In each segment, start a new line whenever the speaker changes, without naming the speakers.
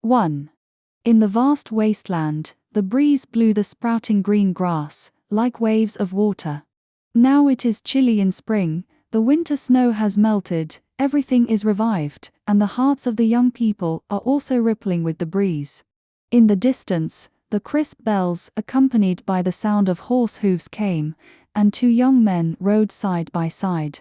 1. In the vast wasteland, the breeze blew the sprouting green grass, like waves of water. Now it is chilly in spring, the winter snow has melted, everything is revived, and the hearts of the young people are also rippling with the breeze. In the distance, the crisp bells accompanied by the sound of horse hooves came, and 2 young men rode side by side.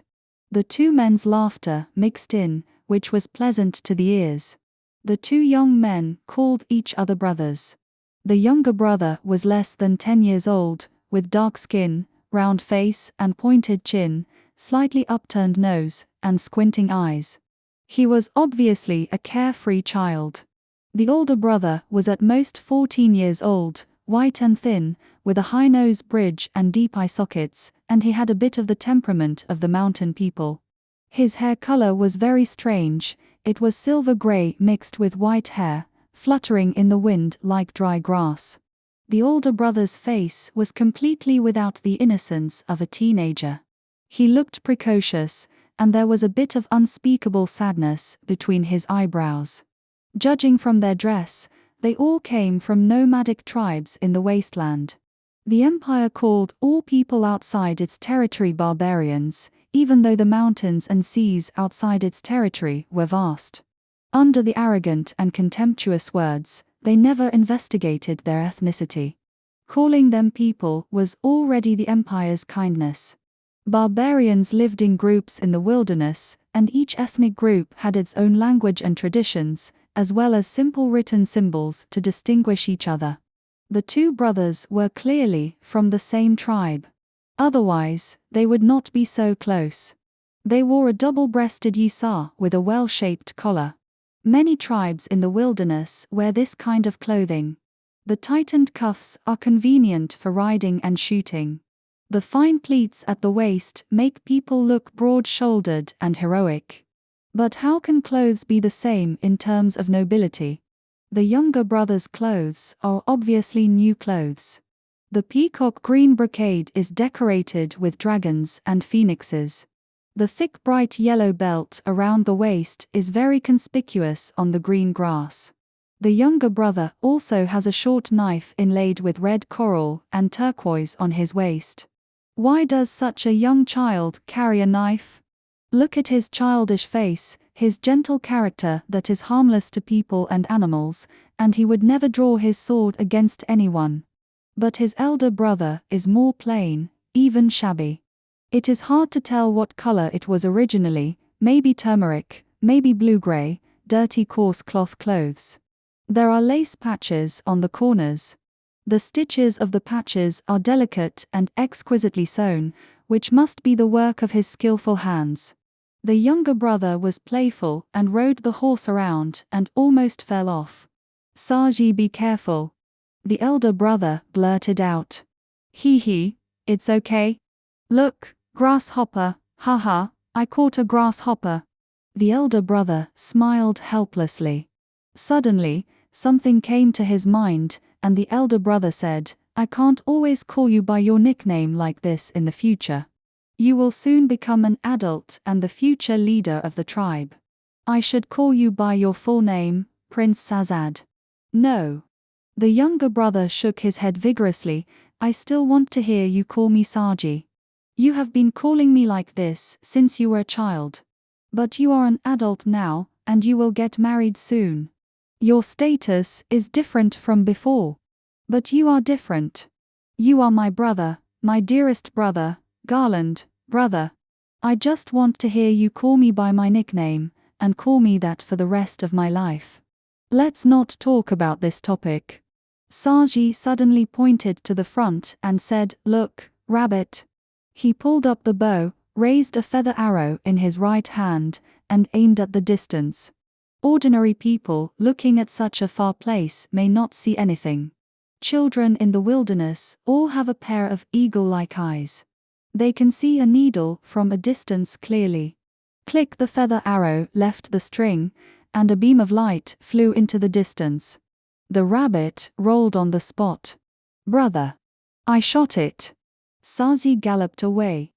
The 2 men's laughter mixed in, which was pleasant to the ears. The 2 young men called each other brothers. The younger brother was less than 10 years old, with dark skin, round face and pointed chin, slightly upturned nose, and squinting eyes. He was obviously a carefree child. The older brother was at most 14 years old, white and thin, with a high nose bridge and deep eye sockets, and he had a bit of the temperament of the mountain people. His hair color was very strange, it was silver gray mixed with white hair, fluttering in the wind like dry grass. The older brother's face was completely without the innocence of a teenager. He looked precocious, and there was a bit of unspeakable sadness between his eyebrows. Judging from their dress, they all came from nomadic tribes in the wasteland. The empire called all people outside its territory barbarians, even though the mountains and seas outside its territory were vast. Under the arrogant and contemptuous words, they never investigated their ethnicity. Calling them people was already the empire's kindness. Barbarians lived in groups in the wilderness, and each ethnic group had its own language and traditions, as well as simple written symbols to distinguish each other. The 2 brothers were clearly from the same tribe. Otherwise, they would not be so close. They wore a double-breasted yisar with a well-shaped collar. Many tribes in the wilderness wear this kind of clothing. The tightened cuffs are convenient for riding and shooting. The fine pleats at the waist make people look broad-shouldered and heroic. But how can clothes be the same in terms of nobility? The younger brother's clothes are obviously new clothes. The peacock green brocade is decorated with dragons and phoenixes. The thick bright yellow belt around the waist is very conspicuous on the green grass. The younger brother also has a short knife inlaid with red coral and turquoise on his waist. Why does such a young child carry a knife? Look at his childish face, his gentle character that is harmless to people and animals, and he would never draw his sword against anyone. But his elder brother is more plain, even shabby. It is hard to tell what color it was originally, maybe turmeric, maybe blue-gray, dirty coarse cloth clothes. There are lace patches on the corners. The stitches of the patches are delicate and exquisitely sewn, which must be the work of his skillful hands. The younger brother was playful and rode the horse around and almost fell off. "Saji, be careful." The elder brother blurted out. Hee, it's okay. Look, grasshopper, haha, I caught a grasshopper." The elder brother smiled helplessly. Suddenly, something came to his mind, and the elder brother said, "I can't always call you by your nickname like this in the future. You will soon become an adult and the future leader of the tribe. I should call you by your full name, Prince Sazad." "No." The younger brother shook his head vigorously. "I still want to hear you call me Saji. You have been calling me like this since you were a child. But you are an adult now, and you will get married soon. Your status is different from before. But you are different. You are my brother, my dearest brother, Garland, brother. I just want to hear you call me by my nickname, and call me that for the rest of my life. Let's not talk about this topic." Saji suddenly pointed to the front and said, "Look, rabbit." He pulled up the bow, raised a feather arrow in his right hand, and aimed at the distance. Ordinary people looking at such a far place may not see anything. Children in the wilderness all have a pair of eagle-like eyes. They can see a needle from a distance clearly. Click, the feather arrow left the string, and a beam of light flew into the distance. The rabbit rolled on the spot. "Brother, I shot it." Saji galloped away.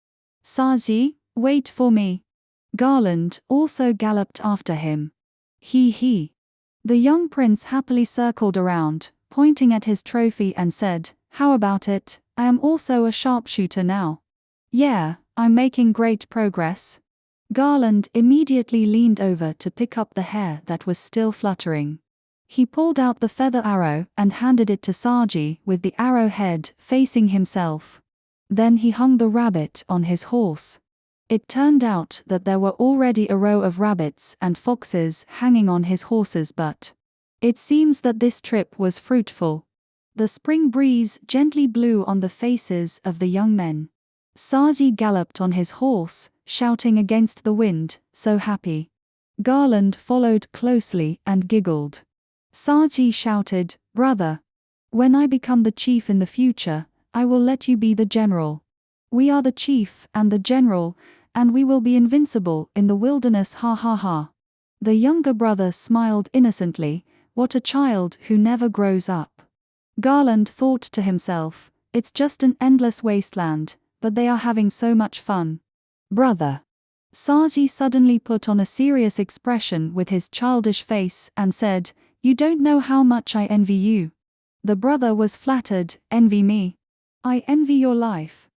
"Saji, wait for me." Garland also galloped after him. He. The young prince happily circled around, pointing at his trophy and said, "How about it? I am also a sharpshooter now." "Yeah, I'm making great progress." Garland immediately leaned over to pick up the hair that was still fluttering. He pulled out the feather arrow and handed it to Saji with the arrowhead facing himself. Then he hung the rabbit on his horse. It turned out that there were already a row of rabbits and foxes hanging on his horse's butt. It seems that this trip was fruitful. The spring breeze gently blew on the faces of the young men. Saji galloped on his horse, shouting against the wind, so happy. Garland followed closely and giggled. Saji shouted, "Brother, when I become the chief in the future, I will let you be the general. We are the chief and the general, and we will be invincible in the wilderness, ha ha ha." The younger brother smiled innocently. What a child who never grows up. Garland thought to himself, it's just an endless wasteland, but they are having so much fun. "Brother." Saji suddenly put on a serious expression with his childish face and said, "You don't know how much I envy you." The brother was flattered. "Envy me? I envy your life."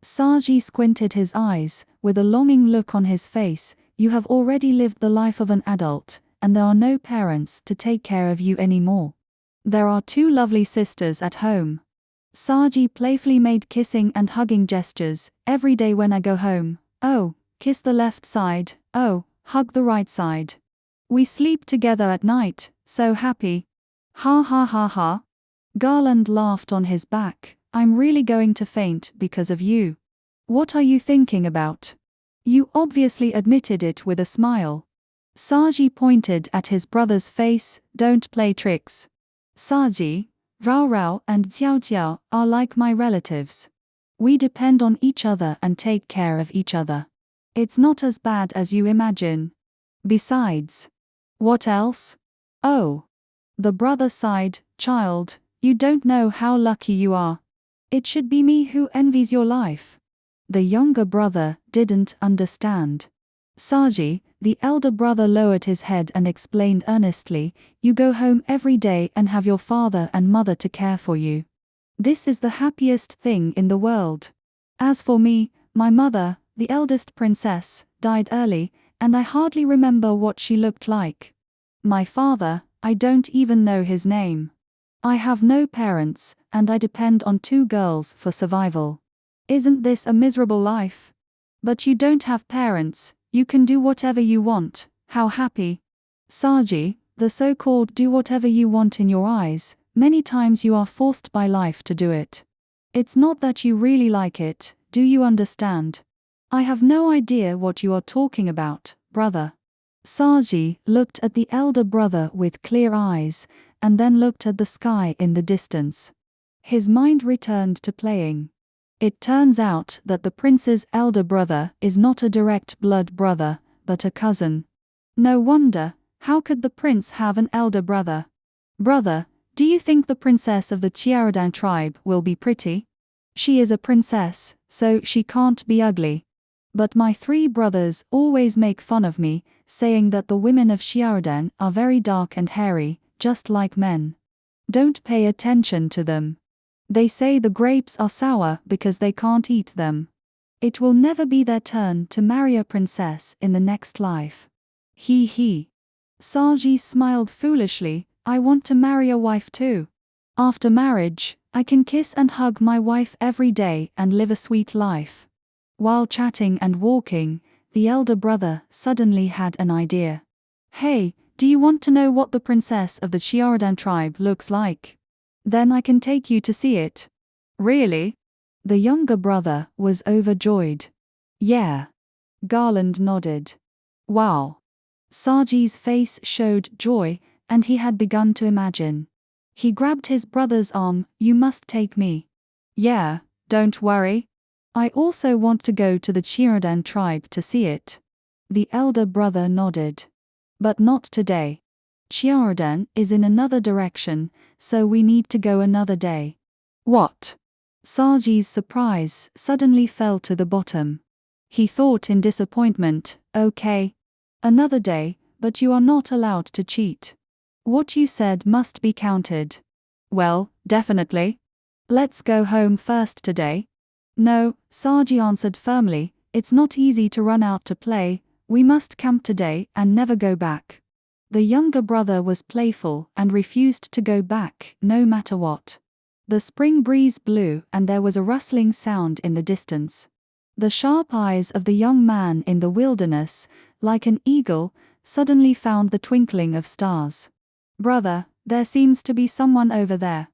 Saji squinted his eyes, with a longing look on his face. "You have already lived the life of an adult, and there are no parents to take care of you anymore. There are two lovely sisters at home." Saji playfully made kissing and hugging gestures. "Every day when I go home, oh, kiss the left side, oh, hug the right side. We sleep together at night, so happy. Ha ha ha ha." Garland laughed on his back. "I'm really going to faint because of you. What are you thinking about? You obviously admitted it with a smile." Saji pointed at his brother's face. "Don't play tricks. Saji, Rao Rao and Jiao Jiao are like my relatives. We depend on each other and take care of each other. It's not as bad as you imagine. Besides." "What else?" "Oh." The brother sighed. "Child, you don't know how lucky you are. It should be me who envies your life." The younger brother didn't understand. Saji, the elder brother, lowered his head and explained earnestly, "You go home every day and have your father and mother to care for you. This is the happiest thing in the world. As for me, my mother, the eldest princess, died early, and I hardly remember what she looked like. My father, I don't even know his name. I have no parents, and I depend on two girls for survival. Isn't this a miserable life? But you don't have parents, you can do whatever you want, how happy." Saji, the so-called do whatever you want in your eyes, many times you are forced by life to do it. It's not that you really like it, do you understand? "I have no idea what you are talking about, brother." Saji looked at the elder brother with clear eyes, and then looked at the sky in the distance. His mind returned to playing. It turns out that the prince's elder brother is not a direct blood brother, but a cousin. No wonder, how could the prince have an elder brother? "Brother, do you think the princess of the Chiaradan tribe will be pretty? She is a princess, so she can't be ugly. But my three brothers always make fun of me, saying that the women of Chiaradan are very dark and hairy, just like men. Don't pay attention to them. They say the grapes are sour because they can't eat them. It will never be their turn to marry a princess in the next life. He he." Saji smiled foolishly. "I want to marry a wife too. After marriage, I can kiss and hug my wife every day and live a sweet life." While chatting and walking, the elder brother suddenly had an idea. "Hey, do you want to know what the princess of the Chiaradan tribe looks like? Then I can take you to see it." "Really?" The younger brother was overjoyed. "Yeah." Garland nodded. "Wow." Saji's face showed joy, and he had begun to imagine. He grabbed his brother's arm. "You must take me." "Yeah, don't worry. I also want to go to the Chiaradan tribe to see it." The elder brother nodded. "But not today. Chiaradan is in another direction, so we need to go another day." "What?" Saji's surprise suddenly fell to the bottom. He thought in disappointment, "Okay. Another day, but you are not allowed to cheat." What you said must be counted. Well, definitely. Let's go home first today. No, Saji answered firmly, it's not easy to run out to play, we must camp today and never go back. The younger brother was playful and refused to go back, no matter what. The spring breeze blew and there was a rustling sound in the distance. The sharp eyes of the young man in the wilderness, like an eagle, suddenly found the twinkling of stars. Brother, there seems to be someone over there.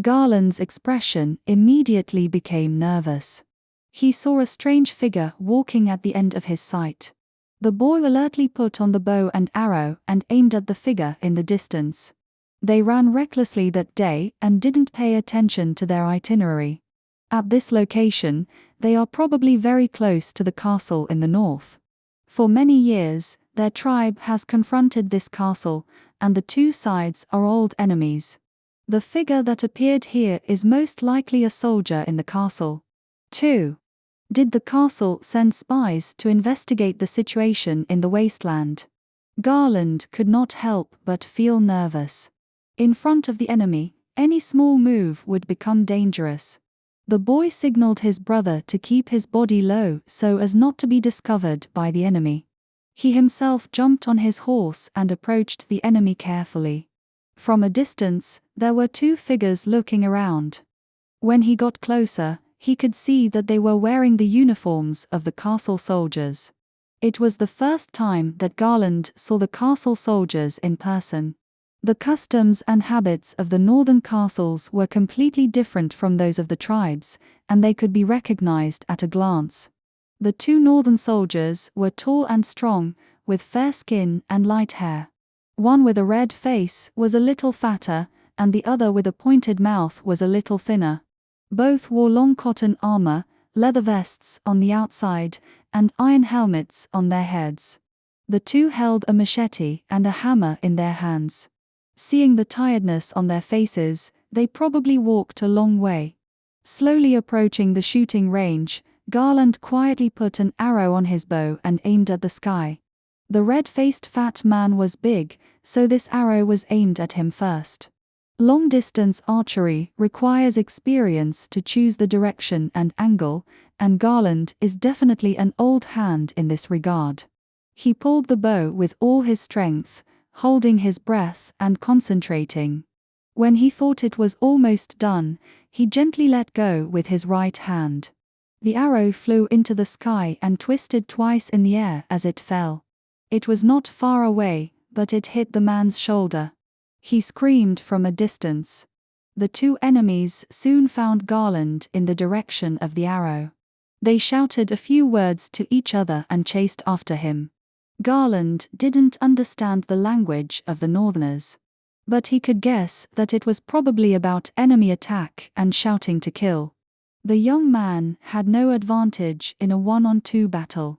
Garland's expression immediately became nervous. He saw a strange figure walking at the end of his sight. The boy alertly put on the bow and arrow and aimed at the figure in the distance. They ran recklessly that day and didn't pay attention to their itinerary. At this location, they are probably very close to the castle in the north. For many years, their tribe has confronted this castle, and the two sides are old enemies. The figure that appeared here is most likely a soldier in the castle. 2. Did the castle send spies to investigate the situation in the wasteland? Garland could not help but feel nervous. In front of the enemy, any small move would become dangerous. The boy signaled his brother to keep his body low so as not to be discovered by the enemy. He himself jumped on his horse and approached the enemy carefully. From a distance, there were two figures looking around. When he got closer, he could see that they were wearing the uniforms of the castle soldiers. It was the first time that Garland saw the castle soldiers in person. The customs and habits of the northern castles were completely different from those of the tribes, and they could be recognized at a glance. The two northern soldiers were tall and strong, with fair skin and light hair. One with a red face was a little fatter, and the other with a pointed mouth was a little thinner. Both wore long cotton armor, leather vests on the outside, and iron helmets on their heads. The two held a machete and a hammer in their hands. Seeing the tiredness on their faces, they probably walked a long way. Slowly approaching the shooting range, Garland quietly put an arrow on his bow and aimed at the sky. The red-faced fat man was big, so this arrow was aimed at him first. Long-distance archery requires experience to choose the direction and angle, and Garland is definitely an old hand in this regard. He pulled the bow with all his strength, holding his breath and concentrating. When he thought it was almost done, he gently let go with his right hand. The arrow flew into the sky and twisted twice in the air as it fell. It was not far away, but it hit the man's shoulder. He screamed from a distance. The two enemies soon found Garland in the direction of the arrow. They shouted a few words to each other and chased after him. Garland didn't understand the language of the Northerners, but he could guess that it was probably about enemy attack and shouting to kill. The young man had no advantage in a one-on-two battle.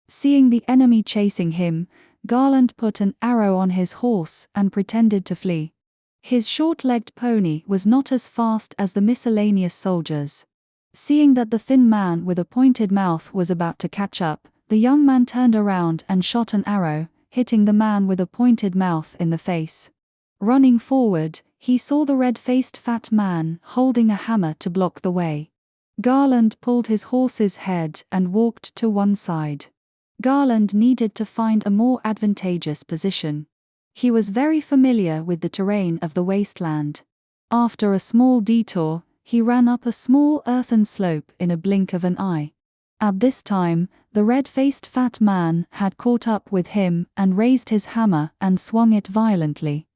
Seeing the enemy chasing him, Garland put an arrow on his horse and pretended to flee. His short-legged pony was not as fast as the miscellaneous soldiers. Seeing that the thin man with a pointed mouth was about to catch up, the young man turned around and shot an arrow, hitting the man with a pointed mouth in the face. Running forward, he saw the red-faced fat man holding a hammer to block the way. Garland pulled his horse's head and walked to one side. Garland needed to find a more advantageous position. He was very familiar with the terrain of the wasteland. After a small detour, he ran up a small earthen slope in a blink of an eye. At this time, the red-faced fat man had caught up with him and raised his hammer and swung it violently.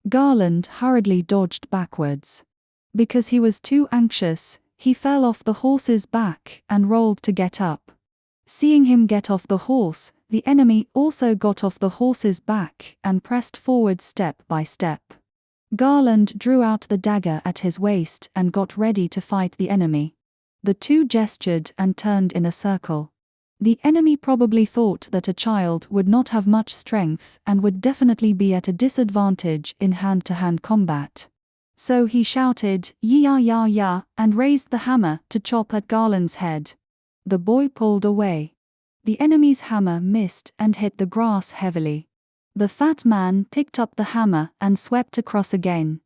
Garland hurriedly dodged backwards. Because he was too anxious, he fell off the horse's back and rolled to get up. Seeing him get off the horse, the enemy also got off the horse's back and pressed forward step by step. Garland drew out the dagger at his waist and got ready to fight the enemy. The two gestured and turned in a circle. The enemy probably thought that a child would not have much strength and would definitely be at a disadvantage in hand-to-hand combat. So he shouted, "Ya ya ya," and raised the hammer to chop at Garland's head. The boy pulled away. The enemy's hammer missed and hit the grass heavily. The fat man picked up the hammer and swept across again.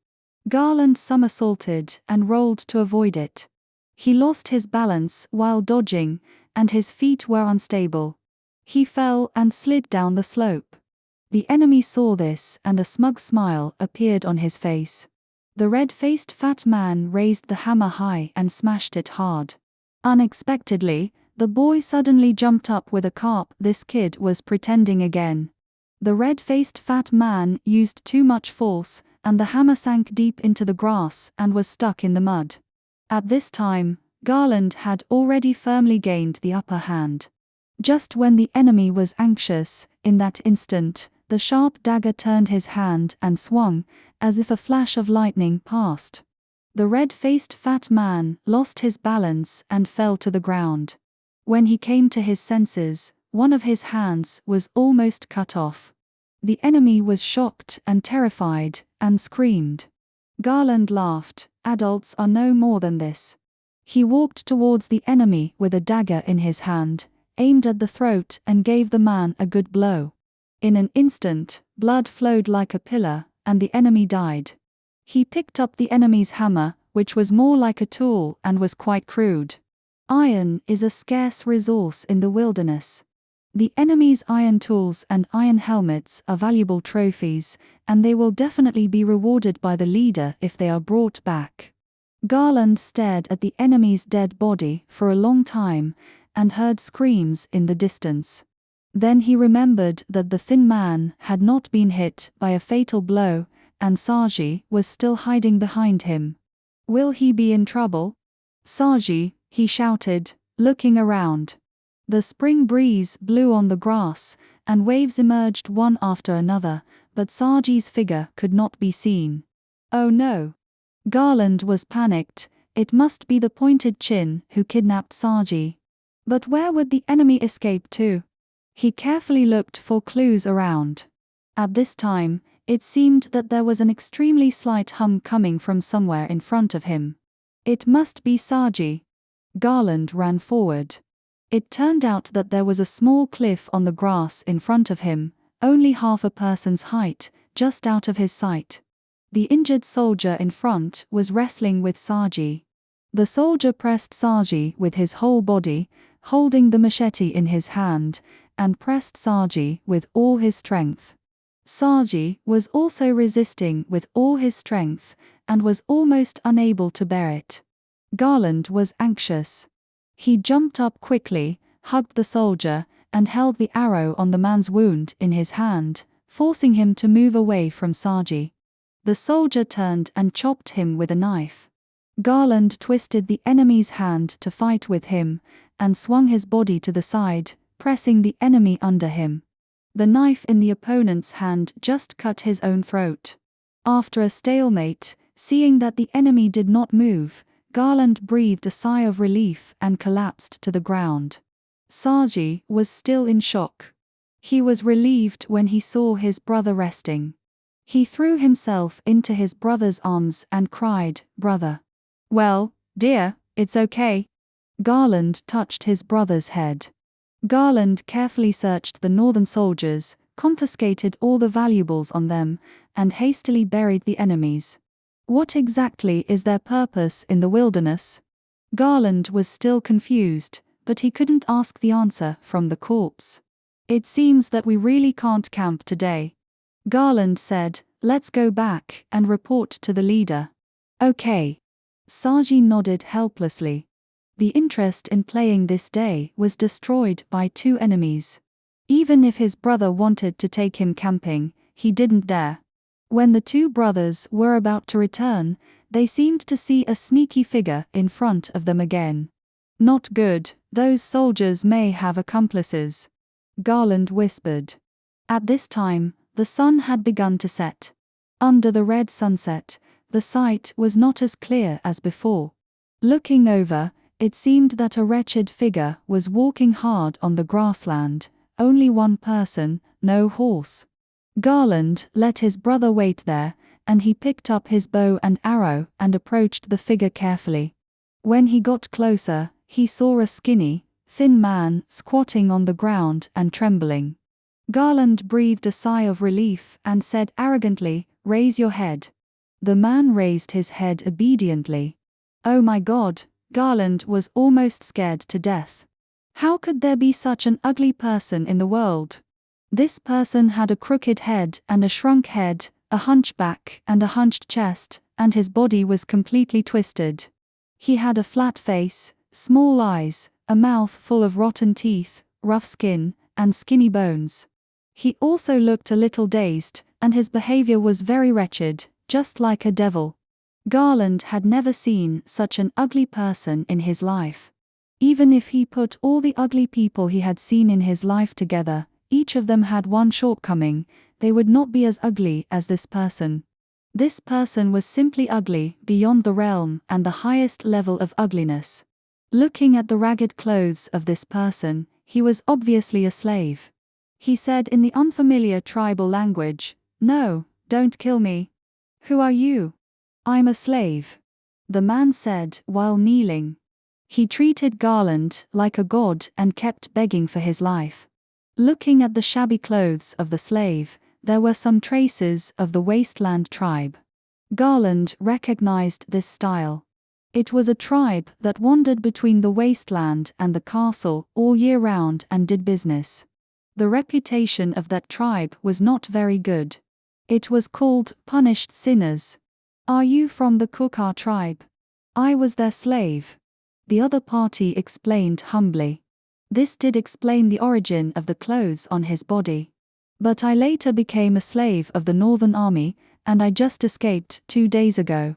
Garland somersaulted and rolled to avoid it. He lost his balance while dodging, and his feet were unstable. He fell and slid down the slope. The enemy saw this, and a smug smile appeared on his face. The red-faced fat man raised the hammer high and smashed it hard. Unexpectedly, the boy suddenly jumped up with a carp. This kid was pretending again. The red-faced fat man used too much force, and the hammer sank deep into the grass and was stuck in the mud. At this time, Garland had already firmly gained the upper hand. Just when the enemy was anxious, in that instant, the sharp dagger turned his hand and swung, as if a flash of lightning passed. The red-faced fat man lost his balance and fell to the ground. When he came to his senses, one of his hands was almost cut off. The enemy was shocked and terrified, and screamed. Garland laughed. Adults are no more than this. He walked towards the enemy with a dagger in his hand, aimed at the throat and gave the man a good blow. In an instant, blood flowed like a pillar, and the enemy died. He picked up the enemy's hammer, which was more like a tool and was quite crude. Iron is a scarce resource in the wilderness. The enemy's iron tools and iron helmets are valuable trophies, and they will definitely be rewarded by the leader if they are brought back. Garland stared at the enemy's dead body for a long time, and heard screams in the distance. Then he remembered that the thin man had not been hit by a fatal blow, and Saji was still hiding behind him. Will he be in trouble? Saji, he shouted, looking around. The spring breeze blew on the grass, and waves emerged one after another, but Saji's figure could not be seen. Oh no! Garland was panicked. It must be the pointed chin who kidnapped Saji. But where would the enemy escape to? He carefully looked for clues around. At this time, it seemed that there was an extremely slight hum coming from somewhere in front of him. It must be Saji. Garland ran forward. It turned out that there was a small cliff on the grass in front of him, only half a person's height, just out of his sight. The injured soldier in front was wrestling with Saji. The soldier pressed Saji with his whole body, holding the machete in his hand, and pressed Saji with all his strength. Saji was also resisting with all his strength, and was almost unable to bear it. Garland was anxious. He jumped up quickly, hugged the soldier, and held the arrow on the man's wound in his hand, forcing him to move away from Saji. The soldier turned and chopped him with a knife. Garland twisted the enemy's hand to fight with him, and swung his body to the side, pressing the enemy under him. The knife in the opponent's hand just cut his own throat. After a stalemate, seeing that the enemy did not move, Garland breathed a sigh of relief and collapsed to the ground. Saji was still in shock. He was relieved when he saw his brother resting. He threw himself into his brother's arms and cried, "Brother." "Well, dear, it's okay." Garland touched his brother's head. Garland carefully searched the Northern soldiers, confiscated all the valuables on them, and hastily buried the enemies. What exactly is their purpose in the wilderness? Garland was still confused, but he couldn't ask the answer from the corpse. "It seems that we really can't camp today." Garland said, "Let's go back and report to the leader." "Okay." Saji nodded helplessly. The interest in playing this day was destroyed by two enemies. Even if his brother wanted to take him camping, he didn't dare. When the two brothers were about to return, they seemed to see a sneaky figure in front of them again. "Not good, those soldiers may have accomplices," Garland whispered. At this time, the sun had begun to set. Under the red sunset, the sight was not as clear as before. Looking over, it seemed that a wretched figure was walking hard on the grassland, only one person, no horse. Garland let his brother wait there, and he picked up his bow and arrow and approached the figure carefully. When he got closer, he saw a skinny, thin man squatting on the ground and trembling. Garland breathed a sigh of relief and said arrogantly, "Raise your head." The man raised his head obediently. Oh my God, Garland was almost scared to death. How could there be such an ugly person in the world? This person had a crooked head and a shrunk head, a hunchback and a hunched chest, and his body was completely twisted. He had a flat face, small eyes, a mouth full of rotten teeth, rough skin, and skinny bones. He also looked a little dazed, and his behavior was very wretched, just like a devil. Garland had never seen such an ugly person in his life. Even if he put all the ugly people he had seen in his life together, each of them had one shortcoming: they would not be as ugly as this person. This person was simply ugly beyond the realm and the highest level of ugliness. Looking at the ragged clothes of this person, he was obviously a slave. He said in the unfamiliar tribal language, "No, don't kill me." "Who are you?" "I'm a slave," the man said while kneeling. He treated Garland like a god and kept begging for his life. Looking at the shabby clothes of the slave, there were some traces of the Wasteland tribe. Garland recognized this style. It was a tribe that wandered between the wasteland and the castle all year round and did business. The reputation of that tribe was not very good. It was called punished sinners. "Are you from the Kukar tribe?" "I was their slave," the other party explained humbly. This did explain the origin of the clothes on his body. "But I later became a slave of the Northern Army, and I just escaped 2 days ago.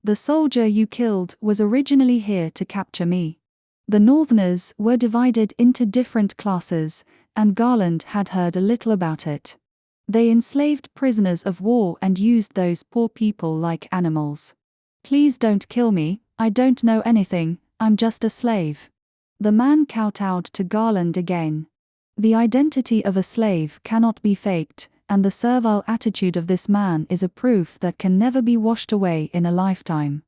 The soldier you killed was originally here to capture me." The Northerners were divided into different classes, and Garland had heard a little about it. They enslaved prisoners of war and used those poor people like animals. "Please don't kill me, I don't know anything, I'm just a slave." The man kowtowed to Garland again. The identity of a slave cannot be faked, and the servile attitude of this man is a proof that can never be washed away in a lifetime.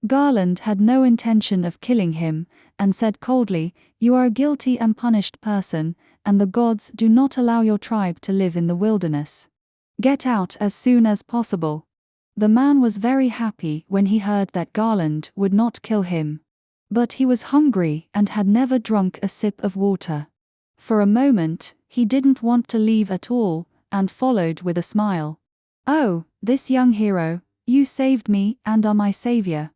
Garland had no intention of killing him, and said coldly, "You are a guilty and punished person, and the gods do not allow your tribe to live in the wilderness. Get out as soon as possible." The man was very happy when he heard that Garland would not kill him. But he was hungry and had never drunk a sip of water. For a moment, he didn't want to leave at all, and followed with a smile. "Oh, this young hero, you saved me and are my savior.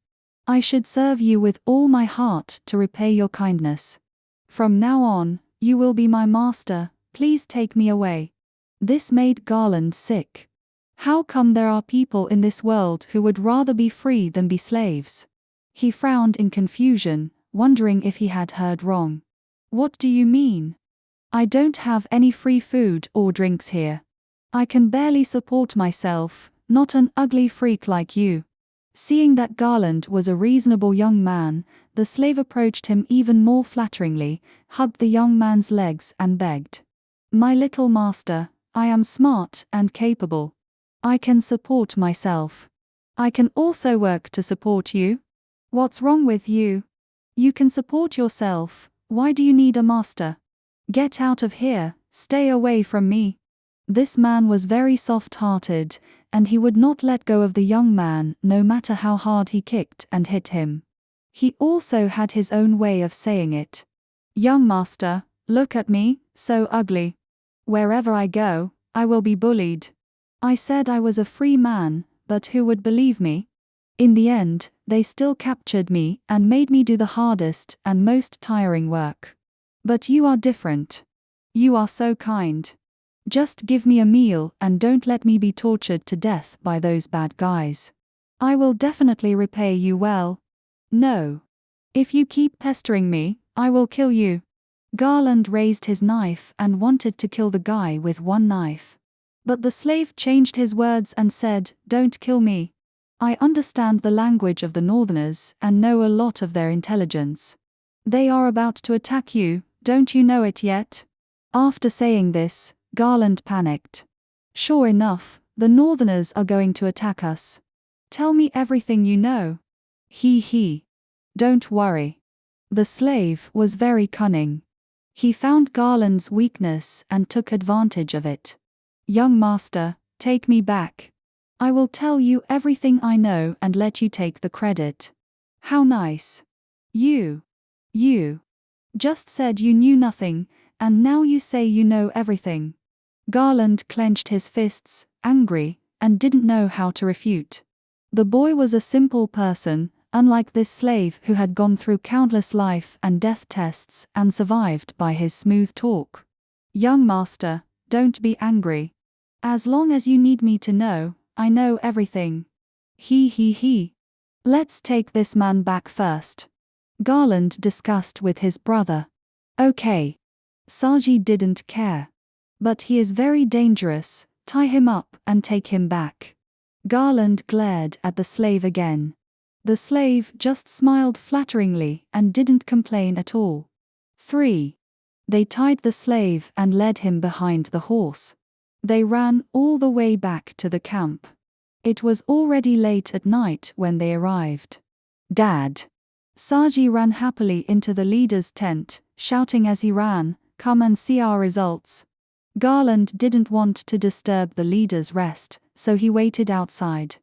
I should serve you with all my heart to repay your kindness. From now on, you will be my master, please take me away." This made Garland sick. How come there are people in this world who would rather be free than be slaves? He frowned in confusion, wondering if he had heard wrong. "What do you mean? I don't have any free food or drinks here. I can barely support myself, not an ugly freak like you." Seeing that Garland was a reasonable young man, the slave approached him even more flatteringly, hugged the young man's legs and begged, "My little master, I am smart and capable. I can support myself. I can also work to support you. What's wrong with you? You can support yourself, why do you need a master? Get out of here, stay away from me." This man was very soft-hearted, and he would not let go of the young man no matter how hard he kicked and hit him. He also had his own way of saying it. "Young master, look at me, so ugly. Wherever I go, I will be bullied. I said I was a free man, but who would believe me? In the end, they still captured me and made me do the hardest and most tiring work. But you are different. You are so kind. Just give me a meal and don't let me be tortured to death by those bad guys. I will definitely repay you well." "No. If you keep pestering me, I will kill you." Garland raised his knife and wanted to kill the guy with one knife. But the slave changed his words and said, "Don't kill me. I understand the language of the Northerners and know a lot of their intelligence. They are about to attack you, don't you know it yet?" After saying this, Garland panicked. "Sure enough, the Northerners are going to attack us. Tell me everything you know." He. "Don't worry." The slave was very cunning. He found Garland's weakness and took advantage of it. "Young master, take me back. I will tell you everything I know and let you take the credit." "How nice. You just said you knew nothing, and now you say you know everything." Garland clenched his fists, angry, and didn't know how to refute. The boy was a simple person, unlike this slave who had gone through countless life and death tests and survived by his smooth talk. "Young master, don't be angry. As long as you need me to know, I know everything." He. "Let's take this man back first," Garland discussed with his brother. "Okay." Saji didn't care. "But he is very dangerous, tie him up and take him back." Garland glared at the slave again. The slave just smiled flatteringly and didn't complain at all. 3. They tied the slave and led him behind the horse. They ran all the way back to the camp. It was already late at night when they arrived. "Dad." Saji ran happily into the leader's tent, shouting as he ran, "Come and see our results." Garland didn't want to disturb the leader's rest, so he waited outside.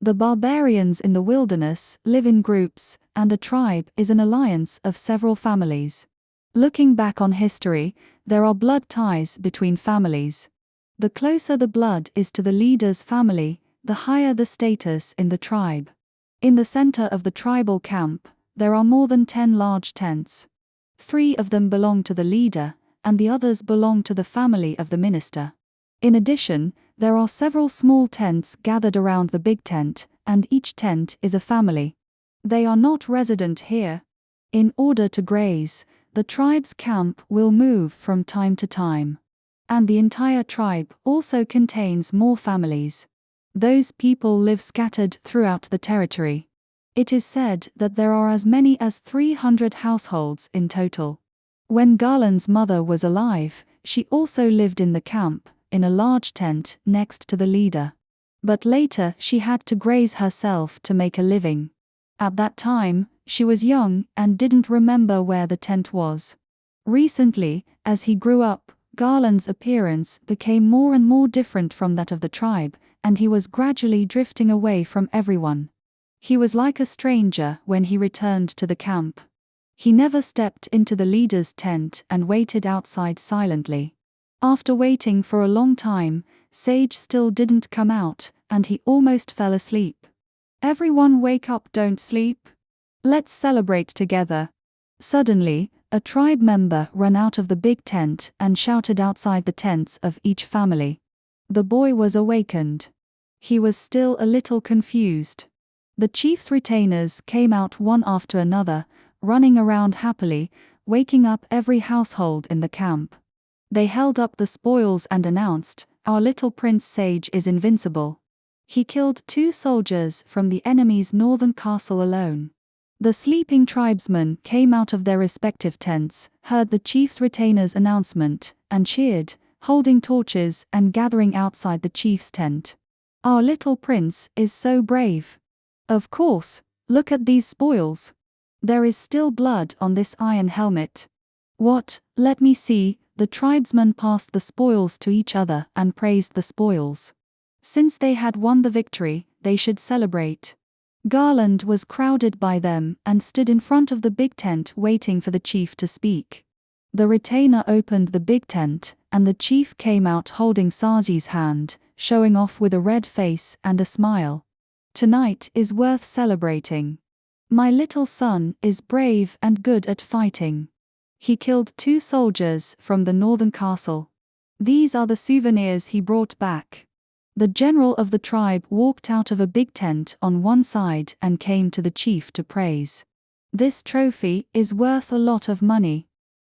The barbarians in the wilderness live in groups, and a tribe is an alliance of several families. Looking back on history, there are blood ties between families. The closer the blood is to the leader's family, the higher the status in the tribe. In the center of the tribal camp, there are more than 10 large tents. 3 of them belong to the leader, and the others belong to the family of the minister. In addition, there are several small tents gathered around the big tent, and each tent is a family. They are not resident here. In order to graze, the tribe's camp will move from time to time. And the entire tribe also contains more families. Those people live scattered throughout the territory. It is said that there are as many as 300 households in total. When Garland's mother was alive, she also lived in the camp, in a large tent next to the leader. But later she had to graze herself to make a living. At that time, she was young and didn't remember where the tent was. Recently, as he grew up, Garland's appearance became more and more different from that of the tribe, and he was gradually drifting away from everyone. He was like a stranger when he returned to the camp. He never stepped into the leader's tent and waited outside silently. After waiting for a long time, Sage still didn't come out, and he almost fell asleep. "Everyone wake up, don't sleep. Let's celebrate together." Suddenly, a tribe member ran out of the big tent and shouted outside the tents of each family. The boy was awakened. He was still a little confused. The chief's retainers came out one after another, running around happily, waking up every household in the camp. They held up the spoils and announced, "Our little Prince Sage is invincible. He killed 2 soldiers from the enemy's northern castle alone." The sleeping tribesmen came out of their respective tents, heard the chief's retainers' announcement, and cheered, holding torches and gathering outside the chief's tent. "Our little prince is so brave. Of course, look at these spoils. There is still blood on this iron helmet." "What? Let me see." The tribesmen passed the spoils to each other and praised the spoils. Since they had won the victory, they should celebrate. Garland was crowded by them and stood in front of the big tent waiting for the chief to speak. The retainer opened the big tent, and the chief came out holding Saji's hand, showing off with a red face and a smile. "Tonight is worth celebrating. My little son is brave and good at fighting. He killed 2 soldiers from the northern castle. These are the souvenirs he brought back." The general of the tribe walked out of a big tent on one side and came to the chief to praise. "This trophy is worth a lot of money.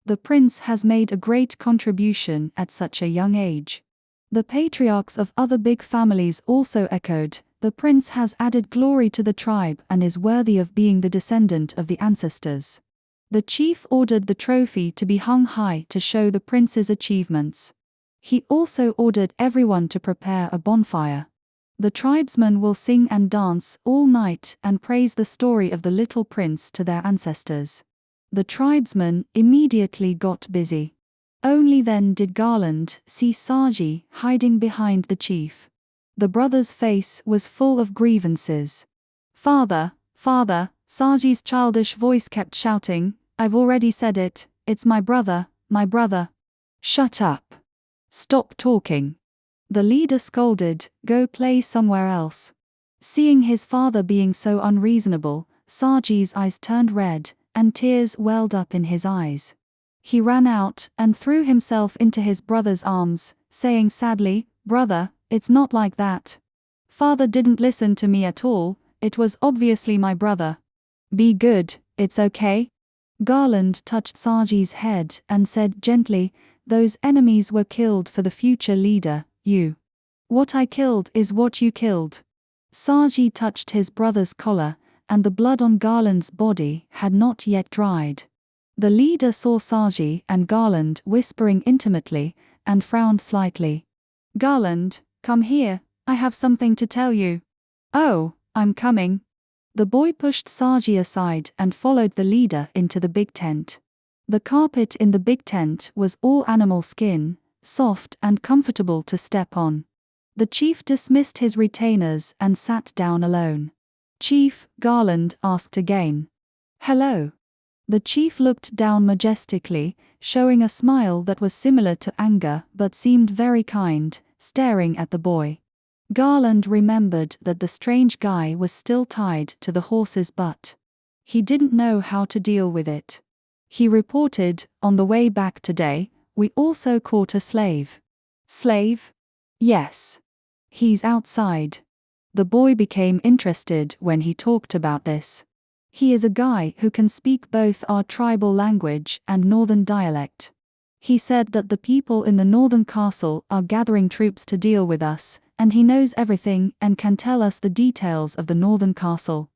The prince has made a great contribution at such a young age." The patriarchs of other big families also echoed, "The prince has added glory to the tribe and is worthy of being the descendant of the ancestors." The chief ordered the trophy to be hung high to show the prince's achievements. He also ordered everyone to prepare a bonfire. The tribesmen will sing and dance all night and praise the story of the little prince to their ancestors. The tribesmen immediately got busy. Only then did Garland see Saji hiding behind the chief. The brother's face was full of grievances. "Father, father," Saji's childish voice kept shouting, "I've already said it, it's my brother, my brother." "Shut up. Stop talking." The leader scolded, "Go play somewhere else." Seeing his father being so unreasonable, Saji's eyes turned red, and tears welled up in his eyes. He ran out and threw himself into his brother's arms, saying sadly, "Brother, it's not like that. Father didn't listen to me at all, it was obviously my brother. Be good, it's okay." Garland touched Saji's head and said gently, "Those enemies were killed for the future leader, you. What I killed is what you killed." Saji touched his brother's collar, and the blood on Garland's body had not yet dried. The leader saw Saji and Garland whispering intimately, and frowned slightly. "Garland, come here, I have something to tell you." "Oh, I'm coming." The boy pushed Saji aside and followed the leader into the big tent. The carpet in the big tent was all animal skin, soft and comfortable to step on. The chief dismissed his retainers and sat down alone. "Chief," Garland asked again. "Hello." The chief looked down majestically, showing a smile that was similar to anger but seemed very kind, staring at the boy. Garland remembered that the strange guy was still tied to the horse's butt. He didn't know how to deal with it. He reported, "On the way back today, we also caught a slave." "Slave?" "Yes. He's outside." The boy became interested when he talked about this. "He is a guy who can speak both our tribal language and northern dialect. He said that the people in the northern castle are gathering troops to deal with us, and he knows everything and can tell us the details of the northern castle."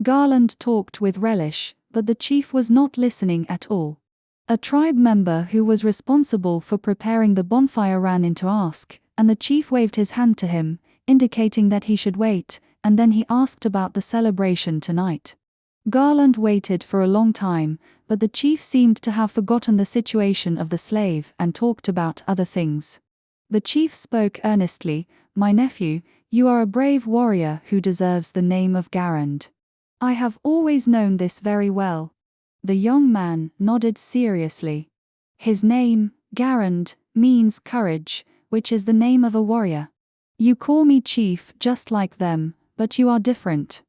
Garland talked with relish, but the chief was not listening at all. A tribe member who was responsible for preparing the bonfire ran in to ask, and the chief waved his hand to him, indicating that he should wait, and then he asked about the celebration tonight. Garland waited for a long time, but the chief seemed to have forgotten the situation of the slave and talked about other things. The chief spoke earnestly, "My nephew, you are a brave warrior who deserves the name of Garand. I have always known this very well." The young man nodded seriously. "His name, Garand, means courage, which is the name of a warrior. You call me chief just like them, but you are different.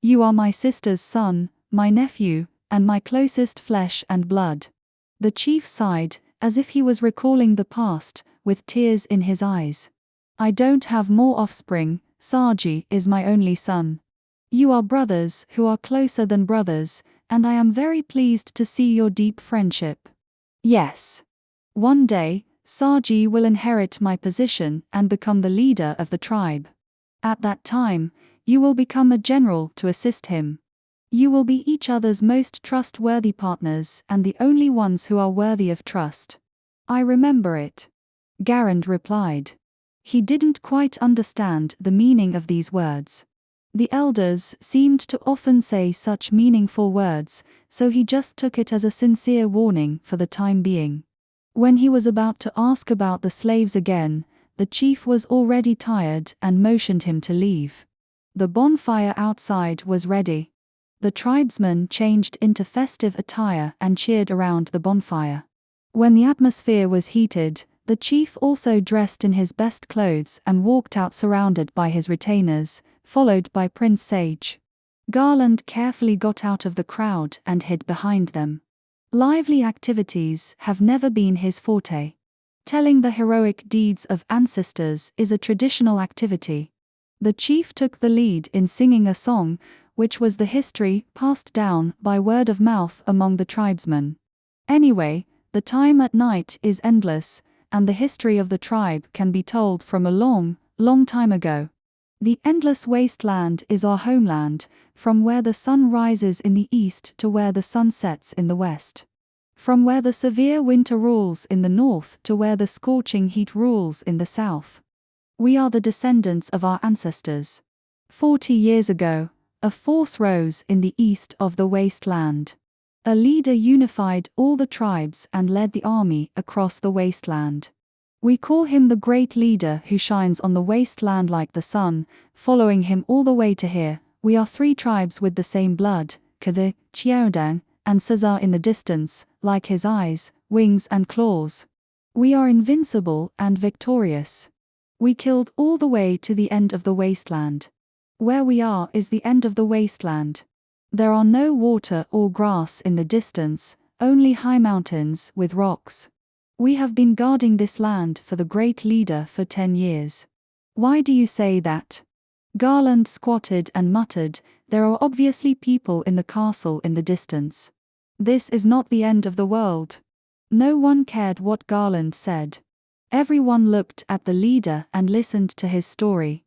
You are my sister's son, my nephew, and my closest flesh and blood." The chief sighed, as if he was recalling the past, with tears in his eyes. "I don't have more offspring, Saji is my only son. You are brothers who are closer than brothers, and I am very pleased to see your deep friendship. Yes. One day, Saji will inherit my position and become the leader of the tribe. At that time, you will become a general to assist him. You will be each other's most trustworthy partners and the only ones who are worthy of trust." "I remember it," Garand replied. He didn't quite understand the meaning of these words. The elders seemed to often say such meaningful words, so he just took it as a sincere warning for the time being. When he was about to ask about the slaves again, the chief was already tired and motioned him to leave. The bonfire outside was ready. The tribesmen changed into festive attire and cheered around the bonfire. When the atmosphere was heated, the chief also dressed in his best clothes and walked out surrounded by his retainers, followed by Prince Sage. Garland carefully got out of the crowd and hid behind them. Lively activities have never been his forte. Telling the heroic deeds of ancestors is a traditional activity. The chief took the lead in singing a song, which was the history passed down by word of mouth among the tribesmen. Anyway, the time at night is endless, and the history of the tribe can be told from a long, long time ago. The endless wasteland is our homeland, from where the sun rises in the east to where the sun sets in the west. From where the severe winter rules in the north to where the scorching heat rules in the south. We are the descendants of our ancestors. 40 years ago, a force rose in the east of the wasteland. A leader unified all the tribes and led the army across the wasteland. We call him the great leader who shines on the wasteland like the sun, following him all the way to here. We are 3 tribes with the same blood, Kade, Chiaodang, and Cesar in the distance, like his eyes, wings and claws. We are invincible and victorious. We killed all the way to the end of the wasteland. Where we are is the end of the wasteland. There are no water or grass in the distance, only high mountains with rocks. We have been guarding this land for the great leader for 10 years. Why do you say that? Garland squatted and muttered, there are obviously people in the castle in the distance. This is not the end of the world. No one cared what Garland said. Everyone looked at the leader and listened to his story.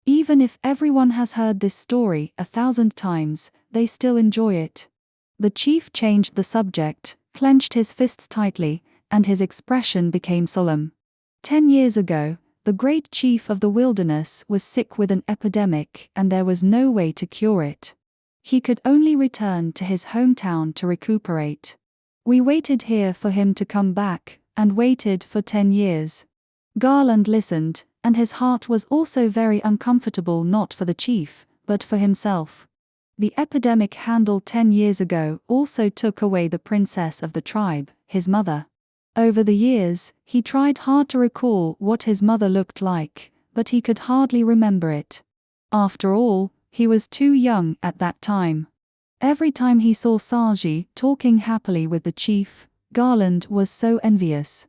Even if everyone has heard this story 1,000 times, they still enjoy it. The chief changed the subject, clenched his fists tightly, and his expression became solemn. 10 years ago, the great chief of the wilderness was sick with an epidemic and there was no way to cure it. He could only return to his hometown to recuperate. We waited here for him to come back, and waited for 10 years. Garland listened, and his heart was also very uncomfortable, not for the chief, but for himself. The epidemic handled 10 years ago also took away the princess of the tribe, his mother. Over the years, he tried hard to recall what his mother looked like, but he could hardly remember it. After all, he was too young at that time. Every time he saw Saji talking happily with the chief, Garland was so envious.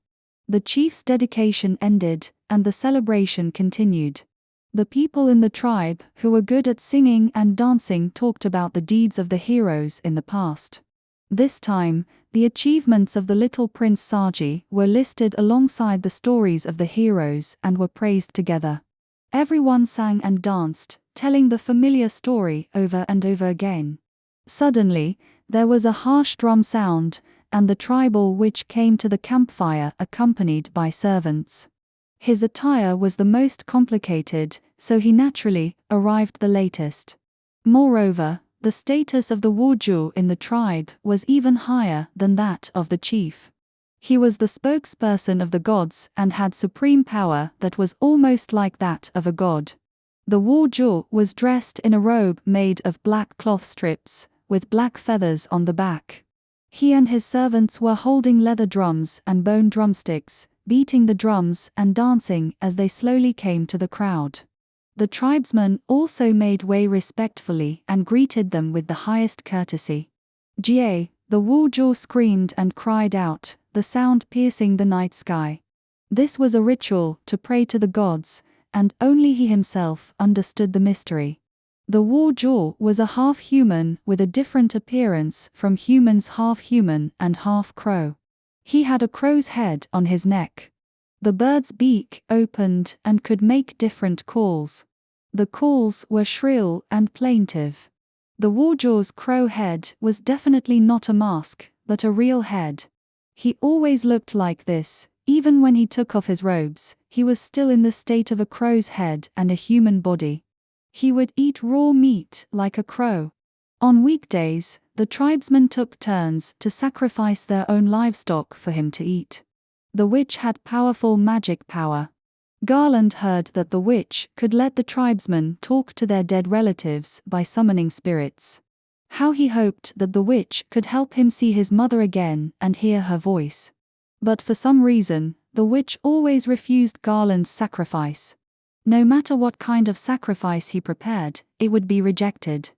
The chief's dedication ended, and the celebration continued. The people in the tribe, who were good at singing and dancing, talked about the deeds of the heroes in the past. This time, the achievements of the little Prince Saji were listed alongside the stories of the heroes and were praised together. Everyone sang and danced, telling the familiar story over and over again. Suddenly, there was a harsh drum sound, and the tribal witch came to the campfire accompanied by servants. His attire was the most complicated, so he naturally arrived the latest. Moreover, the status of the Wuju in the tribe was even higher than that of the chief. He was the spokesperson of the gods and had supreme power that was almost like that of a god. The Wuju was dressed in a robe made of black cloth strips, with black feathers on the back. He and his servants were holding leather drums and bone drumsticks, beating the drums and dancing as they slowly came to the crowd. The tribesmen also made way respectfully and greeted them with the highest courtesy. Jie, the Wuju screamed and cried out, the sound piercing the night sky. This was a ritual to pray to the gods, and only he himself understood the mystery. The Wuju was a half-human with a different appearance from humans, half-human and half-crow. He had a crow's head on his neck. The bird's beak opened and could make different calls. The calls were shrill and plaintive. The Wuju's crow head was definitely not a mask, but a real head. He always looked like this, even when he took off his robes, he was still in the state of a crow's head and a human body. He would eat raw meat like a crow. On weekdays, the tribesmen took turns to sacrifice their own livestock for him to eat. The witch had powerful magic power. Garland heard that the witch could let the tribesmen talk to their dead relatives by summoning spirits. How he hoped that the witch could help him see his mother again and hear her voice. But for some reason, the witch always refused Garland's sacrifice. No matter what kind of sacrifice he prepared, it would be rejected.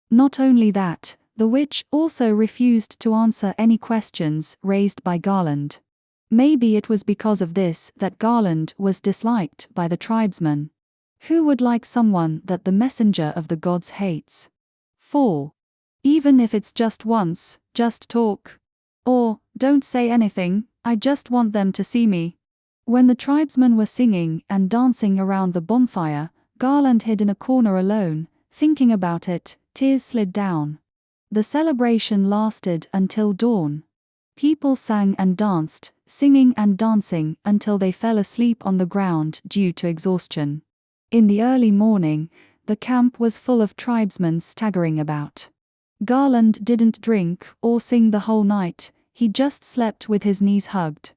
Not only that, the witch also refused to answer any questions raised by Garland. Maybe it was because of this that Garland was disliked by the tribesmen. Who would like someone that the messenger of the gods hates? 4. Even if it's just once, just talk. Or, don't say anything, I just want them to see me. When the tribesmen were singing and dancing around the bonfire, Garland hid in a corner alone, thinking about it. Tears slid down. The celebration lasted until dawn. People sang and danced, singing and dancing until they fell asleep on the ground due to exhaustion. In the early morning, the camp was full of tribesmen staggering about. Garland didn't drink or sing the whole night, he just slept with his knees hugged.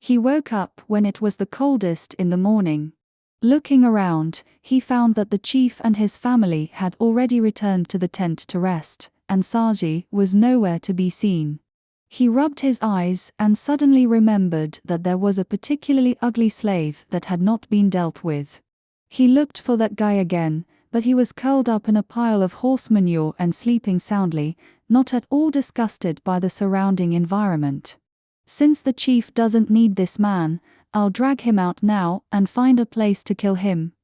He woke up when it was the coldest in the morning. Looking around, he found that the chief and his family had already returned to the tent to rest, and Saji was nowhere to be seen. He rubbed his eyes and suddenly remembered that there was a particularly ugly slave that had not been dealt with. He looked for that guy again, but he was curled up in a pile of horse manure and sleeping soundly, not at all disgusted by the surrounding environment. Since the chief doesn't need this man, I'll drag him out now and find a place to kill him.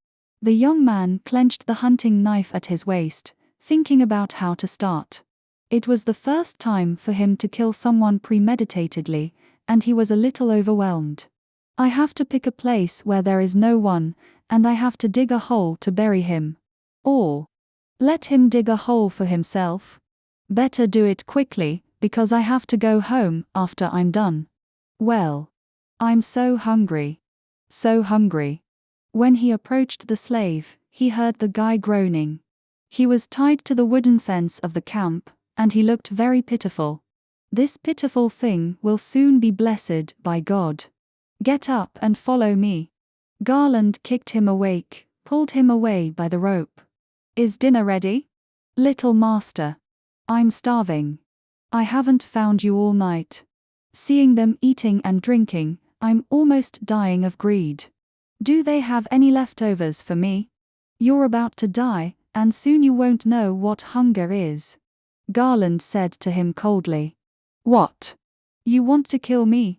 The young man clenched the hunting knife at his waist, thinking about how to start. It was the first time for him to kill someone premeditatedly, and he was a little overwhelmed. I have to pick a place where there is no one, and I have to dig a hole to bury him. Or let him dig a hole for himself. Better do it quickly, because I have to go home after I'm done. Well, I'm so hungry. So hungry. When he approached the slave, he heard the guy groaning. He was tied to the wooden fence of the camp, and he looked very pitiful. This pitiful thing will soon be blessed by God. Get up and follow me. Garland kicked him awake, pulled him away by the rope. Is dinner ready? Little master. I'm starving. I haven't found you all night. Seeing them eating and drinking, I'm almost dying of greed. Do they have any leftovers for me? You're about to die, and soon you won't know what hunger is. Garland said to him coldly. What? You want to kill me?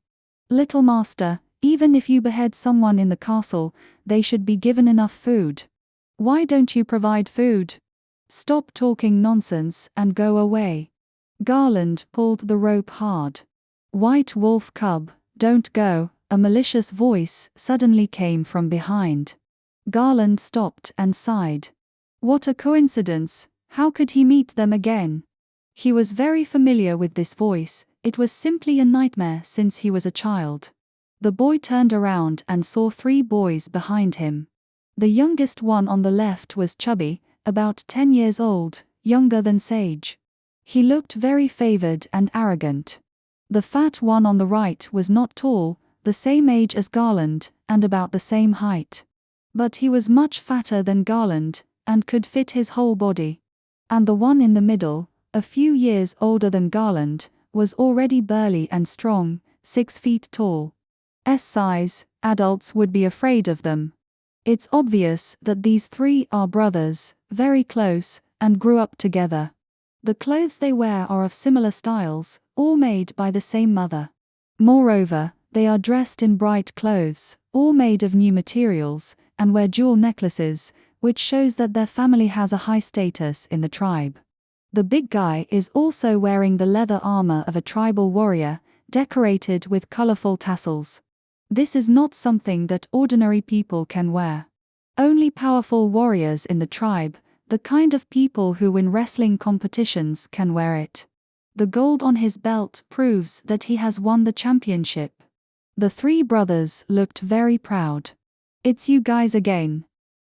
Little master, even if you behead someone in the castle, they should be given enough food. Why don't you provide food? Stop talking nonsense and go away. Garland pulled the rope hard. White wolf cub, don't go, a malicious voice suddenly came from behind. Garland stopped and sighed. What a coincidence, how could he meet them again? He was very familiar with this voice, it was simply a nightmare since he was a child. The boy turned around and saw 3 boys behind him. The youngest one on the left was chubby, about 10 years old, younger than Sage. He looked very favored and arrogant. The fat one on the right was not tall, the same age as Garland, and about the same height. But he was much fatter than Garland, and could fit his whole body. And the one in the middle, a few years older than Garland, was already burly and strong, 6 feet tall. Size, adults would be afraid of them. It's obvious that these 3 are brothers, very close, and grew up together. The clothes they wear are of similar styles, all made by the same mother. Moreover, they are dressed in bright clothes, all made of new materials, and wear jewel necklaces, which shows that their family has a high status in the tribe. The big guy is also wearing the leather armor of a tribal warrior, decorated with colorful tassels. This is not something that ordinary people can wear. Only powerful warriors in the tribe, the kind of people who win wrestling competitions, can wear it. The gold on his belt proves that he has won the championship. The 3 brothers looked very proud. It's you guys again.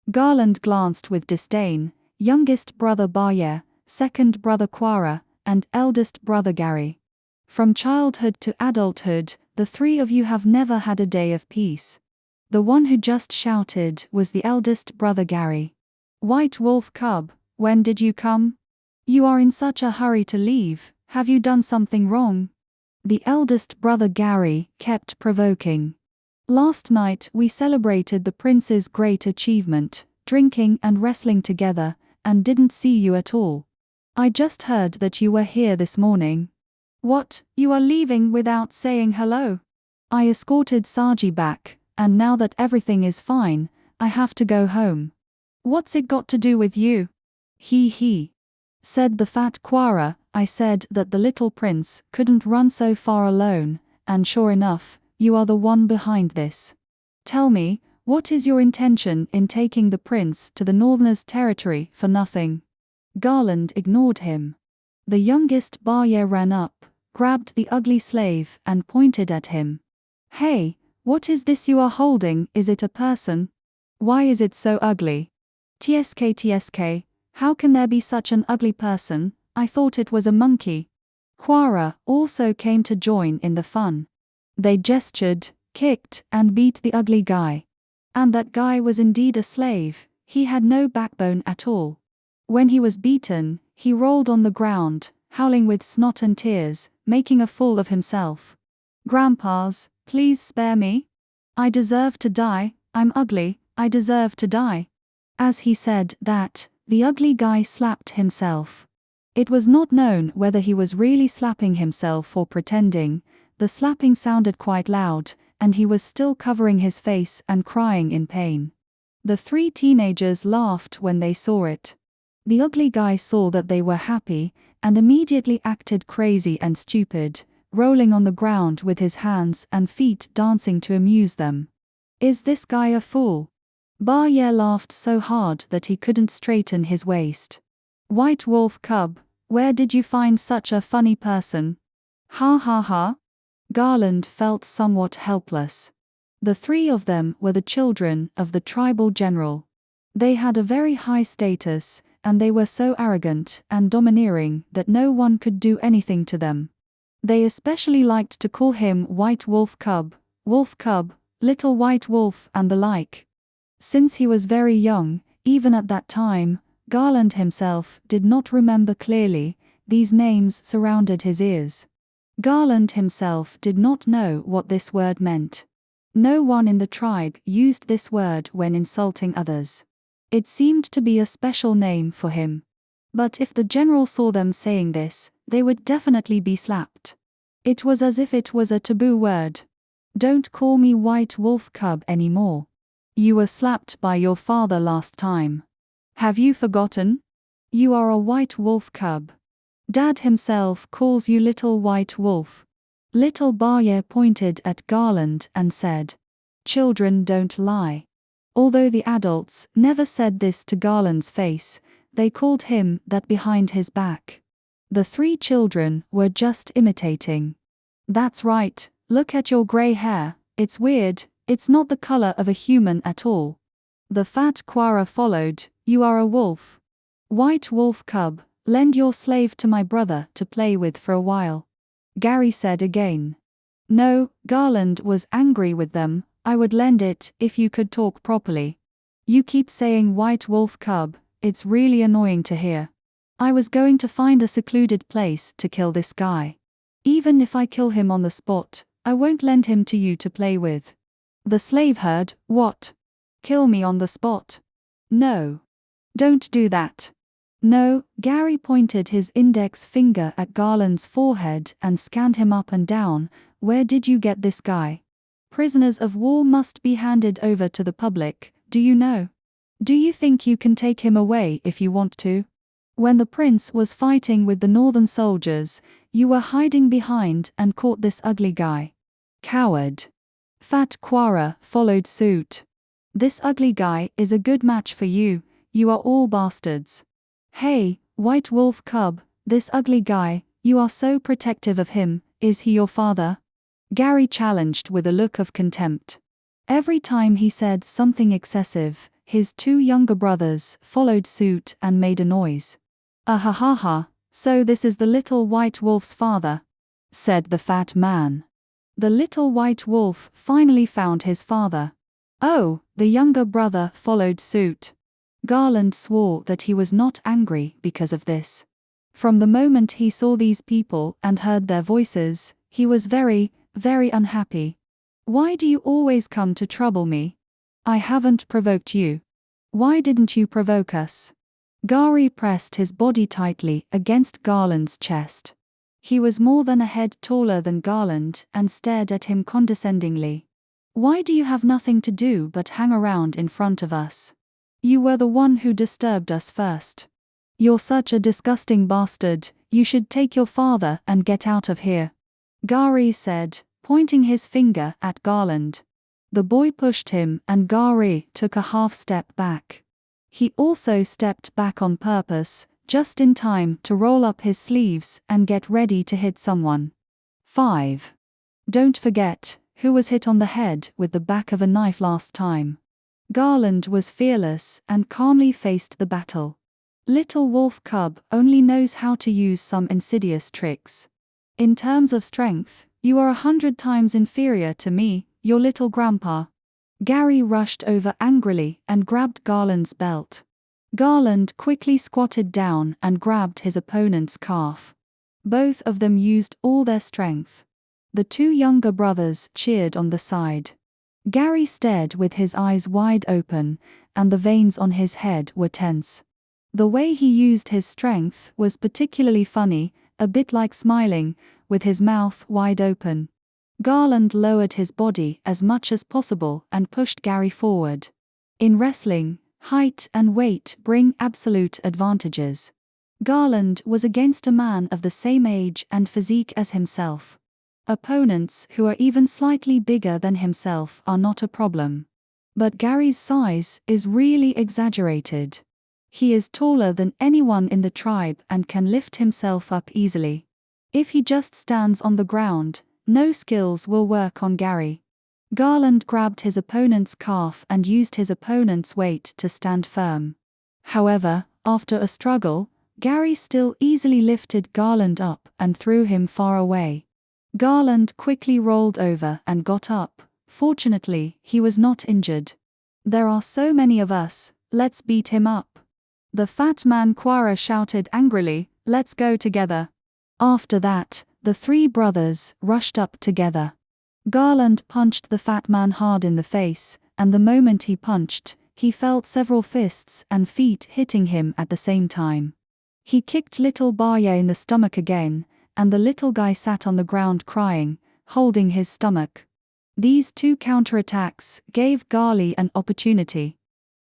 Garland glanced with disdain. Youngest brother Baye, second brother Quara, and eldest brother Gary. From childhood to adulthood, the 3 of you have never had a day of peace. The one who just shouted was the eldest brother Gary. White wolf cub, when did you come? You are in such a hurry to leave, have you done something wrong? The eldest brother Gary kept provoking. Last night we celebrated the prince's great achievement, drinking and wrestling together, and didn't see you at all. I just heard that you were here this morning. What, you are leaving without saying hello? I escorted Saji back, and now that everything is fine, I have to go home. What's it got to do with you? He, said the fat Quara. I said that the little prince couldn't run so far alone, and sure enough, you are the one behind this. Tell me, what is your intention in taking the prince to the Northerners' territory for nothing? Garland ignored him. The youngest Baye ran up, grabbed the ugly slave and pointed at him. Hey, what is this you are holding? Is it a person? Why is it so ugly? TSK, how can there be such an ugly person? I thought it was a monkey. Quara also came to join in the fun. They gestured, kicked, and beat the ugly guy. And that guy was indeed a slave, he had no backbone at all. When he was beaten, he rolled on the ground, howling with snot and tears, making a fool of himself. "Grandpas, please spare me. I deserve to die, I'm ugly, I deserve to die." As he said that, the ugly guy slapped himself. It was not known whether he was really slapping himself or pretending. The slapping sounded quite loud, and he was still covering his face and crying in pain. The three teenagers laughed when they saw it. The ugly guy saw that they were happy, and immediately acted crazy and stupid, rolling on the ground with his hands and feet dancing to amuse them. "Is this guy a fool?" Barye laughed so hard that he couldn't straighten his waist. "White wolf cub, where did you find such a funny person? Ha ha ha." Garland felt somewhat helpless. The three of them were the children of the tribal general. They had a very high status, and they were so arrogant and domineering that no one could do anything to them. They especially liked to call him White Wolf Cub, Little White Wolf, and the like. Since he was very young, even at that time, Garland himself did not remember clearly. These names surrounded his ears. Garland himself did not know what this word meant. No one in the tribe used this word when insulting others. It seemed to be a special name for him. But if the general saw them saying this, they would definitely be slapped. It was as if it was a taboo word. "Don't call me White Wolf Cub anymore. You were slapped by your father last time. Have you forgotten? You are a white wolf cub. Dad himself calls you Little White Wolf." Little Barye pointed at Garland and said, "Children don't lie." Although the adults never said this to Garland's face, they called him that behind his back. The three children were just imitating. "That's right, look at your gray hair, it's weird, it's not the color of a human at all." The fat Quara followed, "You are a wolf. White wolf cub, lend your slave to my brother to play with for a while." Gary said again. "No," Garland was angry with them, "I would lend it if you could talk properly. You keep saying White Wolf Cub, it's really annoying to hear. I was going to find a secluded place to kill this guy. Even if I kill him on the spot, I won't lend him to you to play with." The slave heard, "What? Kill me on the spot? No. Don't do that." "No." Gary pointed his index finger at Garland's forehead and scanned him up and down. "Where did you get this guy? Prisoners of war must be handed over to the public, do you know? Do you think you can take him away if you want to? When the prince was fighting with the northern soldiers, you were hiding behind and caught this ugly guy. Coward." Fat Quara followed suit. "This ugly guy is a good match for you, you are all bastards. Hey, White Wolf Cub, this ugly guy, you are so protective of him, is he your father?" Gary challenged with a look of contempt. Every time he said something excessive, his two younger brothers followed suit and made a noise. "Ah ha ha, so this is the little white wolf's father," said the fat man. The little white wolf finally found his father. "Oh," the younger brother followed suit. Garland swore that he was not angry because of this. From the moment he saw these people and heard their voices, he was very, very unhappy. "Why do you always come to trouble me? I haven't provoked you. Why didn't you provoke us?" Gary pressed his body tightly against Garland's chest. He was more than a head taller than Garland and stared at him condescendingly. "Why do you have nothing to do but hang around in front of us? You were the one who disturbed us first. You're such a disgusting bastard, you should take your father and get out of here," Gary said, pointing his finger at Garland. The boy pushed him and Gary took a half step back. He also stepped back on purpose, just in time to roll up his sleeves and get ready to hit someone. 5. Don't forget, who was hit on the head with the back of a knife last time. Garland was fearless and calmly faced the battle. Little wolf cub only knows how to use some insidious tricks. In terms of strength, you are 100 times inferior to me, your little grandpa. Gary rushed over angrily and grabbed Garland's belt. Garland quickly squatted down and grabbed his opponent's calf. Both of them used all their strength. The two younger brothers cheered on the side. Gary stared with his eyes wide open, and the veins on his head were tense. The way he used his strength was particularly funny, a bit like smiling, with his mouth wide open. Garland lowered his body as much as possible and pushed Gary forward. In wrestling, height and weight bring absolute advantages. Garland was against a man of the same age and physique as himself. Opponents who are even slightly bigger than himself are not a problem. But Gary's size is really exaggerated. He is taller than anyone in the tribe and can lift himself up easily. If he just stands on the ground, no skills will work on Gary. Garland grabbed his opponent's calf and used his opponent's weight to stand firm. However, after a struggle, Gary still easily lifted Garland up and threw him far away. Garland quickly rolled over and got up. Fortunately, he was not injured. "There are so many of us, let's beat him up." The fat man Quara shouted angrily, "Let's go together." After that, the three brothers rushed up together. Garland punched the fat man hard in the face, and the moment he punched, he felt several fists and feet hitting him at the same time. He kicked little Barya in the stomach again, and the little guy sat on the ground crying, holding his stomach. These two counterattacks gave Garly an opportunity.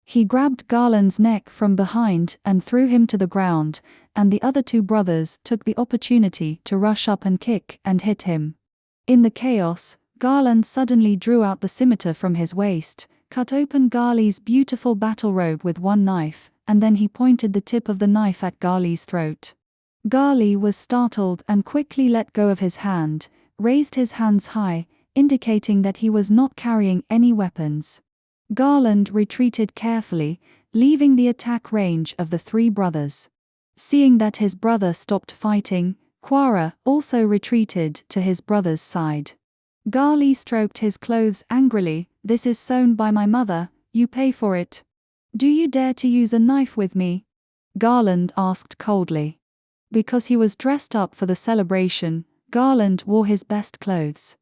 He grabbed Garland's neck from behind and threw him to the ground, and the other two brothers took the opportunity to rush up and kick and hit him. In the chaos, Garland suddenly drew out the scimitar from his waist, cut open Garly's beautiful battle robe with one knife, and then he pointed the tip of the knife at Garly's throat. Garly was startled and quickly let go of his hand, raised his hands high, indicating that he was not carrying any weapons. Garland retreated carefully, leaving the attack range of the three brothers. Seeing that his brother stopped fighting, Quara also retreated to his brother's side. Garly stroked his clothes angrily. "This is sewn by my mother, you pay for it. Do you dare to use a knife with me?" Garland asked coldly. Because he was dressed up for the celebration, Garland wore his best clothes.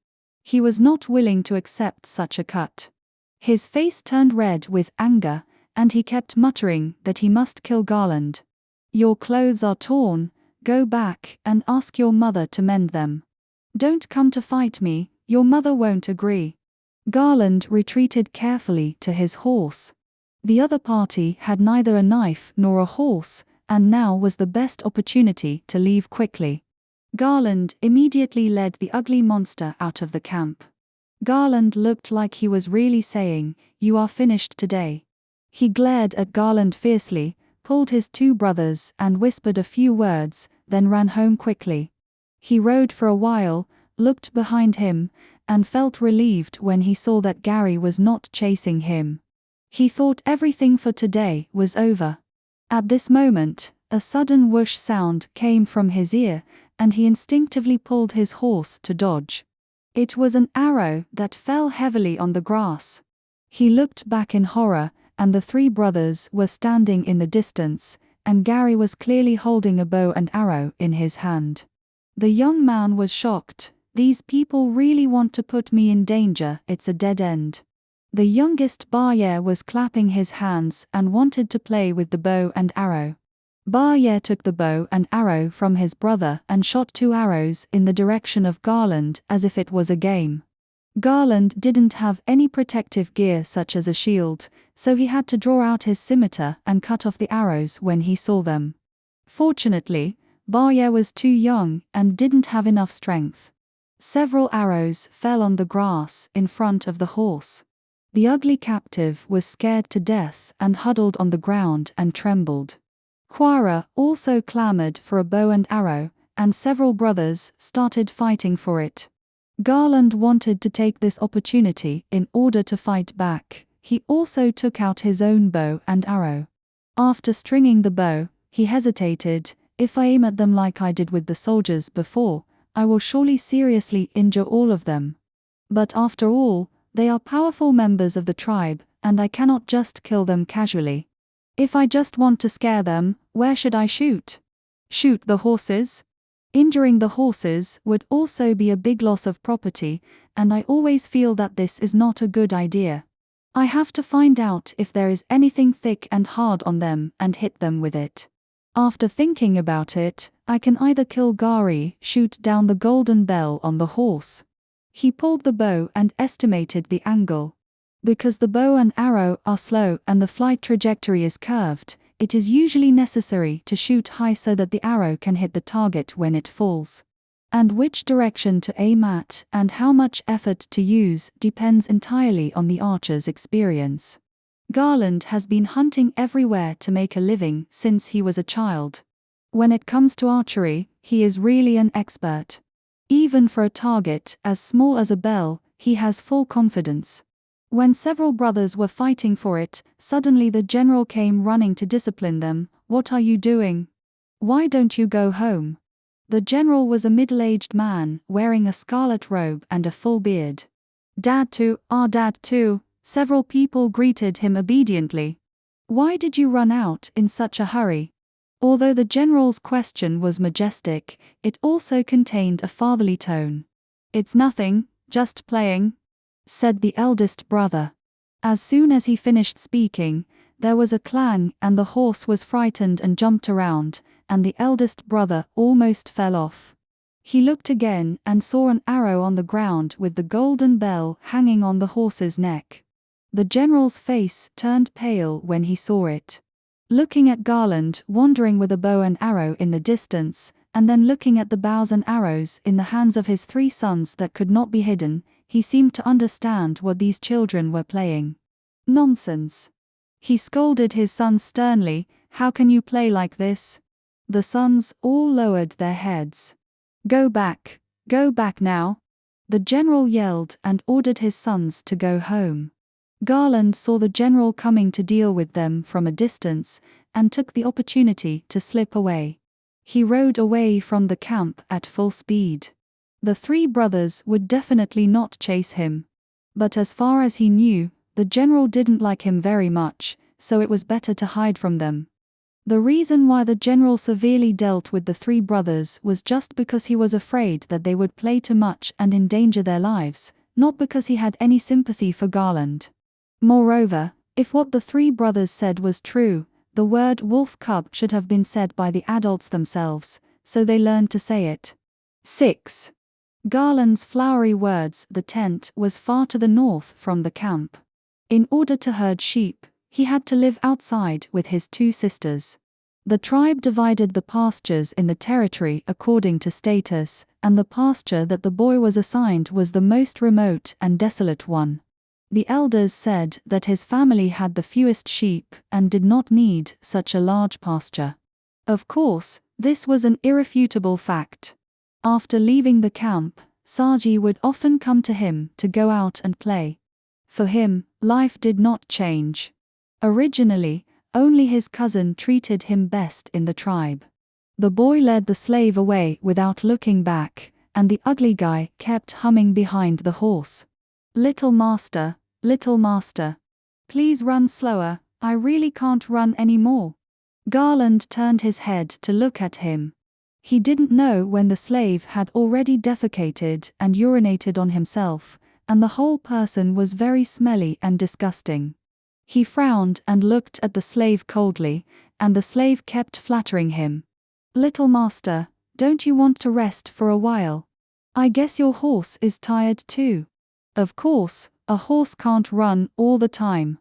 He was not willing to accept such a cut. His face turned red with anger, and he kept muttering that he must kill Garland. "Your clothes are torn, go back and ask your mother to mend them. Don't come to fight me, your mother won't agree." Garland retreated carefully to his horse. The other party had neither a knife nor a horse, and now was the best opportunity to leave quickly. Garland immediately led the ugly monster out of the camp. Garland looked like he was really saying, "You are finished today." He glared at Garland fiercely, pulled his two brothers and whispered a few words, then ran home quickly. He rode for a while, looked behind him, and felt relieved when he saw that Gary was not chasing him. He thought everything for today was over. At this moment, a sudden whoosh sound came from his ear, and he instinctively pulled his horse to dodge. It was an arrow that fell heavily on the grass. He looked back in horror, and the three brothers were standing in the distance, and Gary was clearly holding a bow and arrow in his hand. The young man was shocked. "These people really want to put me in danger, it's a dead end." The youngest Barya was clapping his hands and wanted to play with the bow and arrow. Barya took the bow and arrow from his brother and shot 2 arrows in the direction of Garland as if it was a game. Garland didn't have any protective gear such as a shield, so he had to draw out his scimitar and cut off the arrows when he saw them. Fortunately, Barya was too young and didn't have enough strength. Several arrows fell on the grass in front of the horse. The ugly captive was scared to death and huddled on the ground and trembled. Quara also clamored for a bow and arrow, and several brothers started fighting for it. Garland wanted to take this opportunity in order to fight back. He also took out his own bow and arrow. After stringing the bow, He hesitated. If I aim at them like I did with the soldiers before, I will surely seriously injure all of them. But after all, they are powerful members of the tribe, and I cannot just kill them casually. If I just want to scare them, where should I shoot? Shoot the horses? Injuring the horses would also be a big loss of property, and I always feel that this is not a good idea. I have to find out if there is anything thick and hard on them and hit them with it. After thinking about it, I can either kill Gari, shoot down the golden bell on the horse. He pulled the bow and estimated the angle. Because the bow and arrow are slow and the flight trajectory is curved, it is usually necessary to shoot high so that the arrow can hit the target when it falls. And which direction to aim at and how much effort to use depends entirely on the archer's experience. Garland has been hunting everywhere to make a living since he was a child. When it comes to archery, he is really an expert. Even for a target as small as a bell, he has full confidence. When several brothers were fighting for it, suddenly the general came running to discipline them. "What are you doing? Why don't you go home?" The general was a middle-aged man, wearing a scarlet robe and a full beard. "Dad too, our dad too." Several people greeted him obediently. "Why did you run out in such a hurry?" Although the general's question was majestic, it also contained a fatherly tone. "It's nothing, just playing," said the eldest brother. As soon as he finished speaking, there was a clang and the horse was frightened and jumped around, and the eldest brother almost fell off. He looked again and saw an arrow on the ground with the golden bell hanging on the horse's neck. The general's face turned pale when he saw it. Looking at Garland wandering with a bow and arrow in the distance, and then looking at the bows and arrows in the hands of his 3 sons that could not be hidden, he seemed to understand what these children were playing. "Nonsense!" He scolded his sons sternly. "How can you play like this?" The sons all lowered their heads. Go back now!" The general yelled and ordered his sons to go home. Garland saw the general coming to deal with them from a distance, and took the opportunity to slip away. He rode away from the camp at full speed. The 3 brothers would definitely not chase him. But as far as he knew, the general didn't like him very much, so it was better to hide from them. The reason why the general severely dealt with the 3 brothers was just because he was afraid that they would play too much and endanger their lives, not because he had any sympathy for Garland. Moreover, if what the 3 brothers said was true, the word wolf cub should have been said by the adults themselves, so they learned to say it. 6. Garland's flowery words. The tent was far to the north from the camp. In order to herd sheep, he had to live outside with his 2 sisters. The tribe divided the pastures in the territory according to status, and the pasture that the boy was assigned was the most remote and desolate one. The elders said that his family had the fewest sheep and did not need such a large pasture. Of course, this was an irrefutable fact. After leaving the camp, Saji would often come to him to go out and play. For him, life did not change. Originally, only his cousin treated him best in the tribe. The boy led the slave away without looking back, and the ugly guy kept humming behind the horse. Little master, please run slower, I really can't run anymore." Garland turned his head to look at him. He didn't know when the slave had already defecated and urinated on himself, and the whole person was very smelly and disgusting. He frowned and looked at the slave coldly, and the slave kept flattering him. "Little master, don't you want to rest for a while? I guess your horse is tired too." Of course, a horse can't run all the time.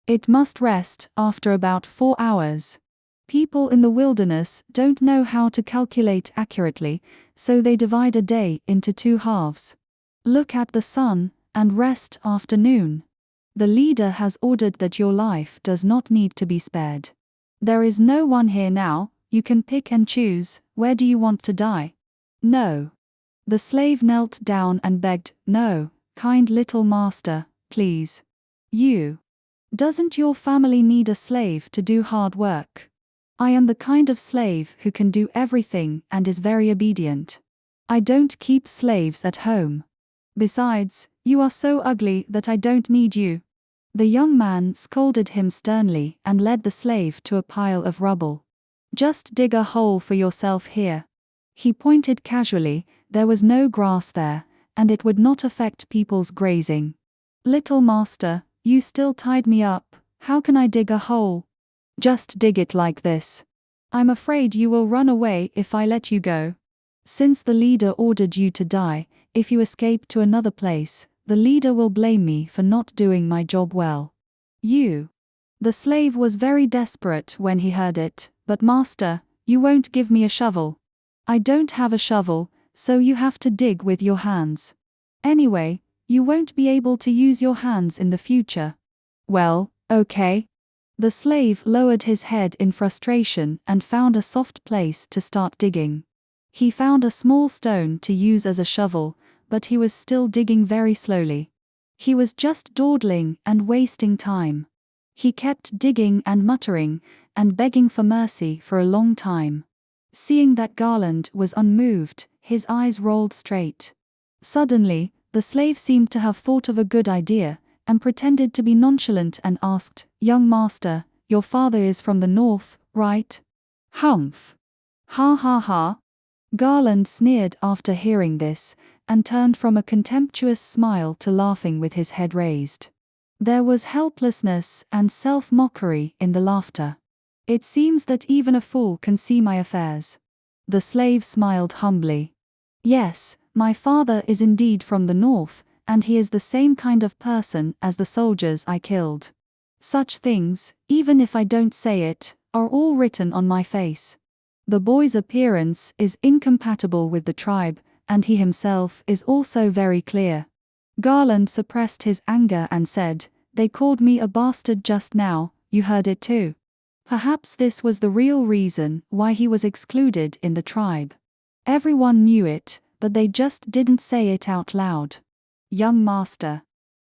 It must rest after about 4 hours. People in the wilderness don't know how to calculate accurately, so they divide a day into 2 halves. Look at the sun, and rest after noon. The leader has ordered that your life does not need to be spared. There is no one here now, you can pick and choose. Where do you want to die? No. The slave knelt down and begged, "No, kind little master, please. Doesn't your family need a slave to do hard work?" I am the kind of slave who can do everything and is very obedient. I don't keep slaves at home. Besides, you are so ugly that I don't need you." The young man scolded him sternly and led the slave to a pile of rubble. "Just dig a hole for yourself here." He pointed casually. There was no grass there, and it would not affect people's grazing. "Little master, you still tied me up. How can I dig a hole?" "Just dig it like this." "I'm afraid you will run away if I let you go." "Since the leader ordered you to die, if you escape to another place, the leader will blame me for not doing my job well." "You." The slave was very desperate when he heard it. "But master, you won't give me a shovel." "I don't have a shovel, so you have to dig with your hands. Anyway, you won't be able to use your hands in the future." "Well, okay." The slave lowered his head in frustration and found a soft place to start digging. He found a small stone to use as a shovel, but he was still digging very slowly. He was just dawdling and wasting time. He kept digging and muttering, and begging for mercy for a long time. Seeing that Garland was unmoved, his eyes rolled straight. Suddenly, the slave seemed to have thought of a good idea, and pretended to be nonchalant and asked, "Young master, your father is from the north, right?" "Humph. Ha ha ha." Garland sneered after hearing this, and turned from a contemptuous smile to laughing with his head raised. There was helplessness and self-mockery in the laughter. "It seems that even a fool can see my affairs." The slave smiled humbly. "Yes, my father is indeed from the north, and he is the same kind of person as the soldiers I killed. Such things, even if I don't say it, are all written on my face. The boy's appearance is incompatible with the tribe, and he himself is also very clear." Garland suppressed his anger and said, "They called me a bastard just now, you heard it too." Perhaps this was the real reason why he was excluded in the tribe. Everyone knew it, but they just didn't say it out loud. "Young master."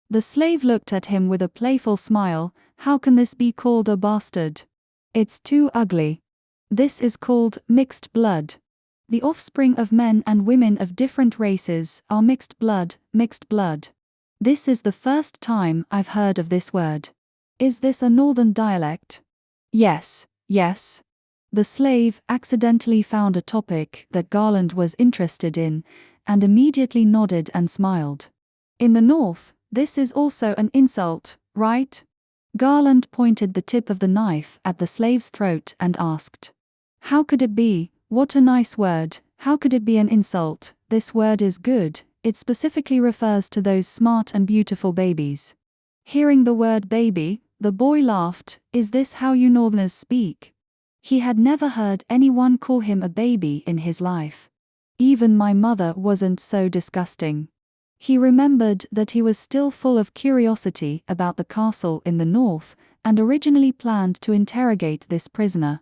The slave looked at him with a playful smile. "How can this be called a bastard? It's too ugly. This is called mixed blood. The offspring of men and women of different races are mixed blood, mixed blood. This is the first time I've heard of this word. Is this a northern dialect?" "Yes, yes." The slave accidentally found a topic that Garland was interested in, and immediately nodded and smiled. "In the north, this is also an insult, right?" Garland pointed the tip of the knife at the slave's throat and asked, "How could it be? What a nice word. How could it be an insult? This word is good. It specifically refers to those smart and beautiful babies." Hearing the word baby, the boy laughed. "Is this how you northerners speak?" He had never heard anyone call him a baby in his life. Even my mother wasn't so disgusting. He remembered that he was still full of curiosity about the castle in the north, and originally planned to interrogate this prisoner.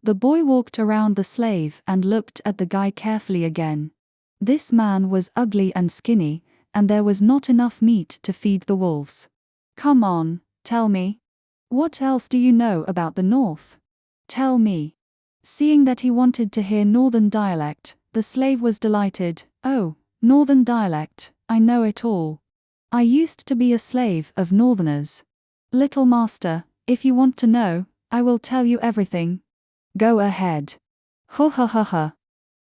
The boy walked around the slave and looked at the guy carefully again. This man was ugly and skinny, and there was not enough meat to feed the wolves. "Come on, tell me. What else do you know about the north? Tell me." Seeing that he wanted to hear northern dialect, the slave was delighted. "Oh, northern dialect, I know it all. I used to be a slave of northerners. Little master, if you want to know, I will tell you everything." "Go ahead." "Ha ha ha ha."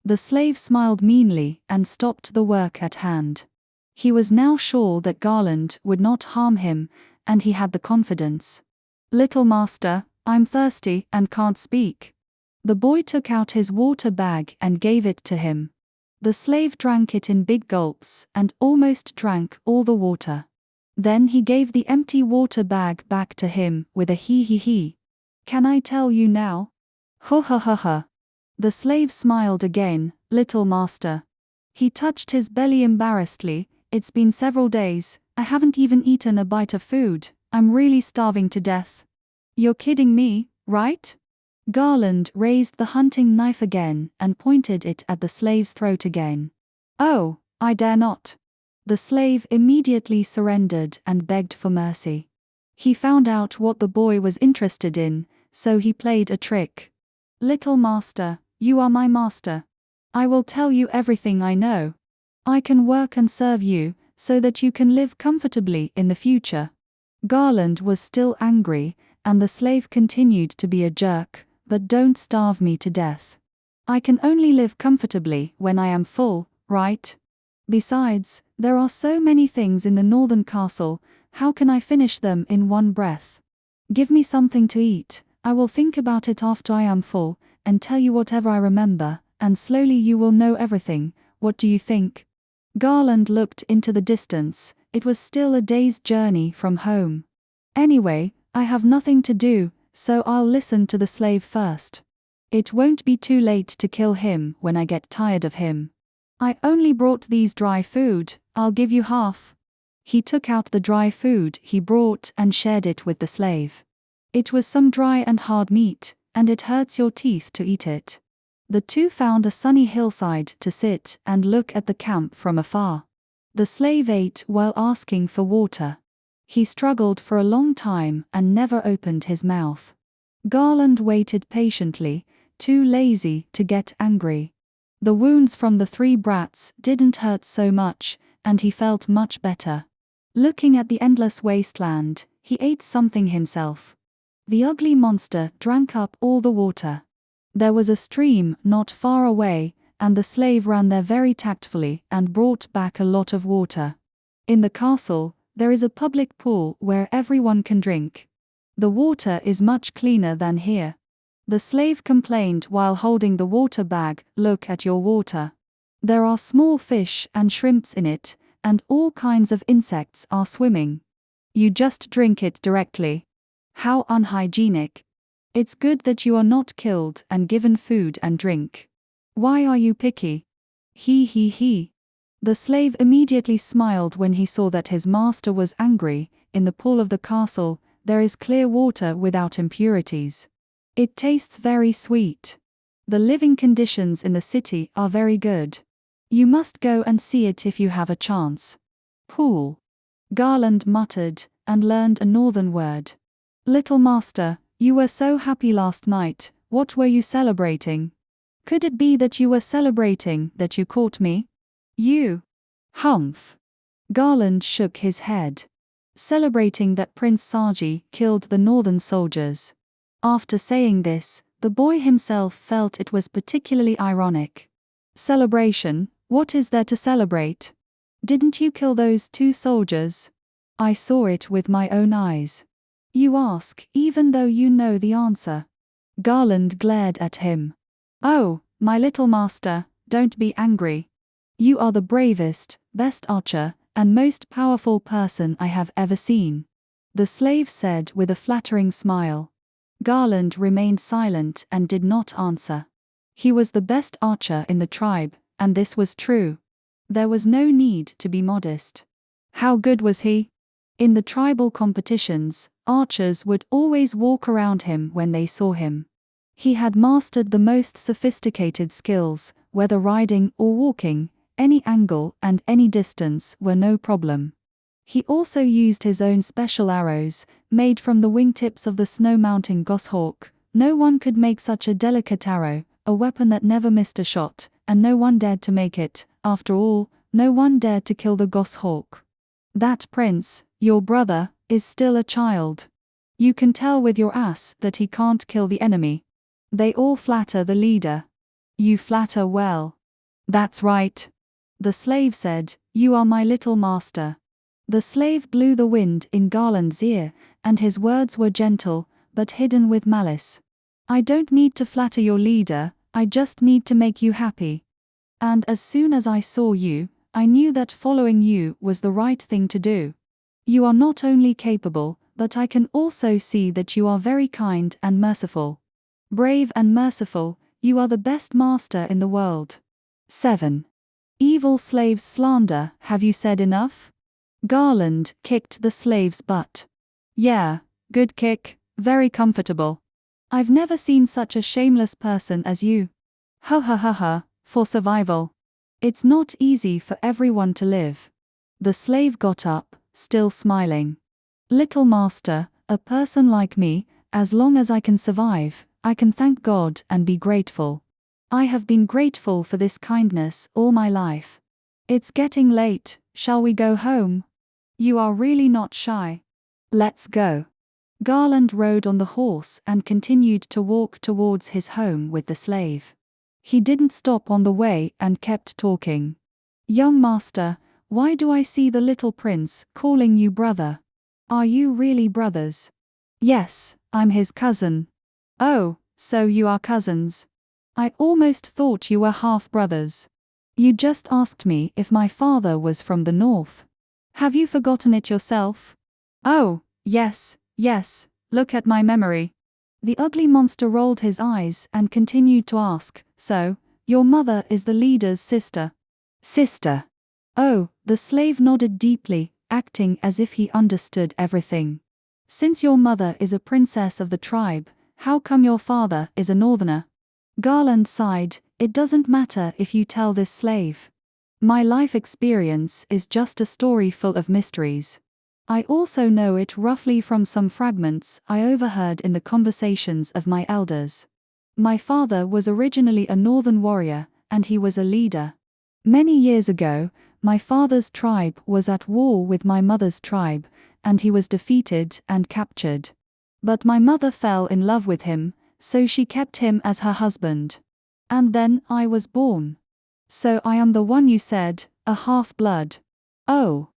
The slave smiled meanly and stopped the work at hand. He was now sure that Garland would not harm him, and he had the confidence. "Little master, I'm thirsty and can't speak." The boy took out his water bag and gave it to him. The slave drank it in big gulps and almost drank all the water. Then he gave the empty water bag back to him with a he. "Can I tell you now?" "Ha ha ha ha." The slave smiled again. "Little master." He touched his belly embarrassedly. "It's been several days, I haven't even eaten a bite of food. I'm really starving to death." "You're kidding me, right?" Garland raised the hunting knife again and pointed it at the slave's throat again. "Oh, I dare not." The slave immediately surrendered and begged for mercy. He found out what the boy was interested in, so he played a trick. Little master, you are my master. I will tell you everything I know. I can work and serve you, so that you can live comfortably in the future. Garland was still angry, and the slave continued to be a jerk, but don't starve me to death. I can only live comfortably when I am full, right? Besides, there are so many things in the northern castle, how can I finish them in one breath? Give me something to eat, I will think about it after I am full, and tell you whatever I remember, and slowly you will know everything. What do you think? Garland looked into the distance. It was still a day's journey from home. Anyway, I have nothing to do, so I'll listen to the slave first. It won't be too late to kill him when I get tired of him. I only brought these dry food, I'll give you half. He took out the dry food he brought and shared it with the slave. It was some dry and hard meat, and it hurts your teeth to eat it. The two found a sunny hillside to sit and look at the camp from afar. The slave ate while asking for water. He struggled for a long time and never opened his mouth. Garland waited patiently, too lazy to get angry. The wounds from the 3 brats didn't hurt so much, and he felt much better. Looking at the endless wasteland, he ate something himself. The ugly monster drank up all the water. There was a stream not far away, and the slave ran there very tactfully and brought back a lot of water. In the castle, there is a public pool where everyone can drink. The water is much cleaner than here. The slave complained while holding the water bag, "Look at your water. There are small fish and shrimps in it, and all kinds of insects are swimming. You just drink it directly. How unhygienic. It's good that you are not killed and given food and drink. Why are you picky?" He. The slave immediately smiled when he saw that his master was angry. In the pool of the castle, there is clear water without impurities. It tastes very sweet. The living conditions in the city are very good. You must go and see it if you have a chance. Pool. Garland muttered, and learned a northern word. Little master, you were so happy last night, what were you celebrating? Could it be that you were celebrating that you caught me? You. Humph. Garland shook his head. Celebrating that Prince Saji killed the northern soldiers. After saying this, the boy himself felt it was particularly ironic. Celebration? What is there to celebrate? Didn't you kill those 2 soldiers? I saw it with my own eyes. You ask, even though you know the answer. Garland glared at him. Oh, my little master, don't be angry. You are the bravest, best archer, and most powerful person I have ever seen. The slave said with a flattering smile. Garland remained silent and did not answer. He was the best archer in the tribe, and this was true. There was no need to be modest. How good was he? In the tribal competitions, archers would always walk around him when they saw him. He had mastered the most sophisticated skills, whether riding or walking, any angle and any distance were no problem. He also used his own special arrows, made from the wingtips of the snow-mountain goshawk. No one could make such a delicate arrow, a weapon that never missed a shot, and no one dared to make it. After all, no one dared to kill the goshawk. That prince, your brother, is still a child. You can tell with your ass that he can't kill the enemy. They all flatter the leader. You flatter well. That's right. The slave said, you are my little master. The slave blew the wind in Garland's ear, and his words were gentle, but hidden with malice. I don't need to flatter your leader, I just need to make you happy. And as soon as I saw you, I knew that following you was the right thing to do. You are not only capable, but I can also see that you are very kind and merciful. Brave and merciful, you are the best master in the world. 7. Evil slave's slander, have you said enough? Garland kicked the slave's butt. Yeah, good kick, very comfortable. I've never seen such a shameless person as you. Ha, for survival. It's not easy for everyone to live. The slave got up, still smiling. Little master, a person like me, as long as I can survive, I can thank God and be grateful. I have been grateful for this kindness all my life. It's getting late, shall we go home? You are really not shy. Let's go. Garland rode on the horse and continued to walk towards his home with the slave. He didn't stop on the way and kept talking. Young master, why do I see the little prince calling you brother? Are you really brothers? Yes, I'm his cousin. Oh, so you are cousins. I almost thought you were half-brothers. You just asked me if my father was from the north. Have you forgotten it yourself? Oh, yes, look at my memory. The ugly monster rolled his eyes and continued to ask, so, your mother is the leader's sister? Sister. Oh, the slave nodded deeply, acting as if he understood everything. Since your mother is a princess of the tribe, how come your father is a northerner? Garland sighed, it doesn't matter if you tell this slave. My life experience is just a story full of mysteries. I also know it roughly from some fragments I overheard in the conversations of my elders. My father was originally a northern warrior, and he was a leader. Many years ago, my father's tribe was at war with my mother's tribe, and he was defeated and captured. But my mother fell in love with him, so she kept him as her husband. And then I was born. So I am the one you said, a half-blood. Oh.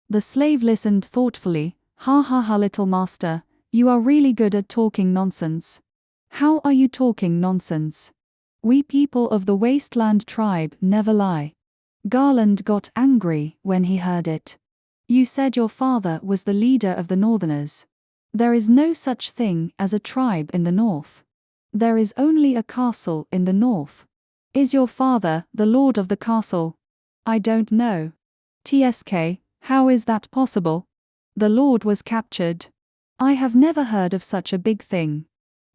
The slave listened thoughtfully. Ha ha ha, little master, you are really good at talking nonsense. How are you talking nonsense? We people of the Wasteland tribe never lie. Garland got angry when he heard it. You said your father was the leader of the Northerners. There is no such thing as a tribe in the north. There is only a castle in the north. Is your father the lord of the castle? I don't know. TSK, how is that possible? The lord was captured. I have never heard of such a big thing.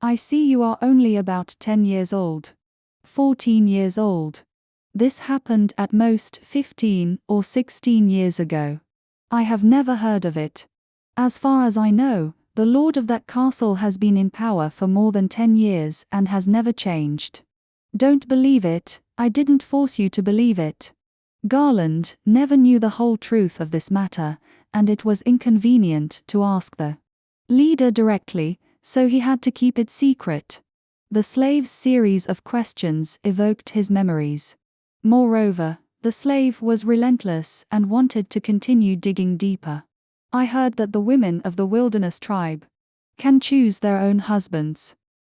I see you are only about 10 years old. 14 years old. This happened at most 15 or 16 years ago. I have never heard of it. As far as I know, the lord of that castle has been in power for more than 10 years and has never changed. Don't believe it, I didn't force you to believe it. Garland never knew the whole truth of this matter, and it was inconvenient to ask the leader directly, so he had to keep it secret. The slave's series of questions evoked his memories. Moreover, the slave was relentless and wanted to continue digging deeper. I heard that the women of the Wilderness tribe can choose their own husbands.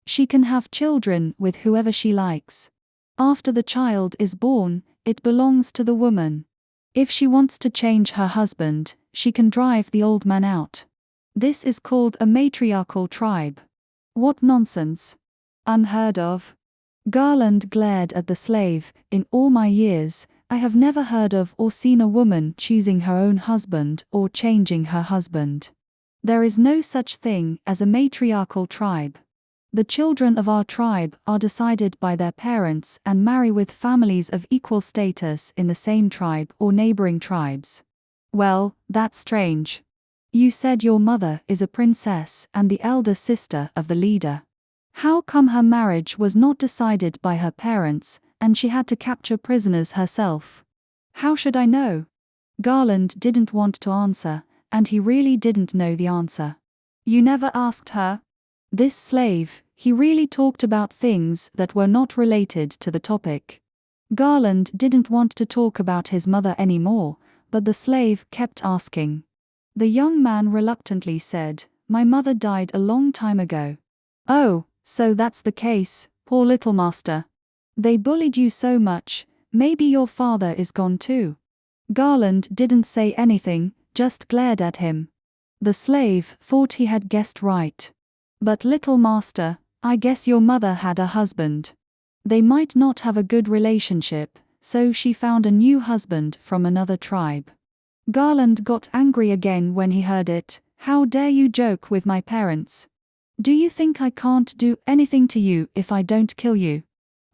She can have children with whoever she likes. After the child is born, it belongs to the woman. If she wants to change her husband, she can drive the old man out. This is called a matriarchal tribe. What nonsense! Unheard of. Garland glared at the slave. In all my years, I have never heard of or seen a woman choosing her own husband or changing her husband. There is no such thing as a matriarchal tribe. The children of our tribe are decided by their parents and marry with families of equal status in the same tribe or neighboring tribes. Well, that's strange. You said your mother is a princess and the elder sister of the leader. How come her marriage was not decided by her parents, and she had to capture prisoners herself? How should I know? Garland didn't want to answer, and he really didn't know the answer. You never asked her? This slave, he really talked about things that were not related to the topic. Garland didn't want to talk about his mother anymore, but the slave kept asking. The young man reluctantly said, My mother died a long time ago. Oh, so that's the case, poor little master. They bullied you so much, maybe your father is gone too. Garland didn't say anything, just glared at him. The slave thought he had guessed right. But little master, I guess your mother had a husband. They might not have a good relationship, so she found a new husband from another tribe. Garland got angry again when he heard it. How dare you joke with my parents? Do you think I can't do anything to you if I don't kill you?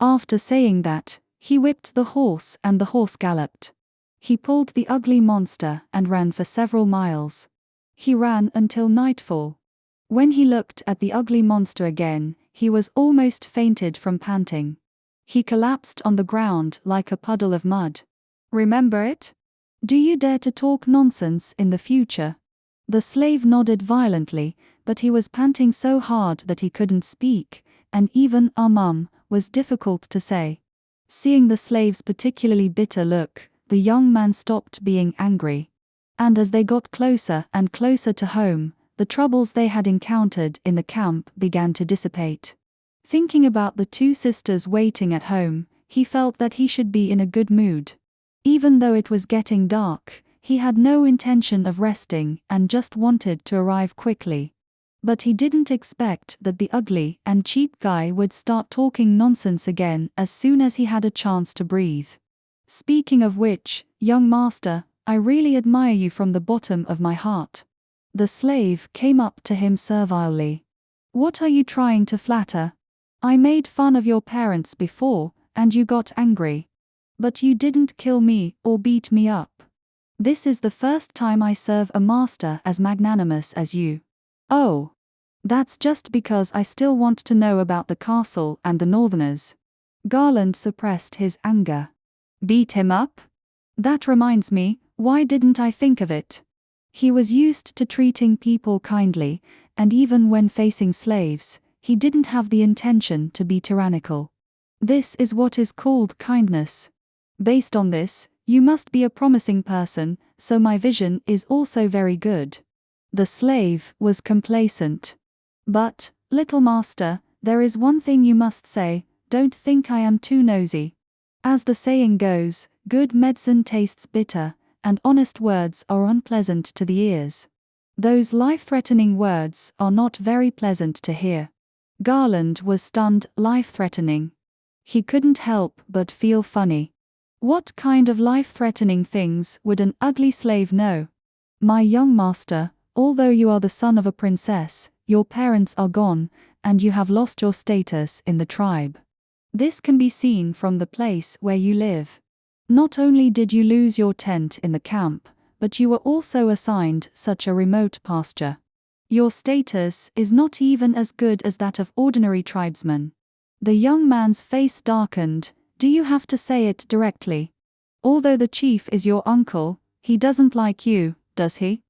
After saying that, he whipped the horse and the horse galloped. He pulled the ugly monster and ran for several miles. He ran until nightfall. When he looked at the ugly monster again, he was almost fainted from panting. He collapsed on the ground like a puddle of mud. Remember it? Do you dare to talk nonsense in the future? The slave nodded violently, but he was panting so hard that he couldn't speak, and even was difficult to say. Seeing the slave's particularly bitter look, the young man stopped being angry. And as they got closer and closer to home, the troubles they had encountered in the camp began to dissipate. Thinking about the two sisters waiting at home, he felt that he should be in a good mood. Even though it was getting dark, he had no intention of resting and just wanted to arrive quickly. But he didn't expect that the ugly and cheap guy would start talking nonsense again as soon as he had a chance to breathe. Speaking of which, young master, I really admire you from the bottom of my heart. The slave came up to him servilely. What are you trying to flatter? I made fun of your parents before, and you got angry. But you didn't kill me or beat me up. This is the first time I serve a master as magnanimous as you. Oh. That's just because I still want to know about the castle and the Northerners. Garland suppressed his anger. Beat him up? That reminds me, why didn't I think of it? He was used to treating people kindly, and even when facing slaves, he didn't have the intention to be tyrannical. This is what is called kindness. Based on this, you must be a promising person, so my vision is also very good. The slave was complacent. But, little master, there is one thing you must say, don't think I am too nosy. As the saying goes, good medicine tastes bitter, and honest words are unpleasant to the ears. Those life-threatening words are not very pleasant to hear. Garland was stunned. Life-threatening. He couldn't help but feel funny. What kind of life-threatening things would an ugly slave know? My young master, although you are the son of a princess, your parents are gone, and you have lost your status in the tribe. This can be seen from the place where you live. Not only did you lose your tent in the camp, but you were also assigned such a remote pasture. Your status is not even as good as that of ordinary tribesmen. The young man's face darkened. Do you have to say it directly? Although the chief is your uncle, he doesn't like you, does he?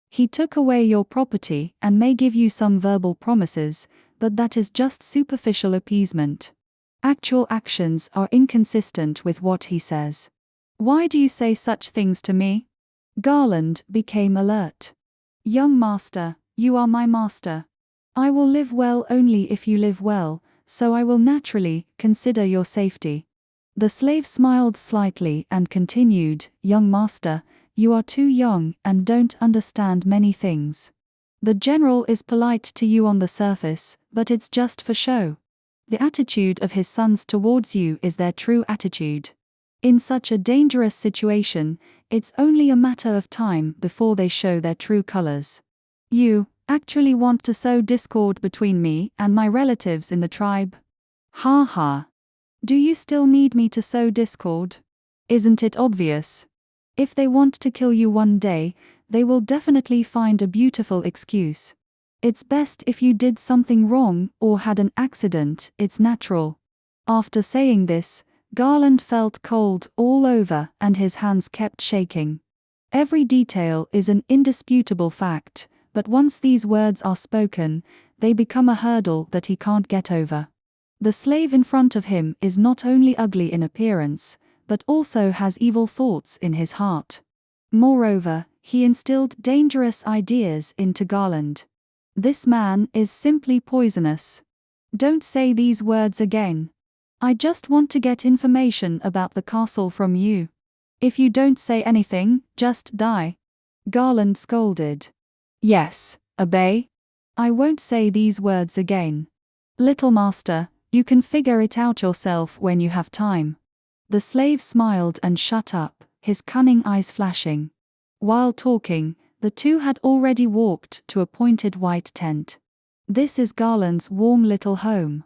He took away your property and may give you some verbal promises, but that is just superficial appeasement. Actual actions are inconsistent with what he says. Why do you say such things to me? Garland became alert. Young master, you are my master. I will live well only if you live well, so I will naturally consider your safety. The slave smiled slightly and continued, young master, you are too young and don't understand many things. The general is polite to you on the surface, but it's just for show. The attitude of his sons towards you is their true attitude. In such a dangerous situation, it's only a matter of time before they show their true colors. You actually want to sow discord between me and my relatives in the tribe? Ha ha. Do you still need me to sow discord? Isn't it obvious? If they want to kill you one day, they will definitely find a beautiful excuse. It's best if you did something wrong or had an accident, it's natural. After saying this, Garland felt cold all over and his hands kept shaking. Every detail is an indisputable fact, but once these words are spoken, they become a hurdle that he can't get over. The slave in front of him is not only ugly in appearance, but also has evil thoughts in his heart. Moreover, he instilled dangerous ideas into Garland. This man is simply poisonous. Don't say these words again. I just want to get information about the castle from you. If you don't say anything, just die. Garland scolded. Yes, obey. I won't say these words again. Little master, you can figure it out yourself when you have time. The slave smiled and shut up, his cunning eyes flashing. While talking, the two had already walked to a pointed white tent. This is Garland's warm little home.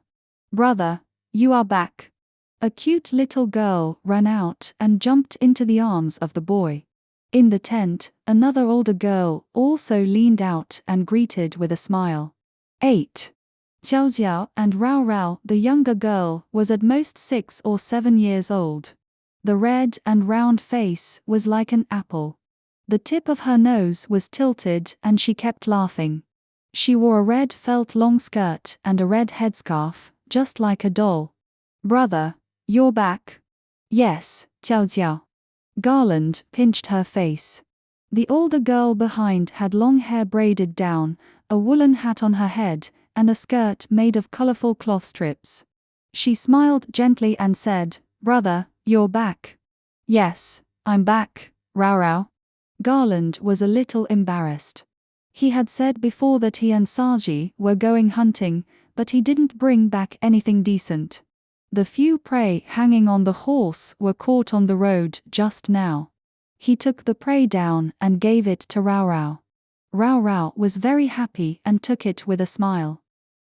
Brother, you are back. A cute little girl ran out and jumped into the arms of the boy. In the tent, another older girl also leaned out and greeted with a smile. 8. Jiao Jiao and Rao Rao, the younger girl, was at most 6 or 7 years old. The red and round face was like an apple. The tip of her nose was tilted and she kept laughing. She wore a red felt long skirt and a red headscarf, just like a doll. Brother, you're back? Yes, Jiao Jiao. Garland pinched her face. The older girl behind had long hair braided down, a woolen hat on her head, and a skirt made of colorful cloth strips. She smiled gently and said, Brother, you're back. Yes, I'm back, Rao Rao. Garland was a little embarrassed. He had said before that he and Saji were going hunting, but he didn't bring back anything decent. The few prey hanging on the horse were caught on the road just now. He took the prey down and gave it to Rao Rao. Rao Rao was very happy and took it with a smile.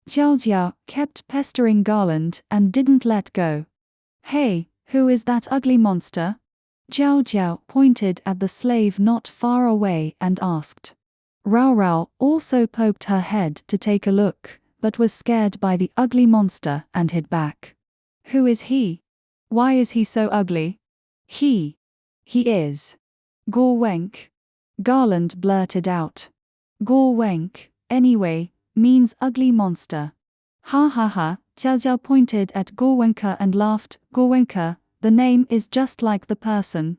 Jiao Jiao kept pestering Garland and didn't let go. Hey, who is that ugly monster? Jiao Jiao pointed at the slave not far away and asked. Rao Rao also poked her head to take a look, but was scared by the ugly monster and hid back. Who is he? Why is he so ugly? He is Guo Wenk. Garland blurted out. Guo Wenk, anyway, means ugly monster. Ha ha ha, Jiao Jiao pointed at Guo Wenke and laughed. Guo Wenke, the name is just like the person.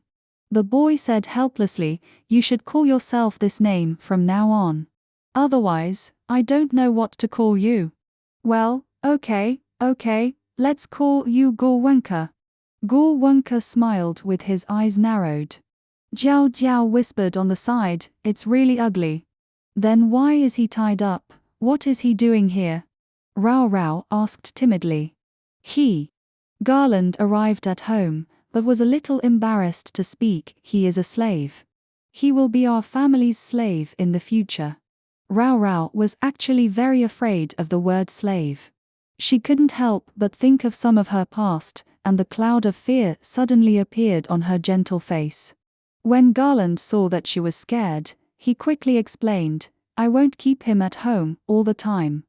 The boy said helplessly, you should call yourself this name from now on. Otherwise, I don't know what to call you. Well, okay, let's call you Guo Wenke. Guo Wenke smiled with his eyes narrowed. Jiao Jiao whispered on the side, it's really ugly. Then why is he tied up? What is he doing here? Rao Rao asked timidly. Garland arrived at home, but was a little embarrassed to speak. He is a slave. He will be our family's slave in the future. Rao Rao was actually very afraid of the word slave. She couldn't help but think of some of her past, and the cloud of fear suddenly appeared on her gentle face. When Garland saw that she was scared, he quickly explained, I won't keep him at home all the time.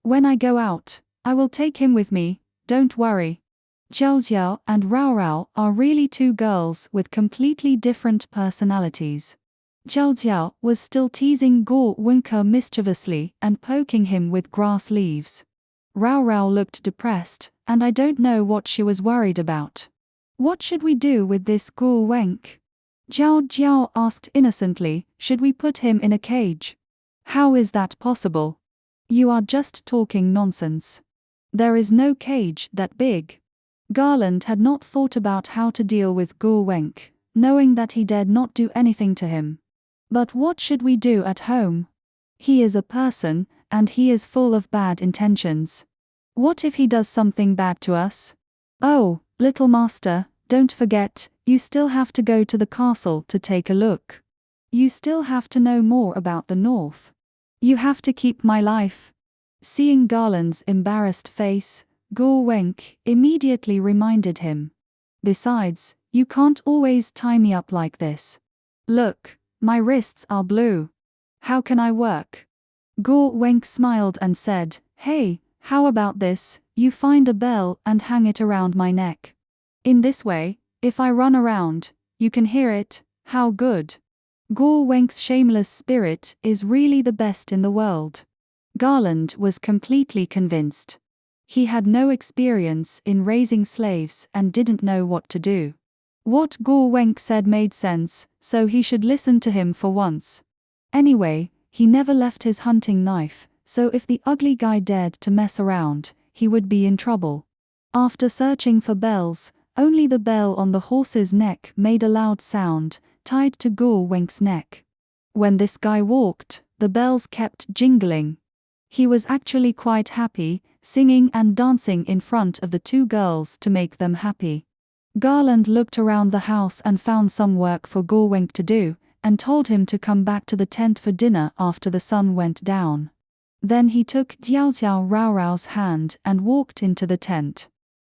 When I go out, I will take him with me, don't worry. Jiao Jiao and Rao Rao are really two girls with completely different personalities. Jiao Jiao was still teasing Guo Wenke mischievously and poking him with grass leaves. Rao Rao looked depressed, and I don't know what she was worried about. What should we do with this Guo Wenke? Jiao Jiao asked innocently, should we put him in a cage? How is that possible? You are just talking nonsense. There is no cage that big. Garland had not thought about how to deal with Guo Wenke, knowing that he dared not do anything to him. But what should we do at home? He is a person, and he is full of bad intentions. What if he does something bad to us? Oh, little master, don't forget, you still have to go to the castle to take a look. You still have to know more about the north. You have to keep my life. Seeing Garland's embarrassed face, Guo Wenke immediately reminded him. Besides, you can't always tie me up like this. Look, my wrists are blue. How can I work? Guo Wenke smiled and said, hey, how about this, you find a bell and hang it around my neck. In this way, if I run around, you can hear it, how good. Guo Wenke's shameless spirit is really the best in the world. Garland was completely convinced. He had no experience in raising slaves and didn't know what to do. What Guo Wenke said made sense, so he should listen to him for once. Anyway, he never left his hunting knife, so if the ugly guy dared to mess around, he would be in trouble. After searching for bells, only the bell on the horse's neck made a loud sound, tied to Guo Wenke's neck. When this guy walked, the bells kept jingling. He was actually quite happy, singing and dancing in front of the two girls to make them happy. Garland looked around the house and found some work for Guo Wenke to do, and told him to come back to the tent for dinner after the sun went down. Then he took Jiao Jiao Rao Rao's hand and walked into the tent.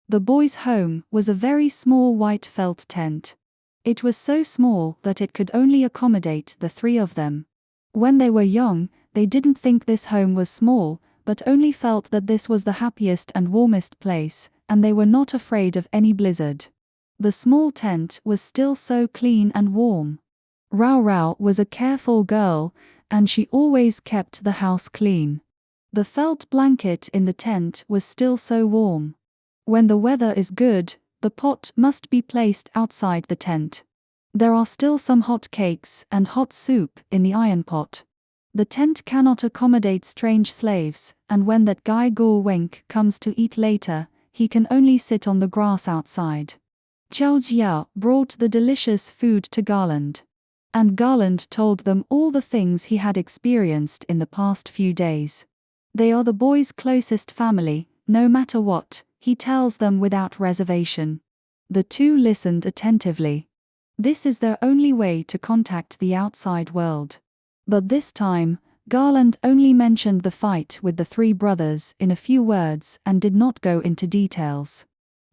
The boys' home was a very small white felt tent. It was so small that it could only accommodate the three of them. When they were young, they didn't think this home was small, but only felt that this was the happiest and warmest place, and they were not afraid of any blizzard. The small tent was still so clean and warm. Rao Rao was a careful girl, and she always kept the house clean. The felt blanket in the tent was still so warm. When the weather is good, the pot must be placed outside the tent. There are still some hot cakes and hot soup in the iron pot. The tent cannot accommodate strange slaves, and when that guy Guo Wenk comes to eat later, he can only sit on the grass outside. Zhao Jiao brought the delicious food to Garland. And Garland told them all the things he had experienced in the past few days. They are the boy's closest family, no matter what, he tells them without reservation. The two listened attentively. This is their only way to contact the outside world. But this time, Garland only mentioned the fight with the three brothers in a few words and did not go into details.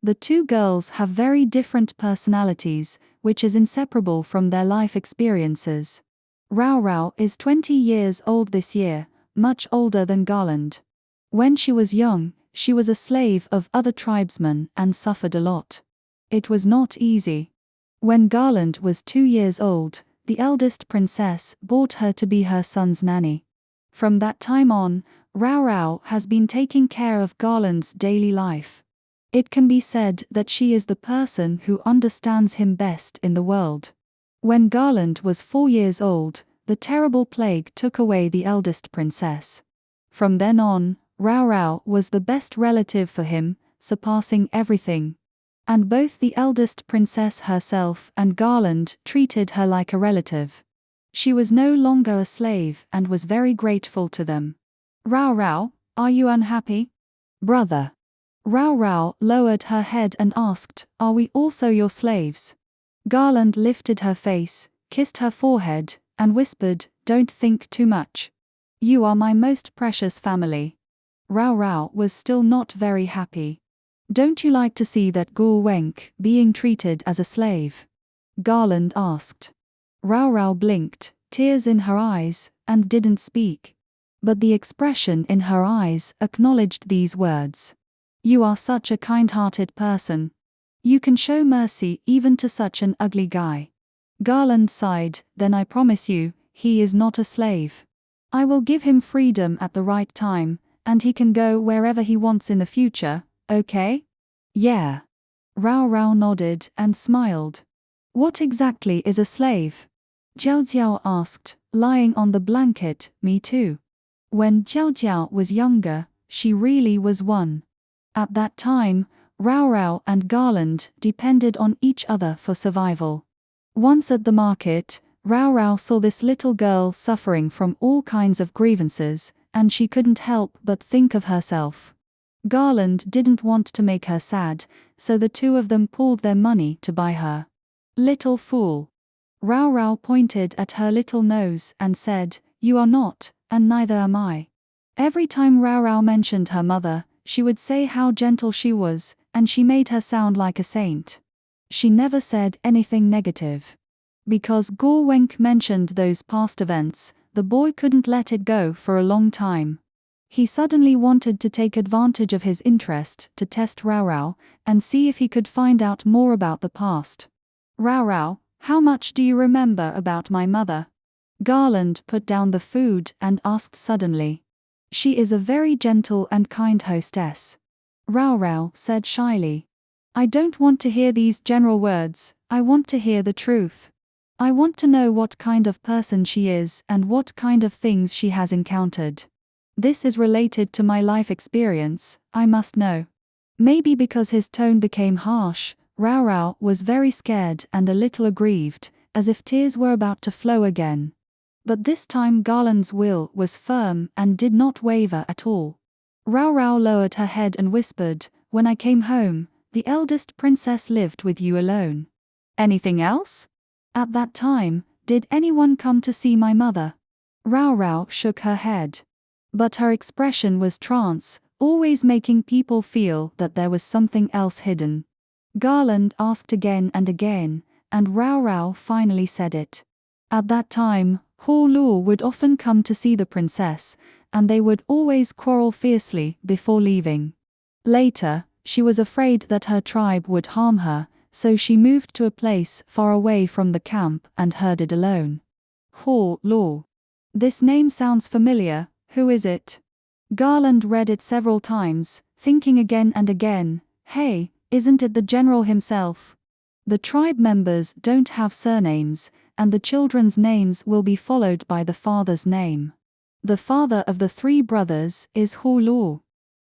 The two girls have very different personalities, which is inseparable from their life experiences. Rao Rao is 20 years old this year, much older than Garland. When she was young, she was a slave of other tribesmen and suffered a lot. It was not easy. When Garland was 2 years old, the eldest princess bought her to be her son's nanny. From that time on, Rao Rao has been taking care of Garland's daily life. It can be said that she is the person who understands him best in the world. When Garland was 4 years old, the terrible plague took away the eldest princess. From then on, Rao Rao was the best relative for him, surpassing everything. And both the eldest princess herself and Garland treated her like a relative. She was no longer a slave and was very grateful to them. Rao Rao, are you unhappy? Brother. Rao Rao lowered her head and asked, are we also your slaves? Garland lifted her face, kissed her forehead, and whispered, don't think too much. You are my most precious family. Rao Rao was still not very happy. Don't you like to see that Guo Wenk being treated as a slave? Garland asked. Rao Rao blinked, tears in her eyes, and didn't speak. But the expression in her eyes acknowledged these words. You are such a kind-hearted person. You can show mercy even to such an ugly guy. Garland sighed, then I promise you, he is not a slave. I will give him freedom at the right time, and he can go wherever he wants in the future, okay? Yeah. Rao Rao nodded and smiled. What exactly is a slave? Jiao Jiao asked, lying on the blanket. Me too. When Jiao Jiao was younger, she really was one. At that time, Rao Rao and Garland depended on each other for survival. Once at the market, Rao Rao saw this little girl suffering from all kinds of grievances, and she couldn't help but think of herself. Garland didn't want to make her sad, so the two of them pooled their money to buy her. Little fool. Rao Rao pointed at her little nose and said, you are not, and neither am I. Every time Rao Rao mentioned her mother, she would say how gentle she was, and she made her sound like a saint. She never said anything negative. Because Guo Wenk mentioned those past events, the boy couldn't let it go for a long time. He suddenly wanted to take advantage of his interest to test Rao Rao and see if he could find out more about the past. Rao Rao, how much do you remember about my mother? Garland put down the food and asked suddenly. She is a very gentle and kind hostess. Rao Rao said shyly. I don't want to hear these general words, I want to hear the truth. I want to know what kind of person she is and what kind of things she has encountered. This is related to my life experience, I must know. Maybe because his tone became harsh, Rao Rao was very scared and a little aggrieved, as if tears were about to flow again. But this time Garland's will was firm and did not waver at all. Rao Rao lowered her head and whispered, when I came home, the eldest princess lived with you alone. Anything else? At that time, did anyone come to see my mother? Rao Rao shook her head. But her expression was trance, always making people feel that there was something else hidden. Garland asked again and again, and Rao Rao finally said it. At that time, Ho Luo would often come to see the princess, and they would always quarrel fiercely before leaving. Later, she was afraid that her tribe would harm her, so she moved to a place far away from the camp and herded alone. Ho Law. This name sounds familiar, who is it? Garland read it several times, thinking again and again, hey, isn't it the general himself? The tribe members don't have surnames, and the children's names will be followed by the father's name. The father of the three brothers is Ho Law.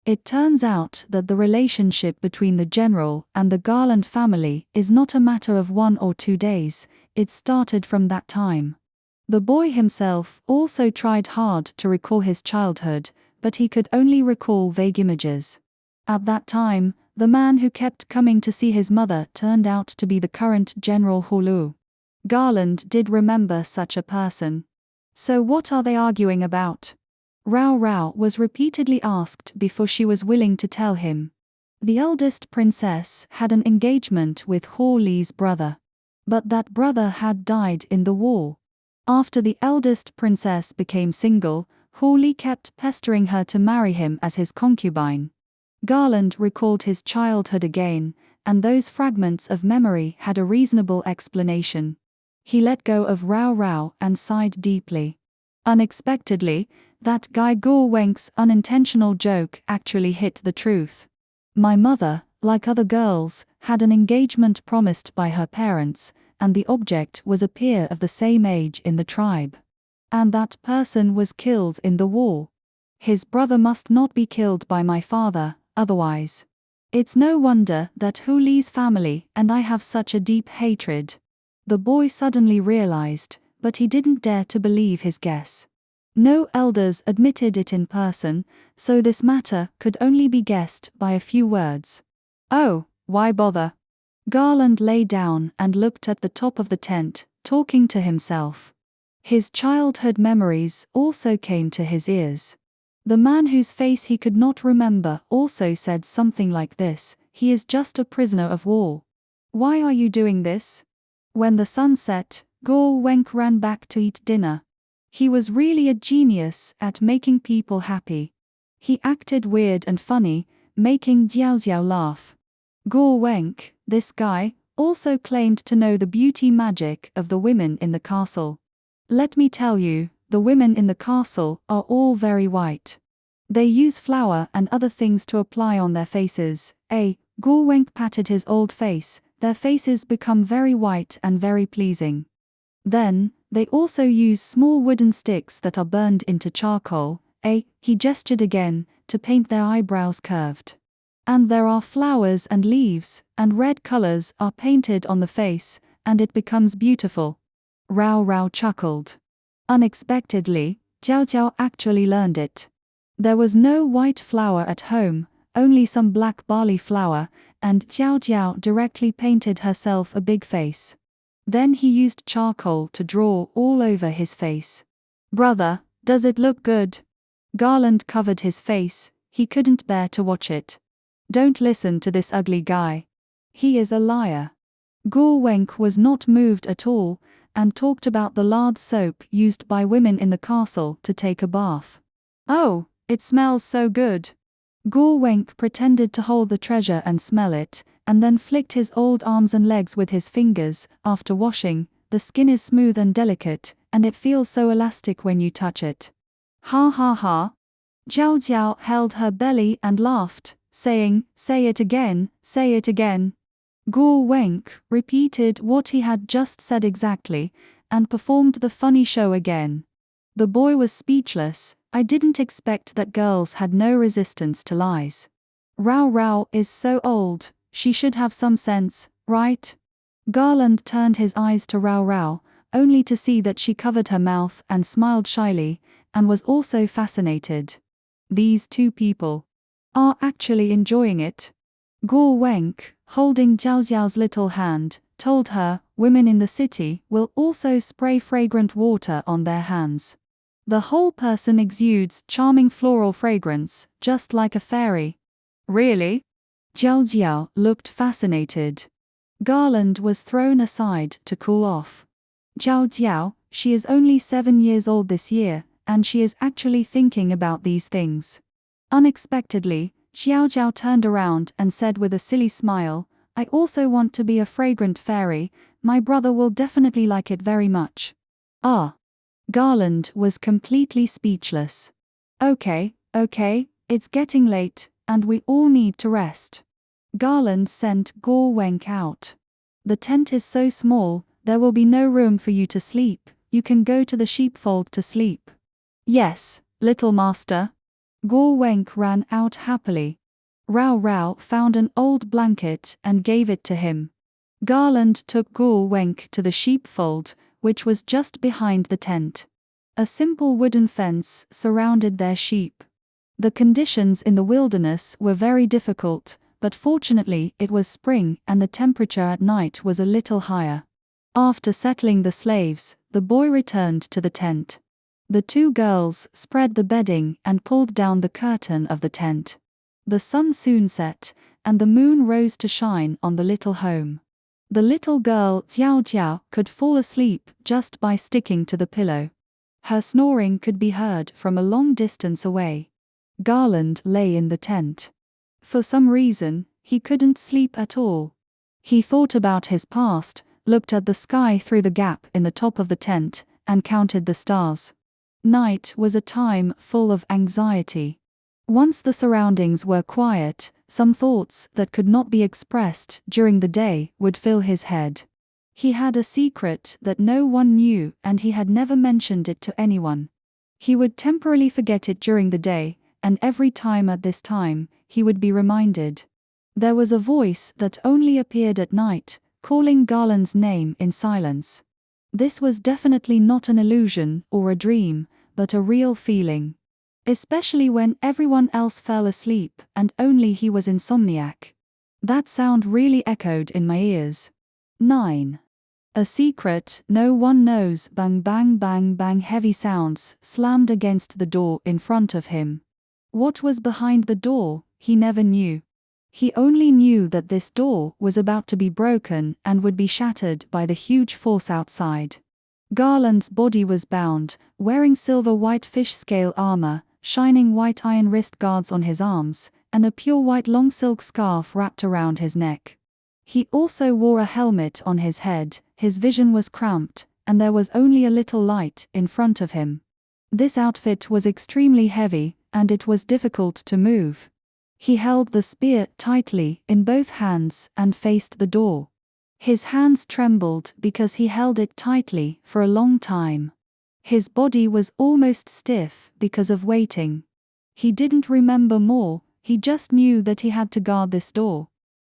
It turns out that the relationship between the general and the Garland family is not a matter of 1 or 2 days, it started from that time. The boy himself also tried hard to recall his childhood, but he could only recall vague images. At that time, the man who kept coming to see his mother turned out to be the current General Ho Law. Garland did remember such a person. So what are they arguing about? Rao Rao was repeatedly asked before she was willing to tell him. The eldest princess had an engagement with Ho Li's brother. But that brother had died in the war. After the eldest princess became single, Ho Li kept pestering her to marry him as his concubine. Garland recalled his childhood again, and those fragments of memory had a reasonable explanation. He let go of Rao Rao and sighed deeply. Unexpectedly, that guy Go Wenk's unintentional joke actually hit the truth. My mother, like other girls, had an engagement promised by her parents, and the object was a peer of the same age in the tribe. And that person was killed in the war. His brother must not be killed by my father, otherwise. It's no wonder that Ho Li's family and I have such a deep hatred. The boy suddenly realized, but he didn't dare to believe his guess. No elders admitted it in person, so this matter could only be guessed by a few words. Oh, why bother? Garland lay down and looked at the top of the tent, talking to himself. His childhood memories also came to his ears. The man whose face he could not remember also said something like this, he is just a prisoner of war. Why are you doing this? When the sun set, Go Wenk ran back to eat dinner. He was really a genius at making people happy. He acted weird and funny, making Jiao Jiao laugh. Go Wenk, this guy, also claimed to know the beauty magic of the women in the castle. Let me tell you, the women in the castle are all very white. They use flour and other things to apply on their faces. Go Wenk patted his old face, their faces become very white and very pleasing. Then, they also use small wooden sticks that are burned into charcoal, he gestured again, to paint their eyebrows curved. And there are flowers and leaves, and red colors are painted on the face, and it becomes beautiful. Rao Rao chuckled. Unexpectedly, Jiao Jiao actually learned it. There was no white flour at home, only some black barley flour, and Jiao Jiao directly painted herself a big face. Then he used charcoal to draw all over his face. Brother, does it look good? Garland covered his face, he couldn't bear to watch it. Don't listen to this ugly guy. He is a liar. Go Wenk was not moved at all, and talked about the lard soap used by women in the castle to take a bath. Oh, it smells so good. Go Wenk pretended to hold the treasure and smell it, and then flicked his old arms and legs with his fingers. After washing, the skin is smooth and delicate, and it feels so elastic when you touch it. Ha ha ha. Jiao Jiao held her belly and laughed, saying, say it again, say it again. Go Wenk repeated what he had just said exactly, and performed the funny show again. The boy was speechless. I didn't expect that girls had no resistance to lies. Rao Rao is so old, she should have some sense, right? Garland turned his eyes to Rao Rao, only to see that she covered her mouth and smiled shyly, and was also fascinated. These two people are actually enjoying it. Go Wenk, holding Jiao Jiao's little hand, told her, women in the city will also spray fragrant water on their hands. The whole person exudes charming floral fragrance, just like a fairy. Really? Jiao Jiao looked fascinated. Garland was thrown aside to cool off. Jiao Jiao, she is only 7 years old this year, and she is actually thinking about these things. Unexpectedly, Xiao Jiao turned around and said with a silly smile, I also want to be a fragrant fairy, my brother will definitely like it very much. Ah. Garland was completely speechless. Okay, it's getting late, and we all need to rest. Garland sent Guo Wenk out. The tent is so small, there will be no room for you to sleep, you can go to the sheepfold to sleep. Yes, little master. Guo Wenk ran out happily. Rao Rao found an old blanket and gave it to him. Garland took Guo Wenk to the sheepfold, which was just behind the tent. A simple wooden fence surrounded their sheep. The conditions in the wilderness were very difficult, but fortunately it was spring and the temperature at night was a little higher. After settling the slaves, the boy returned to the tent. The two girls spread the bedding and pulled down the curtain of the tent. The sun soon set, and the moon rose to shine on the little home. The little girl Jiao Jiao could fall asleep just by sticking to the pillow. Her snoring could be heard from a long distance away. Garland lay in the tent. For some reason, he couldn't sleep at all. He thought about his past, looked at the sky through the gap in the top of the tent, and counted the stars. Night was a time full of anxiety. Once the surroundings were quiet, some thoughts that could not be expressed during the day would fill his head. He had a secret that no one knew and he had never mentioned it to anyone. He would temporarily forget it during the day, and every time at this time, he would be reminded. There was a voice that only appeared at night, calling Garland's name in silence. This was definitely not an illusion or a dream, but a real feeling. Especially when everyone else fell asleep and only he was insomniac. That sound really echoed in my ears. 9. A secret no one knows. Bang bang bang bang. Heavy sounds slammed against the door in front of him. What was behind the door, he never knew. He only knew that this door was about to be broken and would be shattered by the huge force outside. Garland's body was bound, wearing silver white fish scale armor, shining white iron wrist guards on his arms, and a pure white long silk scarf wrapped around his neck. He also wore a helmet on his head, his vision was cramped, and there was only a little light in front of him. This outfit was extremely heavy, and it was difficult to move. He held the spear tightly in both hands and faced the door. His hands trembled because he held it tightly for a long time. His body was almost stiff because of waiting. He didn't remember more, he just knew that he had to guard this door.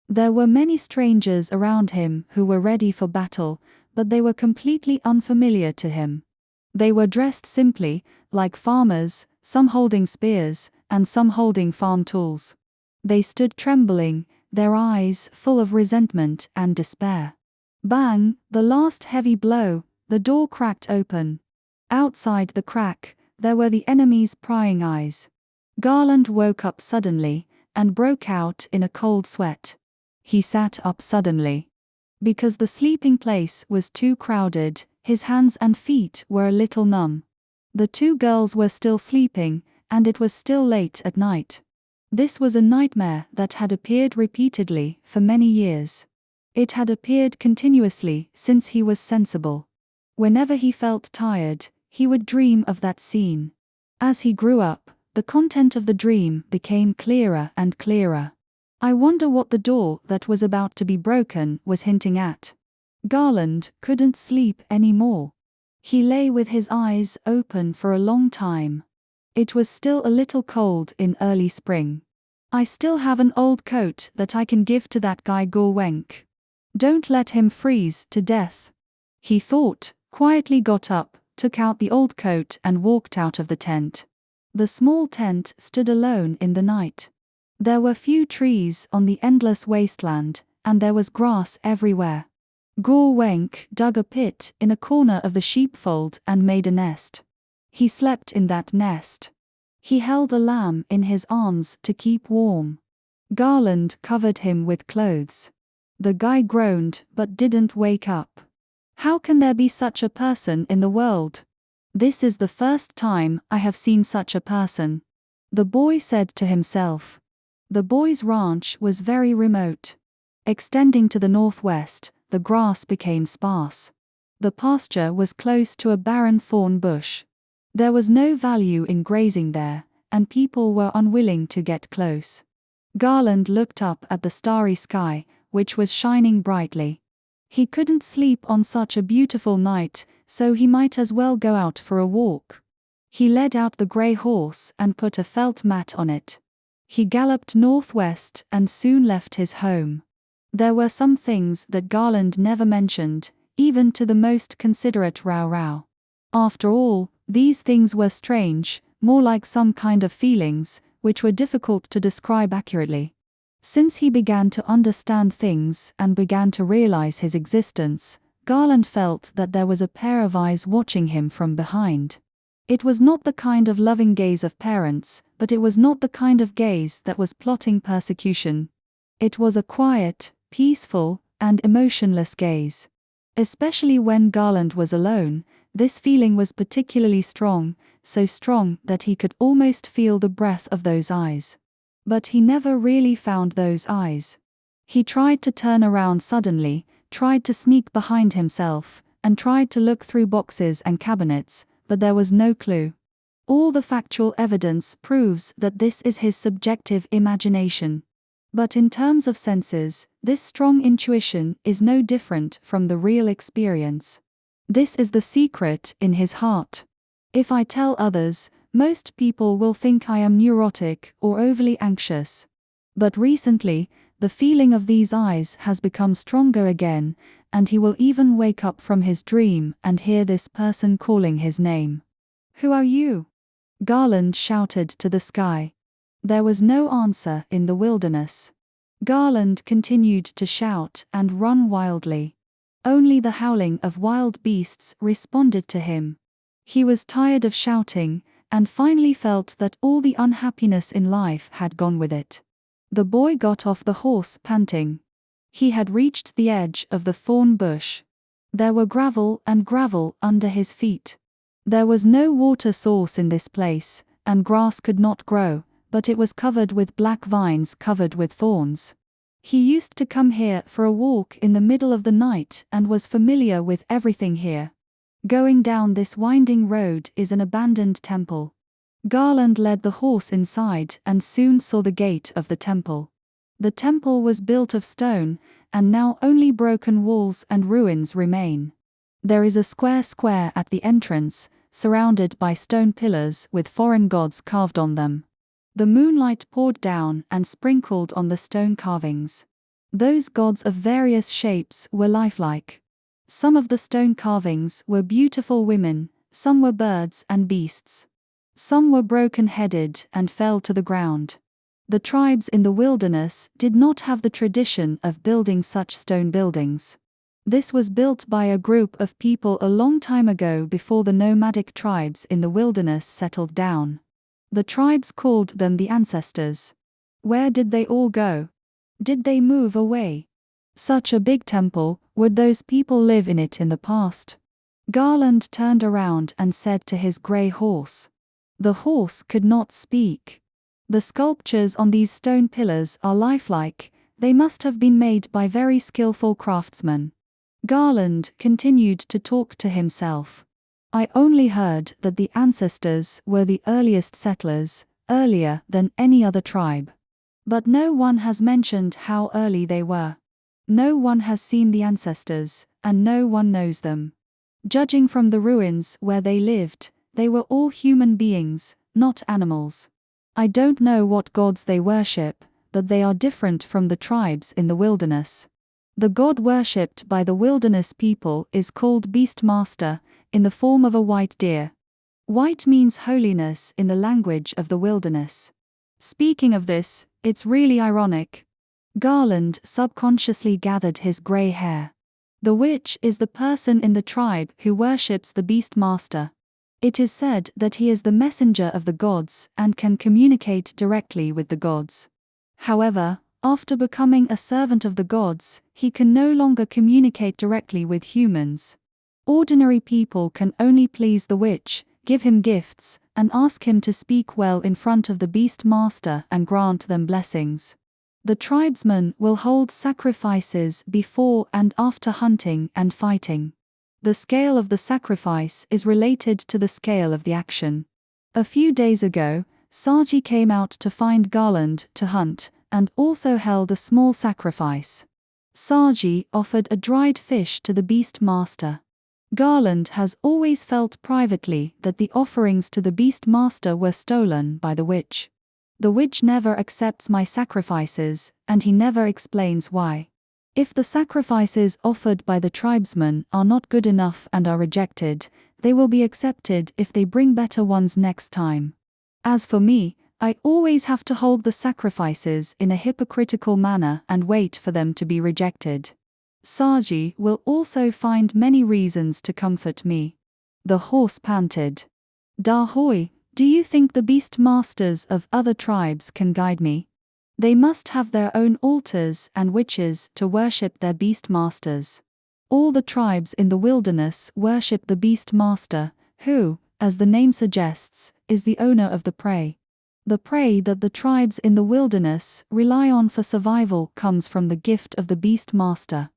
There were many strangers around him who were ready for battle, but they were completely unfamiliar to him. They were dressed simply, like farmers, some holding spears, and some holding farm tools. They stood trembling, their eyes full of resentment and despair. Bang, the last heavy blow, the door cracked open. Outside the crack, there were the enemy's prying eyes. Garland woke up suddenly, and broke out in a cold sweat. He sat up suddenly. Because the sleeping place was too crowded, his hands and feet were a little numb. The two girls were still sleeping, and it was still late at night. This was a nightmare that had appeared repeatedly for many years. It had appeared continuously since he was sensible. Whenever he felt tired, he would dream of that scene. As he grew up, the content of the dream became clearer and clearer. I wonder what the door that was about to be broken was hinting at. Garland couldn't sleep anymore. He lay with his eyes open for a long time. It was still a little cold in early spring. I still have an old coat that I can give to that guy Guo Wenk. Don't let him freeze to death. He thought, quietly got up, took out the old coat and walked out of the tent. The small tent stood alone in the night. There were few trees on the endless wasteland, and there was grass everywhere. Guo Wenk dug a pit in a corner of the sheepfold and made a nest. He slept in that nest. He held a lamb in his arms to keep warm. Garland covered him with clothes. The guy groaned but didn't wake up. How can there be such a person in the world? This is the first time I have seen such a person, the boy said to himself. The boy's ranch was very remote. Extending to the northwest, the grass became sparse. The pasture was close to a barren thorn bush. There was no value in grazing there, and people were unwilling to get close. Garland looked up at the starry sky, which was shining brightly. He couldn't sleep on such a beautiful night, so he might as well go out for a walk. He led out the grey horse and put a felt mat on it. He galloped northwest and soon left his home. There were some things that Garland never mentioned, even to the most considerate Rao Rao. After all, these things were strange, more like some kind of feelings, which were difficult to describe accurately. Since he began to understand things and began to realize his existence, Garland felt that there was a pair of eyes watching him from behind. It was not the kind of loving gaze of parents, but it was not the kind of gaze that was plotting persecution. It was a quiet, peaceful, and emotionless gaze. Especially when Garland was alone, this feeling was particularly strong, so strong that he could almost feel the breath of those eyes. But he never really found those eyes. He tried to turn around suddenly, tried to sneak behind himself, and tried to look through boxes and cabinets, but there was no clue. All the factual evidence proves that this is his subjective imagination. But in terms of senses, this strong intuition is no different from the real experience. This is the secret in his heart. If I tell others, most people will think I am neurotic or overly anxious. But recently, the feeling of these eyes has become stronger again, and he will even wake up from his dream and hear this person calling his name. "Who are you?" Garland shouted to the sky. There was no answer in the wilderness. Garland continued to shout and run wildly. Only the howling of wild beasts responded to him. He was tired of shouting, and finally felt that all the unhappiness in life had gone with it. The boy got off the horse panting. He had reached the edge of the thorn bush. There were gravel and gravel under his feet. There was no water source in this place, and grass could not grow, but it was covered with black vines covered with thorns. He used to come here for a walk in the middle of the night and was familiar with everything here. Going down this winding road is an abandoned temple. Garland led the horse inside and soon saw the gate of the temple. The temple was built of stone, and now only broken walls and ruins remain. There is a square at the entrance, surrounded by stone pillars with foreign gods carved on them. The moonlight poured down and sprinkled on the stone carvings. Those gods of various shapes were lifelike. Some of the stone carvings were beautiful women, some were birds and beasts. Some were broken-headed and fell to the ground. The tribes in the wilderness did not have the tradition of building such stone buildings. This was built by a group of people a long time ago before the nomadic tribes in the wilderness settled down. The tribes called them the ancestors. Where did they all go? Did they move away? Such a big temple, would those people live in it in the past? Garland turned around and said to his grey horse. The horse could not speak. The sculptures on these stone pillars are lifelike, they must have been made by very skillful craftsmen. Garland continued to talk to himself. I only heard that the ancestors were the earliest settlers, earlier than any other tribe. But no one has mentioned how early they were. No one has seen the ancestors, and no one knows them. Judging from the ruins where they lived, they were all human beings, not animals. I don't know what gods they worship, but they are different from the tribes in the wilderness. The god worshipped by the wilderness people is called Beastmaster, in the form of a white deer. White means holiness in the language of the wilderness. Speaking of this, it's really ironic. Garland subconsciously gathered his grey hair. The witch is the person in the tribe who worships the Beastmaster. It is said that he is the messenger of the gods and can communicate directly with the gods. However, after becoming a servant of the gods, he can no longer communicate directly with humans. Ordinary people can only please the witch, give him gifts, and ask him to speak well in front of the beast master and grant them blessings. The tribesmen will hold sacrifices before and after hunting and fighting. The scale of the sacrifice is related to the scale of the action. A few days ago, Saji came out to find Garland to hunt, and also held a small sacrifice. Saji offered a dried fish to the beast master. Garland has always felt privately that the offerings to the beast master were stolen by the witch. The witch never accepts my sacrifices, and he never explains why. If the sacrifices offered by the tribesmen are not good enough and are rejected, they will be accepted if they bring better ones next time. As for me, I always have to hold the sacrifices in a hypocritical manner and wait for them to be rejected. Saji will also find many reasons to comfort me. The horse panted. Da Hoi, do you think the beast masters of other tribes can guide me? They must have their own altars and witches to worship their beast masters. All the tribes in the wilderness worship the beast master, who, as the name suggests, is the owner of the prey. The prey that the tribes in the wilderness rely on for survival comes from the gift of the beast master.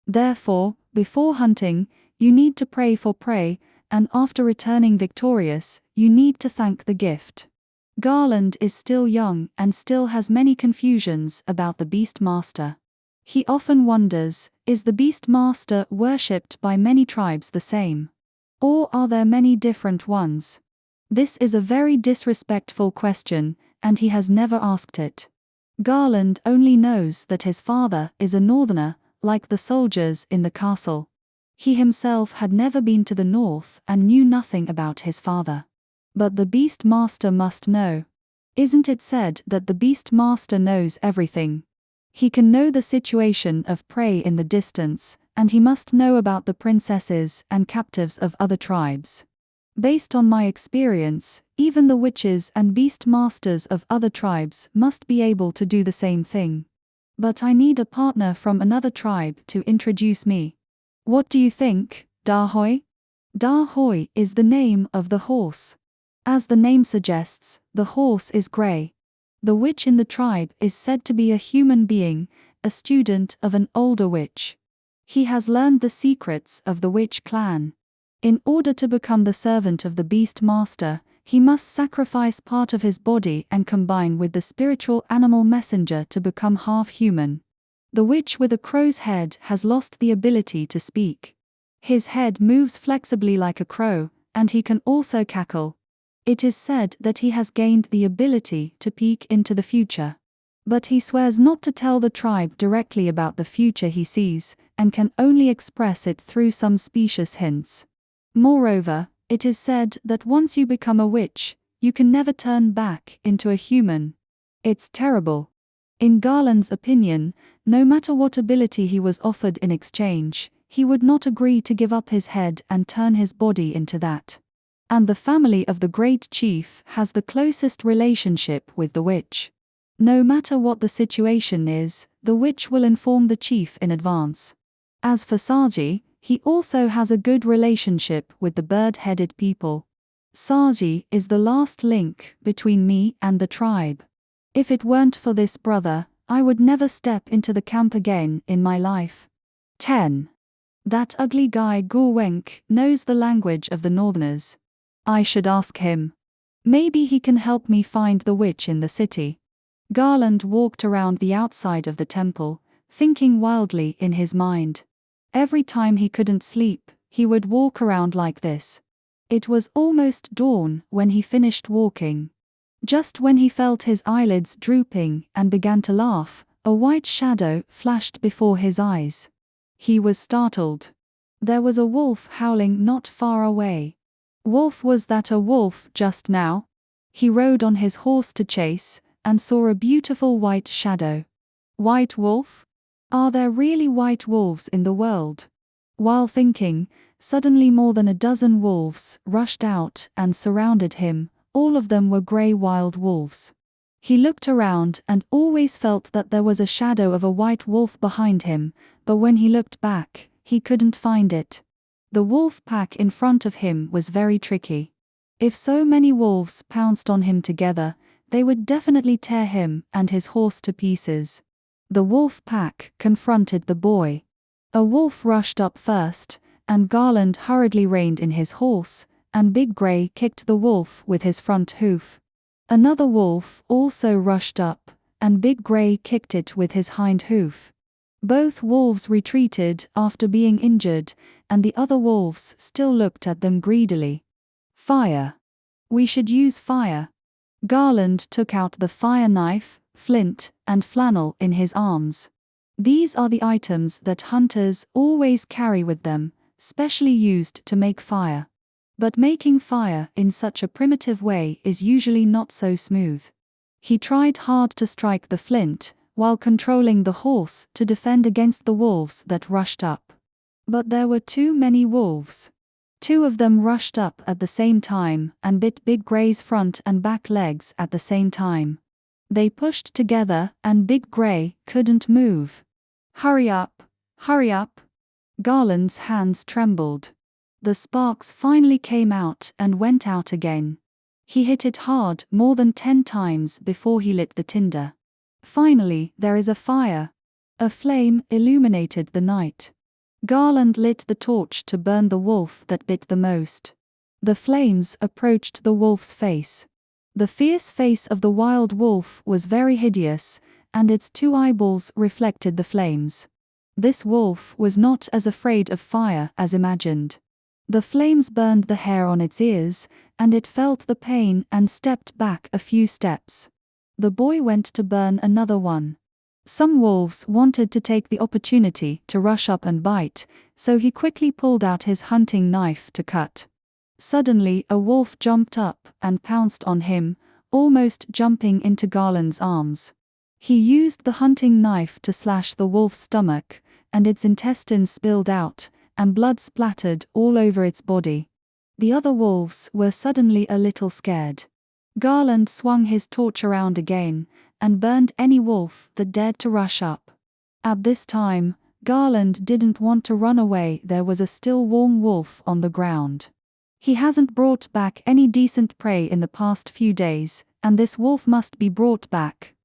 Therefore, before hunting, you need to pray for prey, and after returning victorious, you need to thank the gift. Garland is still young and still has many confusions about the beast master. He often wonders, is the beast master worshipped by many tribes the same? Or are there many different ones? This is a very disrespectful question, and he has never asked it. Garland only knows that his father is a northerner, like the soldiers in the castle. He himself had never been to the north and knew nothing about his father. But the beast master must know. Isn't it said that the beast master knows everything? He can know the situation of prey in the distance, and he must know about the princesses and captives of other tribes. Based on my experience, even the witches and beast masters of other tribes must be able to do the same thing. But I need a partner from another tribe to introduce me. What do you think, Da Hoi? Da Hoi is the name of the horse. As the name suggests, the horse is grey. The witch in the tribe is said to be a human being, a student of an older witch. He has learned the secrets of the witch clan. In order to become the servant of the beast master, he must sacrifice part of his body and combine with the spiritual animal messenger to become half-human. The witch with a crow's head has lost the ability to speak. His head moves flexibly like a crow, and he can also cackle. It is said that he has gained the ability to peek into the future. But he swears not to tell the tribe directly about the future he sees, and can only express it through some specious hints. Moreover, it is said that once you become a witch, you can never turn back into a human. It's terrible. In Garland's opinion, no matter what ability he was offered in exchange, he would not agree to give up his head and turn his body into that. And the family of the great chief has the closest relationship with the witch. No matter what the situation is, the witch will inform the chief in advance. As for Saji, he also has a good relationship with the bird-headed people. Saji is the last link between me and the tribe. If it weren't for this brother, I would never step into the camp again in my life. 10. That ugly guy Gu Wenk knows the language of the northerners. I should ask him. Maybe he can help me find the witch in the city. Garland walked around the outside of the temple, thinking wildly in his mind. Every time he couldn't sleep, he would walk around like this. It was almost dawn when he finished walking. Just when he felt his eyelids drooping and began to laugh, a white shadow flashed before his eyes. He was startled. There was a wolf howling not far away. Wolf, was that a wolf just now? He rode on his horse to chase, and saw a beautiful white shadow. White wolf? Are there really white wolves in the world? While thinking, suddenly more than a dozen wolves rushed out and surrounded him. All of them were grey wild wolves. He looked around and always felt that there was a shadow of a white wolf behind him, but when he looked back, he couldn't find it. The wolf pack in front of him was very tricky. If so many wolves pounced on him together, they would definitely tear him and his horse to pieces. The wolf pack confronted the boy. A wolf rushed up first, and Garland hurriedly reined in his horse, and Big Grey kicked the wolf with his front hoof. Another wolf also rushed up, and Big Grey kicked it with his hind hoof. Both wolves retreated after being injured, and the other wolves still looked at them greedily. Fire. We should use fire. Garland took out the fire knife, flint, and flannel in his arms. These are the items that hunters always carry with them, specially used to make fire. But making fire in such a primitive way is usually not so smooth. He tried hard to strike the flint, while controlling the horse to defend against the wolves that rushed up. But there were too many wolves. Two of them rushed up at the same time and bit Big Grey's front and back legs at the same time. They pushed together and Big Grey couldn't move. Hurry up! Hurry up! Garland's hands trembled. The sparks finally came out and went out again. He hit it hard more than 10 times before he lit the tinder. Finally, there is a fire. A flame illuminated the night. Garland lit the torch to burn the wolf that bit the most. The flames approached the wolf's face. The fierce face of the wild wolf was very hideous, and its 2 eyeballs reflected the flames. This wolf was not as afraid of fire as imagined. The flames burned the hair on its ears, and it felt the pain and stepped back a few steps. The boy went to burn another one. Some wolves wanted to take the opportunity to rush up and bite, so he quickly pulled out his hunting knife to cut. Suddenly a wolf jumped up and pounced on him, almost jumping into Garland's arms. He used the hunting knife to slash the wolf's stomach, and its intestines spilled out, and blood splattered all over its body. The other wolves were suddenly a little scared. Garland swung his torch around again, and burned any wolf that dared to rush up. At this time, Garland didn't want to run away. There was a still warm wolf on the ground. He hasn't brought back any decent prey in the past few days, and this wolf must be brought back.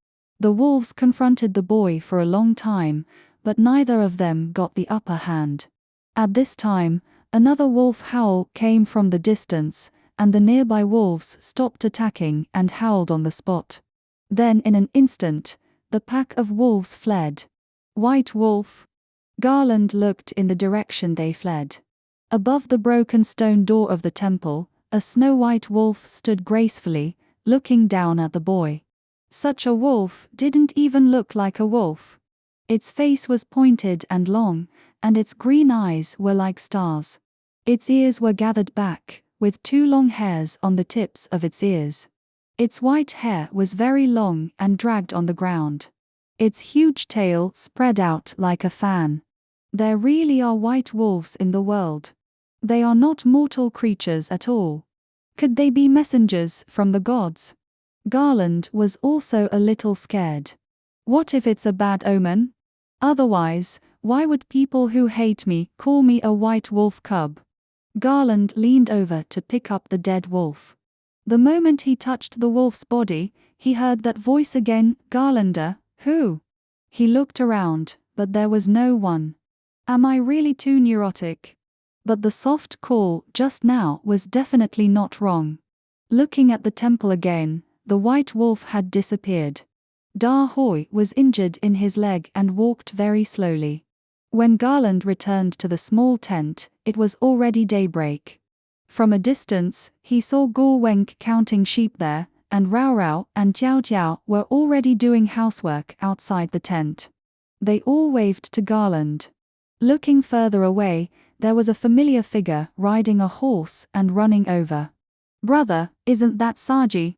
The wolves confronted the boy for a long time, but neither of them got the upper hand. At this time, another wolf howl came from the distance, and the nearby wolves stopped attacking and howled on the spot. Then in an instant, the pack of wolves fled. White Wolf. Garland looked in the direction they fled. Above the broken stone door of the temple, a snow-white wolf stood gracefully, looking down at the boy. Such a wolf didn't even look like a wolf. Its face was pointed and long, and its green eyes were like stars. Its ears were gathered back, with 2 long hairs on the tips of its ears. Its white hair was very long and dragged on the ground. Its huge tail spread out like a fan. There really are white wolves in the world. They are not mortal creatures at all. Could they be messengers from the gods? Garland was also a little scared. What if it's a bad omen? Otherwise, why would people who hate me call me a white wolf cub? Garland leaned over to pick up the dead wolf. The moment he touched the wolf's body, he heard that voice again, "Garlander, who?" He looked around, but there was no one. Am I really too neurotic? But the soft call just now was definitely not wrong. Looking at the temple again, the white wolf had disappeared. Da Hoi was injured in his leg and walked very slowly. When Garland returned to the small tent, it was already daybreak. From a distance, he saw Go Wenk counting sheep there, and Rao Rao and Jiao Jiao were already doing housework outside the tent. They all waved to Garland. Looking further away, there was a familiar figure riding a horse and running over. "Brother, isn't that Saji?"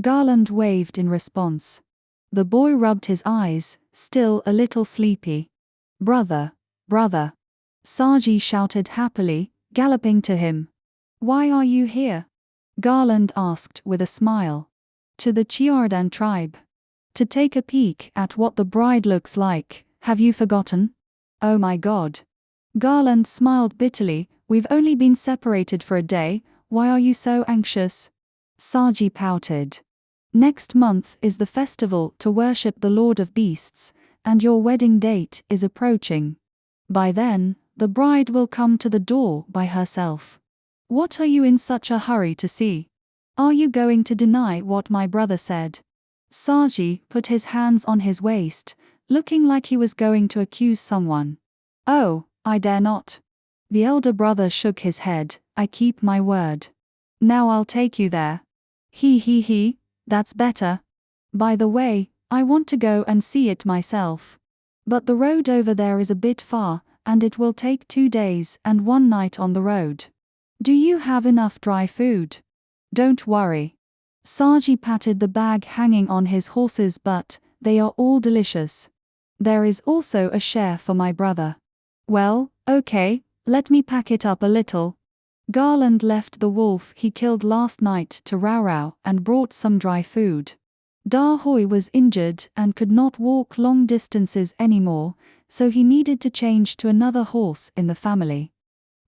Garland waved in response. The boy rubbed his eyes, still a little sleepy. "Brother, brother." Saji shouted happily, galloping to him. "Why are you here?" Garland asked with a smile. "To the Chiardan tribe. To take a peek at what the bride looks like. Have you forgotten?" "Oh my God." Garland smiled bitterly. "We've only been separated for a day. why are you so anxious? Saji pouted. Next month is the festival to worship the Lord of Beasts, and your wedding date is approaching. By then, the bride will come to the door by herself. What are you in such a hurry to see? Are you going to deny what my brother said? Saji put his hands on his waist, looking like he was going to accuse someone. Oh, I dare not. The elder brother shook his head. I keep my word. Now I'll take you there. He, that's better. By the way, I want to go and see it myself. But the road over there is a bit far, and it will take 2 days and 1 night on the road. Do you have enough dry food? Don't worry. Saji patted the bag hanging on his horse's butt. They are all delicious. There is also a share for my brother. Well, okay, let me pack it up a little. Garland left the wolf he killed last night to Rao and brought some dry food. Da Hoi was injured and could not walk long distances anymore, so he needed to change to another horse in the family.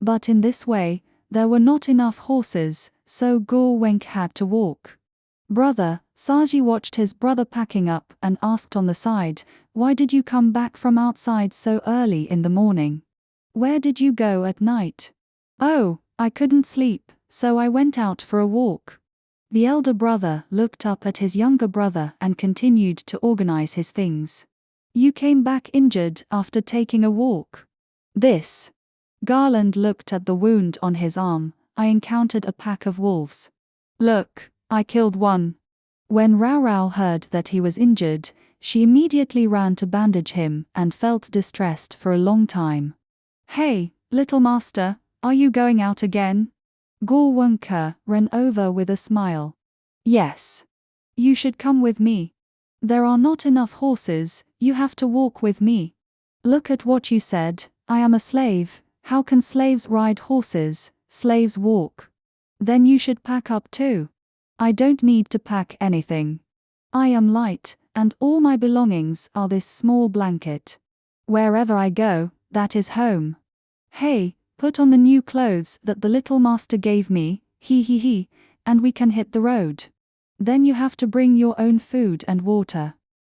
But in this way, there were not enough horses, so Go Wenk had to walk. Brother, Saji watched his brother packing up and asked on the side, why did you come back from outside so early in the morning? Where did you go at night? Oh, I couldn't sleep, so I went out for a walk. The elder brother looked up at his younger brother and continued to organize his things. You came back injured after taking a walk. This. Garland looked at the wound on his arm. I encountered a pack of wolves. Look, I killed one. When Rao heard that he was injured, she immediately ran to bandage him and felt distressed for a long time. Hey, little master, are you going out again? Go Wenka ran over with a smile. Yes. You should come with me. There are not enough horses, you have to walk with me. Look at what you said, I am a slave. How can slaves ride horses? Slaves walk. Then you should pack up too. I don't need to pack anything. I am light, and all my belongings are this small blanket. Wherever I go, that is home. Hey, put on the new clothes that the little master gave me, he, and we can hit the road. Then you have to bring your own food and water.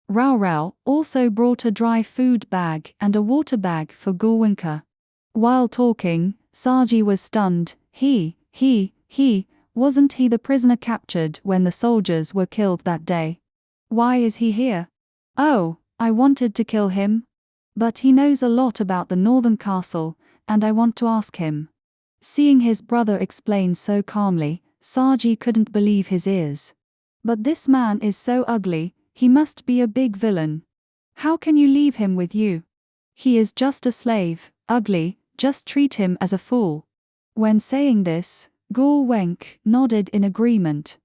Rao also brought a dry food bag and a water bag for Gurwinka. While talking, Saji was stunned. Wasn't he the prisoner captured when the soldiers were killed that day? Why is he here? Oh, I wanted to kill him. But he knows a lot about the northern castle, and I want to ask him. Seeing his brother explain so calmly, Saji couldn't believe his ears. But this man is so ugly, he must be a big villain. How can you leave him with you? He is just a slave, ugly, just treat him as a fool. When saying this, Go Wenk nodded in agreement.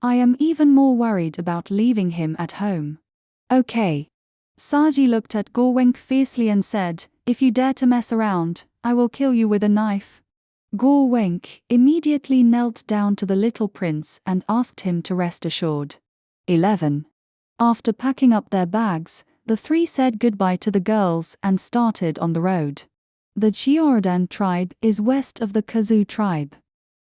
I am even more worried about leaving him at home. Okay. Saji looked at Go Wenk fiercely and said, if you dare to mess around, I will kill you with a knife. Go Wenk immediately knelt down to the little prince and asked him to rest assured. 11. After packing up their bags, the three said goodbye to the girls and started on the road. The Chiaradan tribe is west of the Kazoo tribe.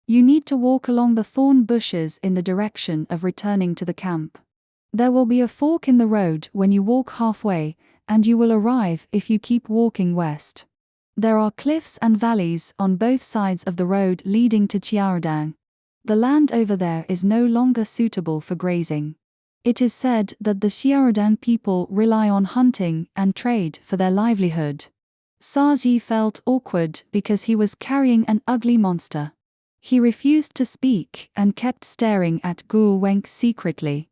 You need to walk along the thorn bushes in the direction of returning to the camp. There will be a fork in the road when you walk halfway, and you will arrive if you keep walking west. There are cliffs and valleys on both sides of the road leading to Chiaradan. The land over there is no longer suitable for grazing. It is said that the Chiaradan people rely on hunting and trade for their livelihood. Saji felt awkward because he was carrying an ugly monster. He refused to speak and kept staring at Go Wenk secretly.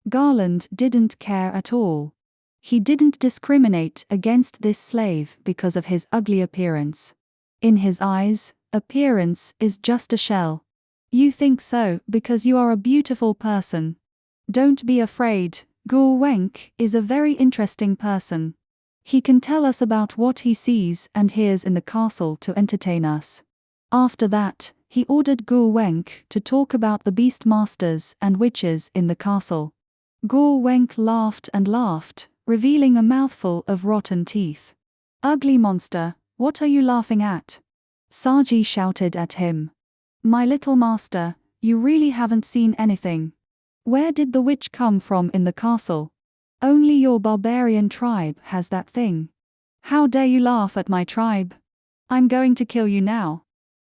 Garland didn't care at all. He didn't discriminate against this slave because of his ugly appearance. In his eyes, appearance is just a shell. You think so because you are a beautiful person. Don't be afraid, Go Wenk is a very interesting person. He can tell us about what he sees and hears in the castle to entertain us. After that, he ordered Go Wenk to talk about the beast masters and witches in the castle. Go Wenk laughed and laughed, revealing a mouthful of rotten teeth. Ugly monster, what are you laughing at? Saji shouted at him. My little master, you really haven't seen anything. Where did the witch come from in the castle? Only your barbarian tribe has that thing. How dare you laugh at my tribe? I'm going to kill you now.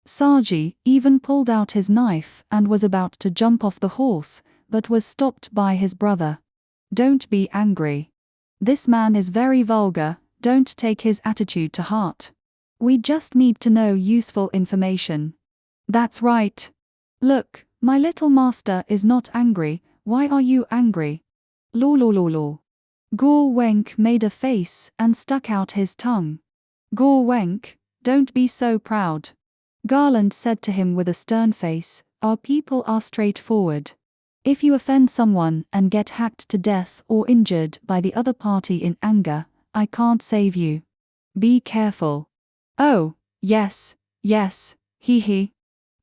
Saji even pulled out his knife and was about to jump off the horse, but was stopped by his brother. Don't be angry. This man is very vulgar, don't take his attitude to heart. We just need to know useful information. That's right. Look, my little master is not angry, why are you angry? Lolololo. Gorwenk made a face and stuck out his tongue. Gorwenk, don't be so proud. Garland said to him with a stern face, our people are straightforward. If you offend someone and get hacked to death or injured by the other party in anger, I can't save you. Be careful. Oh, yes, he.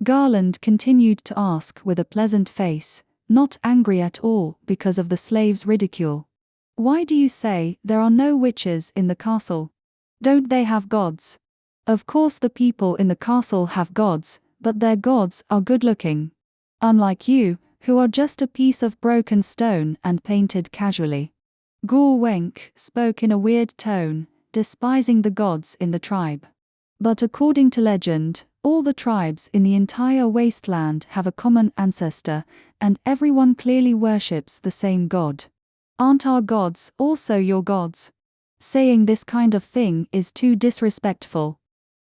Garland continued to ask with a pleasant face, not angry at all because of the slave's ridicule. Why do you say there are no witches in the castle? Don't they have gods? Of course the people in the castle have gods, but their gods are good-looking. Unlike you, who are just a piece of broken stone and painted casually. Gorwenk spoke in a weird tone, despising the gods in the tribe. But according to legend, all the tribes in the entire wasteland have a common ancestor, and everyone clearly worships the same god. Aren't our gods also your gods? Saying this kind of thing is too disrespectful.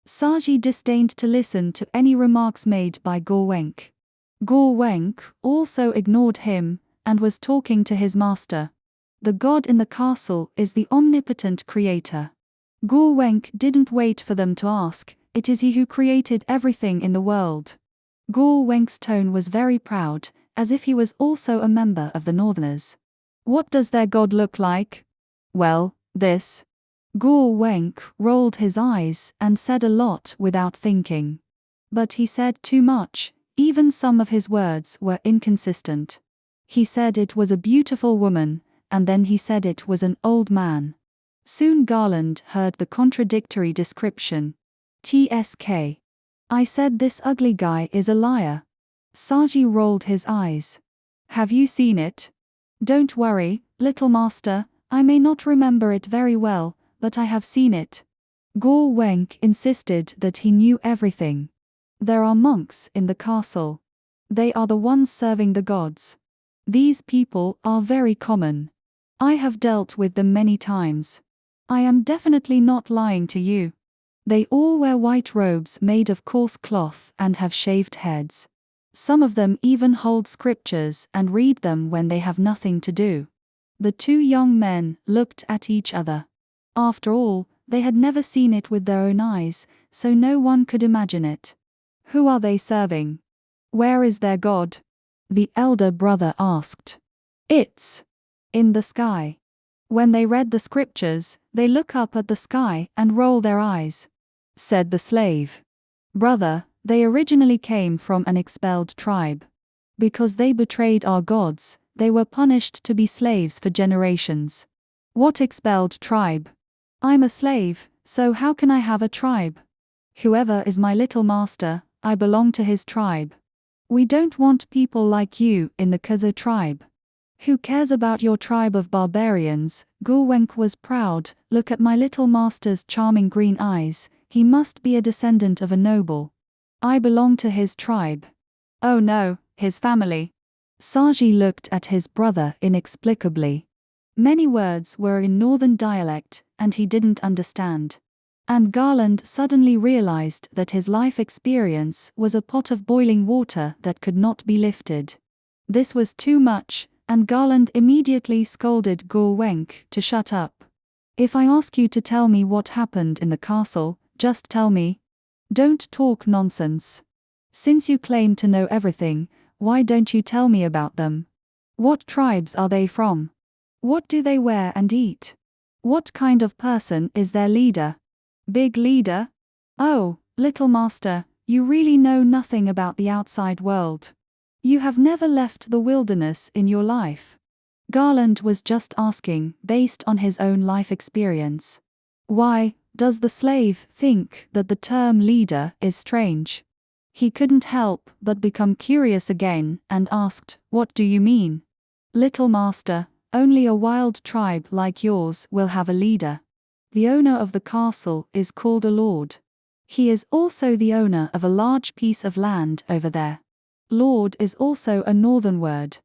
Saji disdained to listen to any remarks made by Gorwenk. Gorwenk also ignored him, and was talking to his master. The god in the castle is the omnipotent creator. Gorwenk didn't wait for them to ask, it is he who created everything in the world. Gorwenk's tone was very proud, as if he was also a member of the Northerners. What does their god look like? Well, this. Gorwenk rolled his eyes and said a lot without thinking. But he said too much, even some of his words were inconsistent. He said it was a beautiful woman, and then he said it was an old man. Soon Garland heard the contradictory description. TSK. I said this ugly guy is a liar. Saji rolled his eyes. Have you seen it? Don't worry, little master, I may not remember it very well, but I have seen it. Gorwenk insisted that he knew everything. There are monks in the castle. They are the ones serving the gods. These people are very common. I have dealt with them many times. I am definitely not lying to you. They all wear white robes made of coarse cloth and have shaved heads. Some of them even hold scriptures and read them when they have nothing to do. The two young men looked at each other. After all, they had never seen it with their own eyes, so no one could imagine it. Who are they serving? Where is their god? The elder brother asked. It's in the sky. When they read the scriptures, they look up at the sky and roll their eyes, said the slave. Brother, they originally came from an expelled tribe. Because they betrayed our gods, they were punished to be slaves for generations. What expelled tribe? I'm a slave, so how can I have a tribe? Whoever is my little master, I belong to his tribe. We don't want people like you in the Khazar tribe. Who cares about your tribe of barbarians? Gorwenk was proud. Look at my little master's charming green eyes, he must be a descendant of a noble. I belong to his tribe. Oh no, his family. Saji looked at his brother inexplicably. Many words were in northern dialect, and he didn't understand. And Garland suddenly realized that his life experience was a pot of boiling water that could not be lifted. This was too much, and Garland immediately scolded Gorwenk to shut up. If I ask you to tell me what happened in the castle, just tell me. Don't talk nonsense. Since you claim to know everything, why don't you tell me about them? What tribes are they from? What do they wear and eat? What kind of person is their leader? Big leader? Oh, little master, you really know nothing about the outside world. You have never left the wilderness in your life. Garland was just asking based on his own life experience. Why does the slave think that the term leader is strange? He couldn't help but become curious again and asked, "What do you mean?" "Little master, only a wild tribe like yours will have a leader. The owner of the castle is called a lord. He is also the owner of a large piece of land over there. Lord is also a northern word."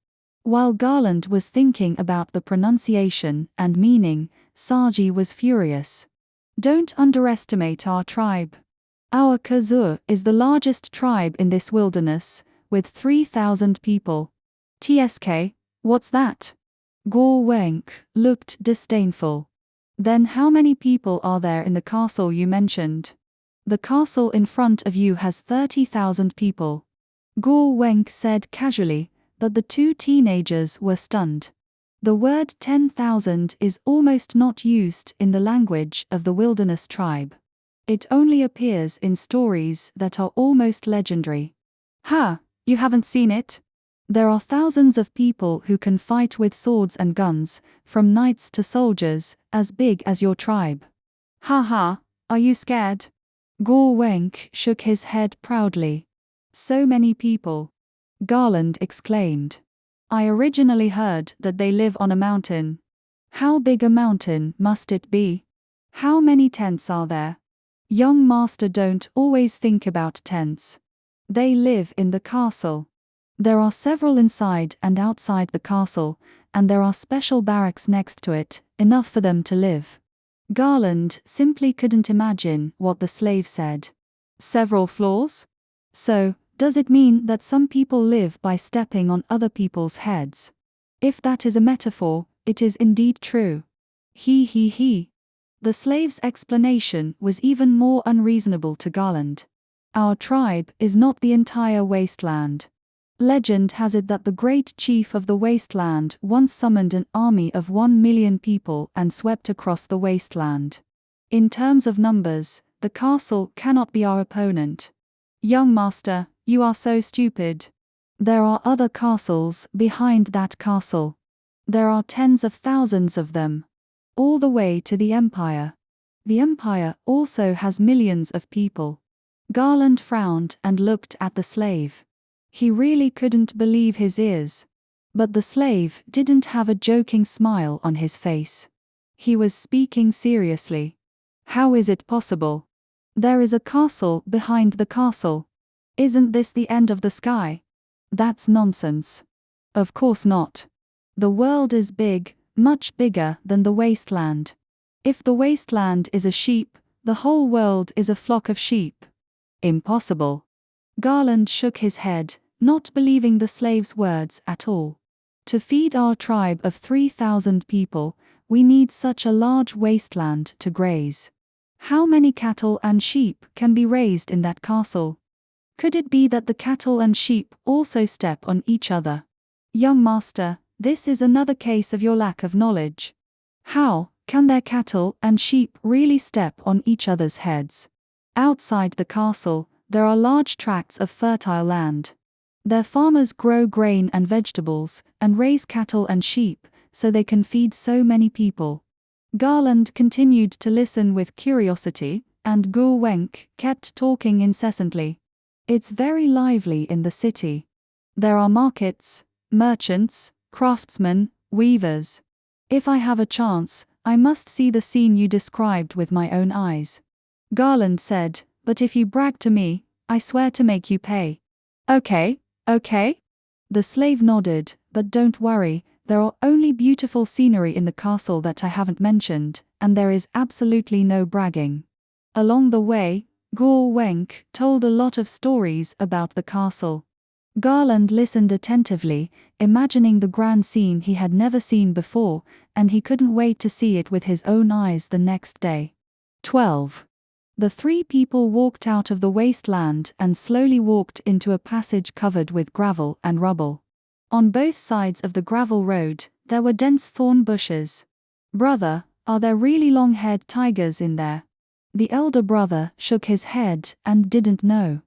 While Garland was thinking about the pronunciation and meaning, Saji was furious. "Don't underestimate our tribe. Our Khazur is the largest tribe in this wilderness, with 3,000 people." "TSK, what's that?" Gor Wenk looked disdainful. "Then how many people are there in the castle you mentioned?" "The castle in front of you has 30,000 people," Gor Wenk said casually, but the two teenagers were stunned. The word 10,000 is almost not used in the language of the wilderness tribe. It only appears in stories that are almost legendary. "Ha, you haven't seen it? There are thousands of people who can fight with swords and guns, from knights to soldiers, as big as your tribe." "Ha ha, are you scared?" Gor Wenk shook his head proudly. "So many people," Garland exclaimed. "I originally heard that they live on a mountain. How big a mountain must it be? How many tents are there?" Young master don't always think about tents. They live in the castle. There are several inside and outside the castle, and there are special barracks next to it, enough for them to live. Garland simply couldn't imagine what the slave said. "Several floors? So, does it mean that some people live by stepping on other people's heads? If that is a metaphor, it is indeed true." He. The slave's explanation was even more unreasonable to Garland. "Our tribe is not the entire wasteland. Legend has it that the great chief of the wasteland once summoned an army of 1 million people and swept across the wasteland. In terms of numbers, the castle cannot be our opponent." "Young master, you are so stupid. There are other castles behind that castle. There are tens of thousands of them. All the way to the Empire. The Empire also has millions of people." Garland frowned and looked at the slave. He really couldn't believe his ears. But the slave didn't have a joking smile on his face. He was speaking seriously. "How is it possible? There is a castle behind the castle. Isn't this the end of the sky?" "That's nonsense. Of course not. The world is big, much bigger than the wasteland. If the wasteland is a sheep, the whole world is a flock of sheep." "Impossible." Garland shook his head, not believing the slave's words at all. "To feed our tribe of 3,000 people, we need such a large wasteland to graze. How many cattle and sheep can be raised in that castle? Could it be that the cattle and sheep also step on each other?" "Young master, this is another case of your lack of knowledge. How can their cattle and sheep really step on each other's heads? Outside the castle, there are large tracts of fertile land. Their farmers grow grain and vegetables, and raise cattle and sheep, so they can feed so many people." Garland continued to listen with curiosity, and Gor Wenk kept talking incessantly. "It's very lively in the city. There are markets, merchants, craftsmen, weavers. If I have a chance, I must see the scene you described with my own eyes." Garland said, "But if you brag to me, I swear to make you pay." Okay. The slave nodded, "But don't worry, there are only beautiful scenery in the castle that I haven't mentioned, and there is absolutely no bragging." Along the way, Gor Wenk told a lot of stories about the castle. Garland listened attentively, imagining the grand scene he had never seen before, and he couldn't wait to see it with his own eyes the next day. 12. The three people walked out of the wasteland and slowly walked into a passage covered with gravel and rubble. On both sides of the gravel road, there were dense thorn bushes. "Brother, are there really long-haired tigers in there?" The elder brother shook his head and didn't know.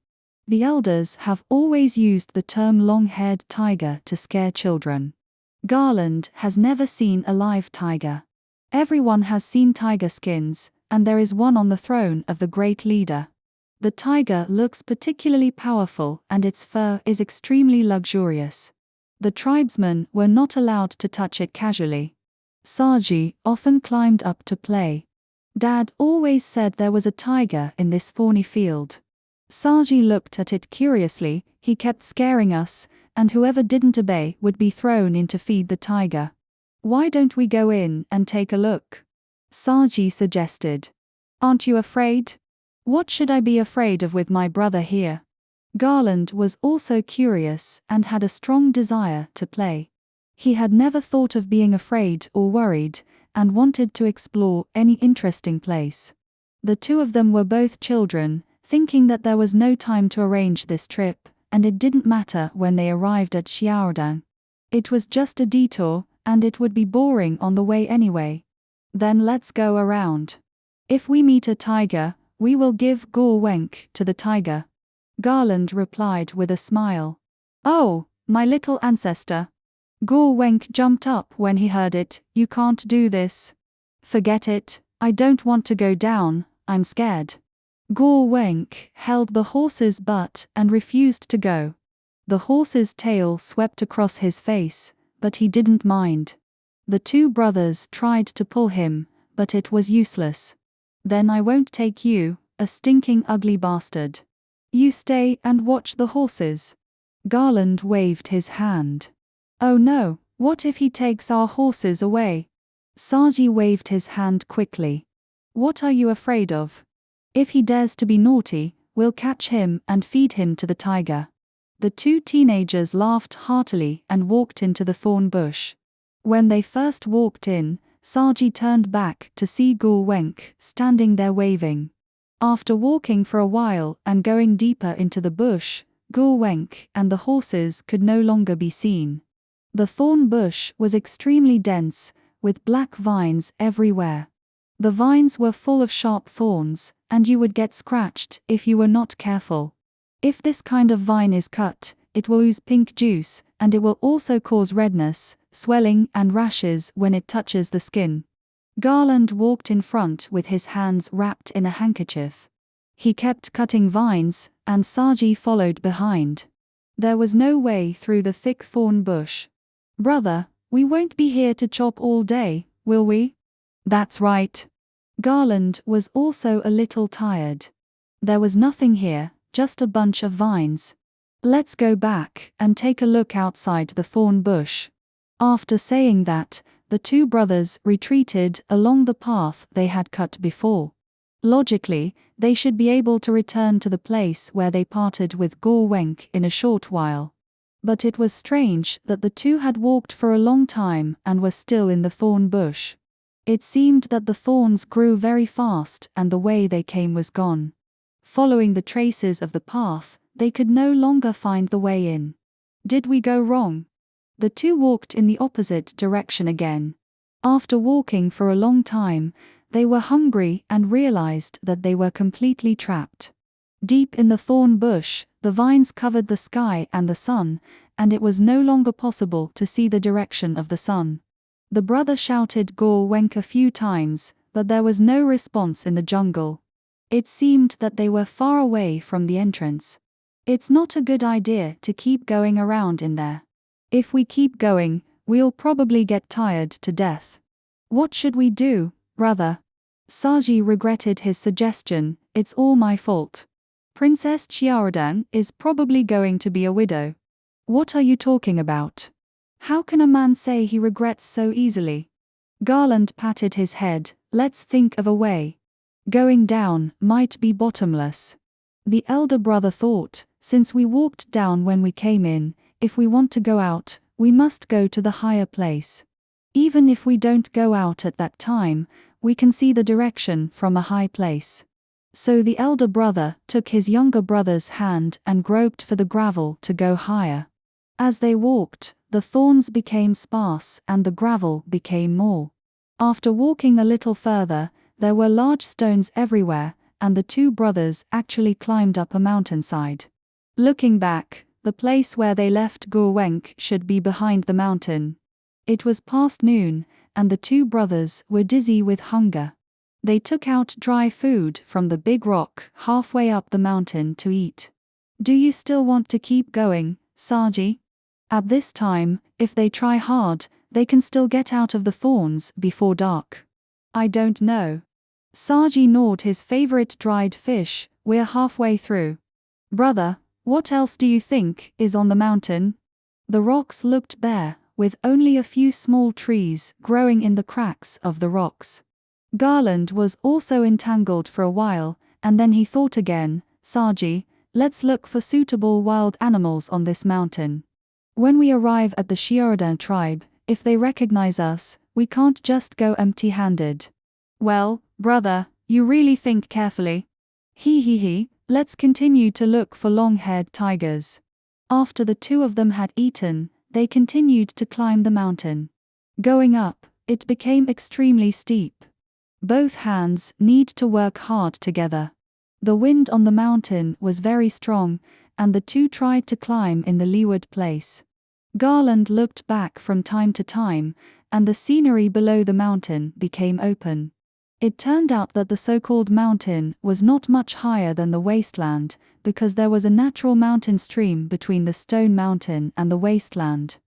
The elders have always used the term long-haired tiger to scare children. Garland has never seen a live tiger. Everyone has seen tiger skins, and there is one on the throne of the great leader. The tiger looks particularly powerful and its fur is extremely luxurious. The tribesmen were not allowed to touch it casually. Saji often climbed up to play. Dad always said there was a tiger in this thorny field. Saji looked at it curiously. He kept scaring us, and whoever didn't obey would be thrown in to feed the tiger. Why don't we go in and take a look? Saji suggested. Aren't you afraid? What should I be afraid of with my brother here? Garland was also curious and had a strong desire to play. He had never thought of being afraid or worried, and wanted to explore any interesting place. The two of them were both children, thinking that there was no time to arrange this trip, and it didn't matter when they arrived at Xiaodong. It was just a detour, and it would be boring on the way anyway. Then let's go around. If we meet a tiger, we will give Guo Wenk to the tiger. Garland replied with a smile. Oh, my little ancestor. Guo Wenk jumped up when he heard it. You can't do this. Forget it, I don't want to go down, I'm scared. Guo Wenk held the horse's butt and refused to go. The horse's tail swept across his face, but he didn't mind. The two brothers tried to pull him, but it was useless. Then I won't take you, a stinking ugly bastard. You stay and watch the horses. Garland waved his hand. Oh no, what if he takes our horses away? Saji waved his hand quickly. What are you afraid of? If he dares to be naughty, we'll catch him and feed him to the tiger. The two teenagers laughed heartily and walked into the thorn bush. When they first walked in, Saji turned back to see Guo Wenk standing there waving. After walking for a while and going deeper into the bush, Guo Wenk and the horses could no longer be seen. The thorn bush was extremely dense, with black vines everywhere. The vines were full of sharp thorns, and you would get scratched if you were not careful. If this kind of vine is cut, it will ooze pink juice, and it will also cause redness, swelling and rashes when it touches the skin. Garland walked in front with his hands wrapped in a handkerchief. He kept cutting vines, and Saji followed behind. There was no way through the thick thorn bush. Brother, we won't be here to chop all day, will we? That's right. Garland was also a little tired. There was nothing here, just a bunch of vines. Let's go back and take a look outside the thorn bush. After saying that, the two brothers retreated along the path they had cut before. Logically, they should be able to return to the place where they parted with Guo Wenk in a short while. But it was strange that the two had walked for a long time and were still in the thorn bush. It seemed that the thorns grew very fast and the way they came was gone. Following the traces of the path, they could no longer find the way in. Did we go wrong? The two walked in the opposite direction again. After walking for a long time, they were hungry and realized that they were completely trapped. Deep in the thorn bush, the vines covered the sky and the sun, and it was no longer possible to see the direction of the sun. The brother shouted Guo Wenk a few times, but there was no response in the jungle. It seemed that they were far away from the entrance. It's not a good idea to keep going around in there. If we keep going, we'll probably get tired to death. What should we do, brother? Saji regretted his suggestion. It's all my fault. Princess Xiaodong is probably going to be a widow. What are you talking about? How can a man say he regrets so easily? Garland patted his head. Let's think of a way. Going down might be bottomless. The elder brother thought, since we walked down when we came in, if we want to go out, we must go to the higher place. Even if we don't go out at that time, we can see the direction from a high place. So the elder brother took his younger brother's hand and groped for the gravel to go higher. As they walked, the thorns became sparse and the gravel became more. After walking a little further, there were large stones everywhere, and the two brothers actually climbed up a mountainside. Looking back, the place where they left Guo Wenk should be behind the mountain. It was past noon, and the two brothers were dizzy with hunger. They took out dry food from the big rock halfway up the mountain to eat. Do you still want to keep going, Saji? At this time, if they try hard, they can still get out of the thorns before dark. I don't know. Saji gnawed his favorite dried fish. We're halfway through. Brother, what else do you think is on the mountain? The rocks looked bare, with only a few small trees growing in the cracks of the rocks. Garland was also entangled for a while, and then he thought again, Saji, let's look for suitable wild animals on this mountain. When we arrive at the Shioradan tribe, if they recognize us, we can't just go empty-handed. Well, brother, you really think carefully. He, let's continue to look for long-haired tigers. After the two of them had eaten, they continued to climb the mountain. Going up, it became extremely steep. Both hands need to work hard together. The wind on the mountain was very strong, and the two tried to climb in the leeward place. Garland looked back from time to time, and the scenery below the mountain became open. It turned out that the so-called mountain was not much higher than the wasteland, because there was a natural mountain stream between the stone mountain and the wasteland.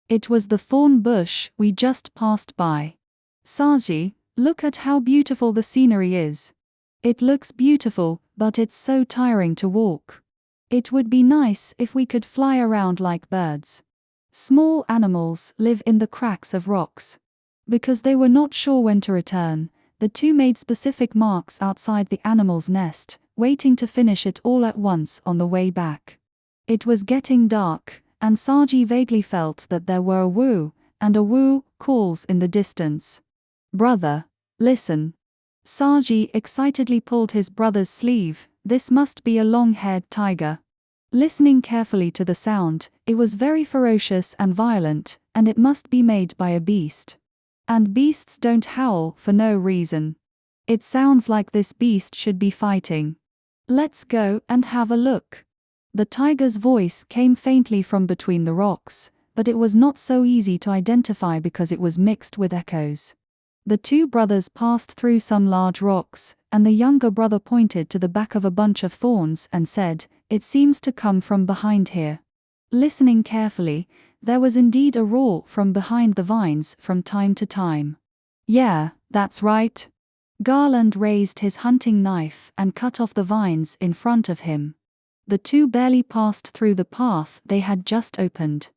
It was the thorn bush we just passed by. Saji, look at how beautiful the scenery is. It looks beautiful, but it's so tiring to walk. It would be nice if we could fly around like birds. Small animals live in the cracks of rocks. Because they were not sure when to return, the two made specific marks outside the animal's nest, waiting to finish it all at once on the way back. It was getting dark, and Saji vaguely felt that there were a woo and a woo calls in the distance. Brother, listen. Saji excitedly pulled his brother's sleeve. This must be a long-haired tiger. Listening carefully to the sound, it was very ferocious and violent, and it must be made by a beast. And beasts don't howl for no reason. It sounds like this beast should be fighting. Let's go and have a look. The tiger's voice came faintly from between the rocks, but it was not so easy to identify because it was mixed with echoes. The two brothers passed through some large rocks, and the younger brother pointed to the back of a bunch of thorns and said, "It seems to come from behind here." Listening carefully, there was indeed a roar from behind the vines from time to time. Yeah, that's right. Garland raised his hunting knife and cut off the vines in front of him. The two barely passed through the path they had just opened.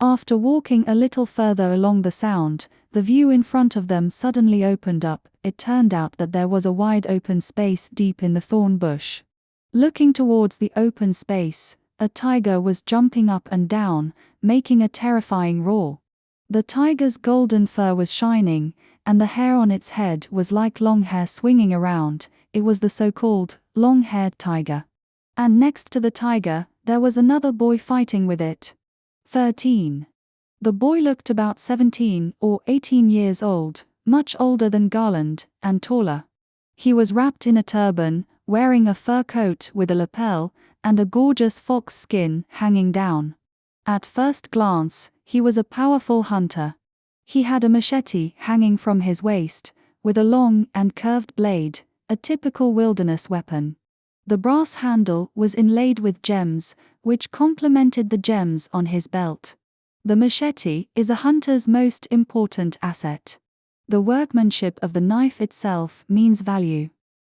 After walking a little further along the sound, the view in front of them suddenly opened up. It turned out that there was a wide open space deep in the thorn bush. Looking towards the open space, a tiger was jumping up and down, making a terrifying roar. The tiger's golden fur was shining, and the hair on its head was like long hair swinging around. It was the so-called long-haired tiger. And next to the tiger, there was another boy fighting with it. 13. The boy looked about 17 or 18 years old, much older than Garland, and taller. He was wrapped in a turban, wearing a fur coat with a lapel, and a gorgeous fox skin hanging down. At first glance, he was a powerful hunter. He had a machete hanging from his waist, with a long and curved blade, a typical wilderness weapon. The brass handle was inlaid with gems, which complemented the gems on his belt. The machete is a hunter's most important asset. The workmanship of the knife itself means value.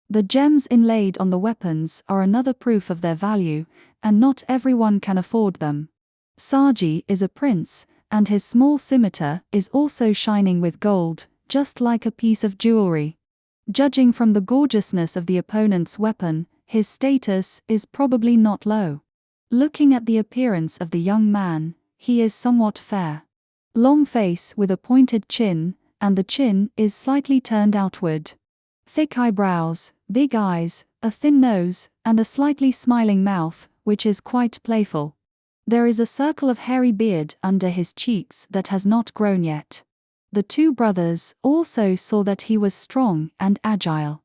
The gems inlaid on the weapons are another proof of their value, and not everyone can afford them. Saji is a prince, and his small scimitar is also shining with gold, just like a piece of jewelry. Judging from the gorgeousness of the opponent's weapon, his status is probably not low. Looking at the appearance of the young man, he is somewhat fair. Long face with a pointed chin, and the chin is slightly turned outward. Thick eyebrows, big eyes, a thin nose, and a slightly smiling mouth, which is quite playful. There is a circle of hairy beard under his cheeks that has not grown yet. The two brothers also saw that he was strong and agile.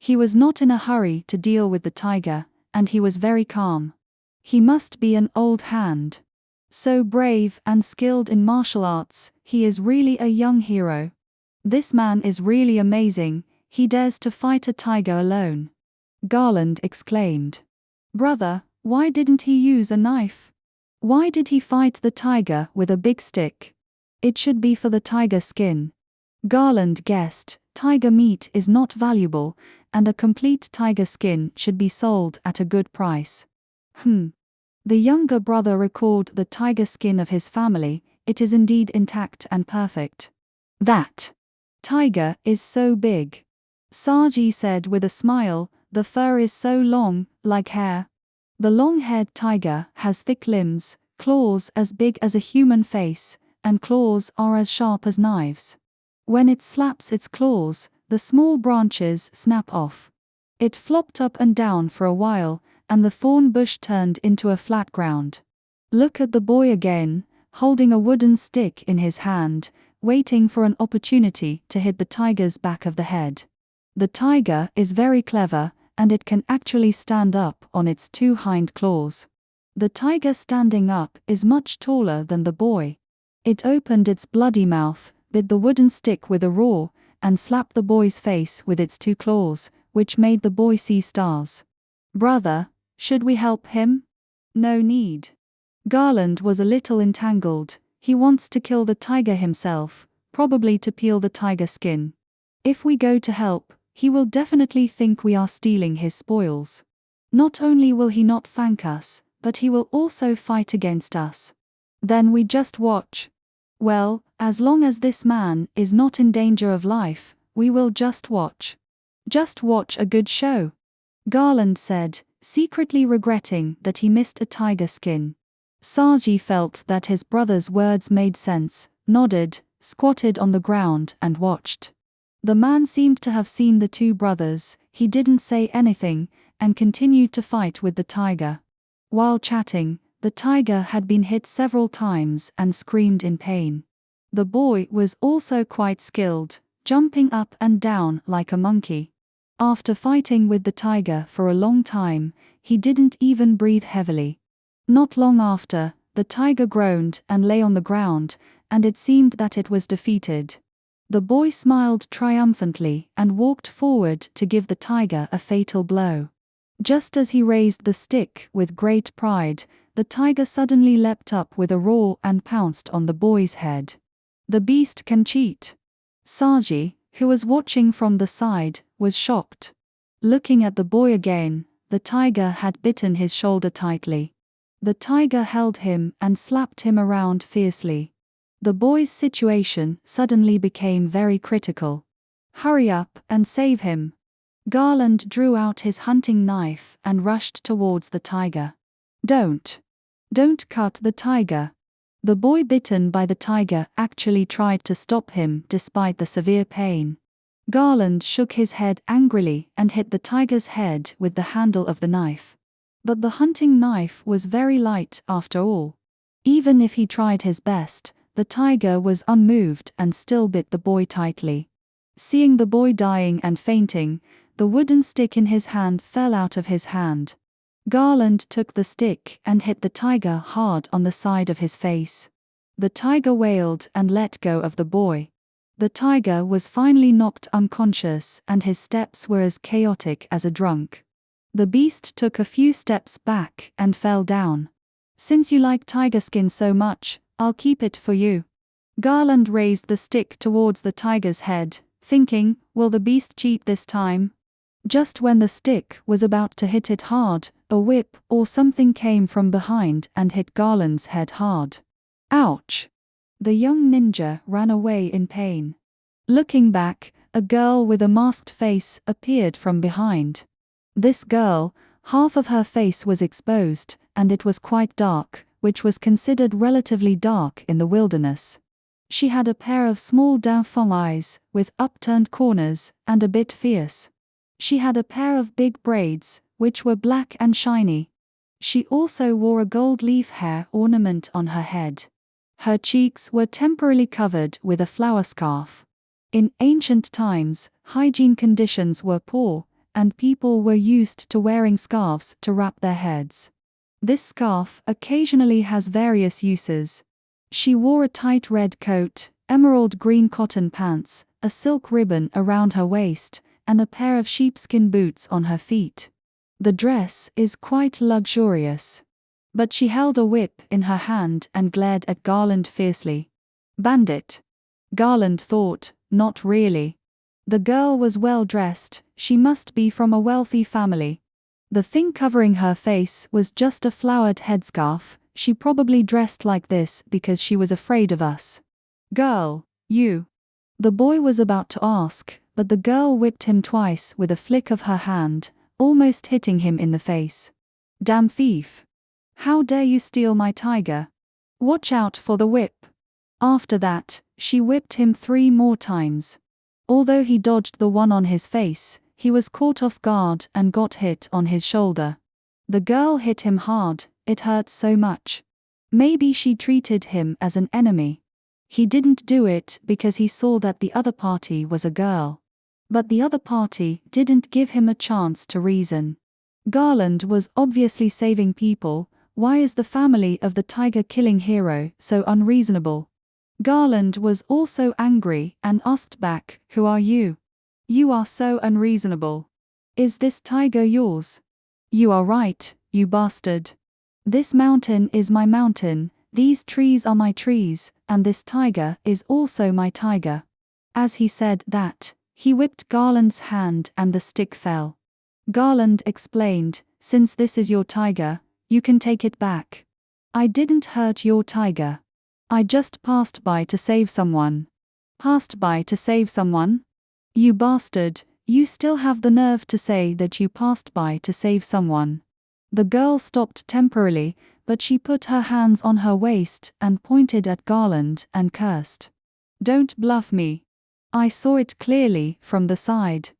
He was not in a hurry to deal with the tiger, and he was very calm. He must be an old hand. So brave and skilled in martial arts, he is really a young hero. This man is really amazing. he dares to fight a tiger alone." Garland exclaimed. "Brother, why didn't he use a knife? Why did he fight the tiger with a big stick? It should be for the tiger skin." Garland guessed, tiger meat is not valuable, and a complete tiger skin should be sold at a good price. The younger brother recalled the tiger skin of his family. It is indeed intact and perfect. "That tiger is so big," Saji said with a smile. "The fur is so long, like hair." The long-haired tiger has thick limbs, claws as big as a human face, and claws are as sharp as knives. When it slaps its claws, the small branches snap off. It flopped up and down for a while, and the thorn bush turned into a flat ground. Look at the boy again, holding a wooden stick in his hand, waiting for an opportunity to hit the tiger's back of the head. The tiger is very clever, and it can actually stand up on its two hind claws. The tiger standing up is much taller than the boy. It opened its bloody mouth, bit the wooden stick with a roar, and slapped the boy's face with its two claws, which made the boy see stars. "Brother, should we help him?" "No need." Garland was a little entangled. He wants to kill the tiger himself, probably to peel the tiger skin. If we go to help, he will definitely think we are stealing his spoils. Not only will he not thank us, but he will also fight against us. Then we just watch. Well, as long as this man is not in danger of life, we will just watch. Just watch a good show. Garland said, secretly regretting that he missed a tiger skin. Saji felt that his brother's words made sense, nodded, squatted on the ground and watched. The man seemed to have seen the two brothers. He didn't say anything, and continued to fight with the tiger. While chatting, the tiger had been hit several times and screamed in pain. The boy was also quite skilled, jumping up and down like a monkey. After fighting with the tiger for a long time, he didn't even breathe heavily. Not long after, the tiger groaned and lay on the ground, and it seemed that it was defeated. The boy smiled triumphantly and walked forward to give the tiger a fatal blow. Just as he raised the stick with great pride, the tiger suddenly leapt up with a roar and pounced on the boy's head. The beast can cheat. Saji, who was watching from the side, was shocked. Looking at the boy again, the tiger had bitten his shoulder tightly. The tiger held him and slapped him around fiercely. The boy's situation suddenly became very critical. "Hurry up and save him." Garland drew out his hunting knife and rushed towards the tiger. Don't cut the tiger." The boy bitten by the tiger actually tried to stop him despite the severe pain. Garland shook his head angrily and hit the tiger's head with the handle of the knife. But the hunting knife was very light after all. Even if he tried his best, the tiger was unmoved and still bit the boy tightly. Seeing the boy dying and fainting, the wooden stick in his hand fell out of his hand. Garland took the stick and hit the tiger hard on the side of his face. The tiger wailed and let go of the boy. The tiger was finally knocked unconscious and his steps were as chaotic as a drunk. The beast took a few steps back and fell down. "Since you like tiger skin so much, I'll keep it for you." Garland raised the stick towards the tiger's head, thinking, will the beast cheat this time? Just when the stick was about to hit it hard, a whip or something came from behind and hit Garland's head hard. Ouch! The young ninja ran away in pain. Looking back, a girl with a masked face appeared from behind. This girl, half of her face was exposed, and it was quite dark, which was considered relatively dark in the wilderness. She had a pair of small daffong eyes, with upturned corners, and a bit fierce. She had a pair of big braids, which were black and shiny. She also wore a gold leaf hair ornament on her head. Her cheeks were temporarily covered with a flower scarf. In ancient times, hygiene conditions were poor, and people were used to wearing scarves to wrap their heads. This scarf occasionally has various uses. She wore a tight red coat, emerald green cotton pants, a silk ribbon around her waist, and a pair of sheepskin boots on her feet. The dress is quite luxurious. But she held a whip in her hand and glared at Garland fiercely. Bandit? Garland thought, not really. The girl was well dressed, she must be from a wealthy family. The thing covering her face was just a flowered headscarf, she probably dressed like this because she was afraid of us. Girl, you. The boy was about to ask, but the girl whipped him twice with a flick of her hand, almost hitting him in the face. Damn thief. How dare you steal my tiger? Watch out for the whip. After that, she whipped him 3 more times. Although he dodged the one on his face, he was caught off guard and got hit on his shoulder. The girl hit him hard, it hurt so much. Maybe she treated him as an enemy. He didn't do it because he saw that the other party was a girl. But the other party didn't give him a chance to reason. Garland was obviously saving people. Why is the family of the tiger-killing hero so unreasonable? Garland was also angry and asked back, who are you? You are so unreasonable. Is this tiger yours? You are right, you bastard. This mountain is my mountain, these trees are my trees, and this tiger is also my tiger. As he said that, he whipped Garland's hand and the stick fell. Garland explained, since this is your tiger, you can take it back. I didn't hurt your tiger. I just passed by to save someone. Passed by to save someone? You bastard, you still have the nerve to say that you passed by to save someone. The girl stopped temporarily, but she put her hands on her waist and pointed at Garland and cursed. Don't bluff me. I saw it clearly from the side.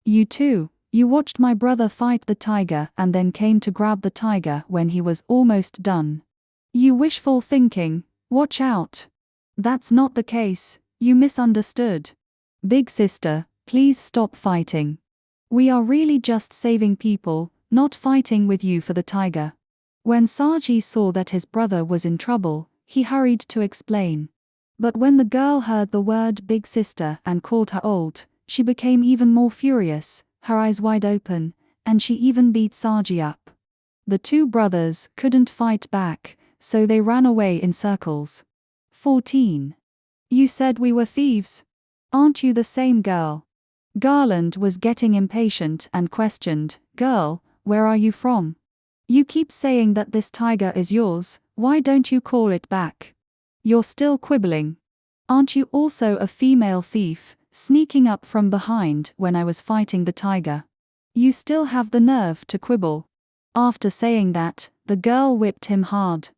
You too. You watched my brother fight the tiger and then came to grab the tiger when he was almost done. You wishful thinking, watch out. That's not the case, you misunderstood. Big sister, please stop fighting. We are really just saving people, not fighting with you for the tiger. When Saji saw that his brother was in trouble, he hurried to explain. But when the girl heard the word big sister and called her old, she became even more furious. Her eyes wide open, and she even beat Saji up. The 2 brothers couldn't fight back, so they ran away in circles. 14. You said we were thieves? Aren't you the same girl? Garland was getting impatient and questioned, Girl, where are you from? You keep saying that this tiger is yours, why don't you call it back? You're still quibbling. Aren't you also a female thief? Sneaking up from behind when I was fighting the tiger. You still have the nerve to quibble. After saying that, the girl whipped him hard.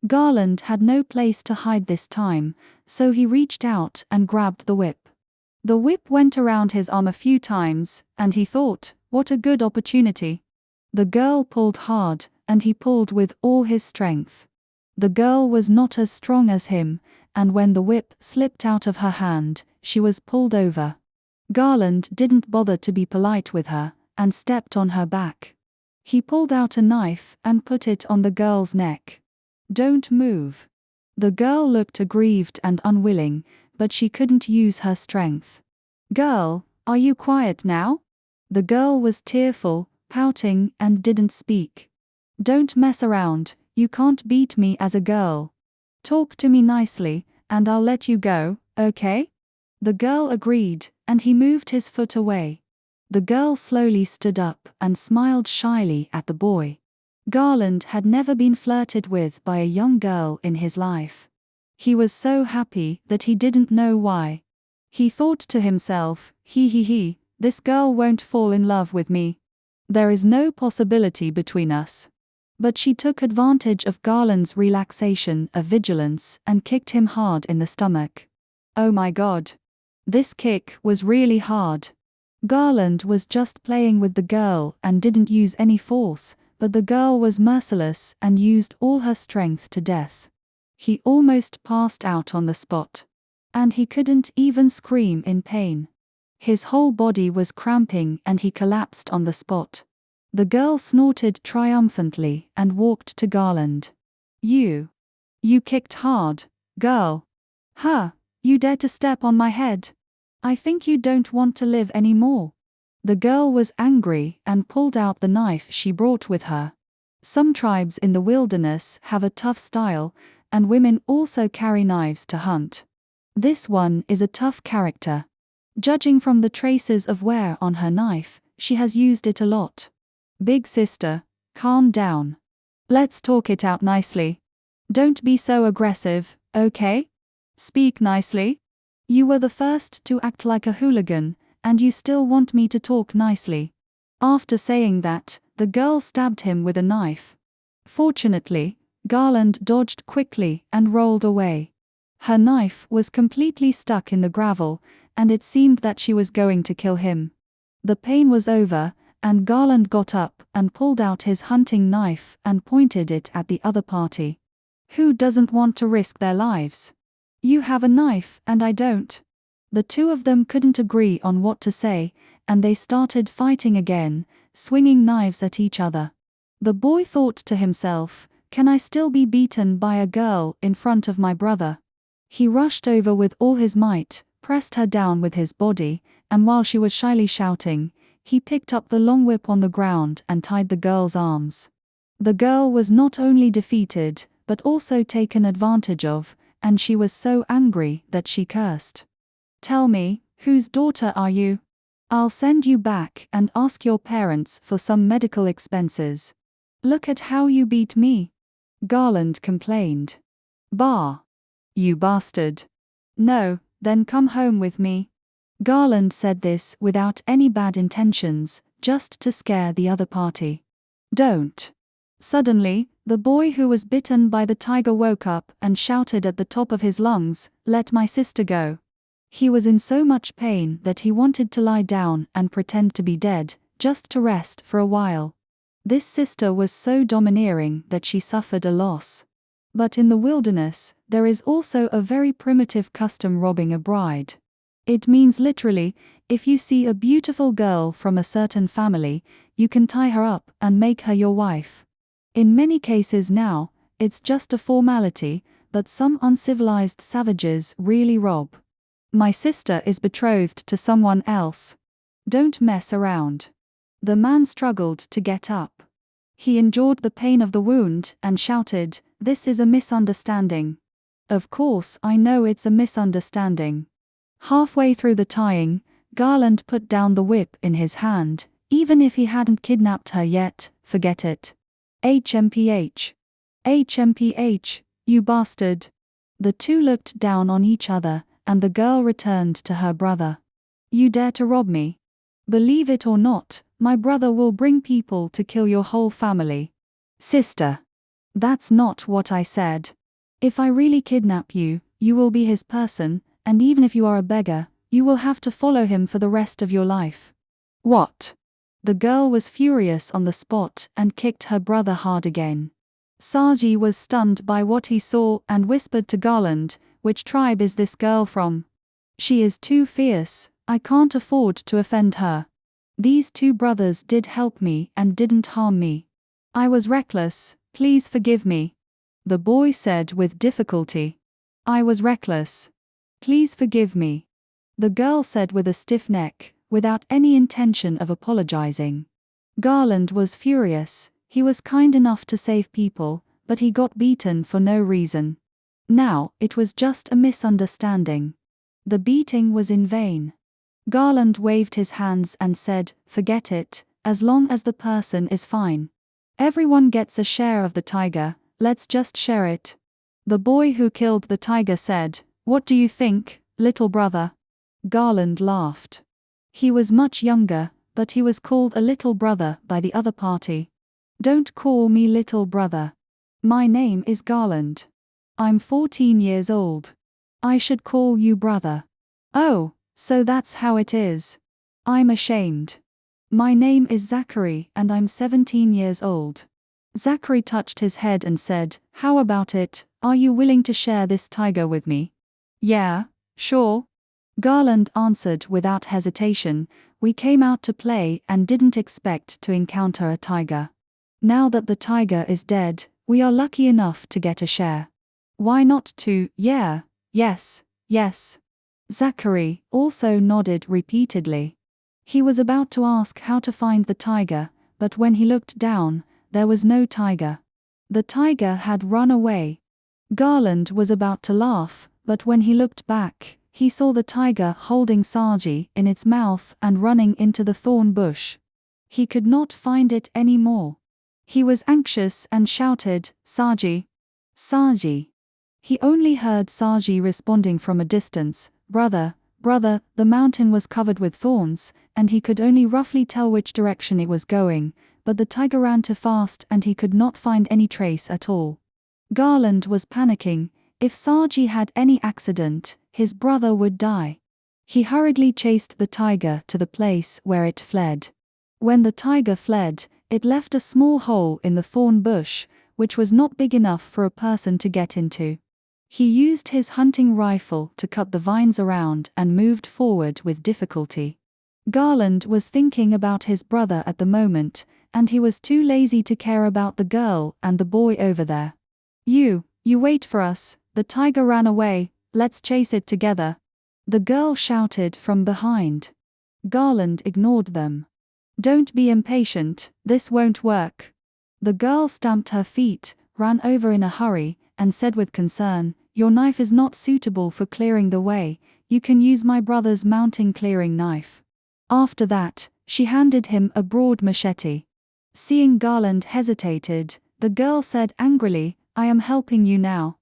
Garland had no place to hide this time, so he reached out and grabbed the whip. The whip went around his arm a few times, and he thought, what a good opportunity. The girl pulled hard, and he pulled with all his strength. The girl was not as strong as him, and when the whip slipped out of her hand, she was pulled over. Garland didn't bother to be polite with her, and stepped on her back. He pulled out a knife and put it on the girl's neck. Don't move. The girl looked aggrieved and unwilling, but she couldn't use her strength. Girl, are you quiet now? The girl was tearful, pouting, and didn't speak. Don't mess around, you can't beat me as a girl. Talk to me nicely, and I'll let you go, okay? The girl agreed, and he moved his foot away. The girl slowly stood up and smiled shyly at the boy. Garland had never been flirted with by a young girl in his life. He was so happy that he didn't know why. He thought to himself, this girl won't fall in love with me. There is no possibility between us. But she took advantage of Garland's relaxation of vigilance and kicked him hard in the stomach. Oh my God. This kick was really hard. Garland was just playing with the girl and didn't use any force, but the girl was merciless and used all her strength to death. He almost passed out on the spot. And he couldn't even scream in pain. His whole body was cramping and he collapsed on the spot. The girl snorted triumphantly and walked to Garland. You kicked hard, girl. Huh, you dare to step on my head? I think you don't want to live anymore. The girl was angry and pulled out the knife she brought with her. Some tribes in the wilderness have a tough style, and women also carry knives to hunt. This one is a tough character. Judging from the traces of wear on her knife, she has used it a lot. Big sister, calm down. Let's talk it out nicely. Don't be so aggressive, okay? Speak nicely. You were the first to act like a hooligan, and you still want me to talk nicely. After saying that, the girl stabbed him with a knife. Fortunately, Garland dodged quickly and rolled away. Her knife was completely stuck in the gravel, and it seemed that she was going to kill him. The pain was over, and Garland got up and pulled out his hunting knife and pointed it at the other party. Who doesn't want to risk their lives? You have a knife and I don't. The two of them couldn't agree on what to say, and they started fighting again, swinging knives at each other. The boy thought to himself, can I still be beaten by a girl in front of my brother? He rushed over with all his might, pressed her down with his body, and while she was shyly shouting, he picked up the long whip on the ground and tied the girl's arms. The girl was not only defeated, but also taken advantage of, and she was so angry that she cursed. Tell me, whose daughter are you? I'll send you back and ask your parents for some medical expenses. Look at how you beat me. Garland complained. Bah! You bastard. No, then come home with me. Garland said this without any bad intentions, just to scare the other party. Don't. Suddenly, the boy who was bitten by the tiger woke up and shouted at the top of his lungs, "Let my sister go." He was in so much pain that he wanted to lie down and pretend to be dead, just to rest for a while. This sister was so domineering that she suffered a loss. But in the wilderness, there is also a very primitive custom robbing a bride. It means literally, if you see a beautiful girl from a certain family, you can tie her up and make her your wife. In many cases now, it's just a formality, but some uncivilized savages really rob. My sister is betrothed to someone else. Don't mess around. The man struggled to get up. He endured the pain of the wound and shouted, "This is a misunderstanding." Of course, I know it's a misunderstanding. Halfway through the tying, Garland put down the whip in his hand. Even if he hadn't kidnapped her yet, forget it. HMPH. HMPH, you bastard. The two looked down on each other, and the girl returned to her brother. You dare to rob me? Believe it or not, my brother will bring people to kill your whole family. Sister. That's not what I said. If I really kidnap you, you will be his person, and even if you are a beggar, you will have to follow him for the rest of your life. What? The girl was furious on the spot and kicked her brother hard again. Saji was stunned by what he saw and whispered to Garland, "Which tribe is this girl from? She is too fierce, I can't afford to offend her. These two brothers did help me and didn't harm me. I was reckless, please forgive me." The boy said with difficulty. "I was reckless. Please forgive me." The girl said with a stiff neck, without any intention of apologizing. Garland was furious. He was kind enough to save people, but he got beaten for no reason. Now, it was just a misunderstanding. The beating was in vain. Garland waved his hands and said, "Forget it, as long as the person is fine. Everyone gets a share of the tiger, let's just share it." The boy who killed the tiger said, "What do you think, little brother?" Garland laughed. He was much younger, but he was called a little brother by the other party. "Don't call me little brother. My name is Garland. I'm 14 years old. I should call you brother." "Oh, so that's how it is. I'm ashamed. My name is Zachary and I'm 17 years old." Zachary touched his head and said, "How about it, are you willing to share this tiger with me?" "Yeah, sure." Garland answered without hesitation, "We came out to play and didn't expect to encounter a tiger. Now that the tiger is dead, we are lucky enough to get a share. Why not two? Yeah, yes, yes." Zachary also nodded repeatedly. He was about to ask how to find the tiger, but when he looked down, there was no tiger. The tiger had run away. Garland was about to laugh, but when he looked back, he saw the tiger holding Saji in its mouth and running into the thorn bush. He could not find it any more. He was anxious and shouted, "Saji! Saji!" He only heard Saji responding from a distance, "Brother, brother." The mountain was covered with thorns, and he could only roughly tell which direction it was going, but the tiger ran too fast and he could not find any trace at all. Garland was panicking. If Saji had any accident, his brother would die. He hurriedly chased the tiger to the place where it fled. When the tiger fled, it left a small hole in the thorn bush, which was not big enough for a person to get into. He used his hunting rifle to cut the vines around and moved forward with difficulty. Garland was thinking about his brother at the moment, and he was too lazy to care about the girl and the boy over there. You wait for us, the tiger ran away, let's chase it together," the girl shouted from behind. Garland ignored them. "Don't be impatient, this won't work." The girl stamped her feet, ran over in a hurry, and said with concern, "Your knife is not suitable for clearing the way, you can use my brother's mounting clearing knife." After that, she handed him a broad machete. Seeing Garland hesitated, the girl said angrily, "I am helping you now.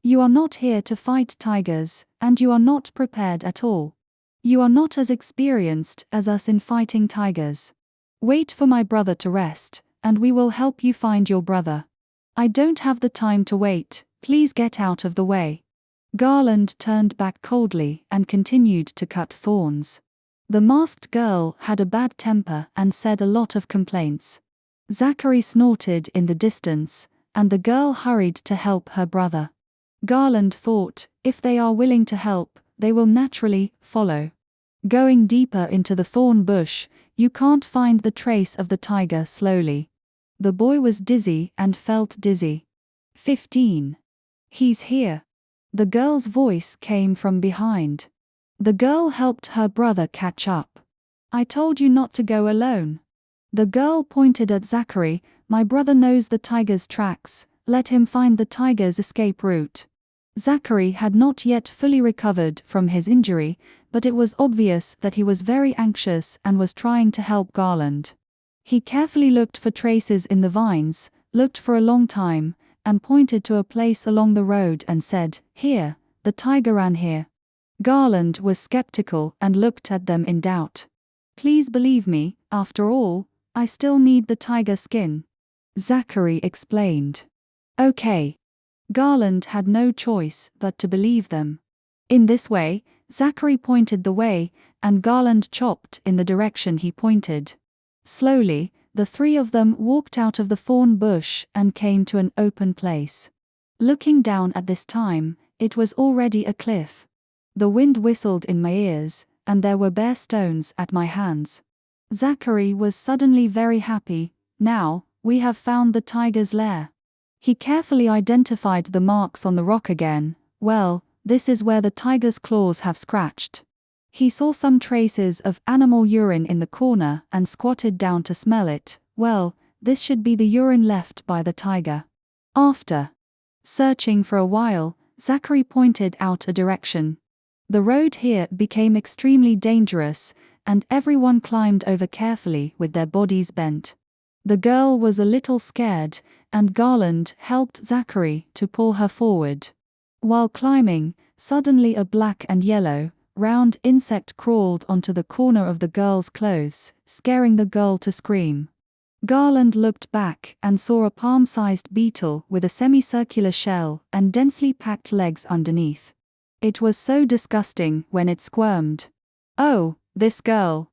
You are not here to fight tigers, and you are not prepared at all. You are not as experienced as us in fighting tigers. Wait for my brother to rest, and we will help you find your brother. I don't have the time to wait, please get out of the way." Garland turned back coldly and continued to cut thorns. The masked girl had a bad temper and said a lot of complaints. Zachary snorted in the distance, and the girl hurried to help her brother. Garland thought, if they are willing to help, they will naturally follow. Going deeper into the thorn bush, you can't find the trace of the tiger slowly. The boy was dizzy and felt dizzy. 15. He's here. The girl's voice came from behind. The girl helped her brother catch up. I told you not to go alone. The girl pointed at Zachary, my brother knows the tiger's tracks, let him find the tiger's escape route. Zachary had not yet fully recovered from his injury, but it was obvious that he was very anxious and was trying to help Garland. He carefully looked for traces in the vines, looked for a long time, and pointed to a place along the road and said, "Here, the tiger ran here." Garland was skeptical and looked at them in doubt. "Please believe me, after all, I still need the tiger skin," Zachary explained. "Okay." Garland had no choice but to believe them. In this way, Zachary pointed the way, and Garland chopped in the direction he pointed. Slowly, the three of them walked out of the thorn bush and came to an open place. Looking down at this time, it was already a cliff. The wind whistled in my ears, and there were bare stones at my hands. Zachary was suddenly very happy. "Now, we have found the tiger's lair." He carefully identified the marks on the rock again. "Well, this is where the tiger's claws have scratched." He saw some traces of animal urine in the corner and squatted down to smell it. "Well, this should be the urine left by the tiger." After searching for a while, Zachary pointed out a direction. The road here became extremely dangerous, and everyone climbed over carefully with their bodies bent. The girl was a little scared, and Garland helped Zachary to pull her forward. While climbing, suddenly a black and yellow, round insect crawled onto the corner of the girl's clothes, scaring the girl to scream. Garland looked back and saw a palm-sized beetle with a semicircular shell and densely packed legs underneath. It was so disgusting when it squirmed. "Oh, this girl.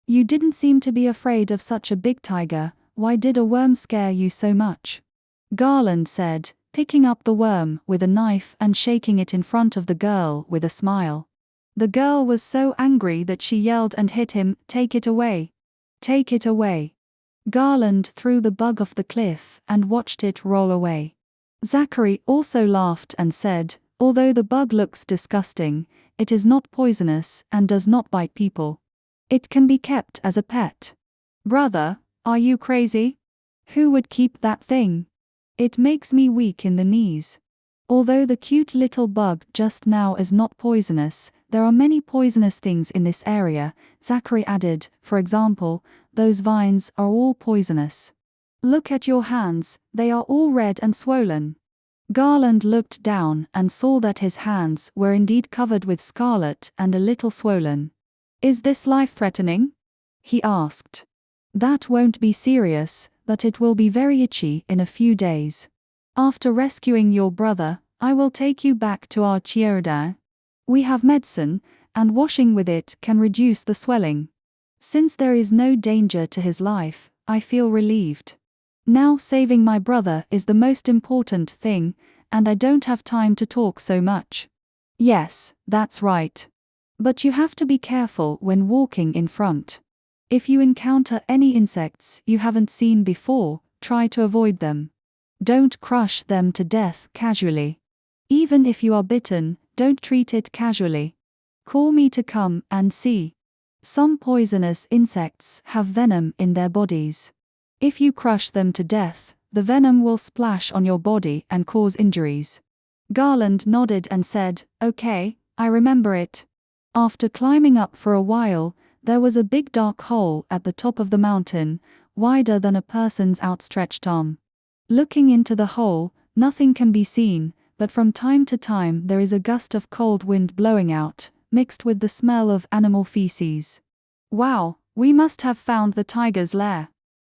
You didn't seem to be afraid of such a big tiger, why did a worm scare you so much?" Garland said, picking up the worm with a knife and shaking it in front of the girl with a smile. The girl was so angry that she yelled and hit him, "Take it away! Take it away!" Garland threw the bug off the cliff and watched it roll away. Zachary also laughed and said, "Although the bug looks disgusting, it is not poisonous and does not bite people." It can be kept as a pet. Brother, are you crazy? Who would keep that thing? It makes me weak in the knees. Although the cute little bug just now is not poisonous, there are many poisonous things in this area, Zachary added. For example, those vines are all poisonous. Look at your hands, they are all red and swollen. Garland looked down and saw that his hands were indeed covered with scarlet and a little swollen. Is this life-threatening? He asked. That won't be serious, but it will be very itchy in a few days. After rescuing your brother, I will take you back to our Chiodin. We have medicine, and washing with it can reduce the swelling. Since there is no danger to his life, I feel relieved. Now saving my brother is the most important thing, and I don't have time to talk so much. Yes, that's right. But you have to be careful when walking in front. If you encounter any insects you haven't seen before, try to avoid them. Don't crush them to death casually. Even if you are bitten, don't treat it casually. Call me to come and see. Some poisonous insects have venom in their bodies. If you crush them to death, the venom will splash on your body and cause injuries. Garland nodded and said, Okay, I remember it. After climbing up for a while, there was a big dark hole at the top of the mountain, wider than a person's outstretched arm. Looking into the hole, nothing can be seen, but from time to time there is a gust of cold wind blowing out, mixed with the smell of animal feces. Wow, we must have found the tiger's lair.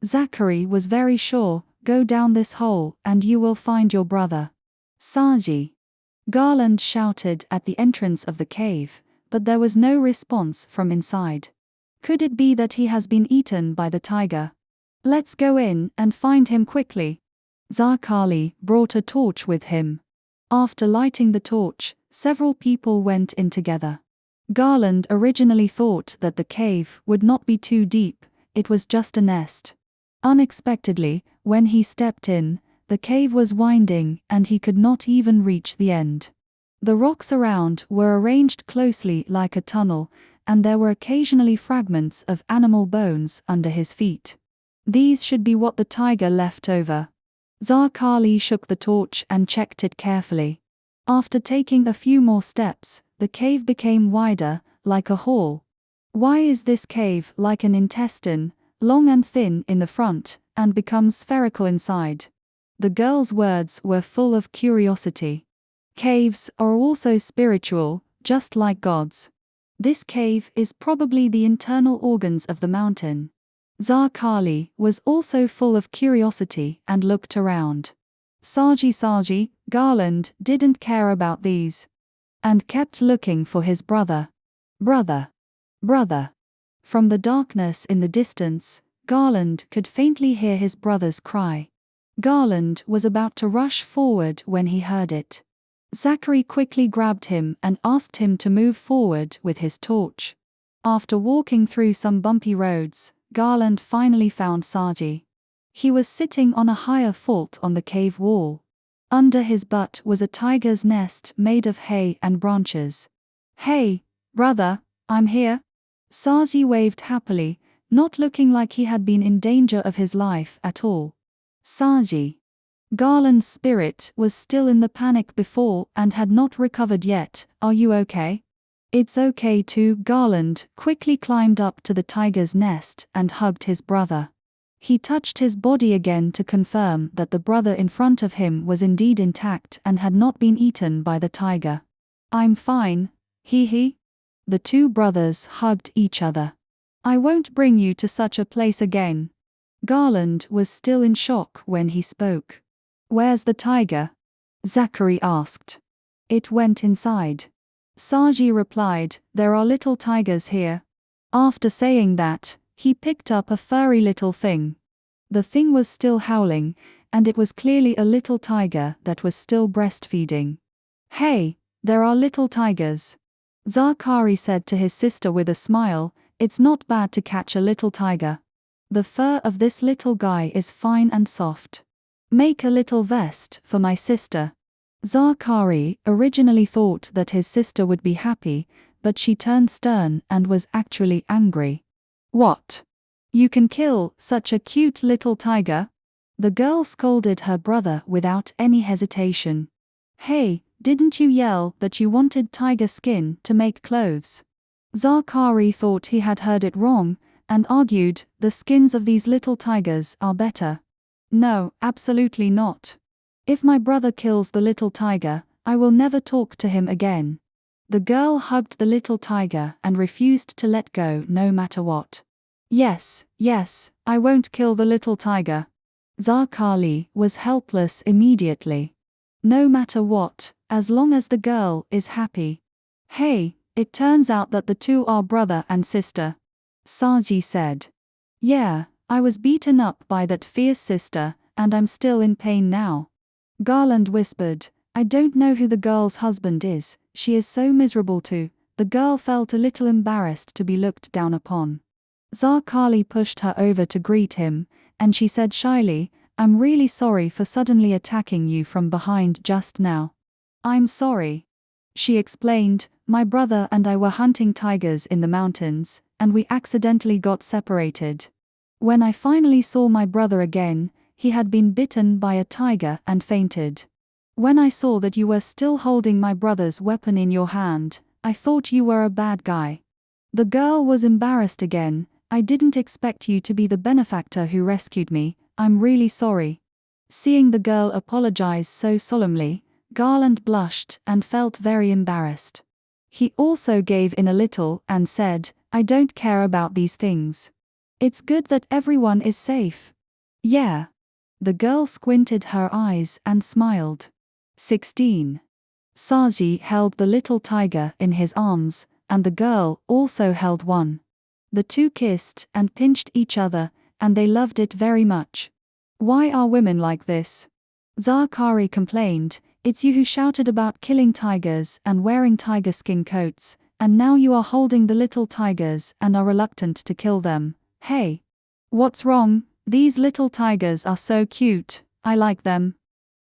Zachary was very sure, go down this hole and you will find your brother. Saji. Garland shouted at the entrance of the cave, but there was no response from inside. Could it be that he has been eaten by the tiger? Let's go in and find him quickly. Zachary brought a torch with him. After lighting the torch, several people went in together. Garland originally thought that the cave would not be too deep, it was just a nest. Unexpectedly, when he stepped in, the cave was winding and he could not even reach the end. The rocks around were arranged closely like a tunnel, and there were occasionally fragments of animal bones under his feet. These should be what the tiger left over. Zachary shook the torch and checked it carefully. After taking a few more steps, the cave became wider, like a hall. Why is this cave like an intestine, long and thin in the front, and becomes spherical inside? The girl's words were full of curiosity. Caves are also spiritual, just like gods. This cave is probably the internal organs of the mountain. Zachary was also full of curiosity and looked around. Saji, Garland didn't care about these. And kept looking for his brother. Brother. From the darkness in the distance, Garland could faintly hear his brother's cry. Garland was about to rush forward when he heard it. Zachary quickly grabbed him and asked him to move forward with his torch. After walking through some bumpy roads, Garland finally found Saji. He was sitting on a higher fault on the cave wall. Under his butt was a tiger's nest made of hay and branches. Hey, brother, I'm here. Saji waved happily, not looking like he had been in danger of his life at all. Saji. Garland's spirit was still in the panic before and had not recovered yet. Are you okay? It's okay too. Garland quickly climbed up to the tiger's nest and hugged his brother. He touched his body again to confirm that the brother in front of him was indeed intact and had not been eaten by the tiger. I'm fine, he. The two brothers hugged each other. I won't bring you to such a place again. Garland was still in shock when he spoke. Where's the tiger? Zachary asked. It went inside. Saji replied, there are little tigers here. After saying that, he picked up a furry little thing. The thing was still howling, and it was clearly a little tiger that was still breastfeeding. Hey, there are little tigers. Zachary said to his sister with a smile, it's not bad to catch a little tiger. The fur of this little guy is fine and soft. Make a little vest for my sister. Zachary originally thought that his sister would be happy, but she turned stern and was actually angry. What? You can kill such a cute little tiger? The girl scolded her brother without any hesitation. Hey, didn't you yell that you wanted tiger skin to make clothes? Zachary thought he had heard it wrong, and argued, the skins of these little tigers are better. No, absolutely not. If my brother kills the little tiger, I will never talk to him again. The girl hugged the little tiger and refused to let go no matter what. Yes, I won't kill the little tiger. Zachary was helpless immediately. No matter what, as long as the girl is happy. Hey, it turns out that the two are brother and sister. Saji said. Yeah, I was beaten up by that fierce sister, and I'm still in pain now. Garland whispered, I don't know who the girl's husband is, she is so miserable too. The girl felt a little embarrassed to be looked down upon. Zachary pushed her over to greet him, and she said shyly, I'm really sorry for suddenly attacking you from behind just now. I'm sorry. She explained, my brother and I were hunting tigers in the mountains, and we accidentally got separated. When I finally saw my brother again, he had been bitten by a tiger and fainted. When I saw that you were still holding my brother's weapon in your hand, I thought you were a bad guy. The girl was embarrassed again. I didn't expect you to be the benefactor who rescued me, I'm really sorry. Seeing the girl apologize so solemnly, Garland blushed and felt very embarrassed. He also gave in a little and said, I don't care about these things. It's good that everyone is safe. Yeah. The girl squinted her eyes and smiled. 16. Saji held the little tiger in his arms, and the girl also held one. The two kissed and pinched each other, and they loved it very much. Why are women like this? Zachary complained, it's you who shouted about killing tigers and wearing tiger skin coats, and now you are holding the little tigers and are reluctant to kill them. Hey! What's wrong? These little tigers are so cute, I like them.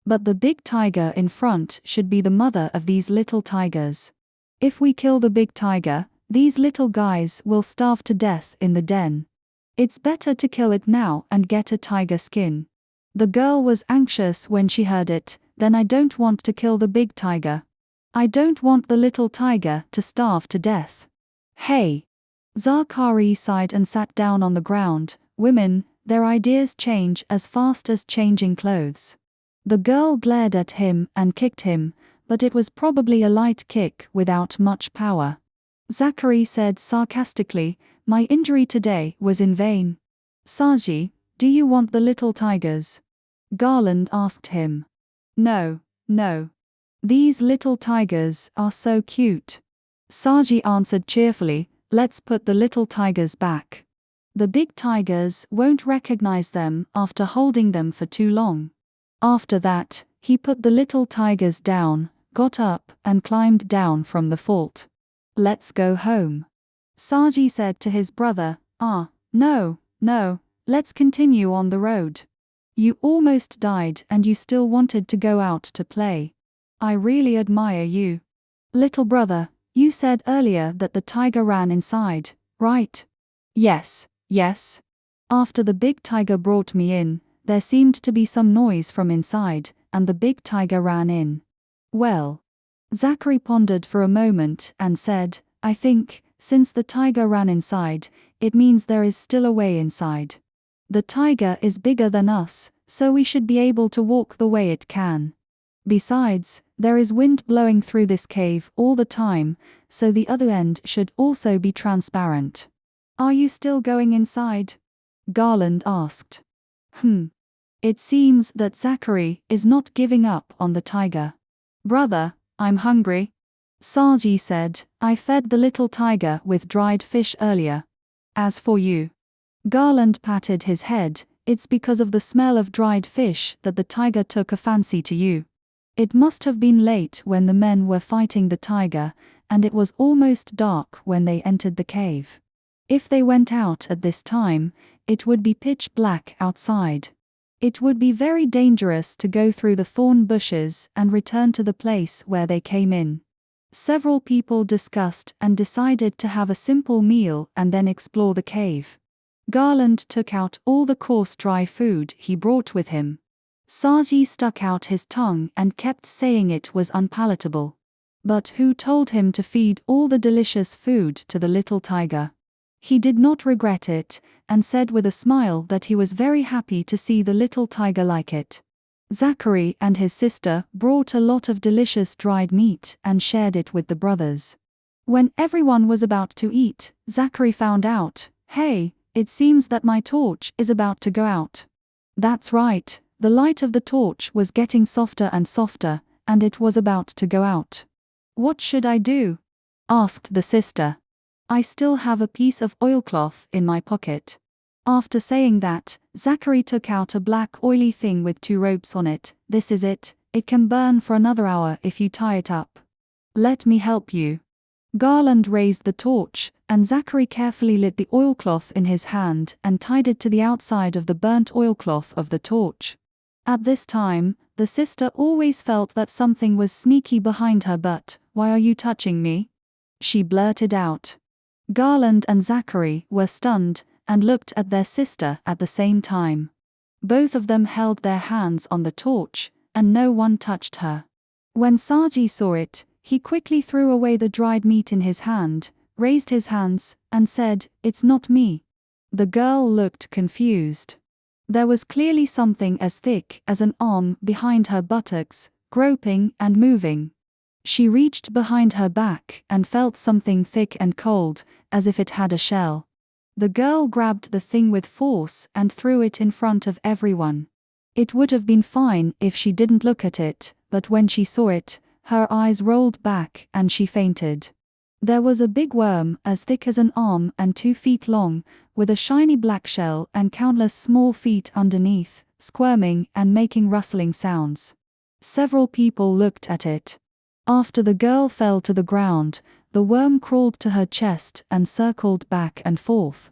But the big tiger in front should be the mother of these little tigers. If we kill the big tiger, these little guys will starve to death in the den. It's better to kill it now and get a tiger skin. The girl was anxious when she heard it, then I don't want to kill the big tiger. I don't want the little tiger to starve to death. Hey! Zachary sighed and sat down on the ground. Women, their ideas change as fast as changing clothes. The girl glared at him and kicked him, but it was probably a light kick without much power. Zachary said sarcastically, my injury today was in vain. Saji, do you want the little tigers? Garland asked him. No. These little tigers are so cute. Saji answered cheerfully, let's put the little tigers back. The big tigers won't recognize them after holding them for too long. After that, he put the little tigers down, got up and climbed down from the fort. Let's go home. Saji said to his brother, no, let's continue on the road. You almost died and you still wanted to go out to play. I really admire you. Little brother, you said earlier that the tiger ran inside, right? Yes. After the big tiger brought me in, there seemed to be some noise from inside, and the big tiger ran in. Well. Zachary pondered for a moment and said, I think, since the tiger ran inside, it means there is still a way inside. The tiger is bigger than us, so we should be able to walk the way it can. Besides, there is wind blowing through this cave all the time, so the other end should also be transparent. Are you still going inside? Garland asked. It seems that Zachary is not giving up on the tiger. Brother, I'm hungry. Saji said, I fed the little tiger with dried fish earlier. As for you. Garland patted his head, it's because of the smell of dried fish that the tiger took a fancy to you. It must have been late when the men were fighting the tiger, and it was almost dark when they entered the cave. If they went out at this time, it would be pitch black outside. It would be very dangerous to go through the thorn bushes and return to the place where they came in. Several people discussed and decided to have a simple meal and then explore the cave. Garland took out all the coarse dry food he brought with him. Saji stuck out his tongue and kept saying it was unpalatable. But who told him to feed all the delicious food to the little tiger? He did not regret it, and said with a smile that he was very happy to see the little tiger like it. Zachary and his sister brought a lot of delicious dried meat and shared it with the brothers. When everyone was about to eat, Zachary found out, "Hey, it seems that my torch is about to go out." That's right, the light of the torch was getting softer and softer, and it was about to go out. "What should I do?" asked the sister. "I still have a piece of oilcloth in my pocket." After saying that, Zachary took out a black oily thing with 2 ropes on it. "This is it. It can burn for another hour if you tie it up. Let me help you." Garland raised the torch, and Zachary carefully lit the oilcloth in his hand and tied it to the outside of the burnt oilcloth of the torch. At this time, the sister always felt that something was sneaky behind her butt. "Why are you touching me?" she blurted out. Garland and Zachary were stunned and looked at their sister at the same time. Both of them held their hands on the torch, and no one touched her. When Saji saw it, he quickly threw away the dried meat in his hand, raised his hands, and said, "It's not me." The girl looked confused. There was clearly something as thick as an arm behind her buttocks, groping and moving. She reached behind her back and felt something thick and cold, as if it had a shell. The girl grabbed the thing with force and threw it in front of everyone. It would have been fine if she didn't look at it, but when she saw it, her eyes rolled back and she fainted. There was a big worm as thick as an arm and 2 feet long, with a shiny black shell and countless small feet underneath, squirming and making rustling sounds. Several people looked at it. After the girl fell to the ground, the worm crawled to her chest and circled back and forth.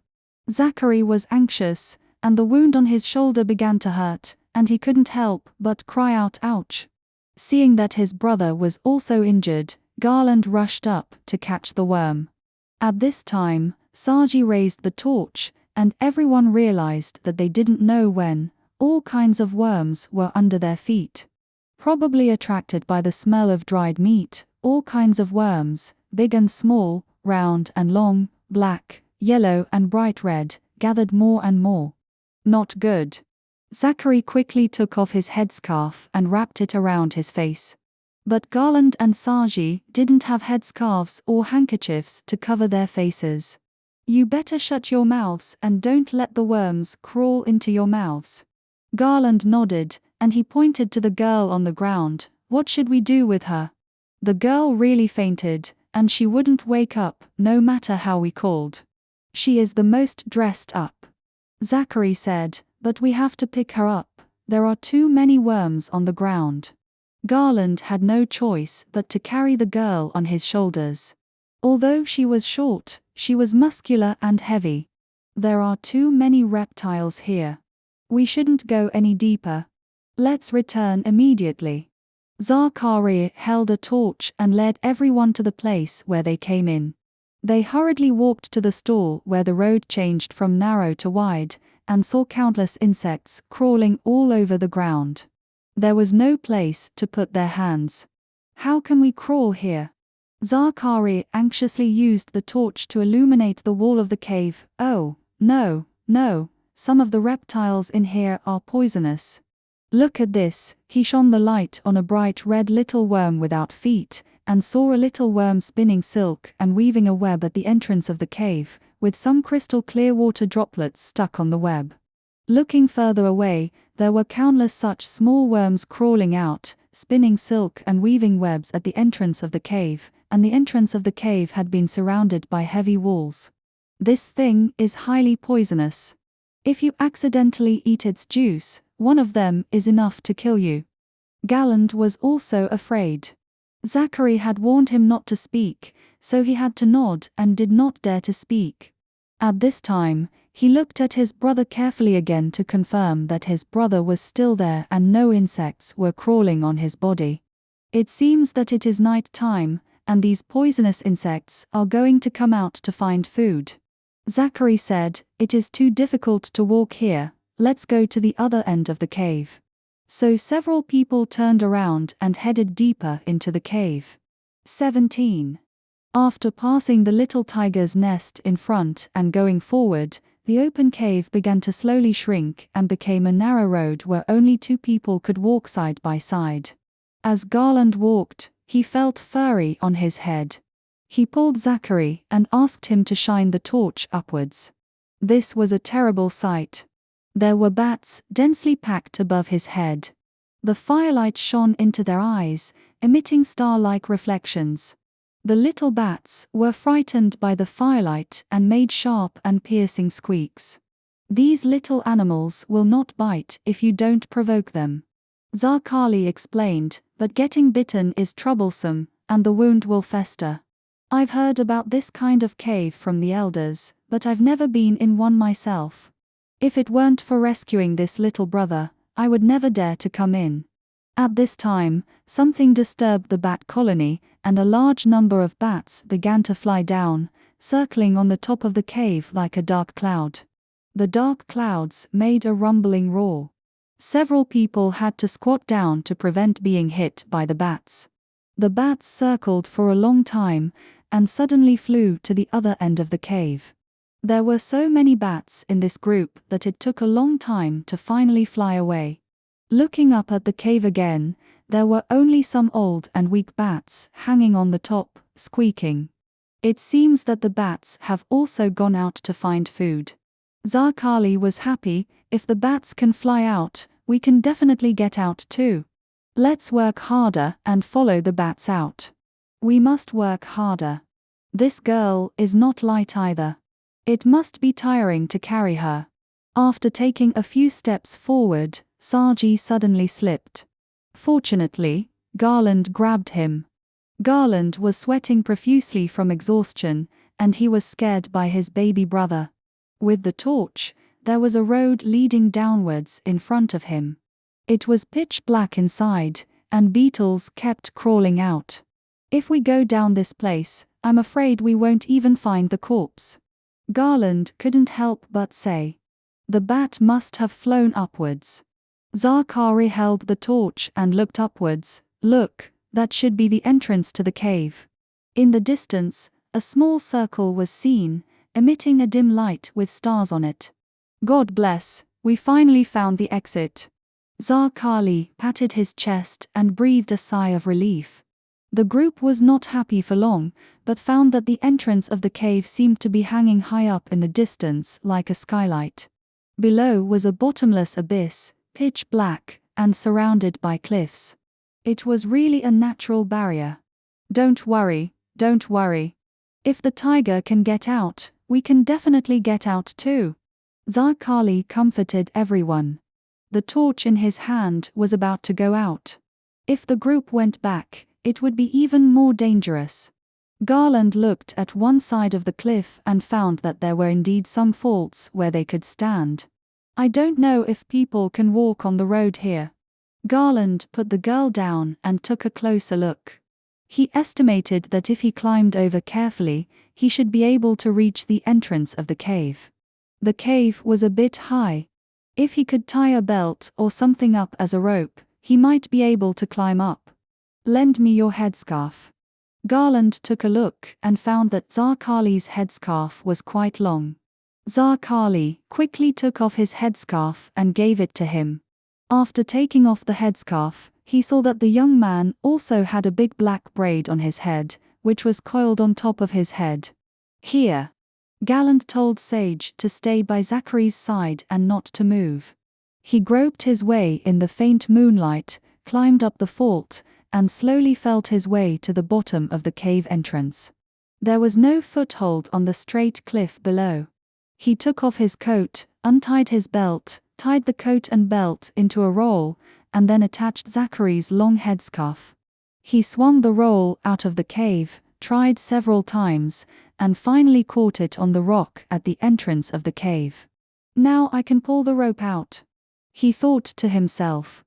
Zachary was anxious, and the wound on his shoulder began to hurt, and he couldn't help but cry out, "Ouch!" Seeing that his brother was also injured, Garland rushed up to catch the worm. At this time, Saji raised the torch, and everyone realized that they didn't know when all kinds of worms were under their feet. Probably attracted by the smell of dried meat, all kinds of worms, big and small, round and long, black, yellow and bright red, gathered more and more. Not good. Zachary quickly took off his headscarf and wrapped it around his face. But Garland and Saji didn't have headscarves or handkerchiefs to cover their faces. "You better shut your mouths and don't let the worms crawl into your mouths." Garland nodded, and he pointed to the girl on the ground. "What should we do with her?" "The girl really fainted, and she wouldn't wake up, no matter how we called. She is the most dressed up," Zachary said, "but we have to pick her up. There are too many worms on the ground." Garland had no choice but to carry the girl on his shoulders. Although she was short, she was muscular and heavy. "There are too many reptiles here. We shouldn't go any deeper. Let's return immediately." Zachary held a torch and led everyone to the place where they came in. They hurriedly walked to the stall where the road changed from narrow to wide, and saw countless insects crawling all over the ground. There was no place to put their hands. "How can we crawl here?" Zachary anxiously used the torch to illuminate the wall of the cave. "Oh, no, no, some of the reptiles in here are poisonous. Look at this." He shone the light on a bright red little worm without feet, and saw a little worm spinning silk and weaving a web at the entrance of the cave, with some crystal clear water droplets stuck on the web. Looking further away, there were countless such small worms crawling out, spinning silk and weaving webs at the entrance of the cave, and the entrance of the cave had been surrounded by heavy walls. "This thing is highly poisonous. If you accidentally eat its juice, one of them is enough to kill you." Garland was also afraid. Zachary had warned him not to speak, so he had to nod and did not dare to speak. At this time, he looked at his brother carefully again to confirm that his brother was still there and no insects were crawling on his body. "It seems that it is night time, and these poisonous insects are going to come out to find food. Zachary said, "It is too difficult to walk here, let's go to the other end of the cave." So several people turned around and headed deeper into the cave. 17. After passing the little tiger's nest in front and going forward, the open cave began to slowly shrink and became a narrow road where only two people could walk side by side. As Garland walked, he felt furry on his head. He pulled Zachary and asked him to shine the torch upwards. This was a terrible sight. There were bats densely packed above his head. The firelight shone into their eyes, emitting star-like reflections. The little bats were frightened by the firelight and made sharp and piercing squeaks. These little animals will not bite if you don't provoke them, Zachary explained, but getting bitten is troublesome, and the wound will fester. I've heard about this kind of cave from the elders, but I've never been in one myself. If it weren't for rescuing this little brother, I would never dare to come in. At this time, something disturbed the bat colony, and a large number of bats began to fly down, circling on the top of the cave like a dark cloud. The dark clouds made a rumbling roar. Several people had to squat down to prevent being hit by the bats. The bats circled for a long time, and suddenly flew to the other end of the cave. There were so many bats in this group that it took a long time to finally fly away. Looking up at the cave again, there were only some old and weak bats hanging on the top, squeaking. It seems that the bats have also gone out to find food. Zachary was happy. If the bats can fly out, we can definitely get out too. Let's work harder and follow the bats out. We must work harder. This girl is not light either. It must be tiring to carry her. After taking a few steps forward, Saji suddenly slipped. Fortunately, Garland grabbed him. Garland was sweating profusely from exhaustion, and he was scared by his baby brother. With the torch, there was a road leading downwards in front of him. It was pitch black inside, and beetles kept crawling out. If we go down this place, I'm afraid we won't even find the corpse. Garland couldn't help but say. The bat must have flown upwards. Zachary held the torch and looked upwards. Look, that should be the entrance to the cave. In the distance, a small circle was seen, emitting a dim light with stars on it. God bless, we finally found the exit. Zachary patted his chest and breathed a sigh of relief. The group was not happy for long, but found that the entrance of the cave seemed to be hanging high up in the distance like a skylight. Below was a bottomless abyss, pitch black, and surrounded by cliffs. It was really a natural barrier. Don't worry, don't worry. If the tiger can get out, we can definitely get out too. Zachary comforted everyone. The torch in his hand was about to go out. If the group went back, it would be even more dangerous. Garland looked at one side of the cliff and found that there were indeed some faults where they could stand. I don't know if people can walk on the road here. Garland put the girl down and took a closer look. He estimated that if he climbed over carefully, he should be able to reach the entrance of the cave. The cave was a bit high. If he could tie a belt or something up as a rope, he might be able to climb up. Lend me your headscarf. Garland took a look and found that Zachary's headscarf was quite long. Zachary quickly took off his headscarf and gave it to him. After taking off the headscarf, he saw that the young man also had a big black braid on his head, which was coiled on top of his head. Here. Garland told Sage to stay by Zachary's side and not to move. He groped his way in the faint moonlight, climbed up the fault, and slowly felt his way to the bottom of the cave entrance. There was no foothold on the straight cliff below. He took off his coat, untied his belt, tied the coat and belt into a roll, and then attached Zachary's long headscarf. He swung the roll out of the cave, tried several times, and finally caught it on the rock at the entrance of the cave. Now I can pull the rope out, he thought to himself.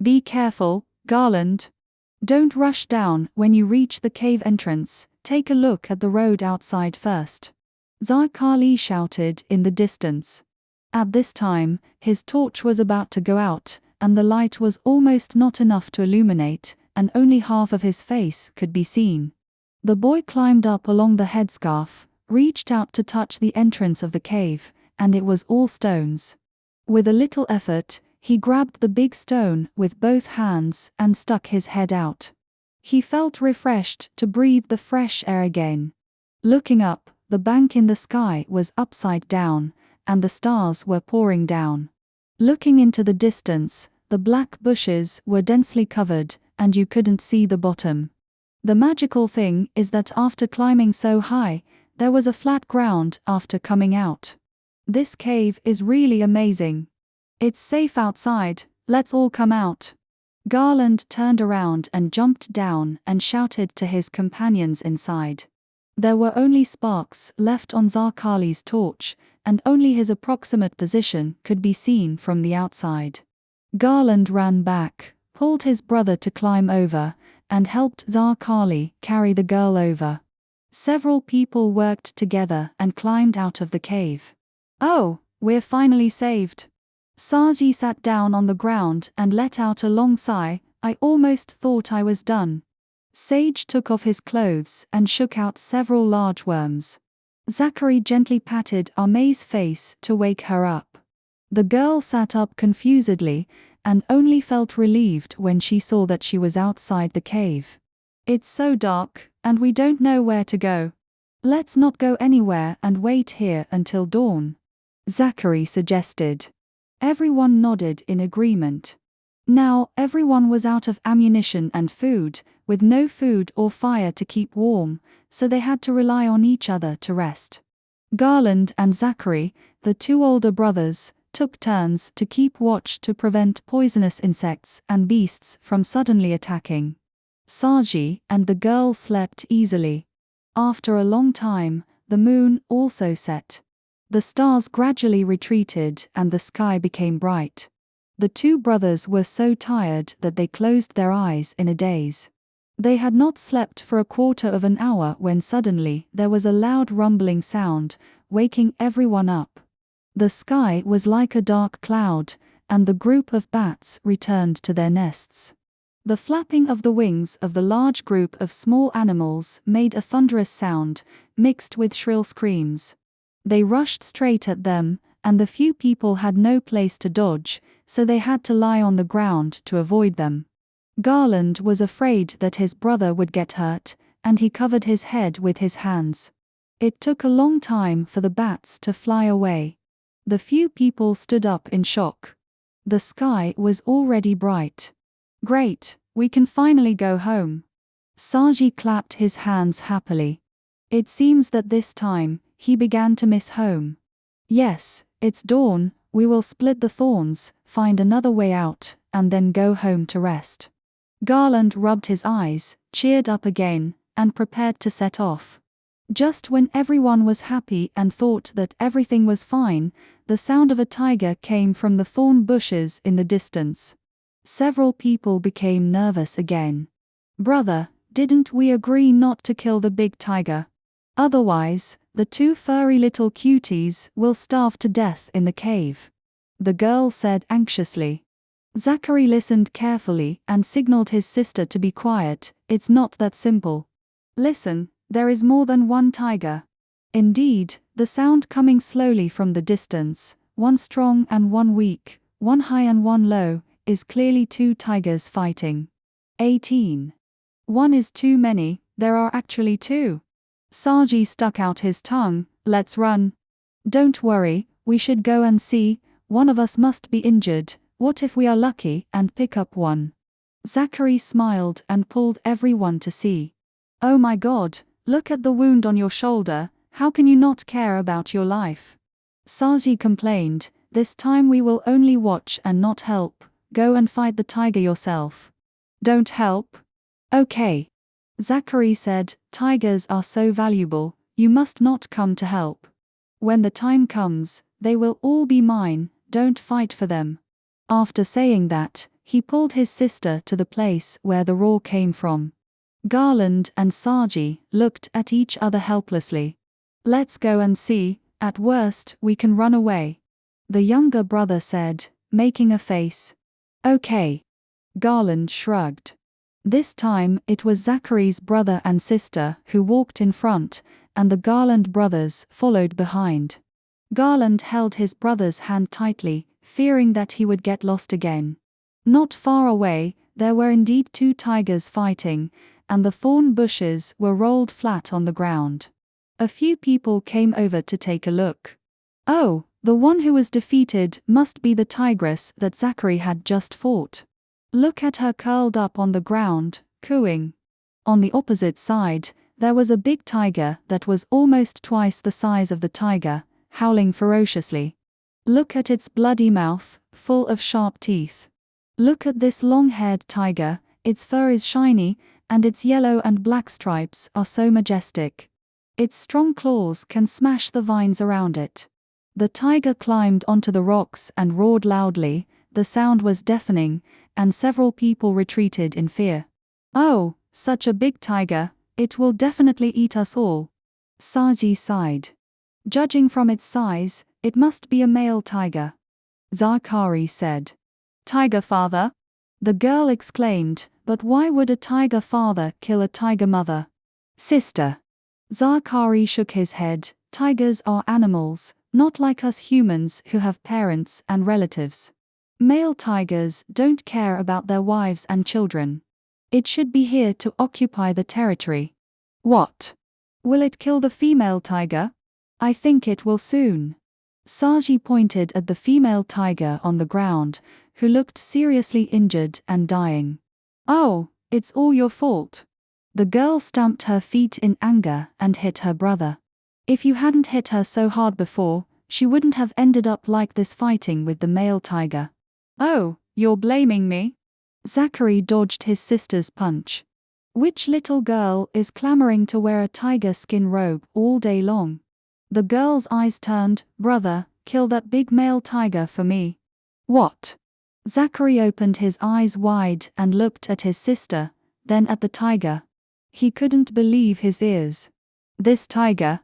Be careful, Garland. Don't rush down when you reach the cave entrance, take a look at the road outside first. Zarkali shouted in the distance. At this time, his torch was about to go out, and the light was almost not enough to illuminate, and only half of his face could be seen. The boy climbed up along the headscarf, reached out to touch the entrance of the cave, and it was all stones. With a little effort, he grabbed the big stone with both hands and stuck his head out. He felt refreshed to breathe the fresh air again. Looking up, the bank in the sky was upside down, and the stars were pouring down. Looking into the distance, the black bushes were densely covered, and you couldn't see the bottom. The magical thing is that after climbing so high, there was a flat ground after coming out. This cave is really amazing. It's safe outside, let's all come out. Garland turned around and jumped down and shouted to his companions inside. There were only sparks left on Zarkali's torch, and only his approximate position could be seen from the outside. Garland ran back, pulled his brother to climb over, and helped Zarkali carry the girl over. Several people worked together and climbed out of the cave. "Oh, we're finally saved." Saji sat down on the ground and let out a long sigh. "I almost thought I was done." Sage took off his clothes and shook out several large worms. Zachary gently patted Armee's face to wake her up. The girl sat up confusedly, and only felt relieved when she saw that she was outside the cave. "It's so dark, and we don't know where to go. Let's not go anywhere and wait here until dawn," Zachary suggested. Everyone nodded in agreement. Now, everyone was out of ammunition and food, with no food or fire to keep warm, so they had to rely on each other to rest. Garland and Zachary, the two older brothers, took turns to keep watch to prevent poisonous insects and beasts from suddenly attacking. Saji and the girl slept easily. After a long time, the moon also set. The stars gradually retreated and the sky became bright. The two brothers were so tired that they closed their eyes in a daze. They had not slept for a quarter of an hour when suddenly there was a loud rumbling sound, waking everyone up. The sky was like a dark cloud, and the group of bats returned to their nests. The flapping of the wings of the large group of small animals made a thunderous sound, mixed with shrill screams. They rushed straight at them, and the few people had no place to dodge, so they had to lie on the ground to avoid them. Garland was afraid that his brother would get hurt, and he covered his head with his hands. It took a long time for the bats to fly away. The few people stood up in shock. The sky was already bright. "Great, we can finally go home." Saji clapped his hands happily. It seems that this time, he began to miss home. "Yes, it's dawn, we will split the thorns, find another way out, and then go home to rest." Garland rubbed his eyes, cheered up again, and prepared to set off. Just when everyone was happy and thought that everything was fine, the sound of a tiger came from the thorn bushes in the distance. Several people became nervous again. "Brother, didn't we agree not to kill the big tiger? Otherwise, the two furry little cuties will starve to death in the cave," the girl said anxiously. Zachary listened carefully and signaled his sister to be quiet. "It's not that simple. Listen, there is more than one tiger." Indeed, the sound coming slowly from the distance, one strong and one weak, one high and one low, is clearly two tigers fighting. 18. One is too many, there are actually two. Saji stuck out his tongue. "Let's run." "Don't worry, we should go and see, one of us must be injured, what if we are lucky and pick up one?" Zachary smiled and pulled everyone to see. "Oh my God, look at the wound on your shoulder, how can you not care about your life?" Saji complained. "This time we will only watch and not help, go and fight the tiger yourself." "Don't help?" "Okay." Zachary said, "Tigers are so valuable, you must not come to help. When the time comes, they will all be mine, don't fight for them." After saying that, He pulled his sister to the place where the roar came from. Garland and Saji looked at each other helplessly. "Let's go and see, at worst we can run away," the younger brother said, making a face. "Okay." Garland shrugged. This time it was Zachary's brother and sister who walked in front, and the Garland brothers followed behind. Garland held his brother's hand tightly, fearing that he would get lost again. Not far away, there were indeed two tigers fighting, and the thorn bushes were rolled flat on the ground. A few people came over to take a look. Oh, the one who was defeated must be the tigress that Zachary had just fought. Look at her curled up on the ground, cooing. On the opposite side, there was a big tiger that was almost twice the size of the tiger, howling ferociously. Look at its bloody mouth, full of sharp teeth. Look at this long-haired tiger, its fur is shiny, and its yellow and black stripes are so majestic. Its strong claws can smash the vines around it. The tiger climbed onto the rocks and roared loudly. The sound was deafening, and several people retreated in fear. "Oh, such a big tiger, it will definitely eat us all," Saji sighed. "Judging from its size, it must be a male tiger," Zachary said. "Tiger father?" the girl exclaimed, "but why would a tiger father kill a tiger mother?" "Sister." Zachary shook his head. "Tigers are animals, not like us humans who have parents and relatives. Male tigers don't care about their wives and children. It should be here to occupy the territory." "What? Will it kill the female tiger?" "I think it will soon." Saji pointed at the female tiger on the ground, who looked seriously injured and dying. "Oh, it's all your fault." The girl stamped her feet in anger and hit her brother. "If you hadn't hit her so hard before, she wouldn't have ended up like this fighting with the male tiger." "Oh, you're blaming me?" Zachary dodged his sister's punch. "Which little girl is clamoring to wear a tiger skin robe all day long?" The girl's eyes turned. "Brother, kill that big male tiger for me." "What?" Zachary opened his eyes wide and looked at his sister, then at the tiger. He couldn't believe his ears. "This tiger?"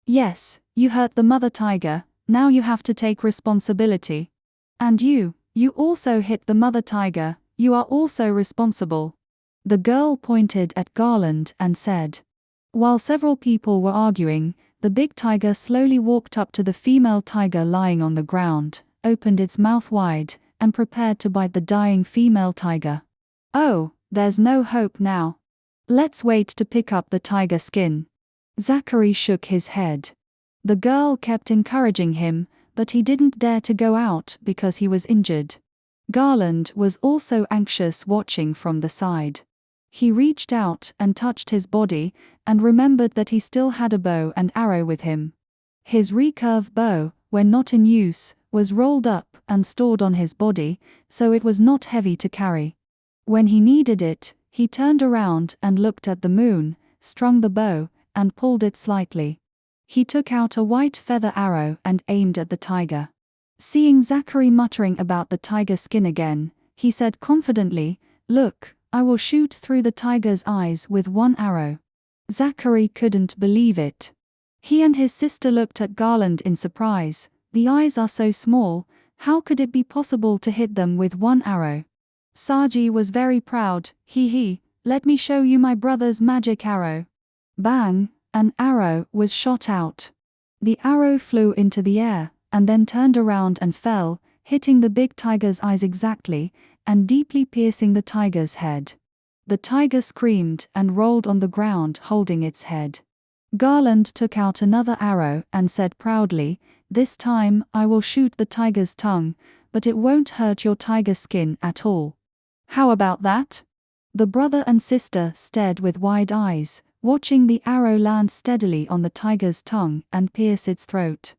"Yes, you hurt the mother tiger, now you have to take responsibility. And you also hit the mother tiger, you are also responsible." The girl pointed at Garland and said. While several people were arguing, the big tiger slowly walked up to the female tiger lying on the ground, opened its mouth wide, and prepared to bite the dying female tiger. "Oh, there's no hope now. Let's wait to pick up the tiger skin." Zachary shook his head. The girl kept encouraging him, but he didn't dare to go out because he was injured. Garland was also anxious, watching from the side. He reached out and touched his body, and remembered that he still had a bow and arrow with him. His recurve bow, when not in use, was rolled up and stored on his body, so it was not heavy to carry. When he needed it, he turned around and looked at the moon, strung the bow, and pulled it slightly. He took out a white feather arrow and aimed at the tiger. Seeing Zachary muttering about the tiger skin again, he said confidently, "Look, I will shoot through the tiger's eyes with one arrow." Zachary couldn't believe it. He and his sister looked at Garland in surprise. The eyes are so small, how could it be possible to hit them with one arrow? Saji was very proud. He, let me show you my brother's magic arrow." Bang, an arrow was shot out. The arrow flew into the air, and then turned around and fell, hitting the big tiger's eyes exactly, and deeply piercing the tiger's head. The tiger screamed and rolled on the ground holding its head. Garland took out another arrow and said proudly, "This time I will shoot the tiger's tongue, but it won't hurt your tiger skin at all." "How about that?" The brother and sister stared with wide eyes, watching the arrow land steadily on the tiger's tongue and pierce its throat.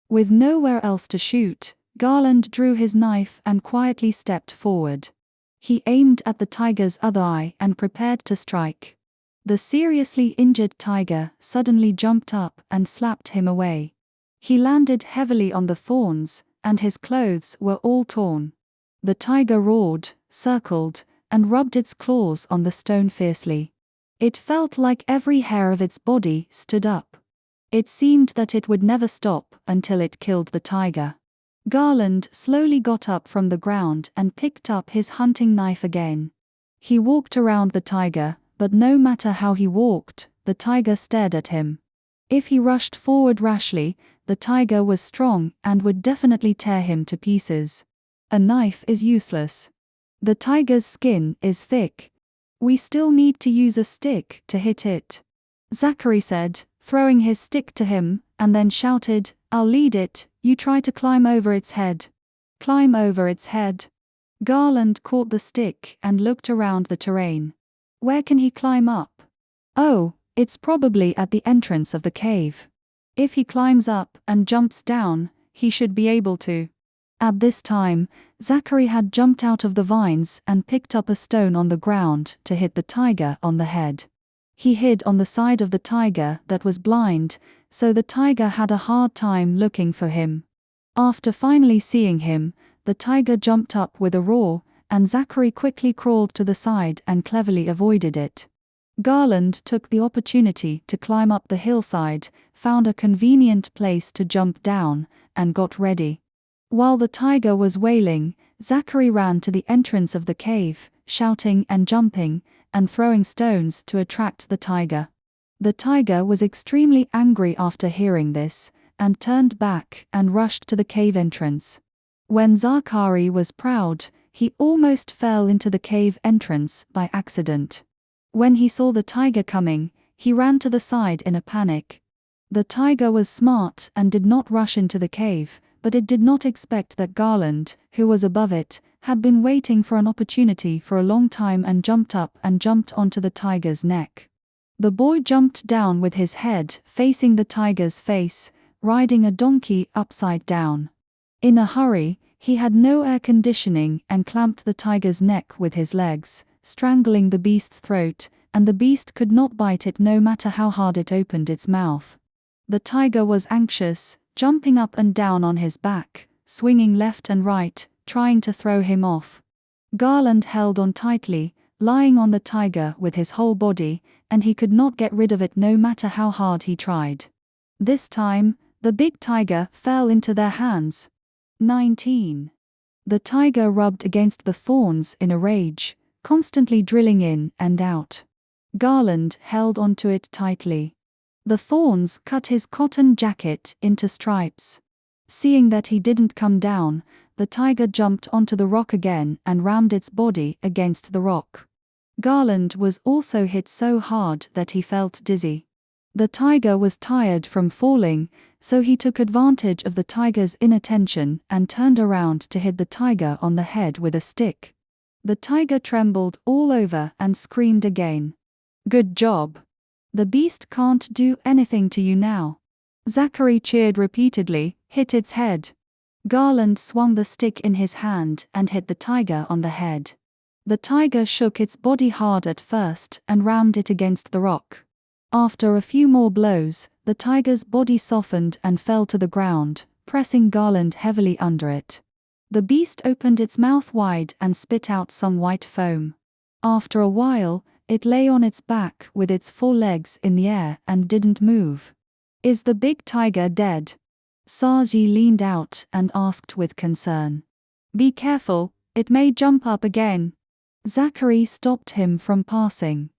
With nowhere else to shoot, Garland drew his knife and quietly stepped forward. He aimed at the tiger's other eye and prepared to strike. The seriously injured tiger suddenly jumped up and slapped him away. He landed heavily on the thorns, and his clothes were all torn. The tiger roared, circled, and rubbed its claws on the stone fiercely. It felt like every hair of its body stood up. It seemed that it would never stop until it killed the tiger. Garland slowly got up from the ground and picked up his hunting knife again. He walked around the tiger, but no matter how he walked, the tiger stared at him. If he rushed forward rashly, the tiger was strong and would definitely tear him to pieces. A knife is useless. The tiger's skin is thick. We still need to use a stick to hit it, Zachary said, throwing his stick to him, and then shouted, "I'll lead it, you try to climb over its head." Climb over its head. Garland caught the stick and looked around the terrain. Where can he climb up? Oh, it's probably at the entrance of the cave. If he climbs up and jumps down, he should be able to. At this time, Zachary had jumped out of the vines and picked up a stone on the ground to hit the tiger on the head. He hid on the side of the tiger that was blind, so the tiger had a hard time looking for him. After finally seeing him, the tiger jumped up with a roar, and Zachary quickly crawled to the side and cleverly avoided it. Garland took the opportunity to climb up the hillside, found a convenient place to jump down, and got ready. While the tiger was wailing, Zachary ran to the entrance of the cave, shouting and jumping, and throwing stones to attract the tiger. The tiger was extremely angry after hearing this, and turned back and rushed to the cave entrance. When Zachary was proud, he almost fell into the cave entrance by accident. When he saw the tiger coming, he ran to the side in a panic. The tiger was smart and did not rush into the cave, but it did not expect that Garland, who was above it, had been waiting for an opportunity for a long time and jumped up and jumped onto the tiger's neck. The boy jumped down with his head facing the tiger's face, riding a donkey upside down. In a hurry, he had no air conditioning and clamped the tiger's neck with his legs, strangling the beast's throat, and the beast could not bite it no matter how hard it opened its mouth. The tiger was anxious, jumping up and down on his back, swinging left and right, trying to throw him off. Garland held on tightly, lying on the tiger with his whole body, and he could not get rid of it no matter how hard he tried. This time, the big tiger fell into their hands. 19. The tiger rubbed against the thorns in a rage, constantly drilling in and out. Garland held onto it tightly. The thorns cut his cotton jacket into stripes. Seeing that he didn't come down, the tiger jumped onto the rock again and rammed its body against the rock. Garland was also hit so hard that he felt dizzy. The tiger was tired from falling, so he took advantage of the tiger's inattention and turned around to hit the tiger on the head with a stick. The tiger trembled all over and screamed again. "Good job. The beast can't do anything to you now." Zachary cheered repeatedly, hit its head. Garland swung the stick in his hand and hit the tiger on the head. The tiger shook its body hard at first and rammed it against the rock. After a few more blows, the tiger's body softened and fell to the ground, pressing Garland heavily under it. The beast opened its mouth wide and spit out some white foam. After a while, it lay on its back with its four legs in the air and didn't move. "Is the big tiger dead?" Saji leaned out and asked with concern. "Be careful, it may jump up again." Zachary stopped him from passing.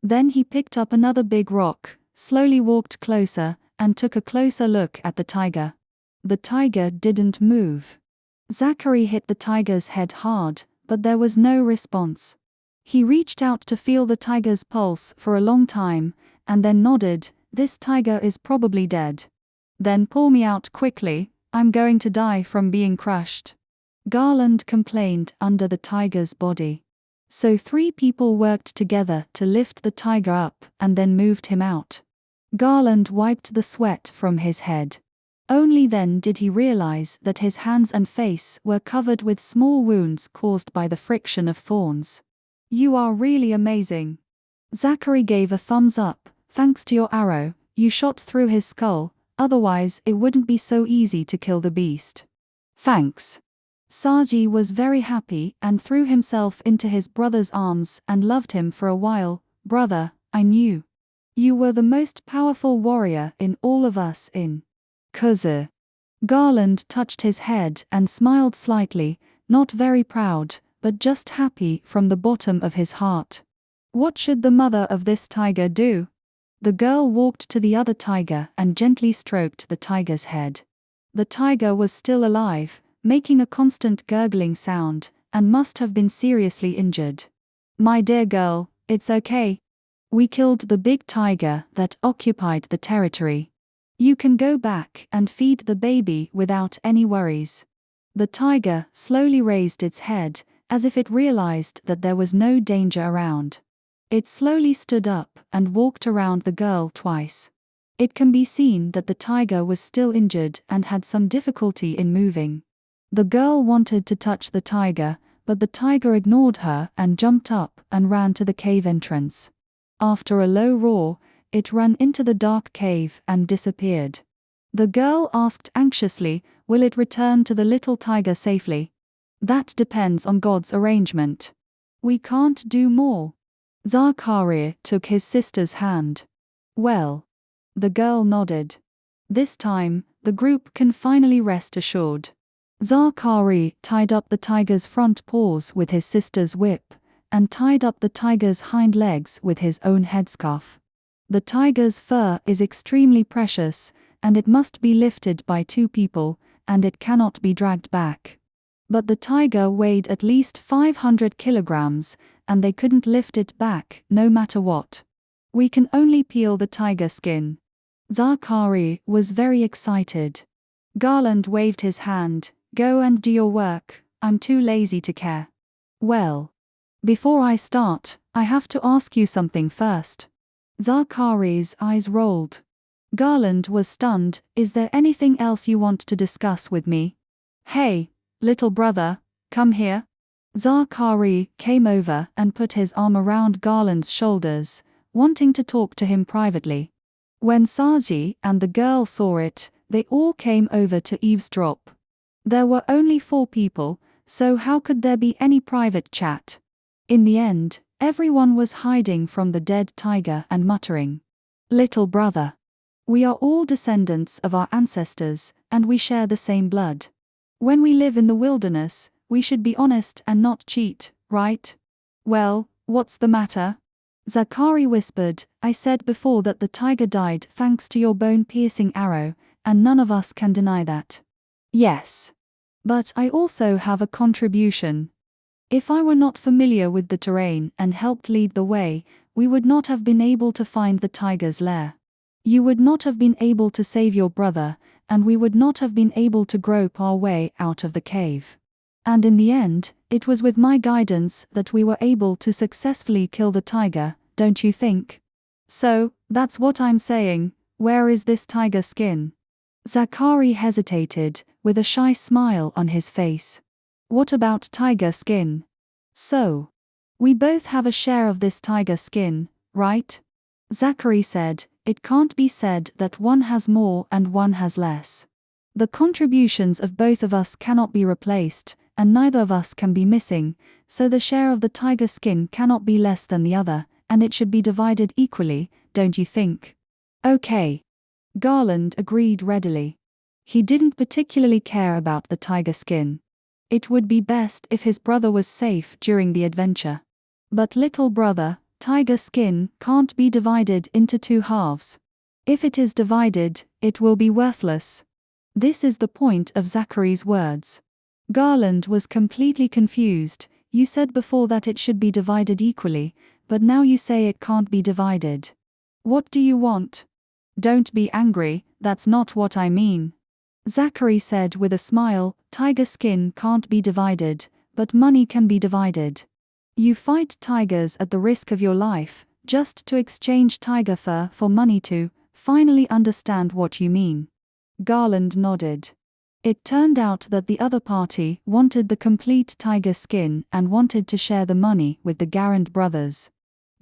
Then he picked up another big rock, slowly walked closer, and took a closer look at the tiger. The tiger didn't move. Zachary hit the tiger's head hard, but there was no response. He reached out to feel the tiger's pulse for a long time, and then nodded, "This tiger is probably dead." "Then pull me out quickly, I'm going to die from being crushed," Garland complained under the tiger's body. So 3 people worked together to lift the tiger up and then moved him out. Garland wiped the sweat from his head. Only then did he realize that his hands and face were covered with small wounds caused by the friction of thorns. "You are really amazing." Zachary gave a thumbs up. "Thanks to your arrow, you shot through his skull, otherwise it wouldn't be so easy to kill the beast." "Thanks," Saji was very happy and threw himself into his brother's arms and loved him for a while. Brother, I knew you were the most powerful warrior in all of us in Kuzu. Garland touched his head and smiled slightly, not very proud, but just happy from the bottom of his heart. What should the mother of this tiger do? The girl walked to the other tiger and gently stroked the tiger's head. The tiger was still alive, making a constant gurgling sound, and must have been seriously injured. My dear girl, it's okay. We killed the big tiger that occupied the territory. You can go back and feed the baby without any worries. The tiger slowly raised its head, as if it realized that there was no danger around. It slowly stood up and walked around the girl twice. It can be seen that the tiger was still injured and had some difficulty in moving. The girl wanted to touch the tiger, but the tiger ignored her and jumped up and ran to the cave entrance. After a low roar, it ran into the dark cave and disappeared. The girl asked anxiously, will it return to the little tiger safely? That depends on God's arrangement. We can't do more. Zakaria took his sister's hand. Well. The girl nodded. This time, the group can finally rest assured. Zakaria tied up the tiger's front paws with his sister's whip, and tied up the tiger's hind legs with his own headscarf. The tiger's fur is extremely precious, and it must be lifted by 2 people, and it cannot be dragged back. But the tiger weighed at least 500 kilograms, and they couldn't lift it back, no matter what. We can only peel the tiger skin. Zakaria was very excited. Garland waved his hand. Go and do your work, I'm too lazy to care. Well. Before I start, I have to ask you something first. Zakaria's eyes rolled. Garland was stunned. Is there anything else you want to discuss with me? Hey, little brother, come here. Zakaria came over and put his arm around Garland's shoulders, wanting to talk to him privately. When Saji and the girl saw it, they all came over to eavesdrop. There were only 4 people, so how could there be any private chat? In the end, everyone was hiding from the dead tiger and muttering, "Little brother. We are all descendants of our ancestors, and we share the same blood. When we live in the wilderness, we should be honest and not cheat, right? Well, what's the matter?" Zakaria whispered, I said before that the tiger died thanks to your bone-piercing arrow, and none of us can deny that. Yes. But I also have a contribution. If I were not familiar with the terrain and helped lead the way, we would not have been able to find the tiger's lair. You would not have been able to save your brother, and we would not have been able to grope our way out of the cave. And in the end, it was with my guidance that we were able to successfully kill the tiger, don't you think? So, that's what I'm saying. Where is this tiger skin? Zakaria hesitated, with a shy smile on his face. What about tiger skin? So, we both have a share of this tiger skin, right? Zakaria said, it can't be said that one has more and one has less. The contributions of both of us cannot be replaced, and neither of us can be missing, so the share of the tiger skin cannot be less than the other, and it should be divided equally, don't you think? Okay. Garland agreed readily. He didn't particularly care about the tiger skin. It would be best if his brother was safe during the adventure. But little brother, tiger skin can't be divided into 2 halves. If it is divided, it will be worthless. This is the point of Zakaria's words. Garland was completely confused. You said before that it should be divided equally, but now you say it can't be divided. What do you want? Don't be angry, that's not what I mean. Zakaria said with a smile, tiger skin can't be divided, but money can be divided. You fight tigers at the risk of your life, just to exchange tiger fur for money to finally understand what you mean. Garland nodded. It turned out that the other party wanted the complete tiger skin and wanted to share the money with the Garand brothers.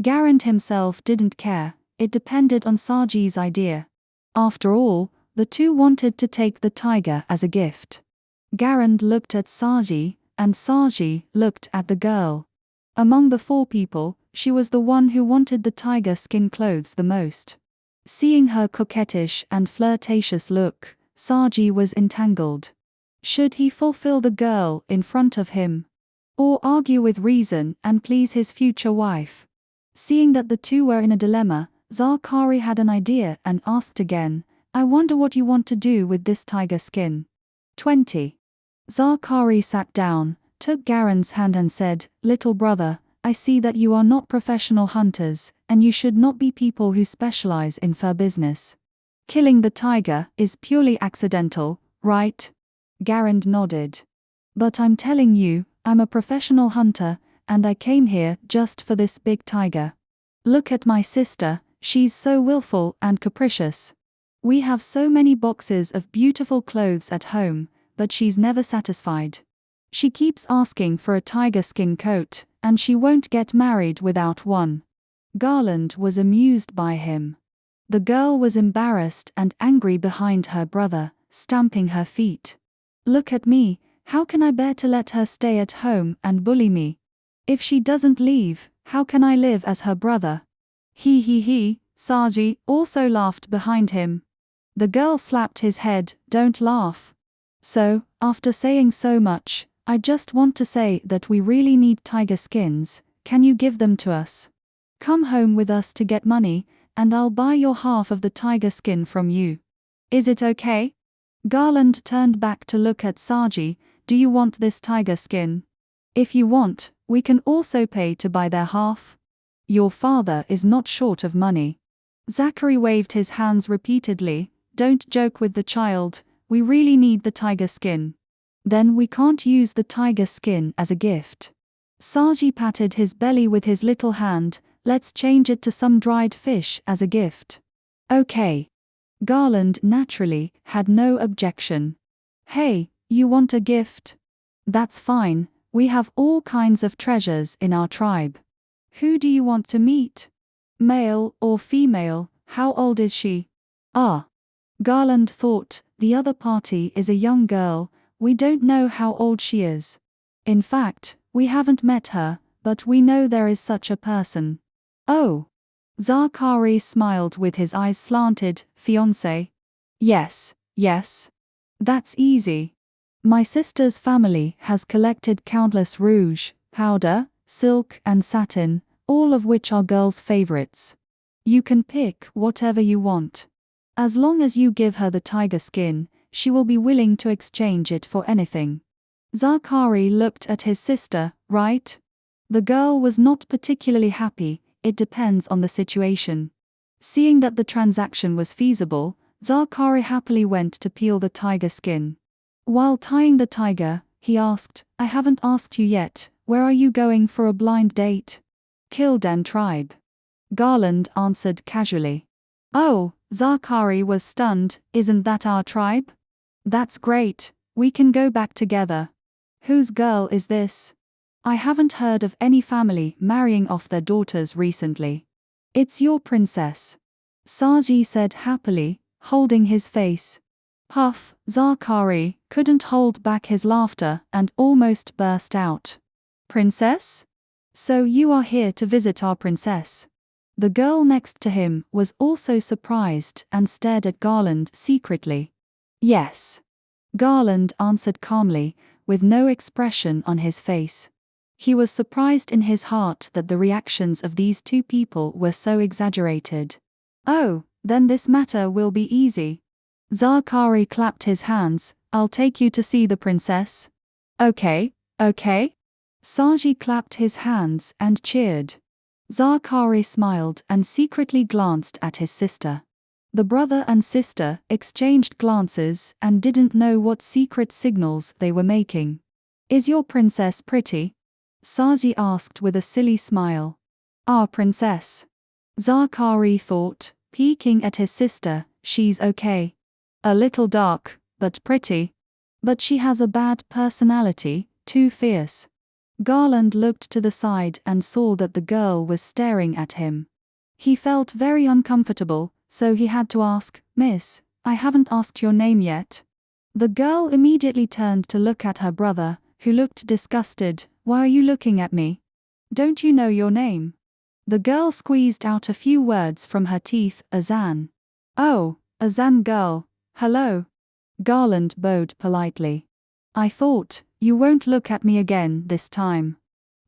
Garand himself didn't care, it depended on Saji's idea. After all, the 2 wanted to take the tiger as a gift. Garand looked at Saji, and Saji looked at the girl. Among the 4 people, she was the one who wanted the tiger skin clothes the most. Seeing her coquettish and flirtatious look, Saji was entangled. Should he fulfill the girl in front of him? Or argue with reason and please his future wife? Seeing that the two were in a dilemma, Zakari had an idea and asked again, I wonder what you want to do with this tiger skin. 20. Zakari sat down, took Garand's hand and said, Little brother, I see that you are not professional hunters, and you should not be people who specialize in fur business. Killing the tiger is purely accidental, right? Garand nodded. But I'm telling you, I'm a professional hunter, and I came here just for this big tiger. Look at my sister, she's so willful and capricious. We have so many boxes of beautiful clothes at home, but she's never satisfied. She keeps asking for a tiger skin coat, and she won't get married without one. Garland was amused by him. The girl was embarrassed and angry behind her brother, stamping her feet. Look at me, how can I bear to let her stay at home and bully me? If she doesn't leave, how can I live as her brother? He, Saji also laughed behind him. The girl slapped his head, don't laugh. So, after saying so much, I just want to say that we really need tiger skins, can you give them to us? Come home with us to get money, and I'll buy your half of the tiger skin from you. Is it okay? Garland turned back to look at Saji, do you want this tiger skin? If you want, we can also pay to buy their half. Your father is not short of money. Zachary waved his hands repeatedly, don't joke with the child, we really need the tiger skin. Then we can't use the tiger skin as a gift. Saji patted his belly with his little hand, let's change it to some dried fish as a gift. Okay. Garland naturally had no objection. Hey, you want a gift? That's fine, we have all kinds of treasures in our tribe. Who do you want to meet? Male or female, how old is she? Garland thought, the other party is a young girl, we don't know how old she is. In fact, we haven't met her, but we know there is such a person. Oh. Zakari smiled with his eyes slanted, fiancé. Yes. That's easy. My sister's family has collected countless rouge, powder, silk and satin, all of which are girls' favorites. You can pick whatever you want. As long as you give her the tiger skin, she will be willing to exchange it for anything. Zakari looked at his sister, right? The girl was not particularly happy, it depends on the situation. Seeing that the transaction was feasible, Zakari happily went to peel the tiger skin. While tying the tiger, he asked, I haven't asked you yet, where are you going for a blind date? Kildan tribe. Garland answered casually. Oh, Zakari was stunned, isn't that our tribe? That's great, we can go back together. Whose girl is this? I haven't heard of any family marrying off their daughters recently. It's your princess. Saji said happily, holding his face. Puff, Zakari couldn't hold back his laughter and almost burst out. Princess? So you are here to visit our princess? The girl next to him was also surprised and stared at Garland secretly. Yes. Garland answered calmly, with no expression on his face. He was surprised in his heart that the reactions of these two people were so exaggerated. Oh, then this matter will be easy. Zakari clapped his hands, I'll take you to see the princess. Okay. Saji clapped his hands and cheered. Zakari smiled and secretly glanced at his sister. The brother and sister exchanged glances and didn't know what secret signals they were making. Is your princess pretty? Saji asked with a silly smile. Our princess. Zakari thought, peeking at his sister, she's okay. A little dark, but pretty. But she has a bad personality, too fierce. Garland looked to the side and saw that the girl was staring at him. He felt very uncomfortable, so he had to ask, Miss, I haven't asked your name yet. The girl immediately turned to look at her brother, who looked disgusted. Why are you looking at me? Don't you know your name? The girl squeezed out a few words from her teeth. Azan. Oh, Azan girl. Hello. Garland bowed politely. I thought, you won't look at me again this time.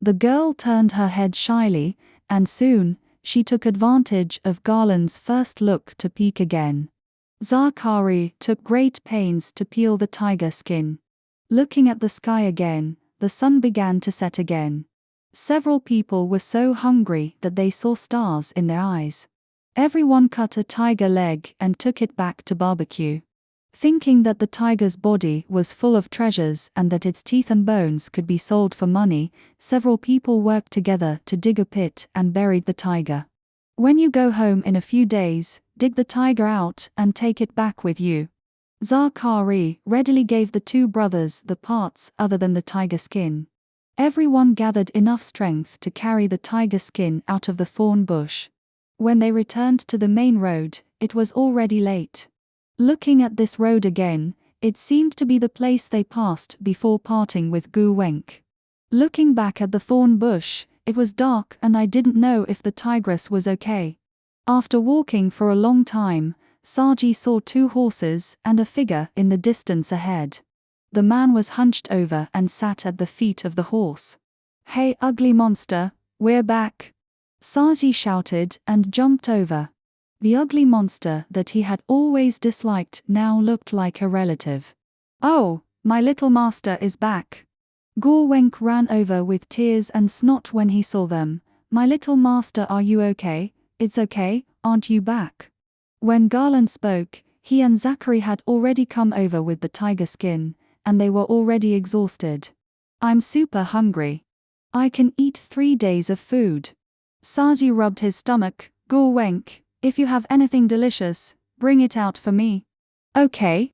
The girl turned her head shyly, and soon, she took advantage of Garland's first look to peek again. Zakari took great pains to peel the tiger skin. Looking at the sky again, the sun began to set again. Several people were so hungry that they saw stars in their eyes. Everyone cut a tiger leg and took it back to barbecue. Thinking that the tiger's body was full of treasures and that its teeth and bones could be sold for money, several people worked together to dig a pit and buried the tiger. When you go home in a few days, dig the tiger out and take it back with you. Zakari readily gave the two brothers the parts other than the tiger skin. Everyone gathered enough strength to carry the tiger skin out of the thorn bush. When they returned to the main road, it was already late. Looking at this road again, it seemed to be the place they passed before parting with Gu Wenk. Looking back at the thorn bush, it was dark and I didn't know if the tigress was okay. After walking for a long time, Saji saw two horses and a figure in the distance ahead. The man was hunched over and sat at the feet of the horse. Hey ugly monster, we're back! Saji shouted and jumped over. The ugly monster that he had always disliked now looked like a relative. Oh, my little master is back. Gu Wenk ran over with tears and snot when he saw them. My little master, are you okay? It's okay, aren't you back? When Garland spoke, he and Zachary had already come over with the tiger skin, and they were already exhausted. I'm super hungry. I can eat 3 days of food. Saji rubbed his stomach. Gu Wenk, if you have anything delicious, bring it out for me. Okay.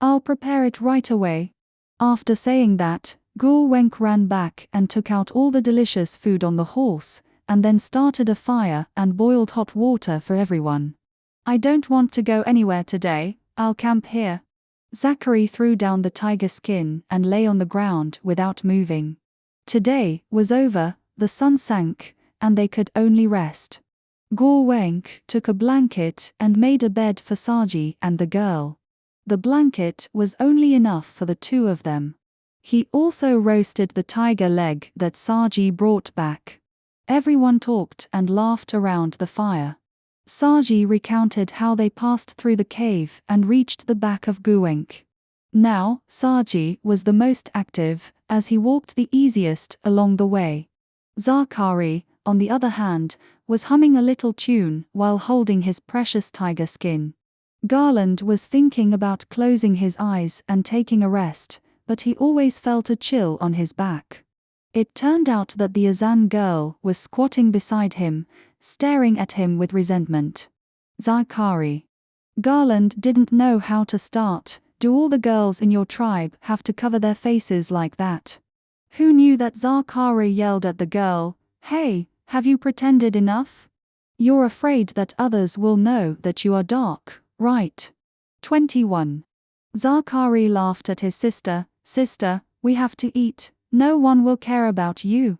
I'll prepare it right away. After saying that, Gu Wenk ran back and took out all the delicious food on the horse, and then started a fire and boiled hot water for everyone. I don't want to go anywhere today, I'll camp here. Zachary threw down the tiger skin and lay on the ground without moving. Today was over, the sun sank, and they could only rest. Gu Wenk took a blanket and made a bed for Saji and the girl. The blanket was only enough for the two of them. He also roasted the tiger leg that Saji brought back. Everyone talked and laughed around the fire. Saji recounted how they passed through the cave and reached the back of Gu Wenk. Now, Saji was the most active, as he walked the easiest along the way. Zakari, on the other hand, was humming a little tune while holding his precious tiger skin. Garland was thinking about closing his eyes and taking a rest, but he always felt a chill on his back. It turned out that the Azan girl was squatting beside him, staring at him with resentment. Zakari. Garland didn't know how to start. Do all the girls in your tribe have to cover their faces like that? Who knew that Zakari yelled at the girl, Hey, have you pretended enough? You're afraid that others will know that you are dark, right? 21. Zakari laughed at his sister. Sister, we have to eat, no one will care about you.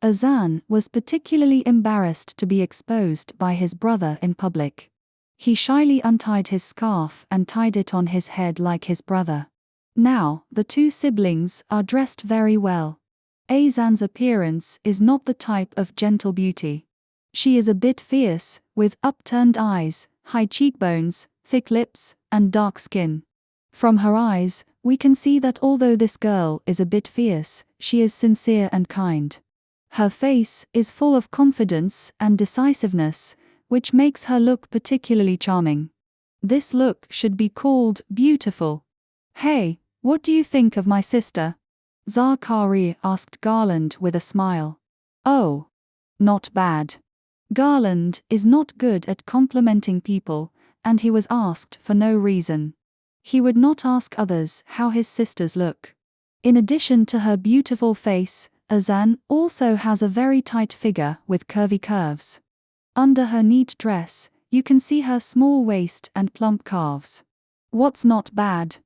Azan was particularly embarrassed to be exposed by his brother in public. He shyly untied his scarf and tied it on his head like his brother. Now, the two siblings are dressed very well. Azan's appearance is not the type of gentle beauty. She is a bit fierce, with upturned eyes, high cheekbones, thick lips, and dark skin. From her eyes, we can see that although this girl is a bit fierce, she is sincere and kind. Her face is full of confidence and decisiveness, which makes her look particularly charming. This look should be called beautiful. Hey, what do you think of my sister? Zakari asked Garland with a smile. Oh, not bad. Garland is not good at complimenting people, and he was asked for no reason. He would not ask others how his sisters look. In addition to her beautiful face, Azan also has a very tight figure with curvy curves. Under her neat dress, you can see her small waist and plump calves. What's not bad?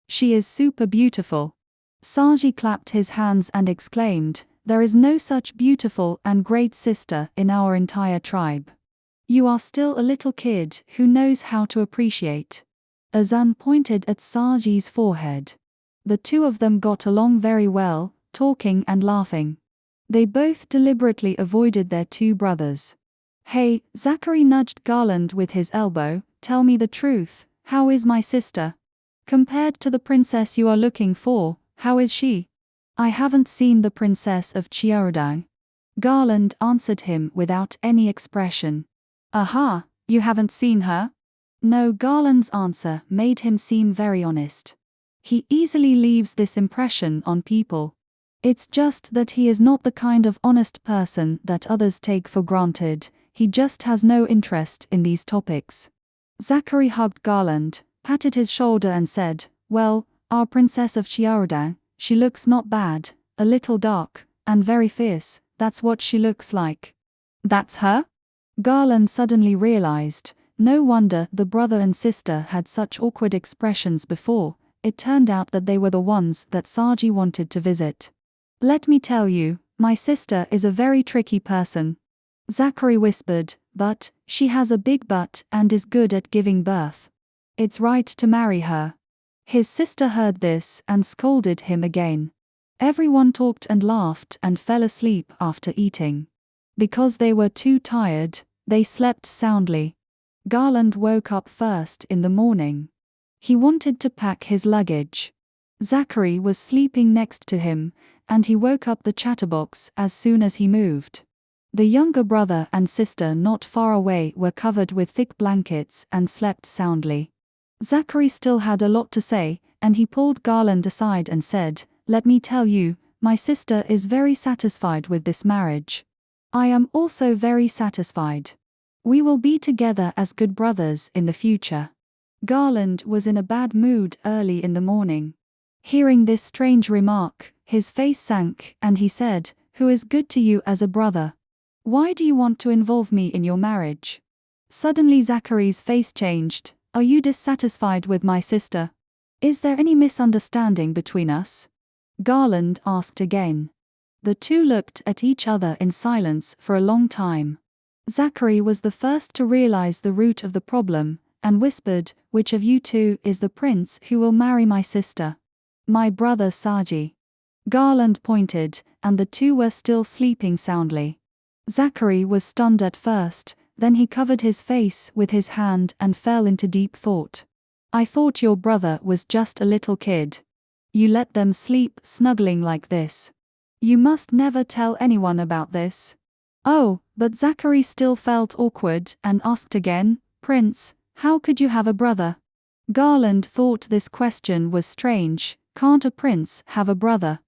She is super beautiful. Saji clapped his hands and exclaimed, "There is no such beautiful and great sister in our entire tribe. You are still a little kid who knows how to appreciate." Azan pointed at Saji's forehead. The two of them got along very well, talking and laughing. They both deliberately avoided their two brothers. "Hey," Zachary nudged Garland with his elbow, "tell me the truth, how is my sister? Compared to the princess you are looking for, how is she?" "I haven't seen the princess of Xiaodang." Garland answered him without any expression. "Aha, you haven't seen her?" No, Garland's answer made him seem very honest. He easily leaves this impression on people. It's just that he is not the kind of honest person that others take for granted, he just has no interest in these topics. Zachary hugged Garland, patted his shoulder and said, "Well, our princess of Xiaodang, she looks not bad, a little dark, and very fierce, that's what she looks like." "That's her?" Garland suddenly realized, no wonder the brother and sister had such awkward expressions before, it turned out that they were the ones that Saji wanted to visit. "Let me tell you, my sister is a very tricky person," Zachary whispered, "but she has a big butt and is good at giving birth. It's right to marry her." His sister heard this and scolded him again. Everyone talked and laughed and fell asleep after eating. Because they were too tired, they slept soundly. Garland woke up first in the morning. He wanted to pack his luggage. Zachary was sleeping next to him, and he woke up the chatterbox as soon as he moved. The younger brother and sister not far away were covered with thick blankets and slept soundly. Zachary still had a lot to say, and he pulled Garland aside and said, "Let me tell you, my sister is very satisfied with this marriage. I am also very satisfied. We will be together as good brothers in the future." Garland was in a bad mood early in the morning. Hearing this strange remark, his face sank and he said, "Who is good to you as a brother? Why do you want to involve me in your marriage?" Suddenly Zachary's face changed. "Are you dissatisfied with my sister? Is there any misunderstanding between us?" Garland asked again. The two looked at each other in silence for a long time. Zachary was the first to realize the root of the problem, and whispered, "Which of you two is the prince who will marry my sister?" "My brother Saji." Garland pointed, and the two were still sleeping soundly. Zachary was stunned at first, then he covered his face with his hand and fell into deep thought. "I thought your brother was just a little kid. You let them sleep snuggling like this. You must never tell anyone about this." "Oh," but Zachary still felt awkward and asked again, "Prince, how could you have a brother?" Garland thought this question was strange. Can't a prince have a brother?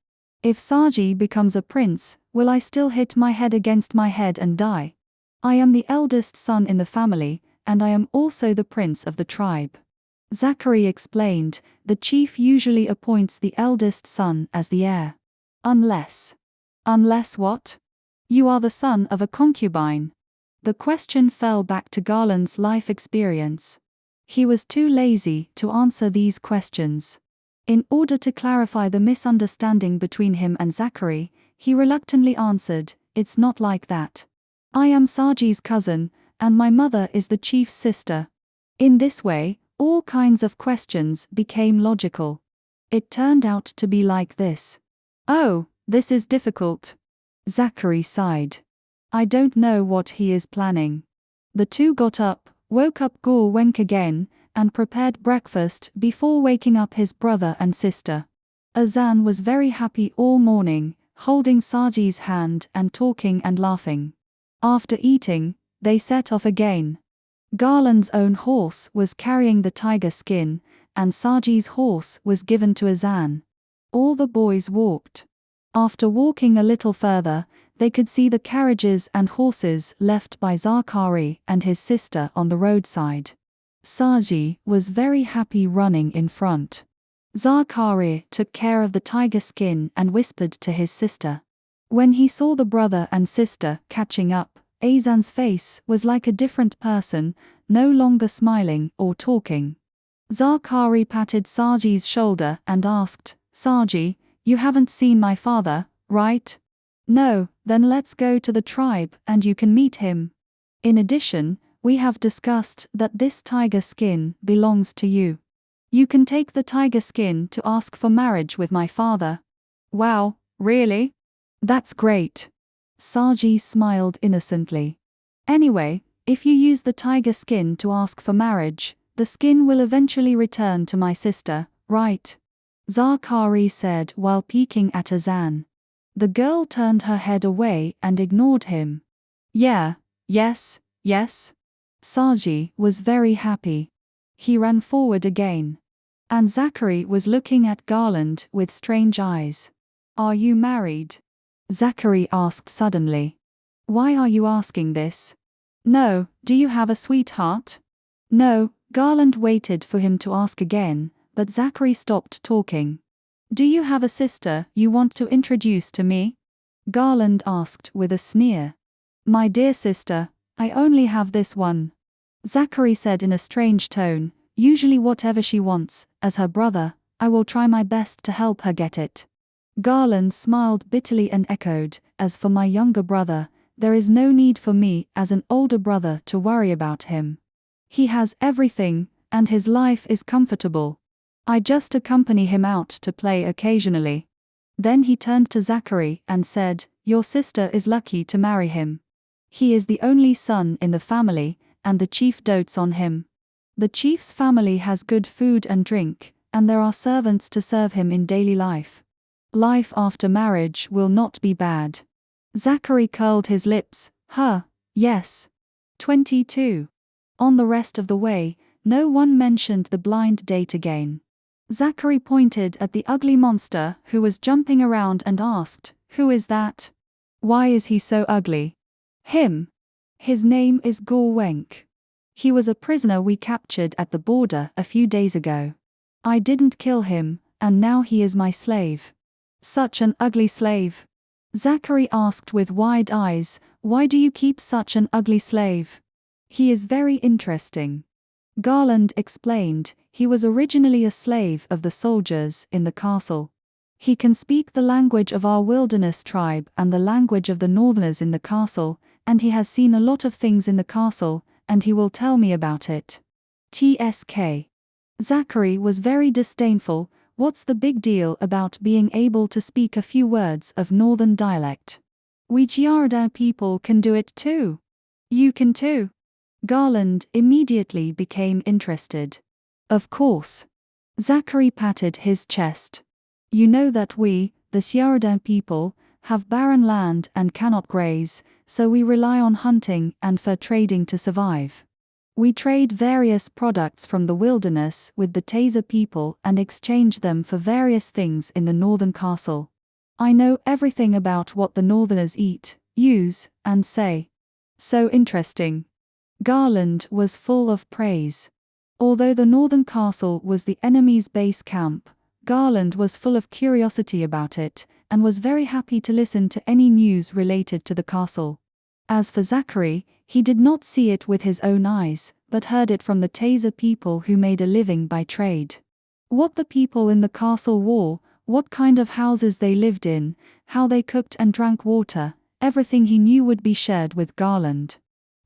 If Saji becomes a prince, will I still hit my head against my head and die? I am the eldest son in the family, and I am also the prince of the tribe. Zachary explained, the chief usually appoints the eldest son as the heir. Unless what? You are the son of a concubine. The question fell back to Garland's life experience. He was too lazy to answer these questions. In order to clarify the misunderstanding between him and Zachary, he reluctantly answered, "It's not like that. I am Saji's cousin, and my mother is the chief's sister." In this way, all kinds of questions became logical. It turned out to be like this. "Oh, this is difficult." Zachary sighed. "I don't know what he is planning." The two got up, woke up Gore Wenk again, and prepared breakfast before waking up his brother and sister. Azan was very happy all morning, holding Saji's hand and talking and laughing. After eating, they set off again. Garland's own horse was carrying the tiger skin, and Saji's horse was given to Azan. All the boys walked. After walking a little further, they could see the carriages and horses left by Zachary and his sister on the roadside. Saji was very happy running in front. Zachary took care of the tiger skin and whispered to his sister. When he saw the brother and sister catching up, Azan's face was like a different person, no longer smiling or talking. Zachary patted Saji's shoulder and asked, Saji, you haven't seen my father, right? No, then let's go to the tribe and you can meet him. In addition, we have discussed that this tiger skin belongs to you. You can take the tiger skin to ask for marriage with my father. Wow, really? That's great. Saji smiled innocently. Anyway, if you use the tiger skin to ask for marriage, the skin will eventually return to my sister, right? Zachary said while peeking at Azan. The girl turned her head away and ignored him. Yes. Saji was very happy. He ran forward again. And Zachary was looking at Garland with strange eyes. Are you married? Zachary asked suddenly. Why are you asking this? No, do you have a sweetheart? No, Garland waited for him to ask again, but Zachary stopped talking. Do you have a sister you want to introduce to me? Garland asked with a sneer. My dear sister, I only have this one. Zachary said in a strange tone, usually whatever she wants, as her brother, I will try my best to help her get it. Garland smiled bitterly and echoed, as for my younger brother, there is no need for me as an older brother to worry about him. He has everything, and his life is comfortable. I just accompany him out to play occasionally. Then he turned to Zachary and said, your sister is lucky to marry him. He is the only son in the family, and the chief dotes on him. The chief's family has good food and drink, and there are servants to serve him in daily life. Life after marriage will not be bad. Zachary curled his lips, yes. 22. On the rest of the way, no one mentioned the blind date again. Zachary pointed at the ugly monster who was jumping around and asked, who is that? Why is he so ugly? Him. His name is Gore Wenk. He was a prisoner we captured at the border a few days ago. I didn't kill him, and now he is my slave. Such an ugly slave. Zachary asked with wide eyes, why do you keep such an ugly slave? He is very interesting. Garland explained, he was originally a slave of the soldiers in the castle. He can speak the language of our wilderness tribe and the language of the northerners in the castle, and he has seen a lot of things in the castle, and he will tell me about it. TSK. Zachary was very disdainful. What's the big deal about being able to speak a few words of northern dialect? We Giarda people can do it too. You can too. Garland immediately became interested. Of course. Zachary patted his chest. You know that we, the Giarda people, have barren land and cannot graze, so we rely on hunting and fur trading to survive. We trade various products from the wilderness with the Taser people and exchange them for various things in the northern castle. I know everything about what the northerners eat, use, and say. So interesting. Garland was full of praise. Although the northern castle was the enemy's base camp, Garland was full of curiosity about it, and was very happy to listen to any news related to the castle. As for Zachary, he did not see it with his own eyes, but heard it from the Taser people who made a living by trade. What the people in the castle wore, what kind of houses they lived in, how they cooked and drank water, everything he knew would be shared with Garland.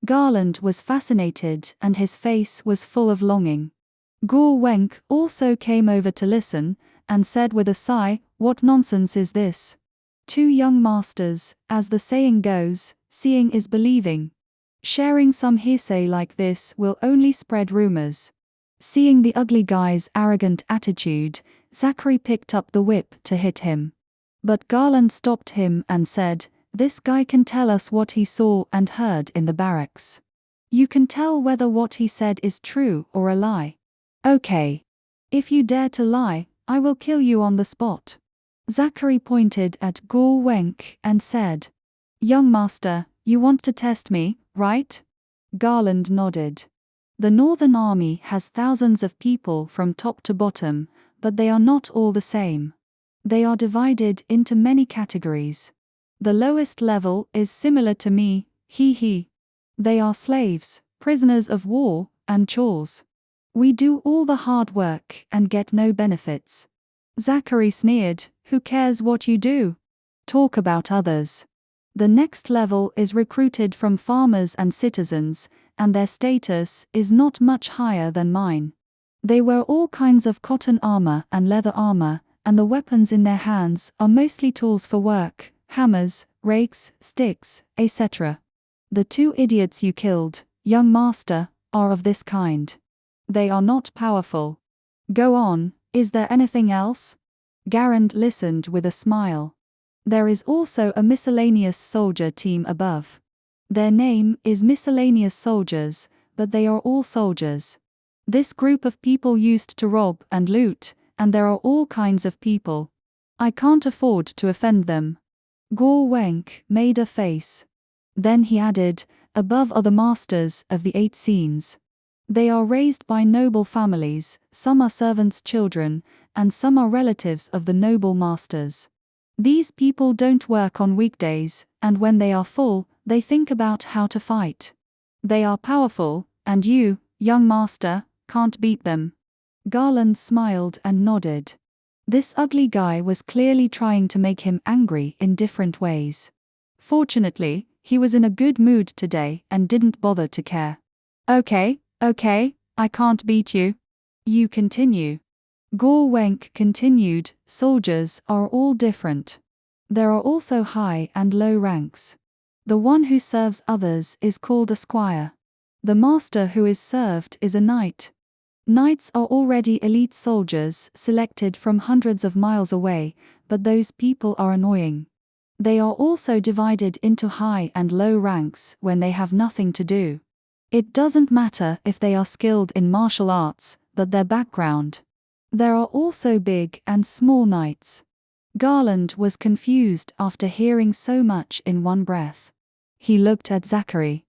Garland was fascinated and his face was full of longing. Gore Wenk also came over to listen, and said with a sigh, what nonsense is this? Two young masters, as the saying goes, seeing is believing. Sharing some hearsay like this will only spread rumors. Seeing the ugly guy's arrogant attitude, Zachary picked up the whip to hit him. But Garland stopped him and said, this guy can tell us what he saw and heard in the barracks. You can tell whether what he said is true or a lie. Okay. If you dare to lie, I will kill you on the spot. Zachary pointed at Gore Wenk and said, young master, you want to test me, right? Garland nodded. The Northern Army has thousands of people from top to bottom, but they are not all the same. They are divided into many categories. The lowest level is similar to me, he. They are slaves, prisoners of war, and chores. We do all the hard work and get no benefits. Zachary sneered, who cares what you do? Talk about others. The next level is recruited from farmers and citizens, and their status is not much higher than mine. They wear all kinds of cotton armor and leather armor, and the weapons in their hands are mostly tools for work, hammers, rakes, sticks, etc. The 2 idiots you killed, young master, are of this kind. They are not powerful. Go on, is there anything else? Garand listened with a smile. There is also a miscellaneous soldier team above. Their name is Miscellaneous Soldiers, but they are all soldiers. This group of people used to rob and loot, and there are all kinds of people. I can't afford to offend them. Gorwenk made a face. Then he added, above are the masters of the 8 scenes. They are raised by noble families, some are servants' children, and some are relatives of the noble masters. These people don't work on weekdays, and when they are full, they think about how to fight. They are powerful, and you, young master, can't beat them. Garland smiled and nodded. This ugly guy was clearly trying to make him angry in different ways. Fortunately, he was in a good mood today and didn't bother to care. Okay, I can't beat you. You continue. Gorwenk continued, soldiers are all different. There are also high and low ranks. The one who serves others is called a squire. The master who is served is a knight. Knights are already elite soldiers selected from hundreds of miles away, but those people are annoying. They are also divided into high and low ranks when they have nothing to do. It doesn't matter if they are skilled in martial arts, but their background. There are also big and small knights. Garland was confused after hearing so much in one breath. He looked at Zachary.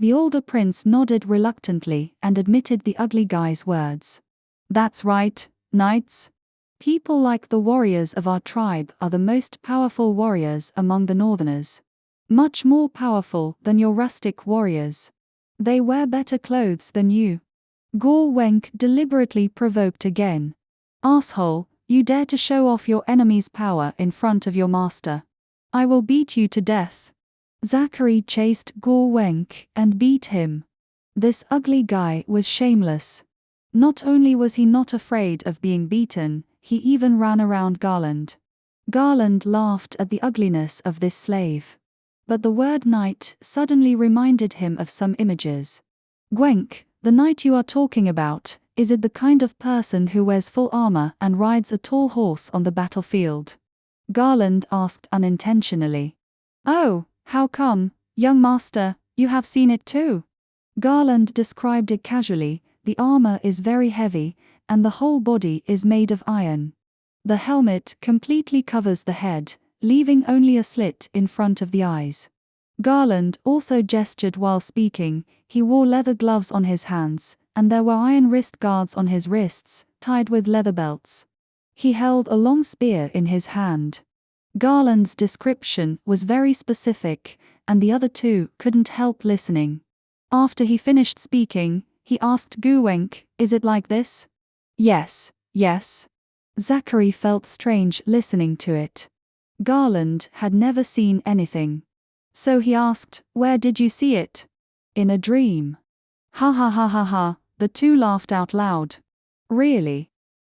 The older prince nodded reluctantly and admitted the ugly guy's words. That's right, knights. People like the warriors of our tribe are the most powerful warriors among the northerners. Much more powerful than your rustic warriors. They wear better clothes than you. Gorwenk deliberately provoked again. Asshole, you dare to show off your enemy's power in front of your master. I will beat you to death. Zachary chased Gorwenk and beat him. This ugly guy was shameless. Not only was he not afraid of being beaten, he even ran around Garland. Garland laughed at the ugliness of this slave. But the word knight suddenly reminded him of some images. Gwenk, the knight you are talking about, is it the kind of person who wears full armor and rides a tall horse on the battlefield? Garland asked unintentionally. Oh, how come, young master, you have seen it too? Garland described it casually. The armor is very heavy, and the whole body is made of iron. The helmet completely covers the head, leaving only a slit in front of the eyes. Garland also gestured while speaking. He wore leather gloves on his hands, and there were iron wrist guards on his wrists, tied with leather belts. He held a long spear in his hand. Garland's description was very specific, and the other 2 couldn't help listening. After he finished speaking, he asked Gorwenk, is it like this? Yes. Zachary felt strange listening to it. Garland had never seen anything. So he asked, where did you see it? In a dream. Ha, the 2 laughed out loud. Really?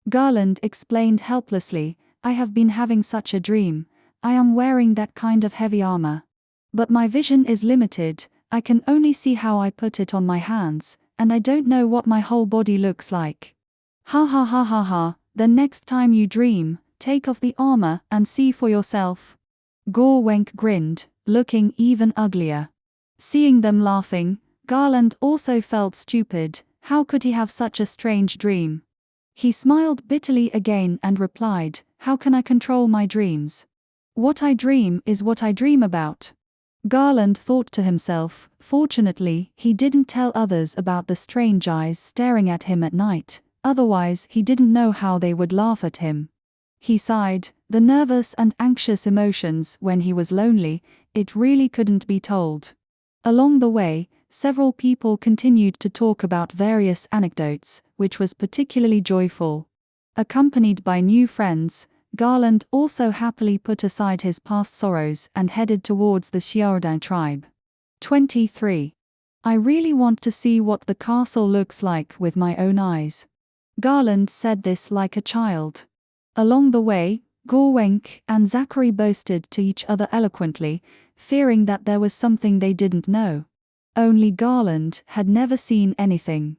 Garland explained helplessly, I have been having such a dream. I am wearing that kind of heavy armor. But my vision is limited, I can only see how I put it on my hands, and I don't know what my whole body looks like. Ha, then next time you dream, take off the armor and see for yourself. Gorwenk grinned, looking even uglier. Seeing them laughing, Garland also felt stupid. How could he have such a strange dream? He smiled bitterly again and replied, how can I control my dreams? What I dream is what I dream about. Garland thought to himself, fortunately, he didn't tell others about the strange eyes staring at him at night, otherwise he didn't know how they would laugh at him. He sighed, the nervous and anxious emotions when he was lonely, it really couldn't be told. Along the way, several people continued to talk about various anecdotes, which was particularly joyful. Accompanied by new friends, Garland also happily put aside his past sorrows and headed towards the Xiaodai tribe. 23. I really want to see what the castle looks like with my own eyes. Garland said this like a child. Along the way, Gorwenk and Zachary boasted to each other eloquently, fearing that there was something they didn't know. Only Garland had never seen anything.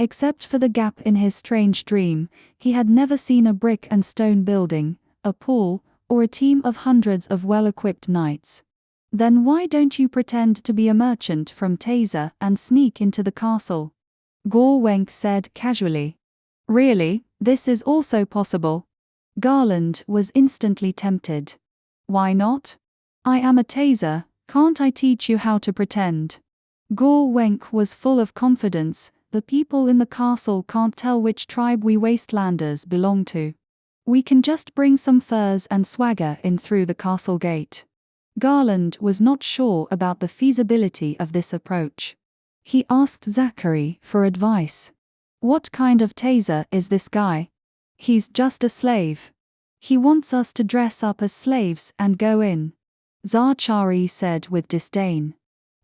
Except for the gap in his strange dream, he had never seen a brick and stone building, a pool, or a team of hundreds of well-equipped knights. Then why don't you pretend to be a merchant from Taser and sneak into the castle? Gorwenk said casually. Really, this is also possible. Garland was instantly tempted. Why not? I am a Taser, can't I teach you how to pretend? Gorwenk was full of confidence. The people in the castle can't tell which tribe we wastelanders belong to. We can just bring some furs and swagger in through the castle gate. Garland was not sure about the feasibility of this approach. He asked Zachary for advice. What kind of Taser is this guy? He's just a slave. He wants us to dress up as slaves and go in. Zachary said with disdain.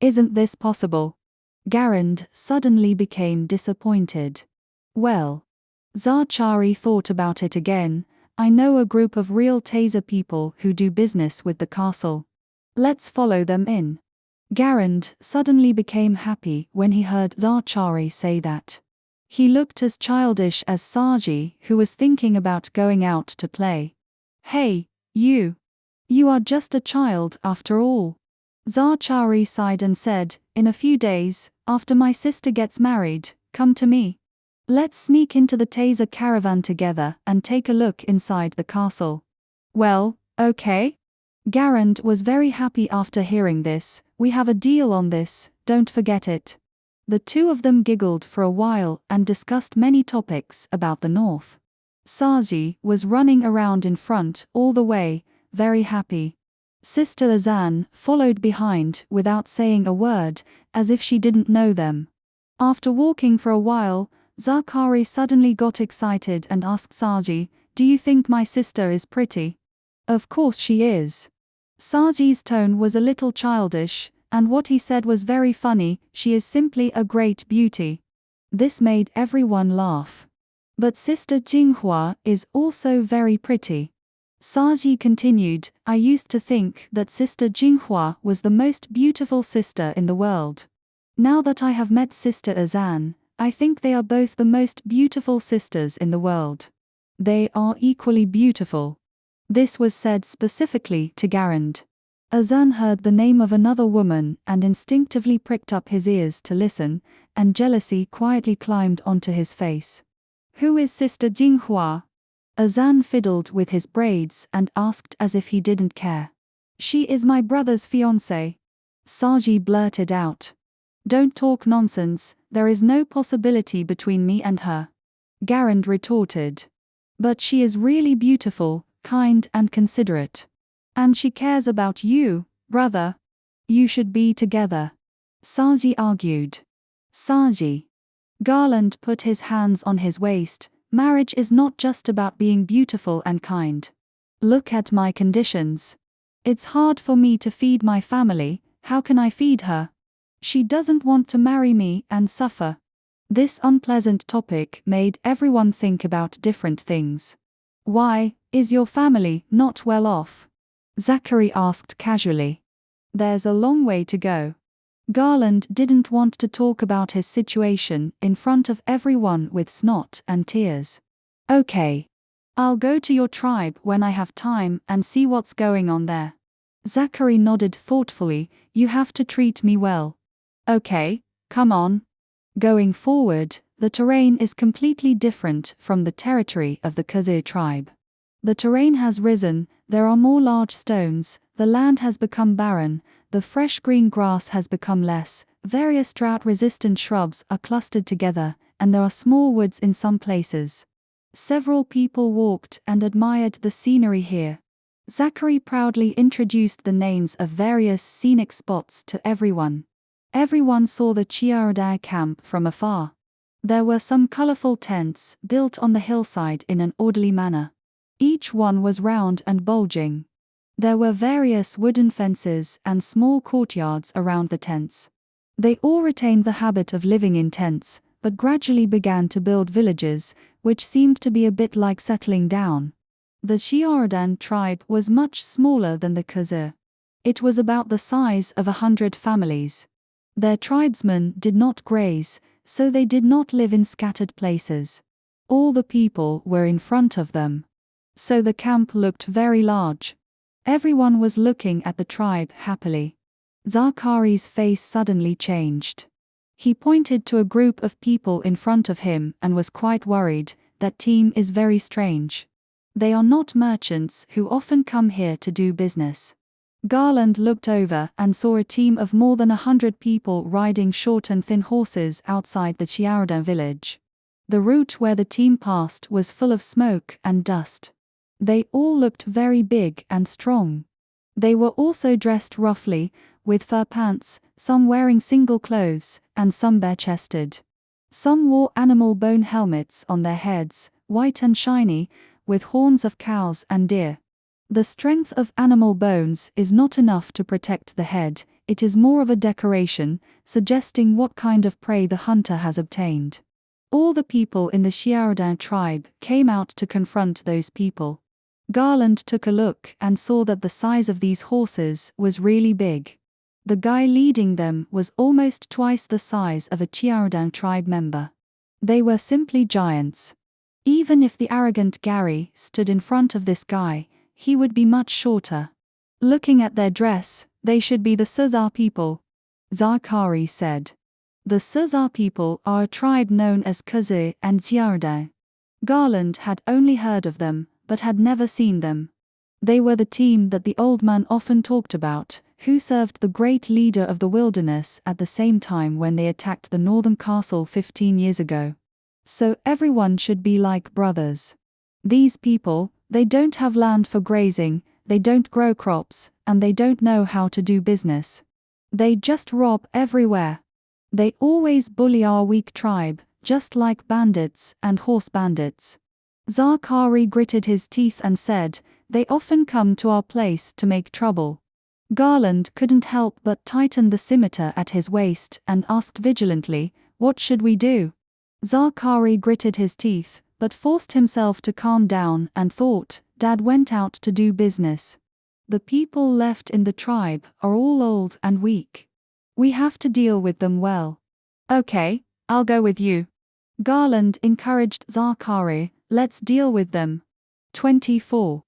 Isn't this possible? Garand suddenly became disappointed. Well, Zachary thought about it again. I know a group of real Taser people who do business with the castle. Let's follow them in. Garand suddenly became happy when he heard Zachary say that. He looked as childish as Saji, who was thinking about going out to play. Hey, you! You are just a child after all. Zachary sighed and said, in a few days, after my sister gets married, come to me. Let's sneak into the Taser caravan together and take a look inside the castle. Well, okay. Garand was very happy after hearing this. We have a deal on this, don't forget it. The two of them giggled for a while and discussed many topics about the north. Saji was running around in front all the way, very happy. Sister Azan followed behind without saying a word, as if she didn't know them. After walking for a while, Zachary suddenly got excited and asked Saji, do you think my sister is pretty? Of course she is. Saji's tone was a little childish, and what he said was very funny, she is simply a great beauty. This made everyone laugh. But Sister Jinghua is also very pretty. Saji continued, I used to think that Sister Jinghua was the most beautiful sister in the world. Now that I have met Sister Azan, I think they are both the most beautiful sisters in the world. They are equally beautiful. This was said specifically to Garand. Azan heard the name of another woman and instinctively pricked up his ears to listen, and jealousy quietly climbed onto his face. Who is Sister Jinghua? Azan fiddled with his braids and asked as if he didn't care. She is my brother's fiancée. Saji blurted out. Don't talk nonsense, there is no possibility between me and her. Garand retorted. But she is really beautiful, kind and considerate. And she cares about you, brother. You should be together. Saji argued. Saji. Garland put his hands on his waist. Marriage is not just about being beautiful and kind. Look at my conditions. It's hard for me to feed my family, how can I feed her? She doesn't want to marry me and suffer. This unpleasant topic made everyone think about different things. Why, is your family not well off? Zachary asked casually. There's a long way to go. Garland didn't want to talk about his situation in front of everyone with snot and tears. Okay. I'll go to your tribe when I have time and see what's going on there. Zachary nodded thoughtfully, you have to treat me well. Okay, come on. Going forward, the terrain is completely different from the territory of the Khazir tribe. The terrain has risen, there are more large stones, the land has become barren, the fresh green grass has become less, various drought-resistant shrubs are clustered together, and there are small woods in some places. Several people walked and admired the scenery here. Zachary proudly introduced the names of various scenic spots to everyone. Everyone saw the Chiaradai camp from afar. There were some colorful tents built on the hillside in an orderly manner. Each one was round and bulging. There were various wooden fences and small courtyards around the tents. They all retained the habit of living in tents, but gradually began to build villages, which seemed to be a bit like settling down. The Chiaradan tribe was much smaller than the Khazar. It was about the size of 100 families. Their tribesmen did not graze, so they did not live in scattered places. All the people were in front of them. So the camp looked very large. Everyone was looking at the tribe happily. Zakari's face suddenly changed. He pointed to a group of people in front of him and was quite worried. That team is very strange. They are not merchants who often come here to do business. Garland looked over and saw a team of more than 100 people riding short and thin horses outside the Chiaradan village. The route where the team passed was full of smoke and dust. They all looked very big and strong. They were also dressed roughly, with fur pants, some wearing single clothes, and some bare-chested. Some wore animal bone helmets on their heads, white and shiny, with horns of cows and deer. The strength of animal bones is not enough to protect the head, it is more of a decoration, suggesting what kind of prey the hunter has obtained. All the people in the Chiaradan tribe came out to confront those people. Garland took a look and saw that the size of these horses was really big. The guy leading them was almost twice the size of a Chiaradan tribe member. They were simply giants. Even if the arrogant Gary stood in front of this guy, he would be much shorter. Looking at their dress, they should be the Suzar people, Zakari said. The Suzar people are a tribe known as Khazar and Chiaradan. Garland had only heard of them, but had never seen them. They were the team that the old man often talked about, who served the great leader of the wilderness at the same time when they attacked the northern castle 15 years ago. So everyone should be like brothers. These people, they don't have land for grazing, they don't grow crops, and they don't know how to do business. They just rob everywhere. They always bully our weak tribe, just like bandits and horse bandits. Zakari gritted his teeth and said, "They often come to our place to make trouble." Garland couldn't help but tighten the scimitar at his waist and asked vigilantly, "What should we do?" Zakari gritted his teeth, but forced himself to calm down and thought, Dad went out to do business. The people left in the tribe are all old and weak. We have to deal with them well. Okay, I'll go with you. Garland encouraged Zakari, let's deal with them. 24.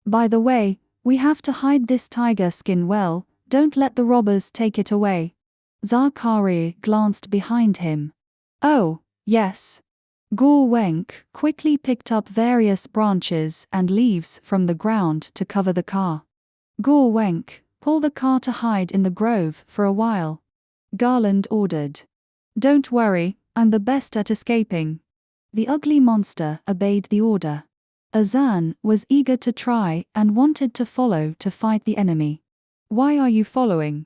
By the way, we have to hide this tiger skin well, don't let the robbers take it away. Zakari glanced behind him. Oh, yes. Gorwenk quickly picked up various branches and leaves from the ground to cover the car. Gorwenk, pull the car to hide in the grove for a while. Garland ordered. Don't worry, I'm the best at escaping. The ugly monster obeyed the order. Azan was eager to try and wanted to follow to fight the enemy. Why are you following?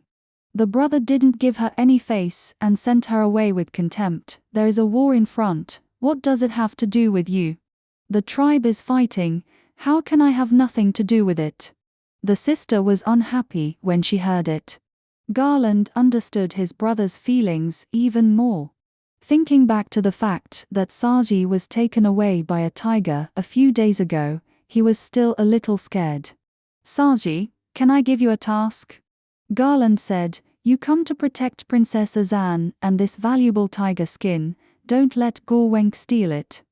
The brother didn't give her any face and sent her away with contempt. There is a war in front, what does it have to do with you? The tribe is fighting, how can I have nothing to do with it? The sister was unhappy when she heard it. Garland understood his brother's feelings even more. Thinking back to the fact that Saji was taken away by a tiger a few days ago, he was still a little scared. Saji, can I give you a task? Garland said, you come to protect Princess Azan and this valuable tiger skin, don't let Gorwenk steal it.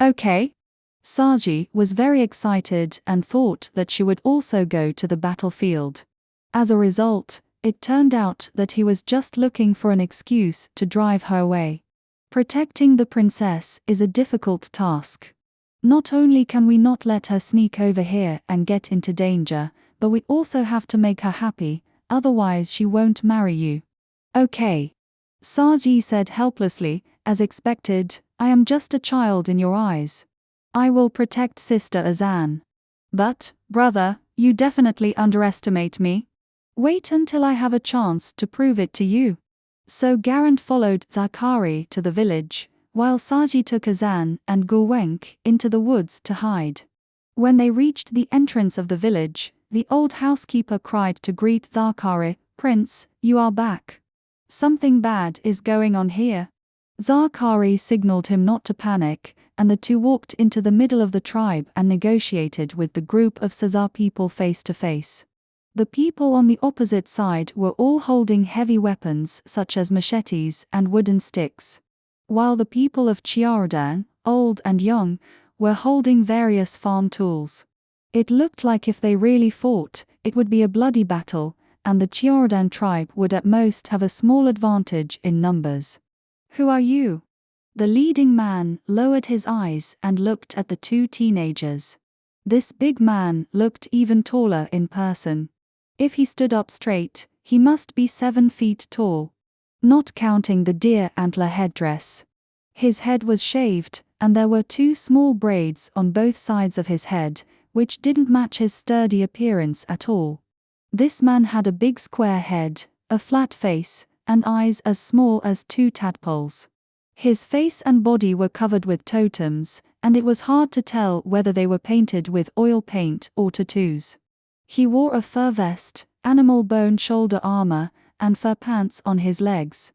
Okay. Saji was very excited and thought that she would also go to the battlefield. As a result, it turned out that he was just looking for an excuse to drive her away. Protecting the princess is a difficult task. Not only can we not let her sneak over here and get into danger, but we also have to make her happy, otherwise she won't marry you. Okay. Saji said helplessly, as expected, I am just a child in your eyes. I will protect Sister Azan. But, brother, you definitely underestimate me. Wait until I have a chance to prove it to you. So Garand followed Zakari to the village, while Saji took Azan and Gulwenk into the woods to hide. When they reached the entrance of the village, the old housekeeper cried to greet Zarkari, "Prince, you are back. Something bad is going on here." Zarkari signaled him not to panic, and the two walked into the middle of the tribe and negotiated with the group of Sazar people face to face. The people on the opposite side were all holding heavy weapons such as machetes and wooden sticks, while the people of Chiaradan, old and young, were holding various farm tools. It looked like if they really fought, it would be a bloody battle, and the Chiaradan tribe would at most have a small advantage in numbers. "Who are you?" The leading man lowered his eyes and looked at the two teenagers. This big man looked even taller in person. If he stood up straight, he must be 7 feet tall, not counting the deer antler headdress. His head was shaved, and there were 2 small braids on both sides of his head, which didn't match his sturdy appearance at all. This man had a big square head, a flat face, and eyes as small as 2 tadpoles. His face and body were covered with totems, and it was hard to tell whether they were painted with oil paint or tattoos. He wore a fur vest, animal bone shoulder armor, and fur pants on his legs.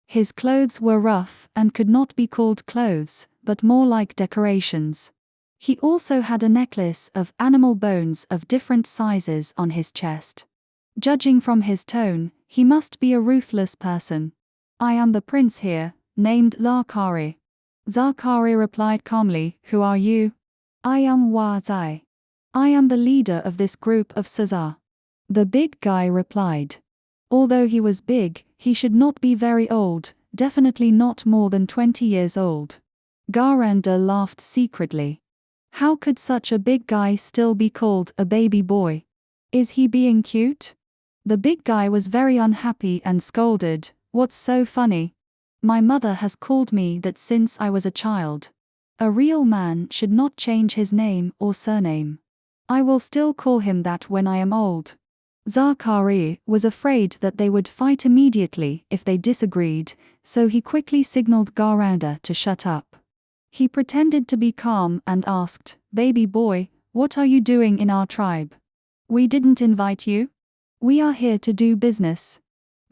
His clothes were rough and could not be called clothes, but more like decorations. He also had a necklace of animal bones of different sizes on his chest. Judging from his tone, he must be a ruthless person. "I am the prince here, named Zarkari." Zarkari replied calmly, "Who are you?" "I am Wazai. I am the leader of this group of Sazar." The big guy replied. Although he was big, he should not be very old, definitely not more than 20 years old. Garanda laughed secretly. How could such a big guy still be called a baby boy? Is he being cute? The big guy was very unhappy and scolded, "What's so funny? My mother has called me that since I was a child. A real man should not change his name or surname. I will still call him that when I am old." Zarkari was afraid that they would fight immediately if they disagreed, so he quickly signaled Garanda to shut up. He pretended to be calm and asked, "Baby boy, what are you doing in our tribe? We didn't invite you? We are here to do business."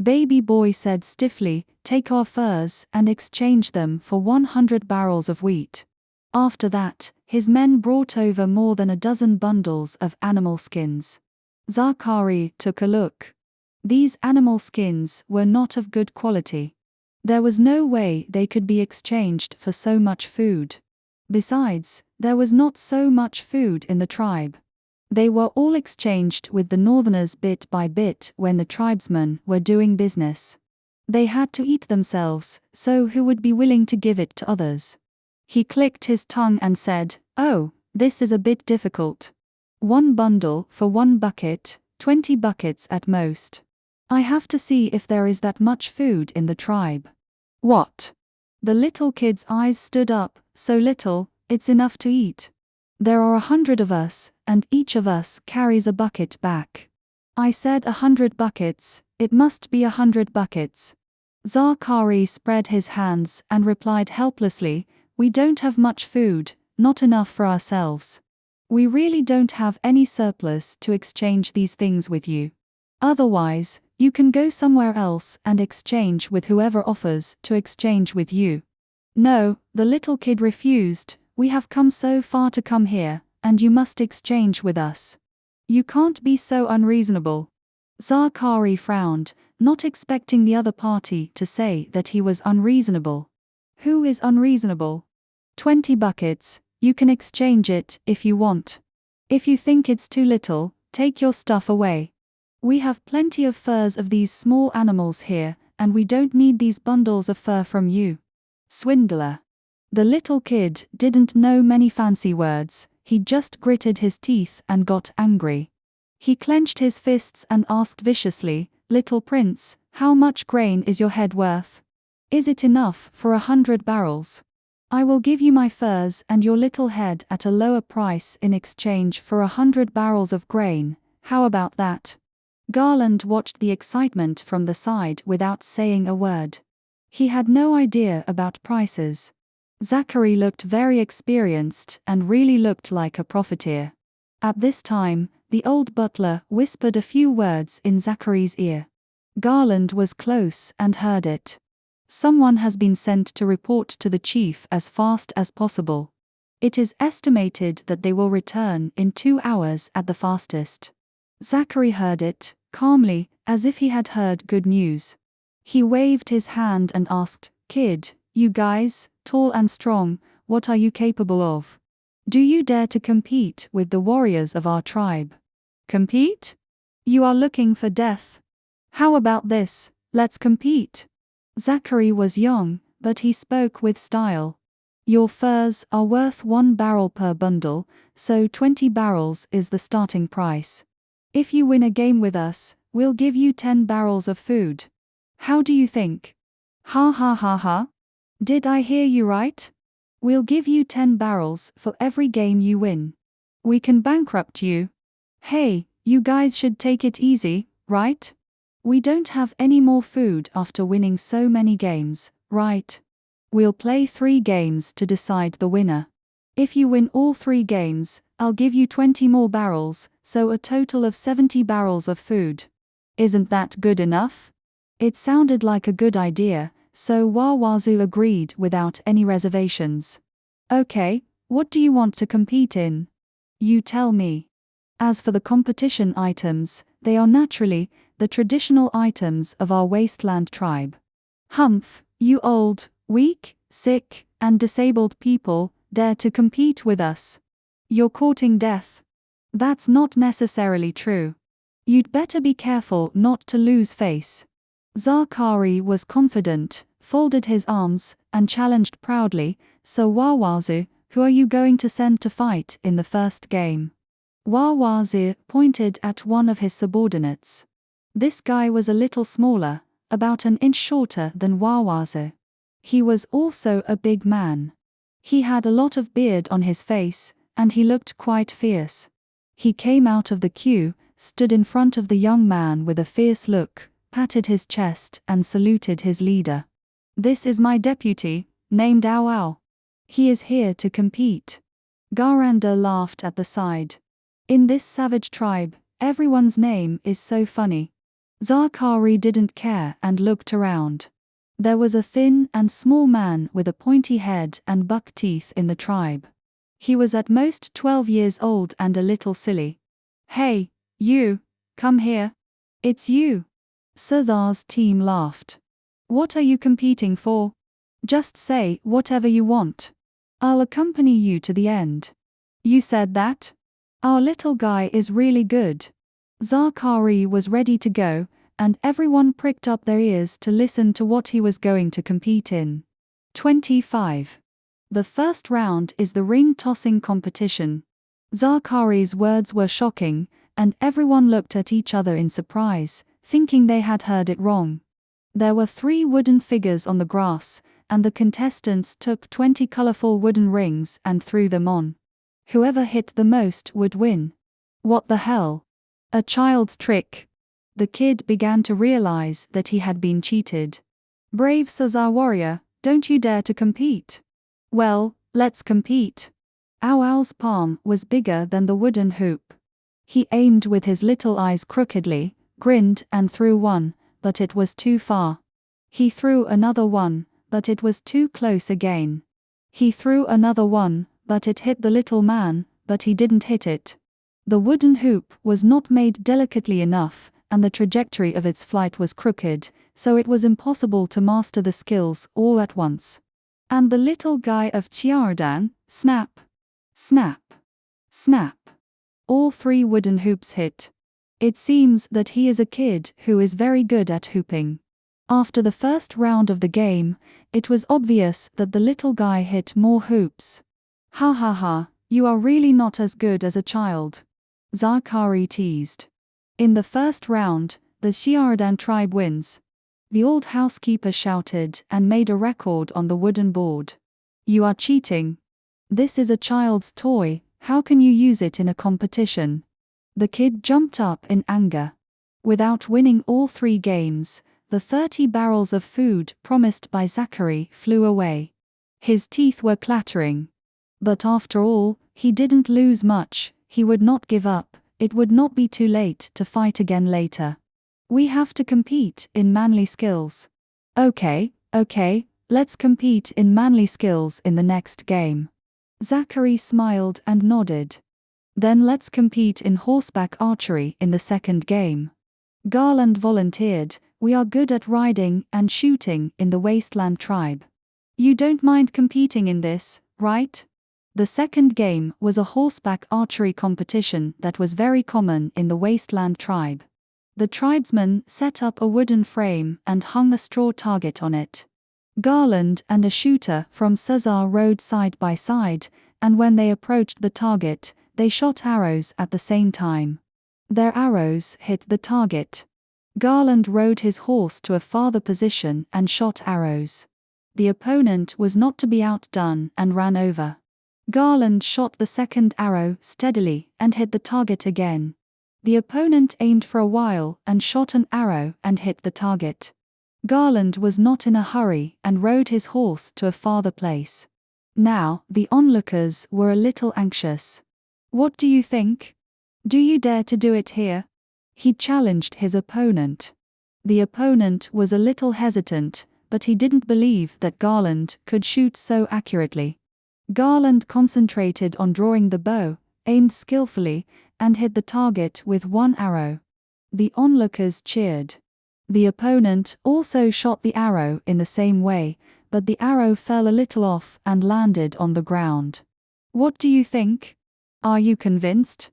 Baby boy said stiffly, "Take our furs and exchange them for 100 barrels of wheat." After that, his men brought over more than a dozen bundles of animal skins. Zarkari took a look. These animal skins were not of good quality. There was no way they could be exchanged for so much food. Besides, there was not so much food in the tribe. They were all exchanged with the northerners bit by bit when the tribesmen were doing business. They had to eat themselves, so who would be willing to give it to others? He clicked his tongue and said, "Oh, this is a bit difficult. 1 bundle for 1 bucket, 20 buckets at most. I have to see if there is that much food in the tribe." "What?" The little kid's eyes stood up. "So little, it's enough to eat. There are 100 of us, and each of us carries a bucket back." "I said 100 buckets, it must be 100 buckets." Zarkari spread his hands and replied helplessly, "We don't have much food, not enough for ourselves. We really don't have any surplus to exchange these things with you. Otherwise, you can go somewhere else and exchange with whoever offers to exchange with you." "No," the little kid refused, "we have come so far to come here, and you must exchange with us. You can't be so unreasonable." Zarkari frowned, not expecting the other party to say that he was unreasonable. "Who is unreasonable? 20 buckets, you can exchange it if you want. If you think it's too little, take your stuff away. We have plenty of furs of these small animals here, and we don't need these bundles of fur from you." Swindler. The little kid didn't know many fancy words, he just gritted his teeth and got angry. He clenched his fists and asked viciously, "Little prince, how much grain is your head worth? Is it enough for 100 barrels? I will give you my furs and your little head at a lower price in exchange for 100 barrels of grain. How about that?" Garland watched the excitement from the side without saying a word. He had no idea about prices. Zachary looked very experienced and really looked like a profiteer. At this time, the old butler whispered a few words in Zachary's ear. Garland was close and heard it. Someone has been sent to report to the chief as fast as possible. It is estimated that they will return in 2 hours at the fastest. Zachary heard it, calmly, as if he had heard good news. He waved his hand and asked, "Kid, you guys, tall and strong, what are you capable of? Do you dare to compete with the warriors of our tribe?" "Compete? You are looking for death. How about this, let's compete." Zachary was young, but he spoke with style. "Your furs are worth 1 barrel per bundle, so 20 barrels is the starting price. If you win a game with us, we'll give you 10 barrels of food. How do you think?" "Ha ha ha ha. Did I hear you right? We'll give you 10 barrels for every game you win. We can bankrupt you. Hey, you guys should take it easy, right? We don't have any more food after winning so many games, right? We'll play 3 games to decide the winner. If you win all 3 games, I'll give you 20 more barrels, so a total of 70 barrels of food. Isn't that good enough?" It sounded like a good idea, so Wawazu agreed without any reservations. "Okay, what do you want to compete in? You tell me." As for the competition items, they are naturally the traditional items of our wasteland tribe. "Humph, you old, weak, sick, and disabled people dare to compete with us? You're courting death." "That's not necessarily true. You'd better be careful not to lose face." Zachary was confident, folded his arms, and challenged proudly, "So Wawazu, who are you going to send to fight in the first game?" Wawazu pointed at one of his subordinates. This guy was a little smaller, about an inch shorter than Wawazu. He was also a big man. He had a lot of beard on his face, and he looked quite fierce. He came out of the queue, stood in front of the young man with a fierce look, patted his chest and saluted his leader. "This is my deputy, named Ow Ow. He is here to compete." Garanda laughed at the side. "In this savage tribe, everyone's name is so funny." Zachary didn't care and looked around. There was a thin and small man with a pointy head and buck teeth in the tribe. He was at most 12 years old and a little silly. "Hey, you, come here. It's you." Sazar's team laughed. "What are you competing for? Just say whatever you want. I'll accompany you to the end." "You said that? Our little guy is really good." Zachary was ready to go, and everyone pricked up their ears to listen to what he was going to compete in. 25. The first round is the ring tossing competition. Zachary's words were shocking, and everyone looked at each other in surprise, thinking they had heard it wrong. There were 3 wooden figures on the grass, and the contestants took 20 colorful wooden rings and threw them on. Whoever hit the most would win. What the hell? A child's trick. The kid began to realize that he had been cheated. "Brave Sazar warrior, don't you dare to compete." "Well, let's compete." Ow Ow's palm was bigger than the wooden hoop. He aimed with his little eyes crookedly, grinned and threw one, but it was too far. He threw another one, but it was too close again. He threw another one, but it hit the little man, but he didn't hit it. The wooden hoop was not made delicately enough, and the trajectory of its flight was crooked, so it was impossible to master the skills all at once. And the little guy of Chiardan, snap, snap, snap. All 3 wooden hoops hit. It seems that he is a kid who is very good at hooping. After the first round of the game, it was obvious that the little guy hit more hoops. "Ha ha ha, you are really not as good as a child," Zachary teased. In the first round, the Chiardan tribe wins. The old housekeeper shouted and made a record on the wooden board. "You are cheating. This is a child's toy, how can you use it in a competition?" The kid jumped up in anger. Without winning all 3 games, the 30 barrels of food promised by Zachary flew away. His teeth were clattering. But after all, he didn't lose much, he would not give up, it would not be too late to fight again later. We have to compete in manly skills. Okay, let's compete in manly skills in the next game. Zachary smiled and nodded. Then let's compete in horseback archery in the second game. Garland volunteered, we are good at riding and shooting in the Wasteland tribe. You don't mind competing in this, right? The second game was a horseback archery competition that was very common in the Wasteland tribe. The tribesmen set up a wooden frame and hung a straw target on it. Garland and a shooter from Sazar rode side by side, and when they approached the target, they shot arrows at the same time. Their arrows hit the target. Garland rode his horse to a farther position and shot arrows. The opponent was not to be outdone and ran over. Garland shot the second arrow steadily and hit the target again. The opponent aimed for a while and shot an arrow and hit the target. Garland was not in a hurry and rode his horse to a farther place. Now, the onlookers were a little anxious. What do you think? Do you dare to do it here? He challenged his opponent. The opponent was a little hesitant, but he didn't believe that Garland could shoot so accurately. Garland concentrated on drawing the bow, aimed skillfully, and hit the target with one arrow. The onlookers cheered. The opponent also shot the arrow in the same way, but the arrow fell a little off and landed on the ground. What do you think? Are you convinced?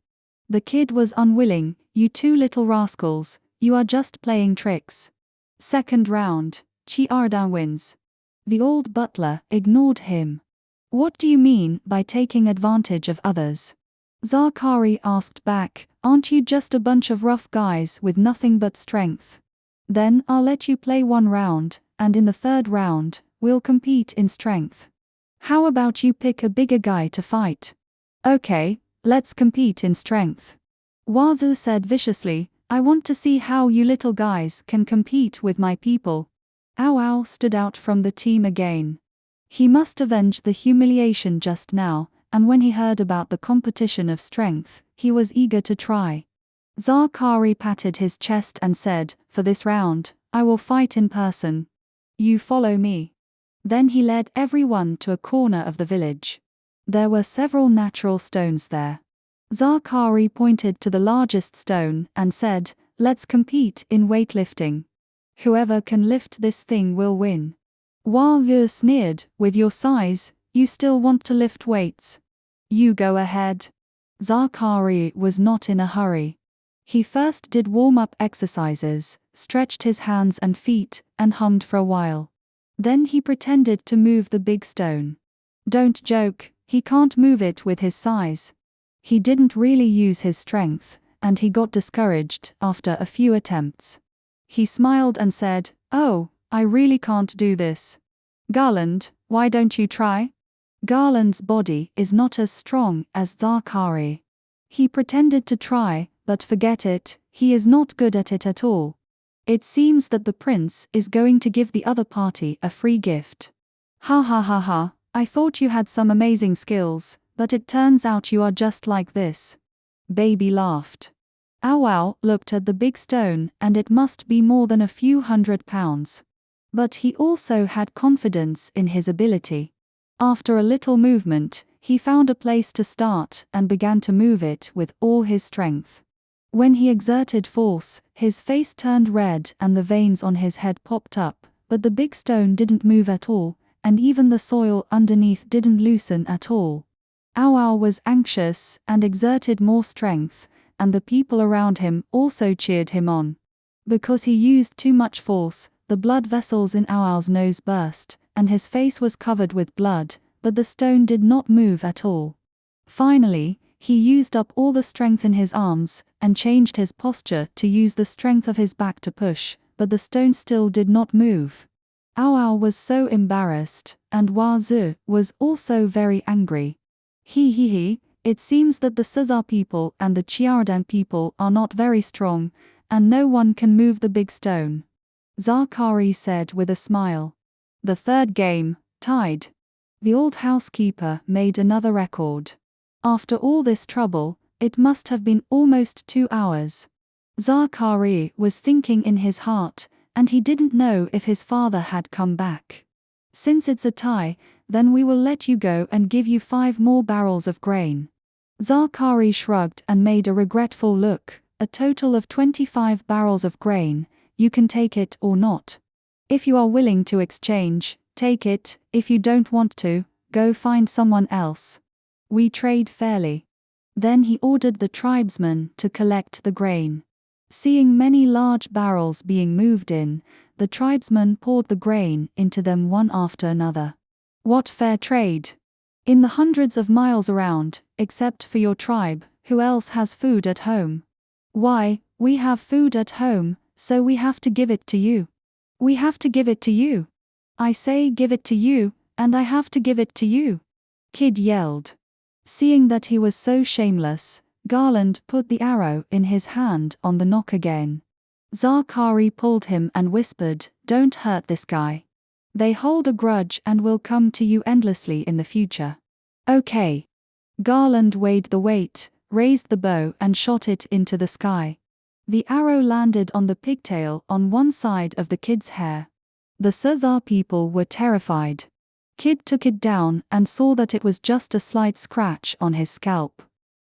The kid was unwilling. You two little rascals, you are just playing tricks. Second round, Chiardan wins. The old butler ignored him. What do you mean by taking advantage of others? Zachary asked back, aren't you just a bunch of rough guys with nothing but strength? Then I'll let you play one round, and in the third round, we'll compete in strength. How about you pick a bigger guy to fight? Okay, let's compete in strength. Wazoo said viciously, I want to see how you little guys can compete with my people. Ow Ow stood out from the team again. He must avenge the humiliation just now, and when he heard about the competition of strength, he was eager to try. Zachary patted his chest and said, for this round, I will fight in person. You follow me. Then he led everyone to a corner of the village. There were several natural stones there. Zachary pointed to the largest stone and said, let's compete in weightlifting. Whoever can lift this thing will win. Wazoo sneered, with your size, you still want to lift weights. You go ahead. Zachary was not in a hurry. He first did warm-up exercises, stretched his hands and feet, and hummed for a while. Then he pretended to move the big stone. Don't joke, he can't move it with his size. He didn't really use his strength, and he got discouraged after a few attempts. He smiled and said, oh, I really can't do this. Garland, why don't you try? Garland's body is not as strong as Zachary. He pretended to try, but forget it, he is not good at it at all. It seems that the prince is going to give the other party a free gift. Ha ha ha ha, I thought you had some amazing skills, but it turns out you are just like this. Baby laughed. Ow Ow looked at the big stone and it must be more than a few £100. But he also had confidence in his ability. After a little movement, he found a place to start and began to move it with all his strength. When he exerted force, his face turned red and the veins on his head popped up, but the big stone didn't move at all, and even the soil underneath didn't loosen at all. Ow Ow was anxious and exerted more strength, and the people around him also cheered him on. Because he used too much force, the blood vessels in Ow Ow's nose burst, and his face was covered with blood, but the stone did not move at all. Finally, he used up all the strength in his arms, and changed his posture to use the strength of his back to push, but the stone still did not move. Ow Ow was so embarrassed, and Wazoo was also very angry. He, it seems that the Sazar people and the Chiardan people are not very strong, and no one can move the big stone. Zachary said with a smile. The third game, tied. The old housekeeper made another record. After all this trouble, it must have been almost 2 hours. Zachary was thinking in his heart, and he didn't know if his father had come back. Since it's a tie, then we will let you go and give you 5 more barrels of grain. Zachary shrugged and made a regretful look. A total of 25 barrels of grain. You can take it or not. If you are willing to exchange, take it. If you don't want to, go find someone else. We trade fairly. Then he ordered the tribesmen to collect the grain. Seeing many large barrels being moved in, the tribesmen poured the grain into them one after another. What fair trade! In the hundreds of miles around, except for your tribe, who else has food at home? Why, we have food at home, so we have to give it to you. We have to give it to you. I say give it to you, and I have to give it to you. Kid yelled. Seeing that he was so shameless, Garland put the arrow in his hand on the nock again. Zachary pulled him and whispered, "Don't hurt this guy. They hold a grudge and will come to you endlessly in the future." Okay. Garland weighed the weight, raised the bow and shot it into the sky. The arrow landed on the pigtail on one side of the kid's hair. The Sazar people were terrified. Kid took it down and saw that it was just a slight scratch on his scalp.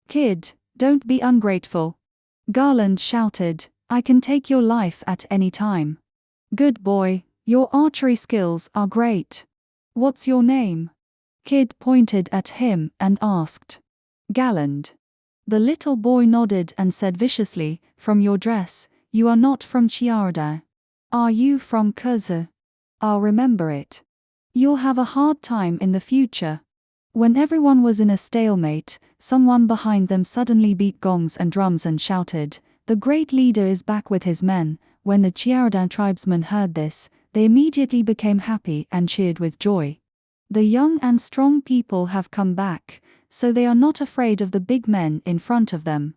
"Kid, don't be ungrateful." Garland shouted, "I can take your life at any time." "Good boy, your archery skills are great. What's your name?" Kid pointed at him and asked. "Garland." The little boy nodded and said viciously, "From your dress, you are not from Chiarda. Are you from Kuza? I'll remember it. You'll have a hard time in the future." When everyone was in a stalemate, someone behind them suddenly beat gongs and drums and shouted, "The great leader is back with his men." When the Chiardan tribesmen heard this, they immediately became happy and cheered with joy. The young and strong people have come back, so they are not afraid of the big men in front of them.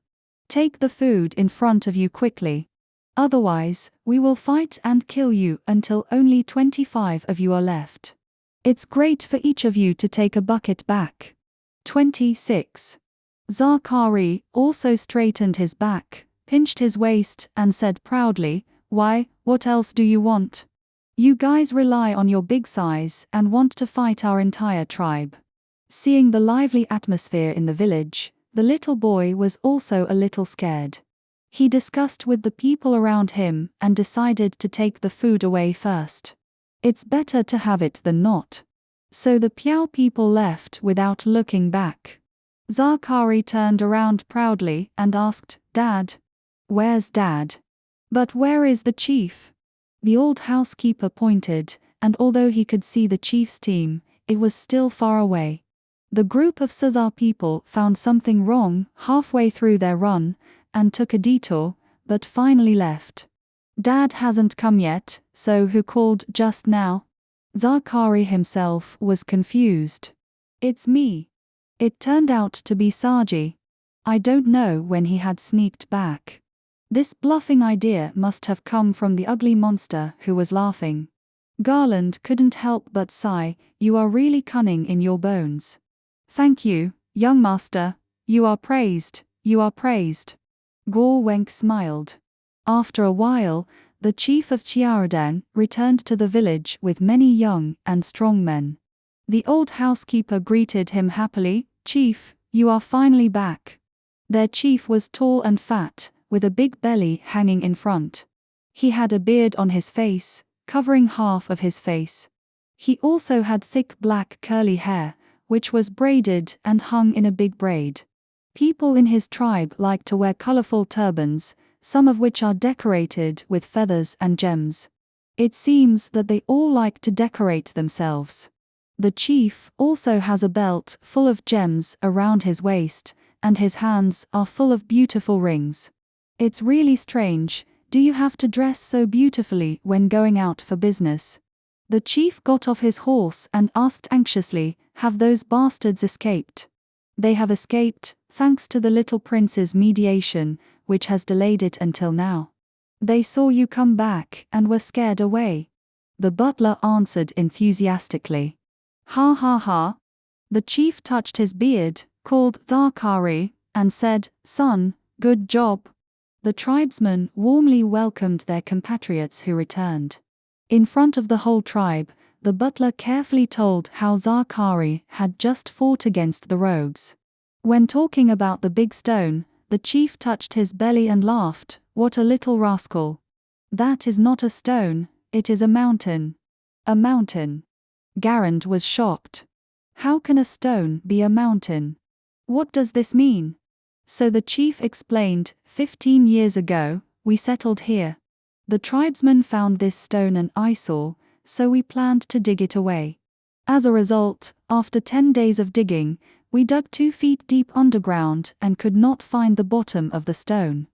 Take the food in front of you quickly. Otherwise, we will fight and kill you until only 25 of you are left. It's great for each of you to take a bucket back. 26. Zachary also straightened his back, pinched his waist, and said proudly, "Why, what else do you want? You guys rely on your big size and want to fight our entire tribe." Seeing the lively atmosphere in the village, the little boy was also a little scared. He discussed with the people around him and decided to take the food away first. It's better to have it than not. So the Piao people left without looking back. Zachary turned around proudly and asked, "Dad? Where's Dad? But where is the chief?" The old housekeeper pointed, and although he could see the chief's team, it was still far away. The group of Sazar people found something wrong halfway through their run, and took a detour, but finally left. "Dad hasn't come yet, so who called just now?" Zachary himself was confused. "It's me." It turned out to be Saji. I don't know when he had sneaked back. This bluffing idea must have come from the ugly monster who was laughing. Garland couldn't help but sigh, "You are really cunning in your bones." "Thank you, young master. You are praised, you are praised." Gorwenk smiled. After a while, the chief of Chiaradan returned to the village with many young and strong men. The old housekeeper greeted him happily, "Chief, you are finally back." Their chief was tall and fat, with a big belly hanging in front. He had a beard on his face, covering half of his face. He also had thick black curly hair, which was braided and hung in a big braid. People in his tribe like to wear colorful turbans, some of which are decorated with feathers and gems. It seems that they all like to decorate themselves. The chief also has a belt full of gems around his waist, and his hands are full of beautiful rings. It's really strange, do you have to dress so beautifully when going out for business? The chief got off his horse and asked anxiously, "Have those bastards escaped?" "They have escaped, thanks to the little prince's mediation, which has delayed it until now. They saw you come back and were scared away." The butler answered enthusiastically. Ha ha ha. The chief touched his beard, called Tharkari, and said, "Son, good job." The tribesmen warmly welcomed their compatriots who returned. In front of the whole tribe, the butler carefully told how Tharkari had just fought against the rogues. When talking about the big stone, the chief touched his belly and laughed, "What a little rascal. That is not a stone, it is a mountain." A mountain. Garand was shocked. How can a stone be a mountain? What does this mean? So the chief explained, 15 years ago, we settled here. The tribesmen found this stone an eyesore, so we planned to dig it away. As a result, after 10 days of digging, we dug 2 feet deep underground and could not find the bottom of the stone.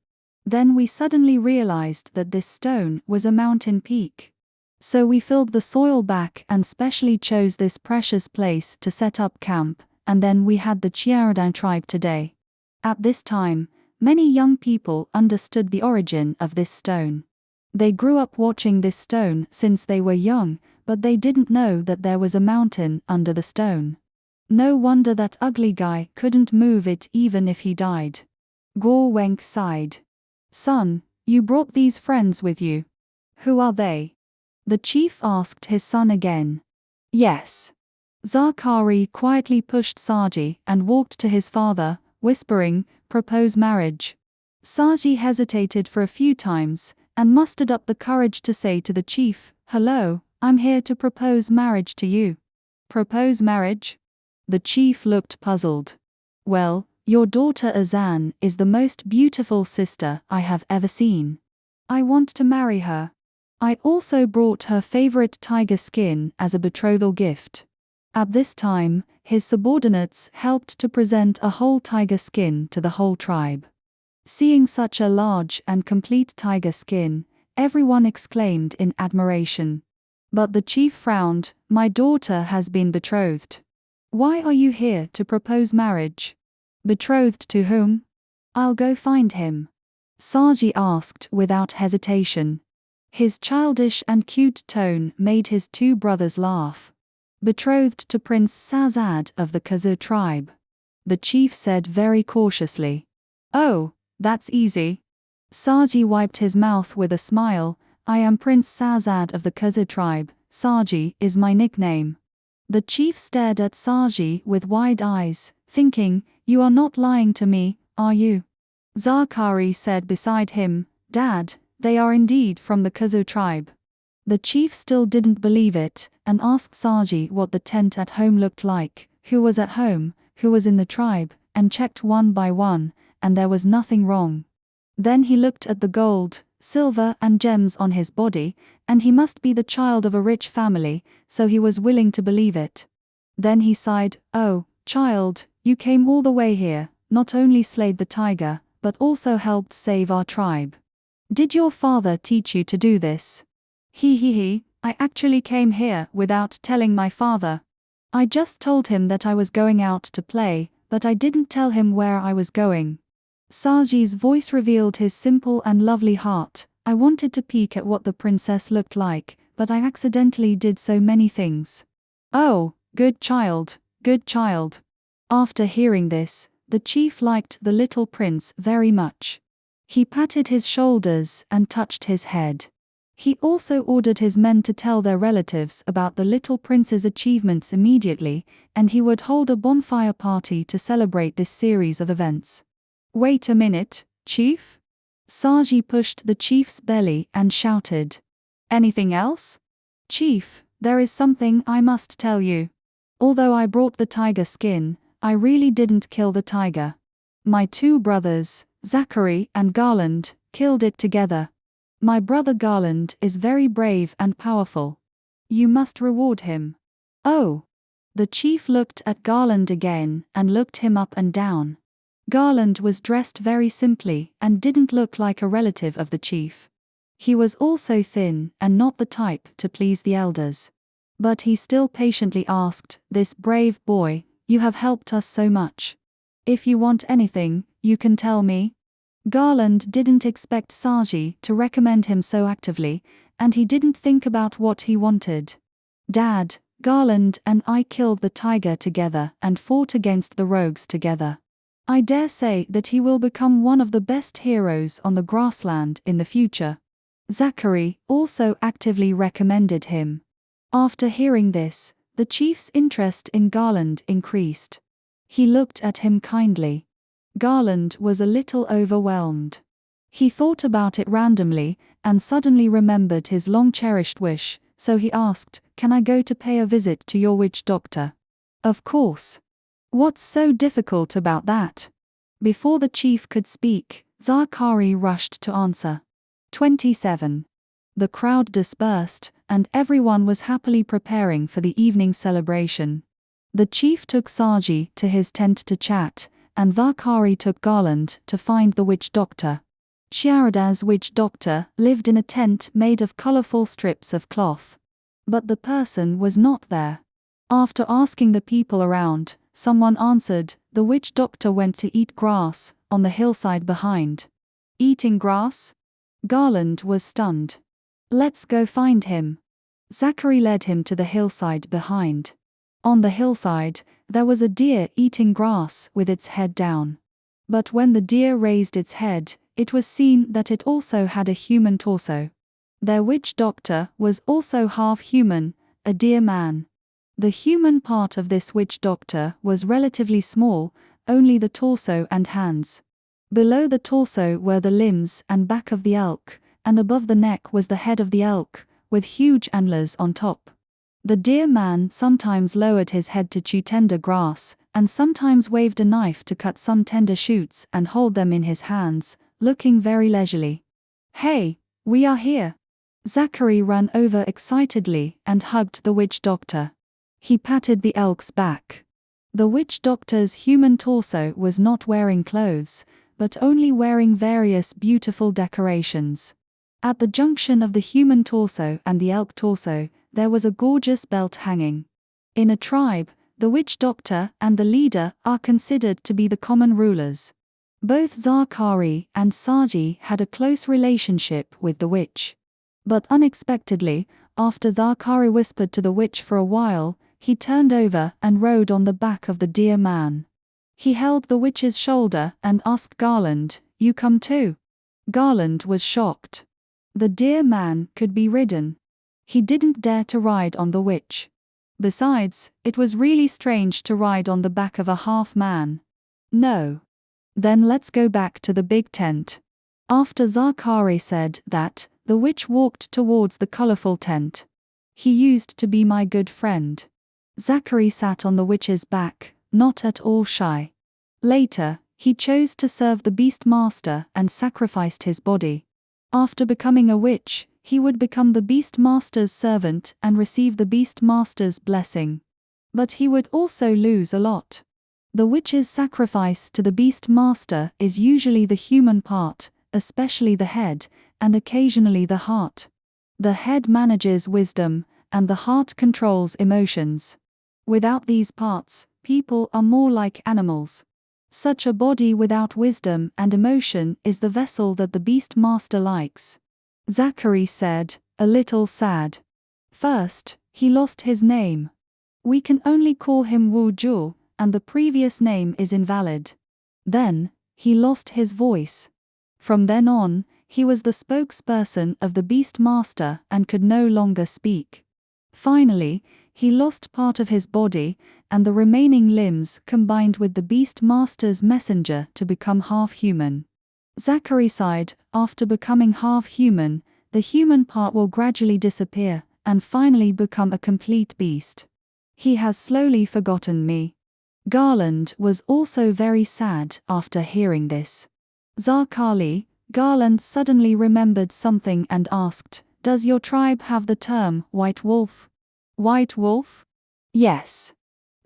Then we suddenly realized that this stone was a mountain peak. So we filled the soil back and specially chose this precious place to set up camp, and then we had the Chiaradan tribe today. At this time, many young people understood the origin of this stone. They grew up watching this stone since they were young, but they didn't know that there was a mountain under the stone. No wonder that ugly guy couldn't move it even if he died. Gorwenk sighed. Son, you brought these friends with you. Who are they? The chief asked his son again. Yes. Tharkari quietly pushed Saji and walked to his father, whispering, "Propose marriage." Saji hesitated for a few times, and mustered up the courage to say to the chief, "Hello, I'm here to propose marriage to you." Propose marriage? The chief looked puzzled. Well, your daughter Azan is the most beautiful sister I have ever seen. I want to marry her. I also brought her favorite tiger skin as a betrothal gift. At this time, his subordinates helped to present a whole tiger skin to the whole tribe. Seeing such a large and complete tiger skin, everyone exclaimed in admiration. But the chief frowned. My daughter has been betrothed. Why are you here to propose marriage? Betrothed to whom? I'll go find him. Saji asked without hesitation. His childish and cute tone made his 2 brothers laugh. Betrothed to Prince Sazad of the Khazar tribe. The chief said very cautiously. Oh, that's easy. Saji wiped his mouth with a smile. I am Prince Sazad of the Khazar tribe. Saji is my nickname. The chief stared at Saji with wide eyes, thinking, you are not lying to me, are you? Tharkari said beside him, Dad, they are indeed from the Khazar tribe. The chief still didn't believe it, and asked Saji what the tent at home looked like, who was at home, who was in the tribe, and checked one by one, and there was nothing wrong. Then he looked at the gold, silver and gems on his body, and he must be the child of a rich family, so he was willing to believe it. Then he sighed, Oh, child, you came all the way here, not only slayed the tiger, but also helped save our tribe. Did your father teach you to do this? He, I actually came here without telling my father. I just told him that I was going out to play, but I didn't tell him where I was going. Saji's voice revealed his simple and lovely heart. I wanted to peek at what the princess looked like, but I accidentally did so many things. Oh, good child, good child. After hearing this, the chief liked the little prince very much. He patted his shoulders and touched his head. He also ordered his men to tell their relatives about the little prince's achievements immediately, and he would hold a bonfire party to celebrate this series of events. Wait a minute, chief? Saji pushed the chief's belly and shouted. Anything else? Chief, there is something I must tell you. Although I brought the tiger skin, I really didn't kill the tiger. My 2 brothers, Zachary and Garland, killed it together. My brother Garland is very brave and powerful. You must reward him. Oh! The chief looked at Garland again and looked him up and down. Garland was dressed very simply and didn't look like a relative of the chief. He was also thin and not the type to please the elders. But he still patiently asked, This brave boy, you have helped us so much. If you want anything, you can tell me. Garland didn't expect Saji to recommend him so actively, and he didn't think about what he wanted. Dad, Garland and I killed the tiger together and fought against the rogues together. I dare say that he will become one of the best heroes on the grassland in the future." Zachary also actively recommended him. After hearing this, the chief's interest in Garland increased. He looked at him kindly. Garland was a little overwhelmed. He thought about it randomly and suddenly remembered his long-cherished wish, so he asked, "Can I go to pay a visit to your witch doctor?" "Of course. What's so difficult about that?" Before the chief could speak, Zachary rushed to answer. 27. The crowd dispersed, and everyone was happily preparing for the evening celebration. The chief took Saji to his tent to chat, and Zachary took Garland to find the witch doctor. Sharada's witch doctor lived in a tent made of colorful strips of cloth. But the person was not there. After asking the people around, someone answered, "The witch doctor went to eat grass on the hillside behind." Eating grass? Garland was stunned. "Let's go find him." Zachary led him to the hillside behind. On the hillside, there was a deer eating grass with its head down. But when the deer raised its head, it was seen that it also had a human torso. Their witch doctor was also half human, a deer man. The human part of this witch doctor was relatively small, only the torso and hands. Below the torso were the limbs and back of the elk, and above the neck was the head of the elk, with huge antlers on top. The deer man sometimes lowered his head to chew tender grass, and sometimes waved a knife to cut some tender shoots and hold them in his hands, looking very leisurely. "Hey, we are here!" Zachary ran over excitedly and hugged the witch doctor. He patted the elk's back. The witch doctor's human torso was not wearing clothes, but only wearing various beautiful decorations. At the junction of the human torso and the elk torso, there was a gorgeous belt hanging. In a tribe, the witch doctor and the leader are considered to be the common rulers. Both Zachary and Saji had a close relationship with the witch. But unexpectedly, after Zachary whispered to the witch for a while, he turned over and rode on the back of the deer man. He held the witch's shoulder and asked Garland, "You come too?" Garland was shocked. The deer man could be ridden. He didn't dare to ride on the witch. Besides, it was really strange to ride on the back of a half-man. "No." "Then let's go back to the big tent." After Zachary said that, the witch walked towards the colorful tent. "He used to be my good friend." Zachary sat on the witch's back, not at all shy. Later, he chose to serve the beast master and sacrificed his body. After becoming a witch, he would become the beast master's servant and receive the beast master's blessing. But he would also lose a lot. The witch's sacrifice to the beast master is usually the human part, especially the head, and occasionally the heart. The head manages wisdom, and the heart controls emotions. Without these parts, people are more like animals. Such a body without wisdom and emotion is the vessel that the beast master likes. Zachary said, a little sad. First, he lost his name. We can only call him Wu Zhu, and the previous name is invalid. Then, he lost his voice. From then on, he was the spokesperson of the beast master and could no longer speak. Finally, he lost part of his body, and the remaining limbs combined with the beast master's messenger to become half-human. Zachary sighed, after becoming half-human, the human part will gradually disappear, and finally become a complete beast. He has slowly forgotten me. Garland was also very sad after hearing this. Zachary, Garland suddenly remembered something and asked, "Does your tribe have the term white wolf?" "White wolf?" "Yes."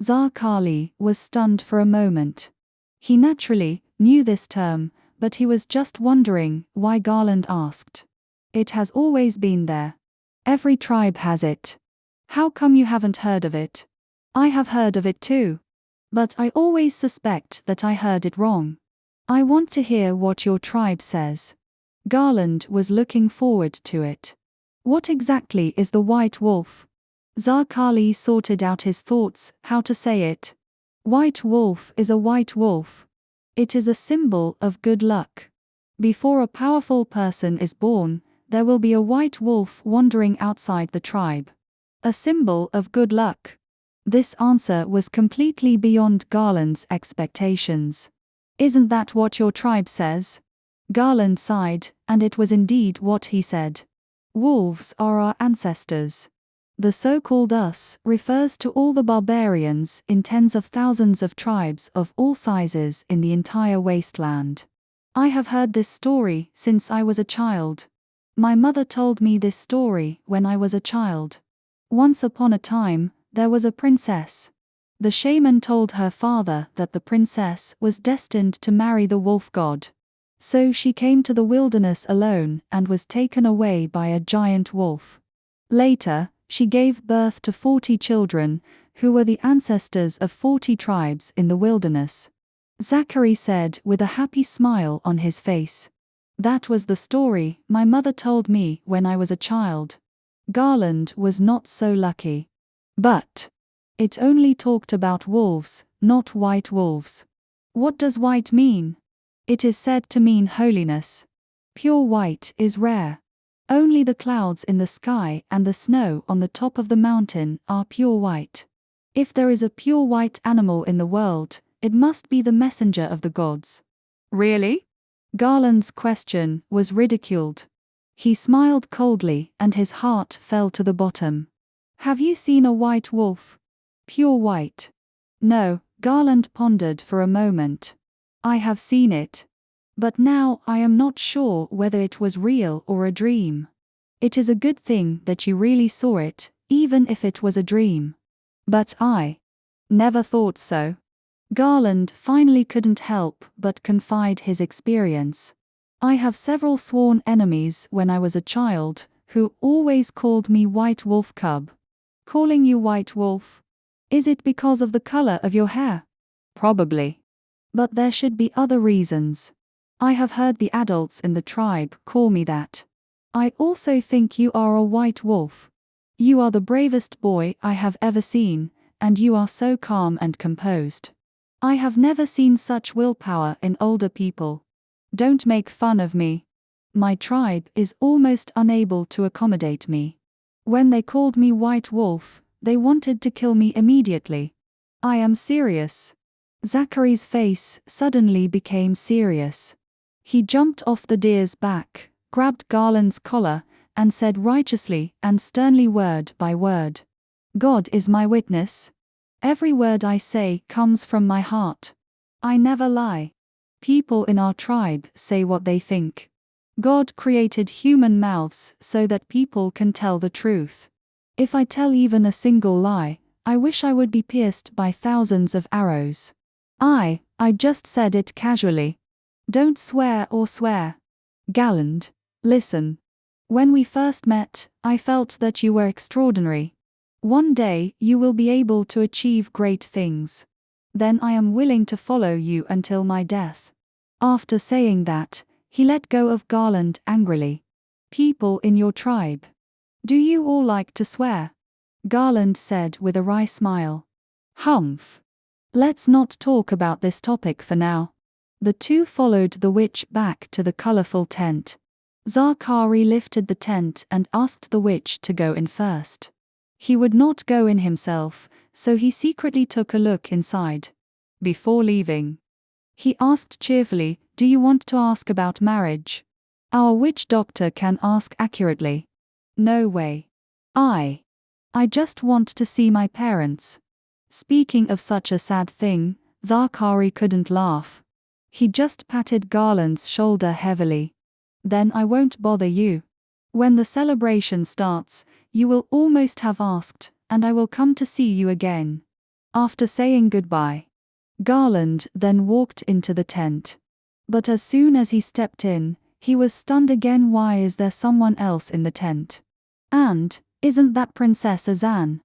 Zachary was stunned for a moment. He naturally knew this term, but he was just wondering why Garland asked. "It has always been there. Every tribe has it. How come you haven't heard of it?" "I have heard of it too. But I always suspect that I heard it wrong. I want to hear what your tribe says." Garland was looking forward to it. "What exactly is the white wolf?" Zarkali sorted out his thoughts, how to say it. White wolf is a white wolf. It is a symbol of good luck. Before a powerful person is born, there will be a white wolf wandering outside the tribe. A symbol of good luck. This answer was completely beyond Garland's expectations. Isn't that what your tribe says? Garland sighed, and it was indeed what he said. Wolves are our ancestors. The so-called us refers to all the barbarians in tens of thousands of tribes of all sizes in the entire wasteland. I have heard this story since I was a child. My mother told me this story when I was a child. Once upon a time, there was a princess. The shaman told her father that the princess was destined to marry the wolf god. So she came to the wilderness alone and was taken away by a giant wolf. Later, she gave birth to 40 children, who were the ancestors of 40 tribes in the wilderness. Zachary said with a happy smile on his face. That was the story my mother told me when I was a child. Garland was not so lucky. But it only talked about wolves, not white wolves. What does white mean? It is said to mean holiness. Pure white is rare. Only the clouds in the sky and the snow on the top of the mountain are pure white. If there is a pure white animal in the world, it must be the messenger of the gods. Really? Garland's question was ridiculed. He smiled coldly and his heart fell to the bottom. Have you seen a white wolf? Pure white. No, Garland pondered for a moment. I have seen it. But now I am not sure whether it was real or a dream. It is a good thing that you really saw it, even if it was a dream. But I never thought so. Garland finally couldn't help but confide his experience. I have several sworn enemies when I was a child, who always called me White Wolf Cub. Calling you White Wolf? Is it because of the color of your hair? Probably. But there should be other reasons. I have heard the adults in the tribe call me that. I also think you are a white wolf. You are the bravest boy I have ever seen, and you are so calm and composed. I have never seen such willpower in older people. Don't make fun of me. My tribe is almost unable to accommodate me. When they called me White Wolf, they wanted to kill me immediately. I am serious. Zachary's face suddenly became serious. He jumped off the deer's back, grabbed Garland's collar, and said righteously and sternly word by word. God is my witness. Every word I say comes from my heart. I never lie. People in our tribe say what they think. God created human mouths so that people can tell the truth. If I tell even a single lie, I wish I would be pierced by thousands of arrows. I just said it casually. Don't swear or swear. Garland, listen. When we first met, I felt that you were extraordinary. One day you will be able to achieve great things. Then I am willing to follow you until my death. After saying that, he let go of Garland angrily. People in your tribe. Do you all like to swear? Garland said with a wry smile. Humph. Let's not talk about this topic for now. The two followed the witch back to the colorful tent. Zarkari lifted the tent and asked the witch to go in first. He would not go in himself, so he secretly took a look inside. Before leaving, he asked cheerfully, "Do you want to ask about marriage? Our witch doctor can ask accurately." "No way. I just want to see my parents." Speaking of such a sad thing, Zarkari couldn't laugh. He just patted Garland's shoulder heavily. "Then I won't bother you. When the celebration starts, you will almost have asked, and I will come to see you again." After saying goodbye, Garland then walked into the tent. But as soon as he stepped in, he was stunned again. Why is there someone else in the tent? And, isn't that Princess Azan?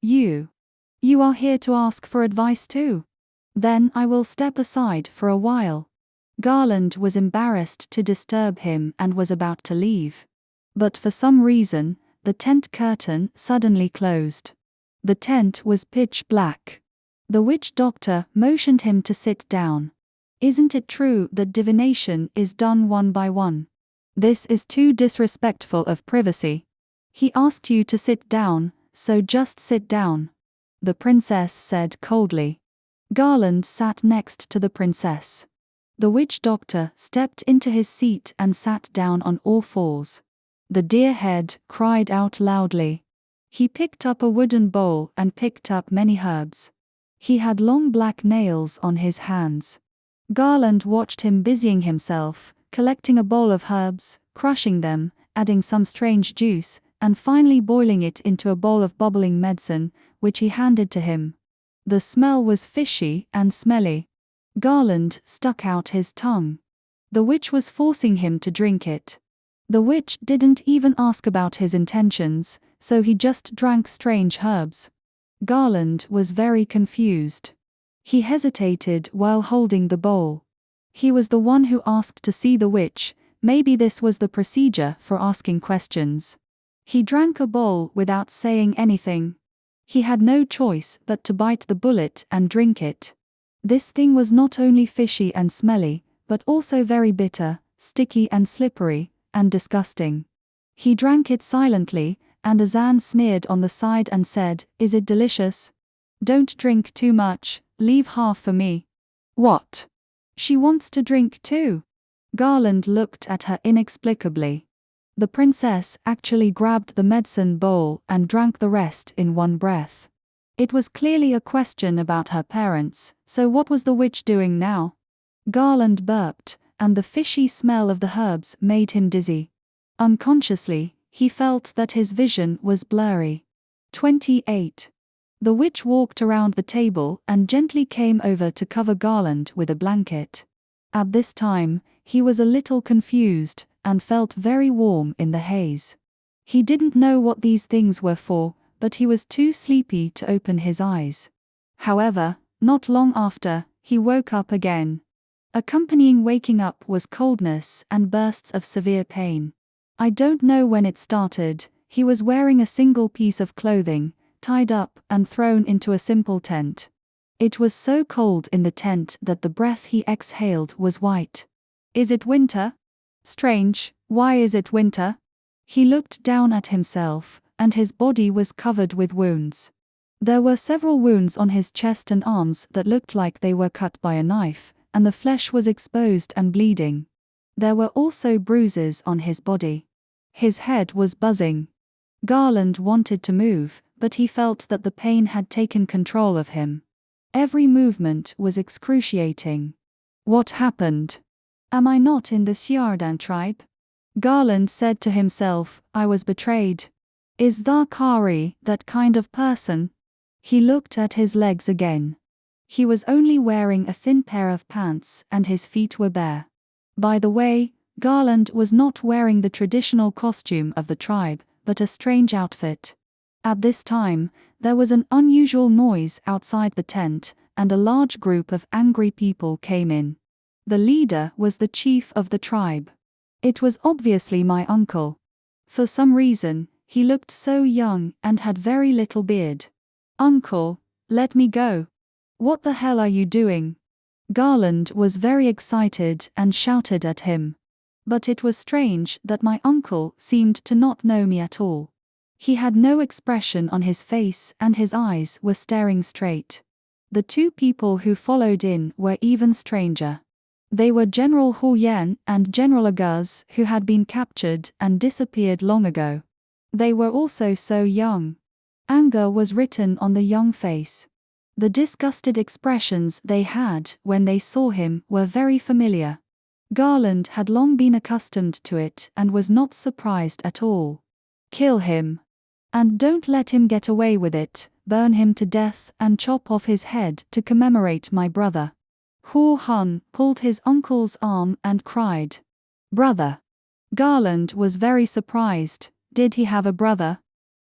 You are here to ask for advice too? Then I will step aside for a while. Garland was embarrassed to disturb him and was about to leave. But for some reason, the tent curtain suddenly closed. The tent was pitch black. The witch doctor motioned him to sit down. Isn't it true that divination is done one by one? This is too disrespectful of privacy. He asked you to sit down, so just sit down, the princess said coldly. Garland sat next to the princess. The witch doctor stepped into his seat and sat down on all fours. The deer head cried out loudly. He picked up a wooden bowl and picked up many herbs. He had long black nails on his hands. Garland watched him busying himself, collecting a bowl of herbs, crushing them, adding some strange juice, and finally boiling it into a bowl of bubbling medicine, which he handed to him. The smell was fishy and smelly. Garland stuck out his tongue. The witch was forcing him to drink it. The witch didn't even ask about his intentions, so he just drank strange herbs. Garland was very confused. He hesitated while holding the bowl. He was the one who asked to see the witch. Maybe this was the procedure for asking questions. He drank a bowl without saying anything. He had no choice but to bite the bullet and drink it. This thing was not only fishy and smelly, but also very bitter, sticky and slippery, and disgusting. He drank it silently, and Azan sneered on the side and said, "Is it delicious? Don't drink too much, leave half for me." What? She wants to drink too? Garland looked at her inexplicably. The princess actually grabbed the medicine bowl and drank the rest in one breath. It was clearly a question about her parents, so what was the witch doing now? Garland burped, and the fishy smell of the herbs made him dizzy. Unconsciously, he felt that his vision was blurry. 28. The witch walked around the table and gently came over to cover Garland with a blanket. At this time, he was a little confused and felt very warm in the haze. He didn't know what these things were for, but he was too sleepy to open his eyes. However, not long after, he woke up again. Accompanying waking up was coldness and bursts of severe pain. I don't know when it started. He was wearing a single piece of clothing, tied up and thrown into a simple tent. It was so cold in the tent that the breath he exhaled was white. Is it winter? Strange, why is it winter? He looked down at himself, and his body was covered with wounds. There were several wounds on his chest and arms that looked like they were cut by a knife, and the flesh was exposed and bleeding. There were also bruises on his body. His head was buzzing. Garland wanted to move, but he felt that the pain had taken control of him. Every movement was excruciating. What happened? Am I not in the Sjardan tribe? Garland said to himself, I was betrayed. Is Zakari that kind of person? He looked at his legs again. He was only wearing a thin pair of pants and his feet were bare. By the way, Garland was not wearing the traditional costume of the tribe, but a strange outfit. At this time, there was an unusual noise outside the tent, and a large group of angry people came in. The leader was the chief of the tribe. It was obviously my uncle. For some reason, he looked so young and had very little beard. Uncle, let me go. What the hell are you doing? Garland was very excited and shouted at him. But it was strange that my uncle seemed to not know me at all. He had no expression on his face and his eyes were staring straight. The two people who followed in were even stranger. They were General Hu Yan and General Aguz, who had been captured and disappeared long ago. They were also so young. Anger was written on the young face. The disgusted expressions they had when they saw him were very familiar. Garland had long been accustomed to it and was not surprised at all. Kill him. And don't let him get away with it, burn him to death and chop off his head to commemorate my brother. Hu Han pulled his uncle's arm and cried, Brother. Garland was very surprised. Did he have a brother?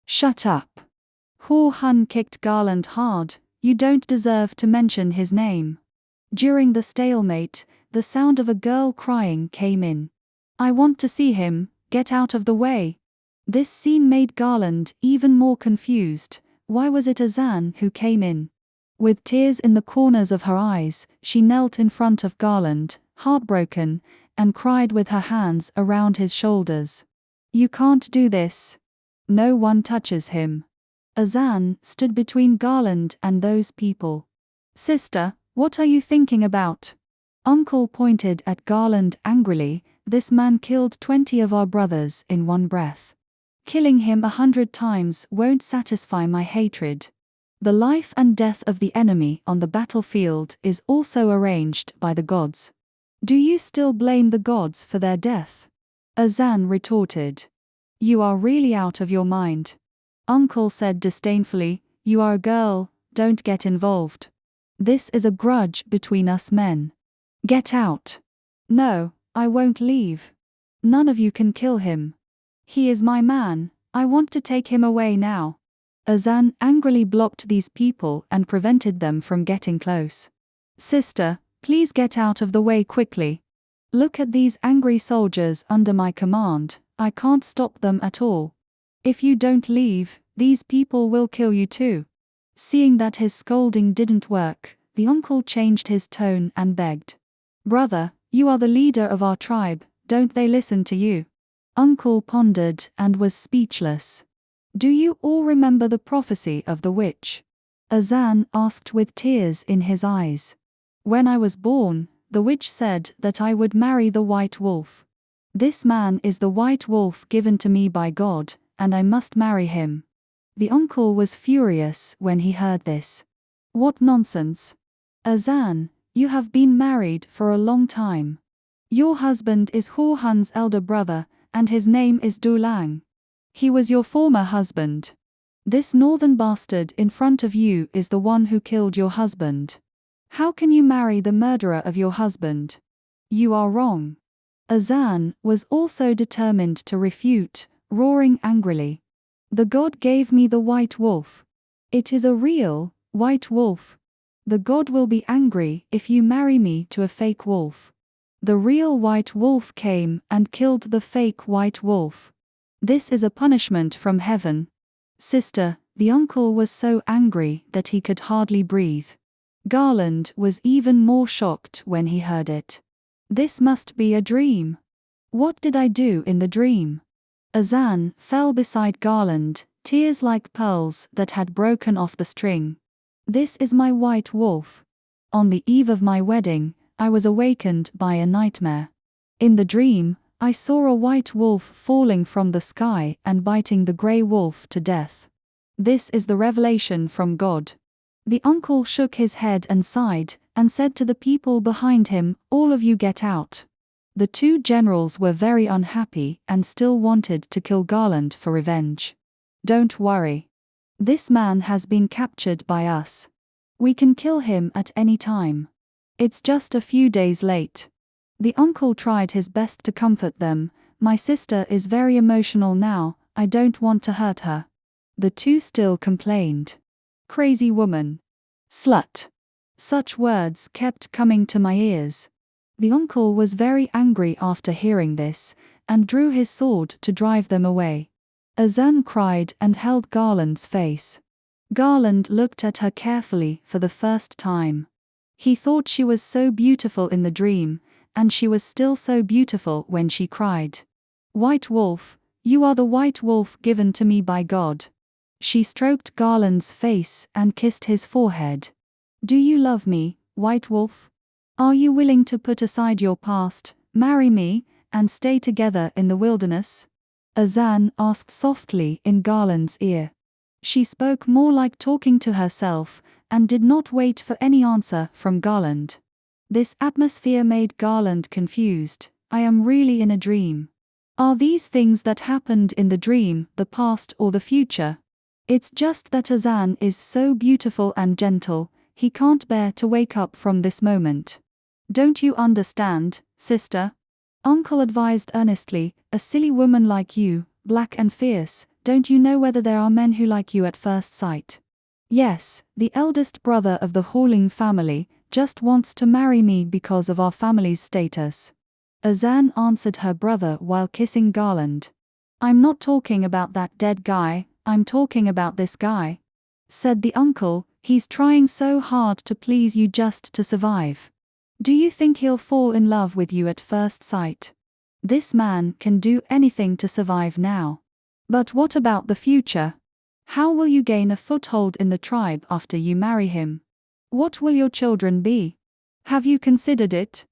Shut up. Hu Han kicked Garland hard. You don't deserve to mention his name. During the stalemate, the sound of a girl crying came in. I want to see him, get out of the way. This scene made Garland even more confused. Why was it Azan who came in? With tears in the corners of her eyes, she knelt in front of Garland, heartbroken, and cried with her hands around his shoulders. "You can't do this. No one touches him." Azan stood between Garland and those people. "Sister, what are you thinking about?" Uncle pointed at Garland angrily. "This man killed 20 of our brothers in one breath. Killing him 100 times won't satisfy my hatred. The life and death of the enemy on the battlefield is also arranged by the gods. Do you still blame the gods for their death?" Azan retorted. "You are really out of your mind." Uncle said disdainfully, "You are a girl, don't get involved. This is a grudge between us men. Get out." "No, I won't leave. None of you can kill him. He is my man, I want to take him away now." Azan angrily blocked these people and prevented them from getting close. "Sister, please get out of the way quickly. Look at these angry soldiers under my command, I can't stop them at all. If you don't leave, these people will kill you too." Seeing that his scolding didn't work, the uncle changed his tone and begged. "Brother, you are the leader of our tribe, don't they listen to you?" Uncle pondered and was speechless. "Do you all remember the prophecy of the witch?" Azan asked with tears in his eyes. "When I was born, the witch said that I would marry the white wolf. This man is the white wolf given to me by God, and I must marry him." The uncle was furious when he heard this. "What nonsense! Azan, you have been married for a long time. Your husband is Horhan's elder brother, and his name is Dulang. He was your former husband. This northern bastard in front of you is the one who killed your husband. How can you marry the murderer of your husband? You are wrong." Azan was also determined to refute, roaring angrily. "The god gave me the white wolf. It is a real, white wolf. The god will be angry if you marry me to a fake wolf. The real white wolf came and killed the fake white wolf. This is a punishment from heaven." "Sister," the uncle was so angry that he could hardly breathe. Garland was even more shocked when he heard it. "This must be a dream. What did I do in the dream?" Azan fell beside Garland, tears like pearls that had broken off the string. "This is my white wolf. On the eve of my wedding, I was awakened by a nightmare. In the dream, I saw a white wolf falling from the sky and biting the grey wolf to death. This is the revelation from God." The uncle shook his head and sighed, and said to the people behind him, "All of you get out." The two generals were very unhappy and still wanted to kill Garland for revenge. "Don't worry. This man has been captured by us. We can kill him at any time. It's just a few days late." The uncle tried his best to comfort them. "My sister is very emotional now, I don't want to hurt her." The two still complained. "Crazy woman. Slut." Such words kept coming to my ears. The uncle was very angry after hearing this, and drew his sword to drive them away. Azan cried and held Garland's face. Garland looked at her carefully for the first time. He thought she was so beautiful in the dream, and she was still so beautiful when she cried. "White wolf, you are the white wolf given to me by God." She stroked Garland's face and kissed his forehead. "Do you love me, white wolf? Are you willing to put aside your past, marry me, and stay together in the wilderness?" Azan asked softly in Garland's ear. She spoke more like talking to herself, and did not wait for any answer from Garland. This atmosphere made Garland confused. "I am really in a dream. Are these things that happened in the dream the past or the future? It's just that Azan is so beautiful and gentle, he can't bear to wake up from this moment. Don't you understand, sister?" Uncle advised earnestly, "A silly woman like you, black and fierce, don't you know whether there are men who like you at first sight? Yes, the eldest brother of the Horling family just wants to marry me because of our family's status." Azan answered her brother while kissing Garland. I'm not talking about that dead guy, I'm talking about this guy," said the uncle. "He's trying so hard to please you just to survive. Do you think he'll fall in love with you at first sight? This man can do anything to survive now. But what about the future? How will you gain a foothold in the tribe after you marry him? What will your children be? Have you considered it?"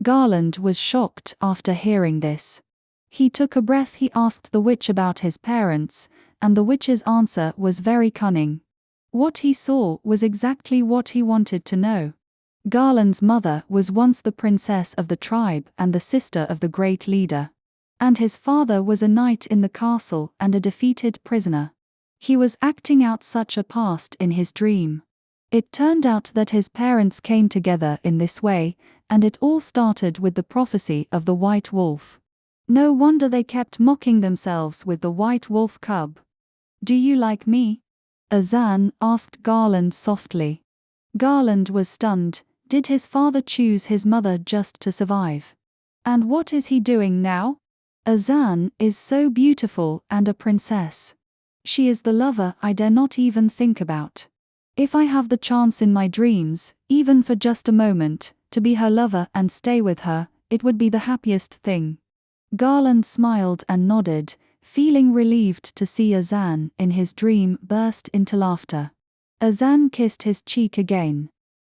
Garland was shocked after hearing this. He took a breath. He asked the witch about his parents, and the witch's answer was very cunning. What he saw was exactly what he wanted to know. Garland's mother was once the princess of the tribe and the sister of the great leader. And his father was a knight in the castle and a defeated prisoner. He was acting out such a past in his dream. It turned out that his parents came together in this way, and it all started with the prophecy of the white wolf. No wonder they kept mocking themselves with the white wolf cub. "Do you like me?" Azan asked Garland softly. Garland was stunned. Did his father choose his mother just to survive? And what is he doing now? Azan is so beautiful and a princess. She is the lover I dare not even think about. If I have the chance in my dreams, even for just a moment, to be her lover and stay with her, it would be the happiest thing. Garland smiled and nodded, feeling relieved to see Azan in his dream burst into laughter. Azan kissed his cheek again.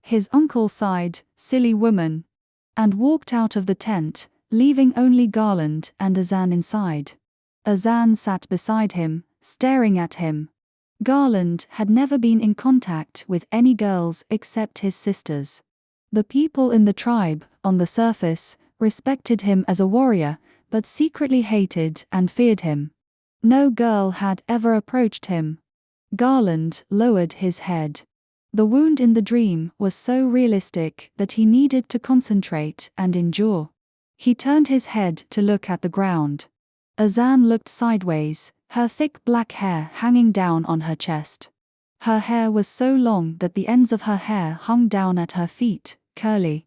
His uncle sighed, "Silly woman," and walked out of the tent, leaving only Garland and Azan inside. Azan sat beside him, staring at him. Garland had never been in contact with any girls except his sisters. The people in the tribe, on the surface, respected him as a warrior, but secretly hated and feared him. No girl had ever approached him. Garland lowered his head. The wound in the dream was so realistic that he needed to concentrate and endure. He turned his head to look at the ground. Azan looked sideways, her thick black hair hanging down on her chest. Her hair was so long that the ends of her hair hung down at her feet, curly.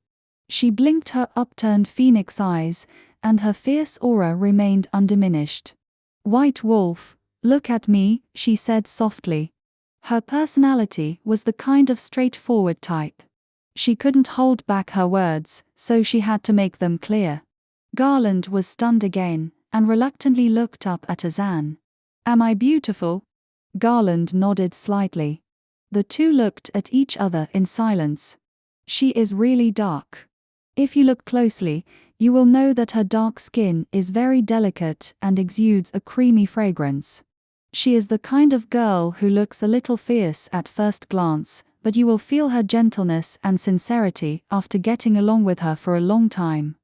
She blinked her upturned phoenix eyes, and her fierce aura remained undiminished. "White Wolf, look at me," she said softly. Her personality was the kind of straightforward type. She couldn't hold back her words, so she had to make them clear. Garland was stunned again, and reluctantly looked up at Azan. "Am I beautiful?" Garland nodded slightly. The two looked at each other in silence. "She is really dark. If you look closely, you will know that her dark skin is very delicate and exudes a creamy fragrance. She is the kind of girl who looks a little fierce at first glance, but you will feel her gentleness and sincerity after getting along with her for a long time.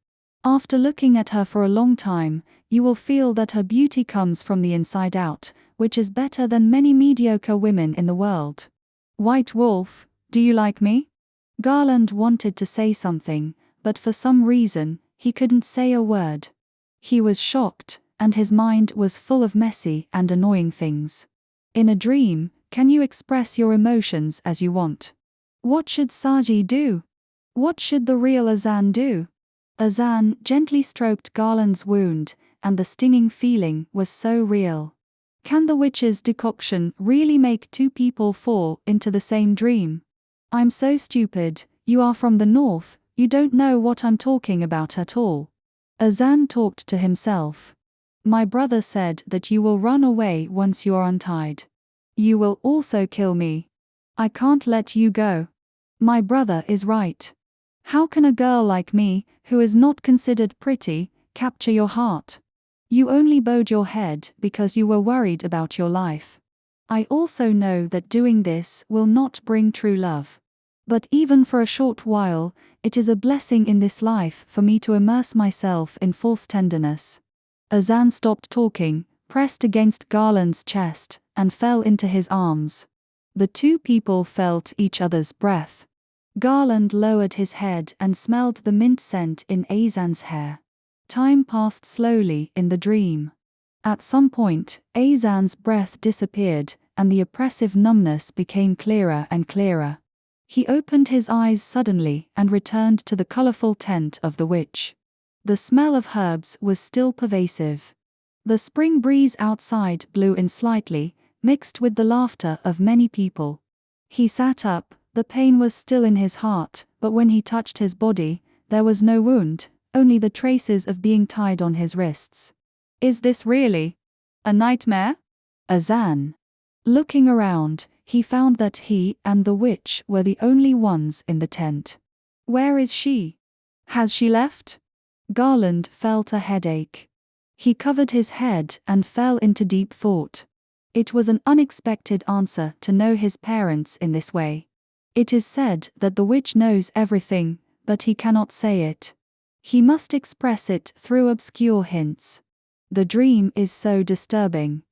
After looking at her for a long time, you will feel that her beauty comes from the inside out, which is better than many mediocre women in the world." "White Wolf, do you like me?" Garland wanted to say something, but for some reason, he couldn't say a word. He was shocked, and his mind was full of messy and annoying things. In a dream, can you express your emotions as you want? What should Saji do? What should the real Azan do? Azan gently stroked Garland's wound, and the stinging feeling was so real. Can the witch's decoction really make two people fall into the same dream? "I'm so stupid, you are from the north, you don't know what I'm talking about at all." Azan talked to himself. "My brother said that you will run away once you are untied. You will also kill me. I can't let you go. My brother is right. How can a girl like me, who is not considered pretty, capture your heart? You only bowed your head because you were worried about your life. I also know that doing this will not bring true love. But even for a short while, it is a blessing in this life for me to immerse myself in false tenderness." Azan stopped talking, pressed against Garland's chest, and fell into his arms. The two people felt each other's breath. Garland lowered his head and smelled the mint scent in Azan's hair. Time passed slowly in the dream. At some point, Azan's breath disappeared, and the oppressive numbness became clearer and clearer. He opened his eyes suddenly and returned to the colorful tent of the witch. The smell of herbs was still pervasive. The spring breeze outside blew in slightly, mixed with the laughter of many people. He sat up, the pain was still in his heart, but when he touched his body, there was no wound, only the traces of being tied on his wrists. Is this really a nightmare? Azan. Looking around, he found that he and the witch were the only ones in the tent. Where is she? Has she left? Garland felt a headache. He covered his head and fell into deep thought. It was an unexpected answer to know his parents in this way. It is said that the witch knows everything, but he cannot say it. He must express it through obscure hints. The dream is so disturbing.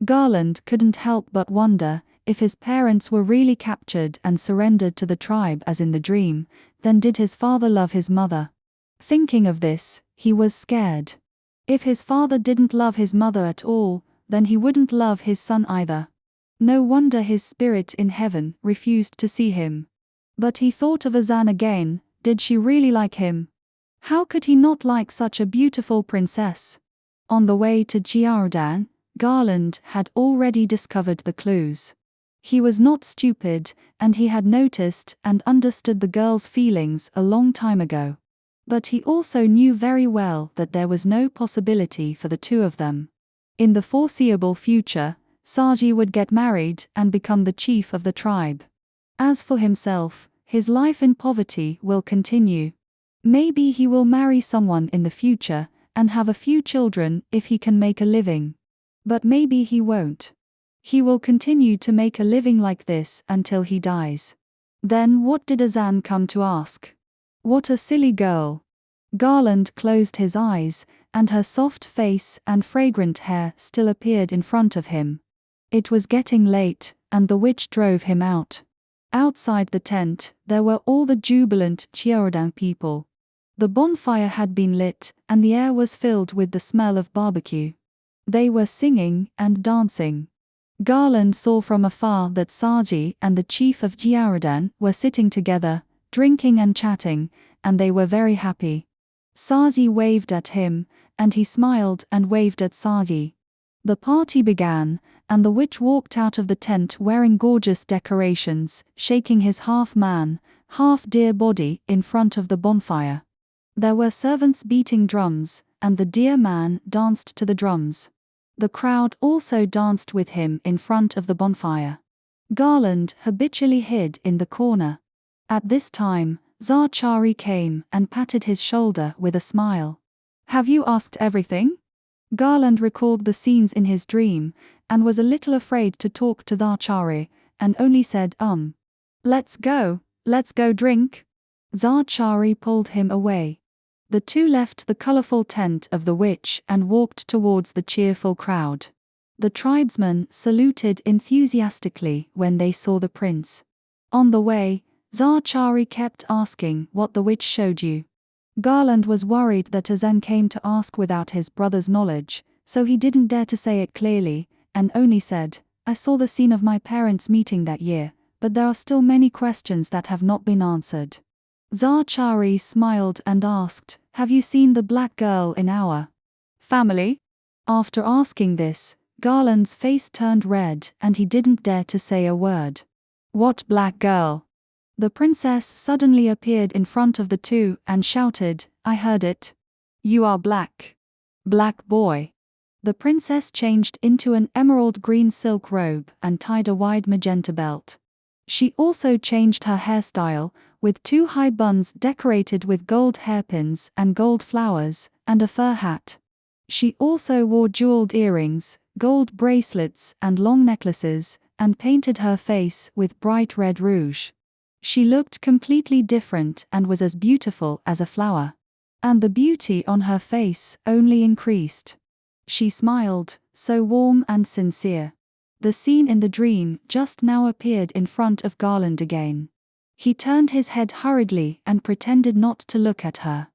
Garland couldn't help but wonder, if his parents were really captured and surrendered to the tribe as in the dream, then did his father love his mother? Thinking of this, he was scared. If his father didn't love his mother at all, then he wouldn't love his son either. No wonder his spirit in heaven refused to see him. But he thought of Azan again. Did she really like him? How could he not like such a beautiful princess? On the way to Giardan, Garland had already discovered the clues. He was not stupid, and he had noticed and understood the girl's feelings a long time ago. But he also knew very well that there was no possibility for the two of them. In the foreseeable future, Saji would get married and become the chief of the tribe. As for himself, his life in poverty will continue. Maybe he will marry someone in the future and have a few children if he can make a living. But maybe he won't. He will continue to make a living like this until he dies. Then what did Azan come to ask? What a silly girl. Garland closed his eyes, and her soft face and fragrant hair still appeared in front of him. It was getting late, and the witch drove him out. Outside the tent, there were all the jubilant Giardan people. The bonfire had been lit, and the air was filled with the smell of barbecue. They were singing and dancing. Garland saw from afar that Saji and the chief of Giardan were sitting together, drinking and chatting, and they were very happy. Saji waved at him, and he smiled and waved at Saji. The party began, and the witch walked out of the tent wearing gorgeous decorations, shaking his half-man, half-deer body in front of the bonfire. There were servants beating drums, and the deer man danced to the drums. The crowd also danced with him in front of the bonfire. Garland habitually hid in the corner. At this time, Zachari came and patted his shoulder with a smile. Have you asked everything? Garland recalled the scenes in his dream, and was a little afraid to talk to Zachari, and only said, Let's go drink. Zachari pulled him away. The two left the colorful tent of the witch and walked towards the cheerful crowd. The tribesmen saluted enthusiastically when they saw the prince. On the way, Zachari kept asking what the witch showed you. Garland was worried that Azan came to ask without his brother's knowledge, so he didn't dare to say it clearly, and only said, I saw the scene of my parents' meeting that year, but there are still many questions that have not been answered. Zachari smiled and asked, have you seen the black girl in our family? After asking this, Garland's face turned red and he didn't dare to say a word. What black girl? The princess suddenly appeared in front of the two and shouted, I heard it. You are black. Black boy. The princess changed into an emerald green silk robe and tied a wide magenta belt. She also changed her hairstyle, with two high buns decorated with gold hairpins and gold flowers, and a fur hat. She also wore jeweled earrings, gold bracelets and long necklaces, and painted her face with bright red rouge. She looked completely different and was as beautiful as a flower. And the beauty on her face only increased. She smiled, so warm and sincere. The scene in the dream just now appeared in front of Garland again. He turned his head hurriedly and pretended not to look at her.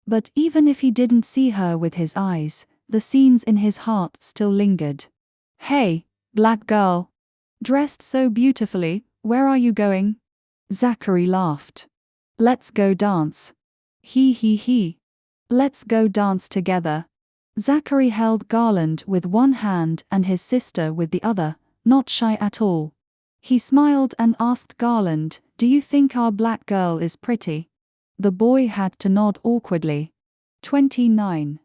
But even if he didn't see her with his eyes, the scenes in his heart still lingered. Hey, black girl. Dressed so beautifully, where are you going? Zachary laughed. Let's go dance. He. Let's go dance together. Zachary held Garland with one hand and his sister with the other, not shy at all. He smiled and asked Garland, "Do you think our black girl is pretty?" The boy had to nod awkwardly. 29.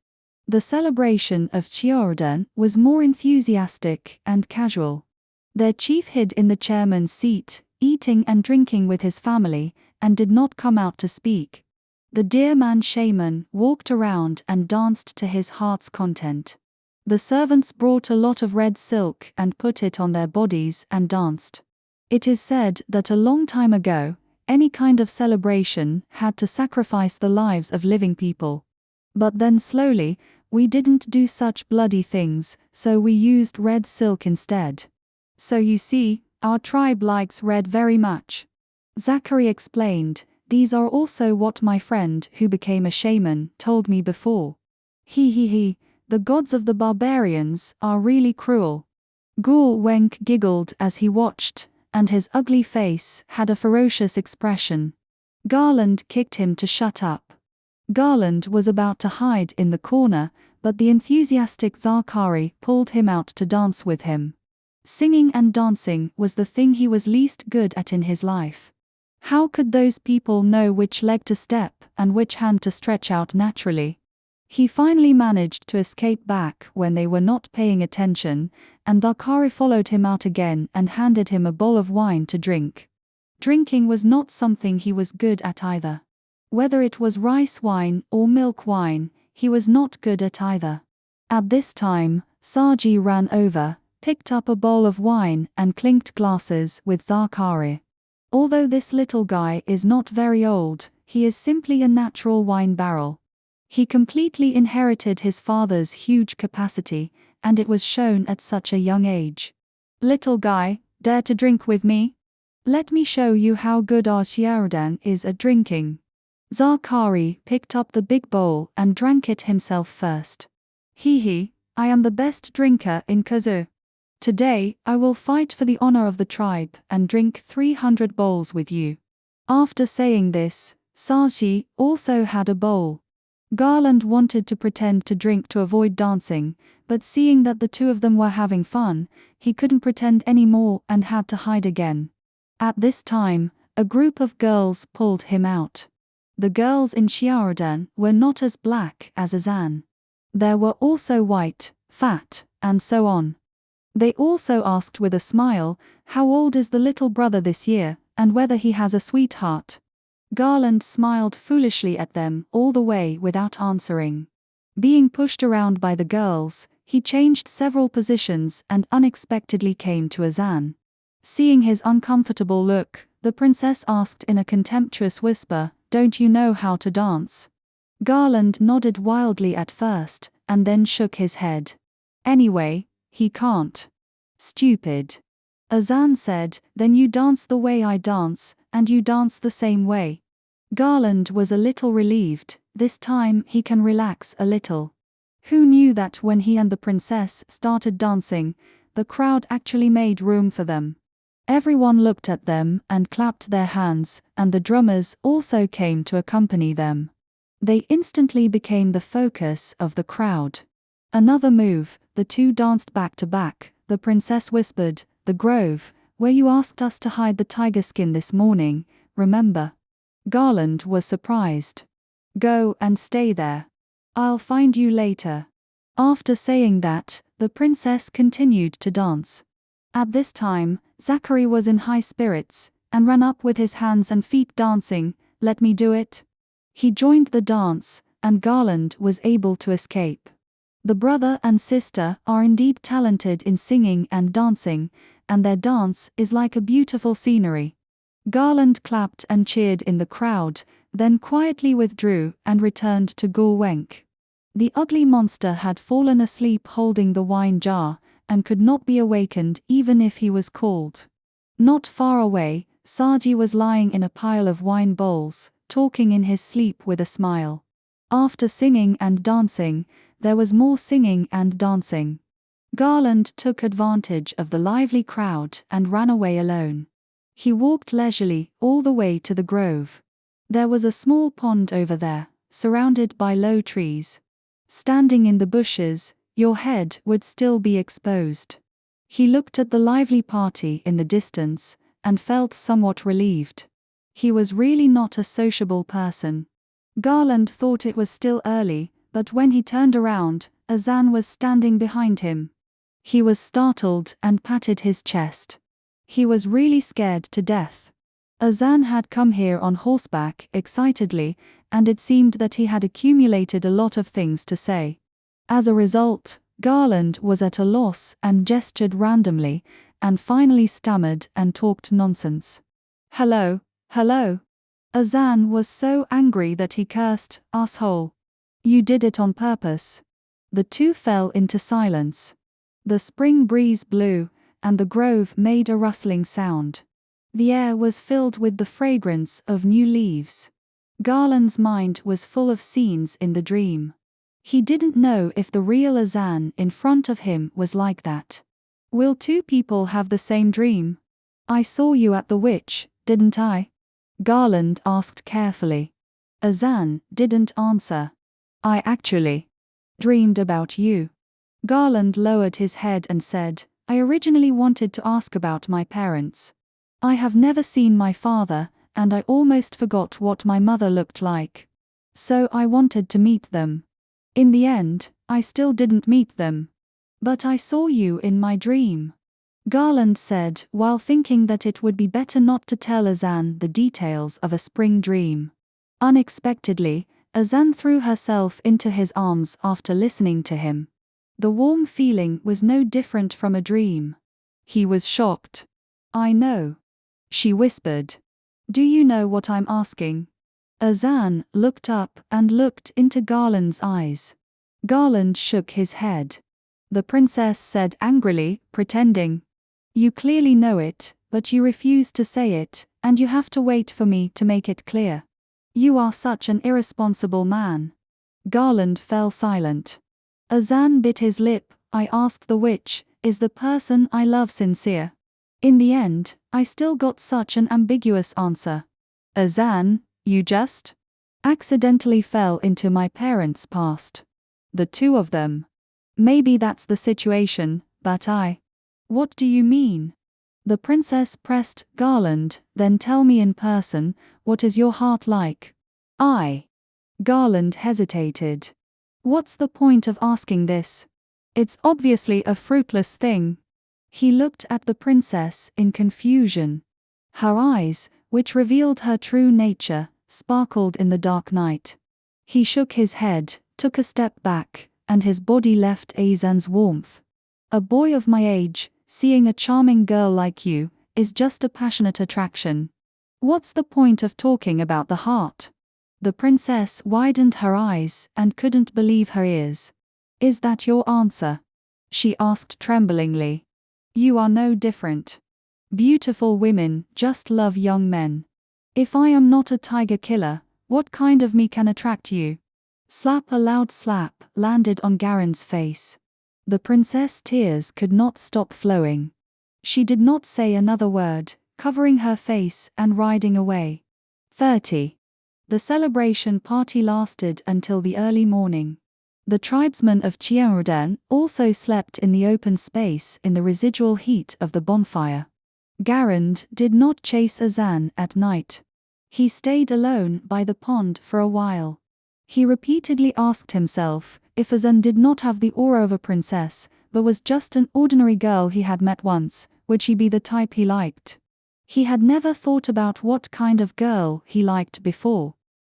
The celebration of Chiarodon was more enthusiastic and casual. Their chief hid in the chairman's seat, eating and drinking with his family, and did not come out to speak. The dear man shaman walked around and danced to his heart's content. The servants brought a lot of red silk and put it on their bodies and danced. It is said that a long time ago, any kind of celebration had to sacrifice the lives of living people. But then slowly, we didn't do such bloody things, so we used red silk instead. So you see, our tribe likes red very much. Zachary explained, "These are also what my friend who became a shaman told me before. He, the gods of the barbarians are really cruel." Gur Wenk giggled as he watched, and his ugly face had a ferocious expression. Garland kicked him to shut up. Garland was about to hide in the corner, but the enthusiastic Zachary pulled him out to dance with him. Singing and dancing was the thing he was least good at in his life. How could those people know which leg to step and which hand to stretch out naturally? He finally managed to escape back when they were not paying attention, and Zachary followed him out again and handed him a bowl of wine to drink. Drinking was not something he was good at either. Whether it was rice wine or milk wine, he was not good at either. At this time, Saji ran over, picked up a bowl of wine and clinked glasses with Zachary. Although this little guy is not very old, he is simply a natural wine barrel. He completely inherited his father's huge capacity, and it was shown at such a young age. "Little guy, dare to drink with me? Let me show you how good our Chiarodon is at drinking." Zachary picked up the big bowl and drank it himself first. I am the best drinker in Kazoo. Today, I will fight for the honor of the tribe and drink 300 bowls with you." After saying this, Saji also had a bowl. Garland wanted to pretend to drink to avoid dancing, but seeing that the two of them were having fun, he couldn't pretend anymore and had to hide again. At this time, a group of girls pulled him out. The girls in Chiarodon were not as black as Azan. There were also white, fat, and so on. They also asked with a smile, "How old is the little brother this year, and whether he has a sweetheart?" Garland smiled foolishly at them all the way without answering. Being pushed around by the girls, he changed several positions and unexpectedly came to Azan. Seeing his uncomfortable look, the princess asked in a contemptuous whisper, "Don't you know how to dance?" Garland nodded wildly at first, and then shook his head. "Anyway, he can't." "Stupid." Azan said, "Then you dance the way I dance, and you dance the same way." Garland was a little relieved. This time he can relax a little. Who knew that when he and the princess started dancing, the crowd actually made room for them? Everyone looked at them and clapped their hands, and the drummers also came to accompany them. They instantly became the focus of the crowd. Another move, the two danced back to back. The princess whispered, "The grove, where you asked us to hide the tiger skin this morning, remember?" Garland was surprised. "Go and stay there. I'll find you later." After saying that, the princess continued to dance. At this time, Zachary was in high spirits, and ran up with his hands and feet dancing. "Let me do it." He joined the dance, and Garland was able to escape. The brother and sister are indeed talented in singing and dancing, and their dance is like a beautiful scenery. Garland clapped and cheered in the crowd, then quietly withdrew and returned to Gur Wenk. The ugly monster had fallen asleep holding the wine jar, and could not be awakened even if he was called. Not far away, Saji was lying in a pile of wine bowls, talking in his sleep with a smile. After singing and dancing, there was more singing and dancing. Garland took advantage of the lively crowd and ran away alone. He walked leisurely all the way to the grove. There was a small pond over there, surrounded by low trees. Standing in the bushes, your head would still be exposed. He looked at the lively party in the distance and felt somewhat relieved. He was really not a sociable person. Garland thought it was still early, but when he turned around, Azan was standing behind him. He was startled and patted his chest. He was really scared to death. Azan had come here on horseback excitedly, and it seemed that he had accumulated a lot of things to say. As a result, Garland was at a loss and gestured randomly, and finally stammered and talked nonsense. "Hello, hello." Azan was so angry that he cursed, "Asshole. You did it on purpose." The two fell into silence. The spring breeze blew, and the grove made a rustling sound. The air was filled with the fragrance of new leaves. Garland's mind was full of scenes in the dream. He didn't know if the real Azan in front of him was like that. Will two people have the same dream? "I saw you at the witch, didn't I?" Garland asked carefully. Azan didn't answer. "I actually dreamed about you." Garland lowered his head and said, "I originally wanted to ask about my parents. I have never seen my father, and I almost forgot what my mother looked like. So I wanted to meet them. In the end, I still didn't meet them. But I saw you in my dream." Garland said while thinking that it would be better not to tell Azan the details of a spring dream. Unexpectedly, Azan threw herself into his arms after listening to him. The warm feeling was no different from a dream. He was shocked. "I know," she whispered. "Do you know what I'm asking?" Azan looked up and looked into Garland's eyes. Garland shook his head. The princess said angrily, pretending, "You clearly know it, but you refuse to say it, and you have to wait for me to make it clear. You are such an irresponsible man." Garland fell silent. Azan bit his lip. "I asked the witch, is the person I love sincere? In the end, I still got such an ambiguous answer. Azan, you just accidentally fell into my parents' past. The two of them. Maybe that's the situation, but What do you mean?" The princess pressed Garland. "Then tell me in person, what is your heart like?" Garland hesitated. "What's the point of asking this? It's obviously a fruitless thing." He looked at the princess in confusion. Her eyes, which revealed her true nature, sparkled in the dark night. He shook his head, took a step back, and his body left Azan's warmth. "A boy of my age, seeing a charming girl like you, is just a passionate attraction. What's the point of talking about the heart?" The princess widened her eyes and couldn't believe her ears. "Is that your answer?" she asked tremblingly. "You are no different. Beautiful women just love young men. If I am not a tiger killer, what kind of me can attract you?" Slap! A loud slap landed on Garen's face. The princess' tears could not stop flowing. She did not say another word, covering her face and riding away. 30. The celebration party lasted until the early morning. The tribesmen of Chiarudan also slept in the open space in the residual heat of the bonfire. Garand did not chase Azan at night. He stayed alone by the pond for a while. He repeatedly asked himself if Azan did not have the aura of a princess, but was just an ordinary girl he had met once, would she be the type he liked? He had never thought about what kind of girl he liked before.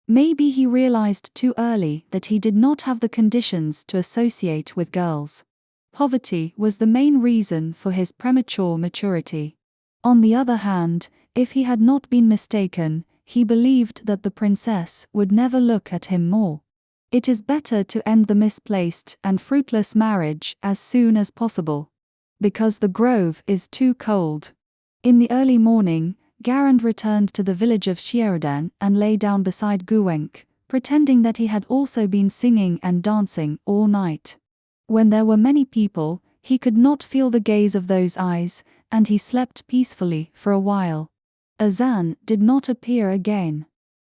Maybe he realized too early that he did not have the conditions to associate with girls. Poverty was the main reason for his premature maturity. On the other hand, if he had not been mistaken, he believed that the princess would never look at him more. It is better to end the misplaced and fruitless marriage as soon as possible. Because the grove is too cold. In the early morning, Garand returned to the village of Chiarudan and lay down beside Guwenk, pretending that he had also been singing and dancing all night. When there were many people, he could not feel the gaze of those eyes, and he slept peacefully for a while. Azan did not appear again.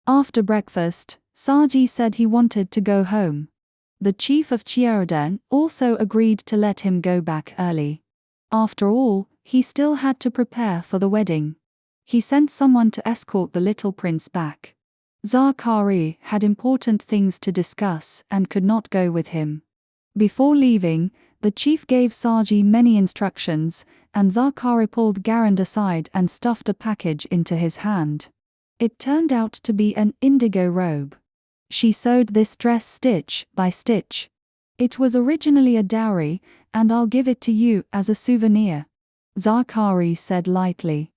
After breakfast, Saji said he wanted to go home. The chief of Chiaradan also agreed to let him go back early. After all, he still had to prepare for the wedding. He sent someone to escort the little prince back. Zakari had important things to discuss and could not go with him. Before leaving, the chief gave Saji many instructions, and Zakari pulled Garand aside and stuffed a package into his hand. It turned out to be an indigo robe. She sewed this dress stitch by stitch. It was originally a dowry, and I'll give it to you as a souvenir, Zakari said lightly.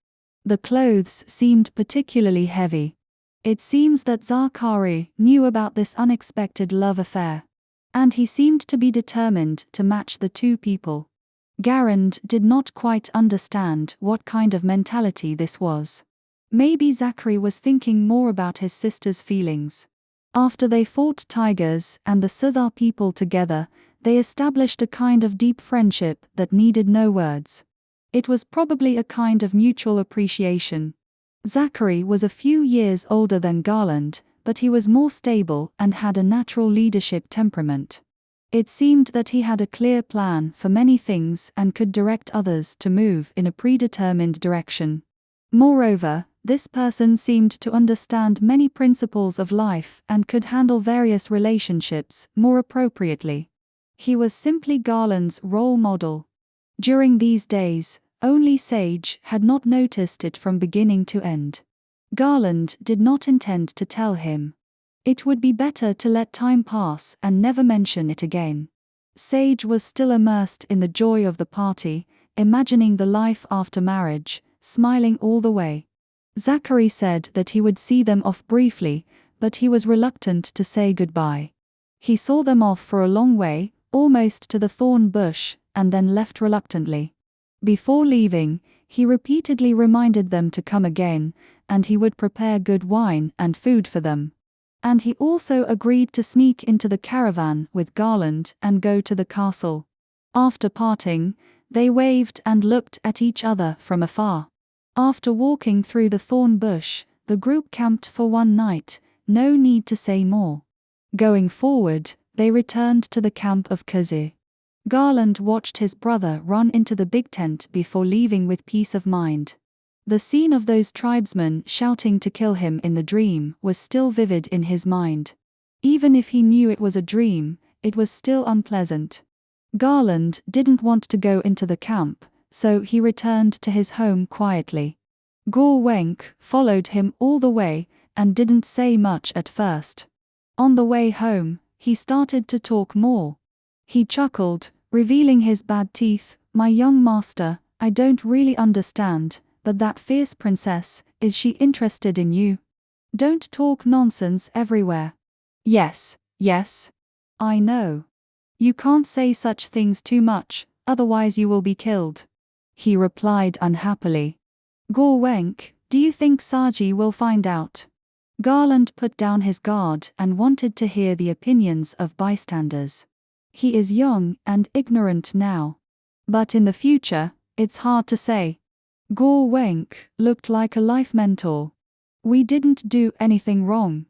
The clothes seemed particularly heavy. It seems that Zakari knew about this unexpected love affair, and he seemed to be determined to match the two people. Garand did not quite understand what kind of mentality this was. Maybe Zachary was thinking more about his sister's feelings. After they fought tigers and the Sudar people together, they established a kind of deep friendship that needed no words. It was probably a kind of mutual appreciation. Zachary was a few years older than Garland, but he was more stable and had a natural leadership temperament. It seemed that he had a clear plan for many things and could direct others to move in a predetermined direction. Moreover, this person seemed to understand many principles of life and could handle various relationships more appropriately. He was simply Garland's role model. During these days, only Sage had not noticed it from beginning to end. Garland did not intend to tell him. It would be better to let time pass and never mention it again. Sage was still immersed in the joy of the party, imagining the life after marriage, smiling all the way. Zachary said that he would see them off briefly, but he was reluctant to say goodbye. He saw them off for a long way, almost to the thorn bush, and then left reluctantly. Before leaving, he repeatedly reminded them to come again, and he would prepare good wine and food for them. And he also agreed to sneak into the caravan with Garland and go to the castle. After parting, they waved and looked at each other from afar. After walking through the thorn bush, the group camped for one night, no need to say more. Going forward, they returned to the camp of Kazi. Garland watched his brother run into the big tent before leaving with peace of mind. The scene of those tribesmen shouting to kill him in the dream was still vivid in his mind. Even if he knew it was a dream, it was still unpleasant. Garland didn't want to go into the camp, so he returned to his home quietly. Gorwenk followed him all the way, and didn't say much at first. On the way home, he started to talk more. He chuckled, revealing his bad teeth. "My young master, I don't really understand, but that fierce princess, is she interested in you? Don't talk nonsense everywhere." Yes, I know. You can't say such things too much, otherwise you will be killed," he replied unhappily. "Gorwenk, do you think Saji will find out?" Garland put down his guard and wanted to hear the opinions of bystanders. He is young and ignorant now. But in the future, it's hard to say. Gorwenk looked like a life mentor. "We didn't do anything wrong."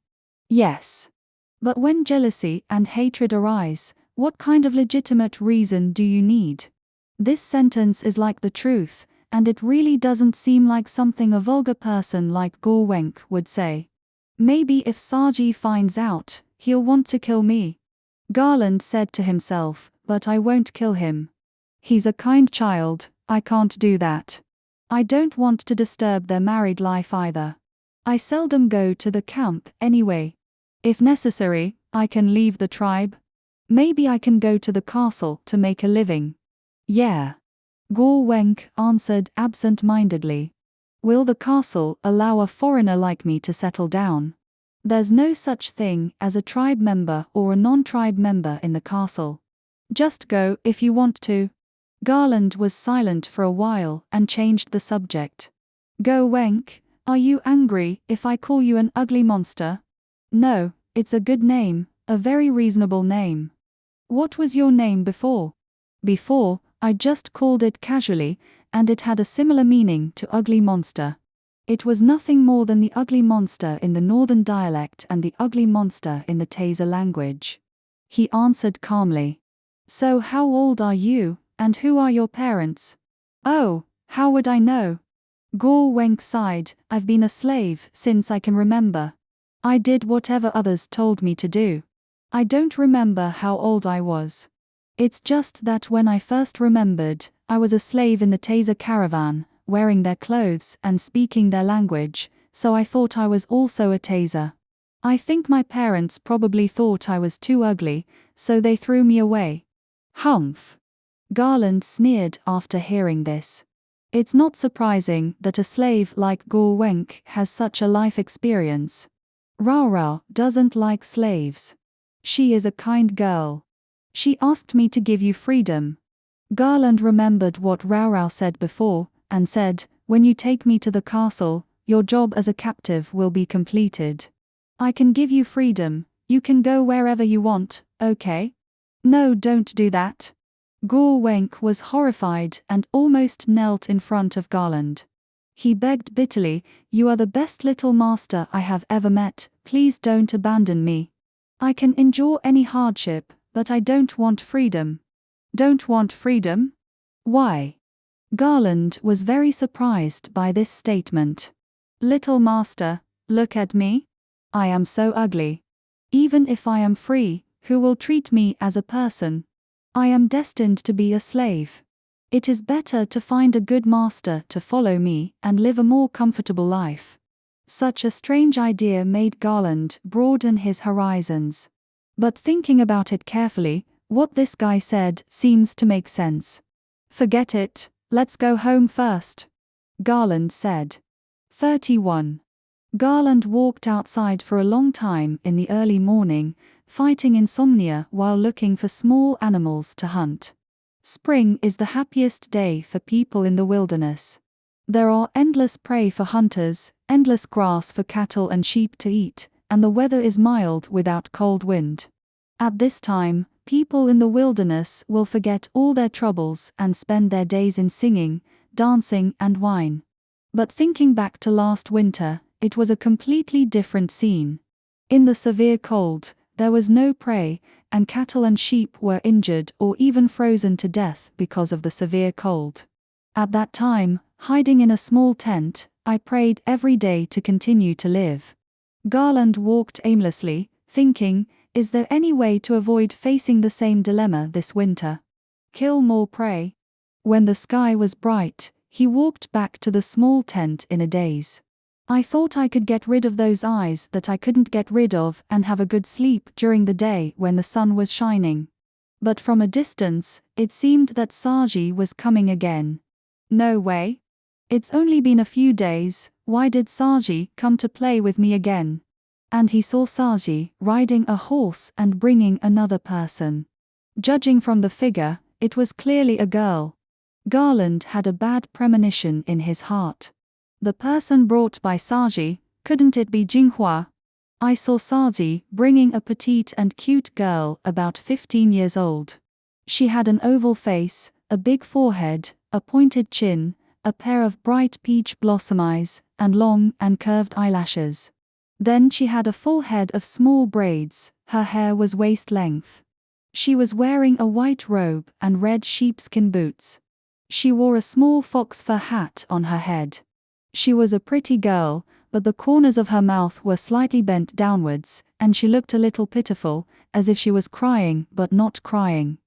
"Yes. But when jealousy and hatred arise, what kind of legitimate reason do you need?" This sentence is like the truth, and it really doesn't seem like something a vulgar person like Gorwenk would say. "Maybe if Saji finds out, he'll want to kill me," Garland said to himself, "but I won't kill him. He's a kind child, I can't do that. I don't want to disturb their married life either. I seldom go to the camp anyway. If necessary, I can leave the tribe. Maybe I can go to the castle to make a living." "Yeah," Gorwenk answered absent-mindedly. "Will the castle allow a foreigner like me to settle down?" "There's no such thing as a tribe member or a non-tribe member in the castle. Just go if you want to." Garland was silent for a while and changed the subject. "Gorwenk, are you angry if I call you an ugly monster?" "No, it's a good name, a very reasonable name." "What was your name before?" "Before, I just called it casually, and it had a similar meaning to ugly monster. It was nothing more than the ugly monster in the northern dialect and the ugly monster in the Taser language. He answered calmly. So how old are you, and who are your parents? Oh, how would I know? Go Wenk sighed. I've been a slave since I can remember. I did whatever others told me to do. I don't remember how old I was. It's just that when I first remembered, I was a slave in the Taser caravan, wearing their clothes and speaking their language, so I thought I was also a Taser. I think my parents probably thought I was too ugly, so they threw me away. Humph. Garland sneered after hearing this. It's not surprising that a slave like Go Wenk has such a life experience. Rao Rao doesn't like slaves. She is a kind girl. She asked me to give you freedom. Garland remembered what Rao Rao said before, and said, when you take me to the castle, your job as a captive will be completed. I can give you freedom, you can go wherever you want, okay? No, don't do that. Go Wenk was horrified and almost knelt in front of Garland. He begged bitterly, you are the best little master I have ever met, please don't abandon me. I can endure any hardship, but I don't want freedom. Don't want freedom? Why? Garland was very surprised by this statement. Little master, look at me. I am so ugly. Even if I am free, who will treat me as a person? I am destined to be a slave. It is better to find a good master to follow me and live a more comfortable life. Such a strange idea made Garland broaden his horizons. But thinking about it carefully, what this guy said seems to make sense. Forget it, let's go home first, Garland said. 31. Garland walked outside for a long time in the early morning, fighting insomnia while looking for small animals to hunt. Spring is the happiest day for people in the wilderness. There are endless prey for hunters, endless grass for cattle and sheep to eat, and the weather is mild without cold wind. At this time, people in the wilderness will forget all their troubles and spend their days in singing, dancing, and wine. But thinking back to last winter, it was a completely different scene. In the severe cold, there was no prey, and cattle and sheep were injured or even frozen to death because of the severe cold. At that time, hiding in a small tent, I prayed every day to continue to live. Garland walked aimlessly, thinking, is there any way to avoid facing the same dilemma this winter? Kill more prey? When the sky was bright, he walked back to the small tent in a daze. I thought I could get rid of those eyes that I couldn't get rid of and have a good sleep during the day when the sun was shining. But from a distance, it seemed that Saji was coming again. No way. It's only been a few days, why did Saji come to play with me again? And he saw Saji riding a horse and bringing another person. Judging from the figure, it was clearly a girl. Garland had a bad premonition in his heart. The person brought by Saji, couldn't it be Jinghua? I saw Saji bringing a petite and cute girl about 15 years old. She had an oval face, a big forehead, a pointed chin, a pair of bright peach blossom eyes, and long and curved eyelashes. Then she had a full head of small braids, her hair was waist length. She was wearing a white robe and red sheepskin boots. She wore a small fox fur hat on her head. She was a pretty girl, but the corners of her mouth were slightly bent downwards, and she looked a little pitiful, as if she was crying but not crying.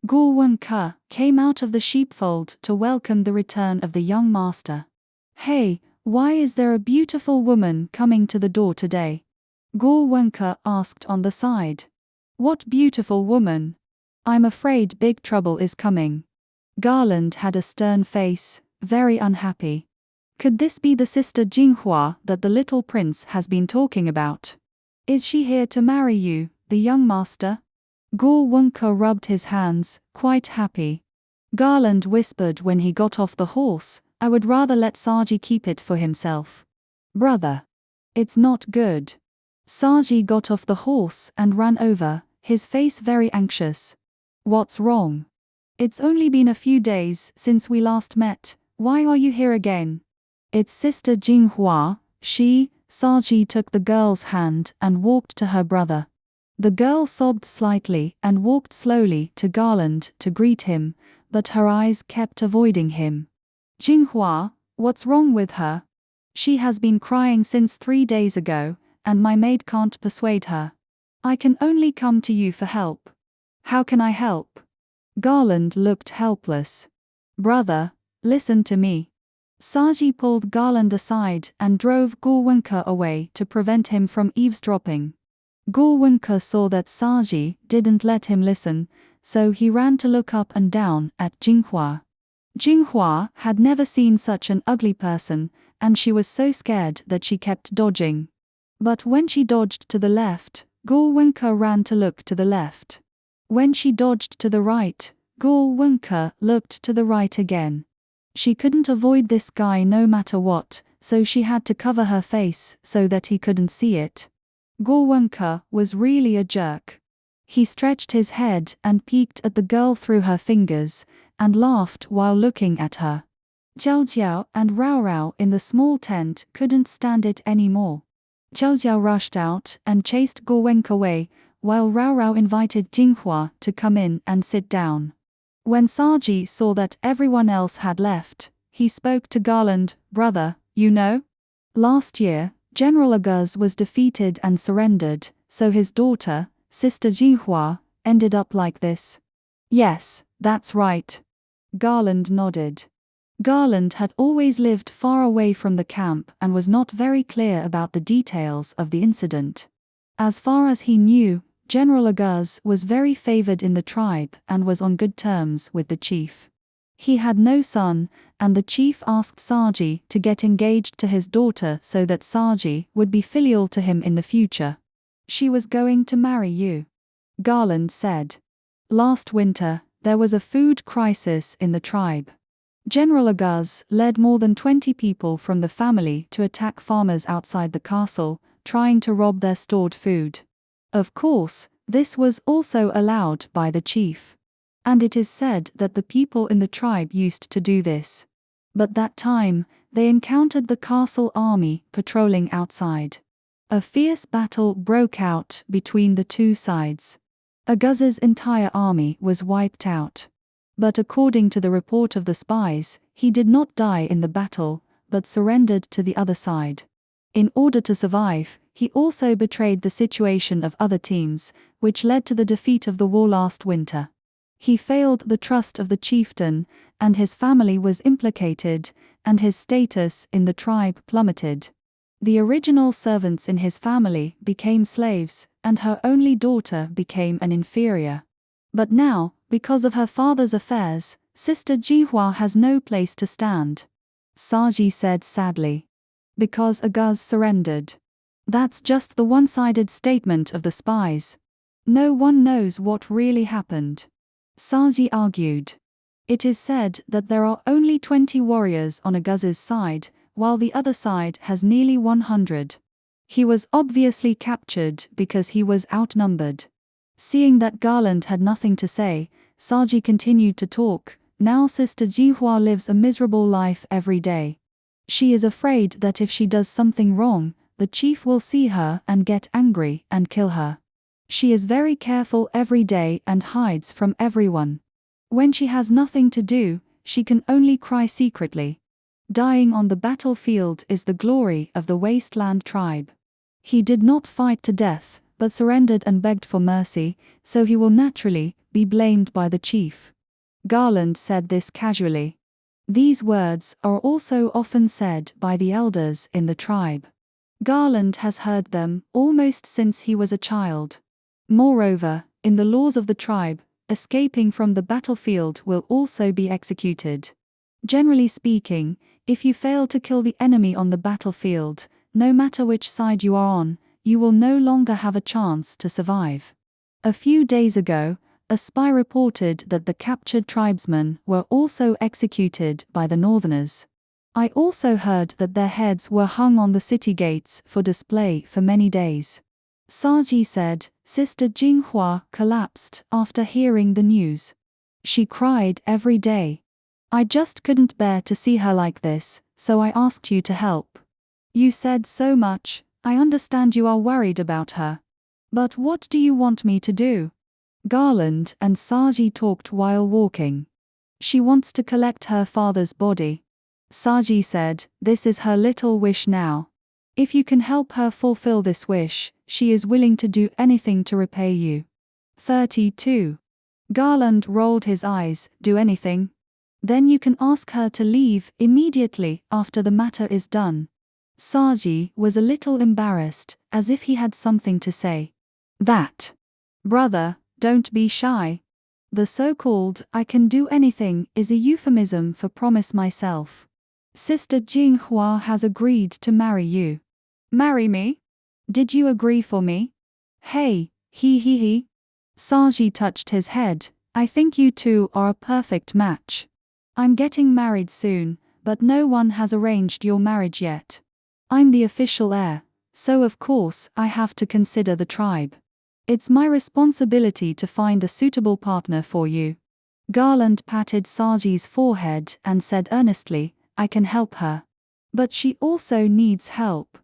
Go Wenka came out of the sheepfold to welcome the return of the young master. Hey, why is there a beautiful woman coming to the door today? Go Wenka asked on the side. What beautiful woman? I'm afraid big trouble is coming. Garland had a stern face, very unhappy. Could this be the sister Jinghua that the little prince has been talking about? Is she here to marry you, the young master? Go Wenka rubbed his hands, quite happy. Garland whispered when he got off the horse, I would rather let Saji keep it for himself. Brother. It's not good. Saji got off the horse and ran over, his face very anxious. What's wrong? It's only been a few days since we last met, why are you here again? It's Sister Jinghua, Saji took the girl's hand and walked to her brother. The girl sobbed slightly and walked slowly to Garland to greet him, but her eyes kept avoiding him. Jinghua, what's wrong with her? She has been crying since 3 days ago, and my maid can't persuade her. I can only come to you for help. How can I help? Garland looked helpless. Brother, listen to me. Saji pulled Garland aside and drove Gorwenka away to prevent him from eavesdropping. Gorwenka saw that Saji didn't let him listen, so he ran to look up and down at Jinghua. Jinghua had never seen such an ugly person, and she was so scared that she kept dodging. But when she dodged to the left, Gorwenka ran to look to the left. When she dodged to the right, Gorwenka looked to the right again. She couldn't avoid this guy no matter what, so she had to cover her face so that he couldn't see it. Gorwenka was really a jerk. He stretched his head and peeked at the girl through her fingers, and laughed while looking at her. Jiao Jiao and Rao Rao in the small tent couldn't stand it anymore. Jiao Jiao rushed out and chased Gorwenka away, while Rao Rao invited Jinghua to come in and sit down. When Saji saw that everyone else had left, he spoke to Garland. Brother, you know? Last year, General Aguz was defeated and surrendered, so his daughter, Sister Jinghua, ended up like this. Yes, that's right. Garland nodded. Garland had always lived far away from the camp and was not very clear about the details of the incident. As far as he knew, General Aguz was very favored in the tribe and was on good terms with the chief. He had no son, and the chief asked Saji to get engaged to his daughter so that Saji would be filial to him in the future. She was going to marry you, Garland said. Last winter, there was a food crisis in the tribe. General Aguz led more than 20 people from the family to attack farmers outside the castle, trying to rob their stored food. Of course, this was also allowed by the chief. And it is said that the people in the tribe used to do this. But that time, they encountered the castle army patrolling outside. A fierce battle broke out between the two sides. Aguz's entire army was wiped out. But according to the report of the spies, he did not die in the battle, but surrendered to the other side. In order to survive, he also betrayed the situation of other teams, which led to the defeat of the war last winter. He failed the trust of the chieftain, and his family was implicated, and his status in the tribe plummeted. The original servants in his family became slaves, and her only daughter became an inferior. But now, because of her father's affairs, Sister Jinghua has no place to stand. Saji said sadly. Because Aguz surrendered. That's just the one-sided statement of the spies. No one knows what really happened. Saji argued. It is said that there are only 20 warriors on Aguz's side, while the other side has nearly 100. He was obviously captured because he was outnumbered. Seeing that Garland had nothing to say, Saji continued to talk. Now Sister Jinghua lives a miserable life every day. She is afraid that if she does something wrong, the chief will see her and get angry and kill her. She is very careful every day and hides from everyone. When she has nothing to do, she can only cry secretly. Dying on the battlefield is the glory of the Wasteland tribe. He did not fight to death, but surrendered and begged for mercy, so he will naturally be blamed by the chief. Garland said this casually. These words are also often said by the elders in the tribe. Garland has heard them almost since he was a child. Moreover, in the laws of the tribe, escaping from the battlefield will also be executed. Generally speaking, if you fail to kill the enemy on the battlefield, no matter which side you are on, you will no longer have a chance to survive. A few days ago, a spy reported that the captured tribesmen were also executed by the Northerners. I also heard that their heads were hung on the city gates for display for many days. Saji said. Sister Jinghua collapsed after hearing the news. She cried every day. I just couldn't bear to see her like this, so I asked you to help. You said so much. I understand you are worried about her. But what do you want me to do? Garland and Saji talked while walking. She wants to collect her father's body. Saji said, this is her little wish now. If you can help her fulfill this wish, she is willing to do anything to repay you. 32. Garland rolled his eyes, do anything? Then you can ask her to leave immediately after the matter is done. Saji was a little embarrassed, as if he had something to say. That. Brother, don't be shy. The so-called I can do anything is a euphemism for promise myself. Sister Jinghua has agreed to marry you. Marry me? Did you agree for me? Hey, he. Saji touched his head. I think you two are a perfect match. I'm getting married soon, but no one has arranged your marriage yet. I'm the official heir, so of course I have to consider the tribe. It's my responsibility to find a suitable partner for you. Garland patted Saji's forehead and said earnestly, I can help her. But she also needs help.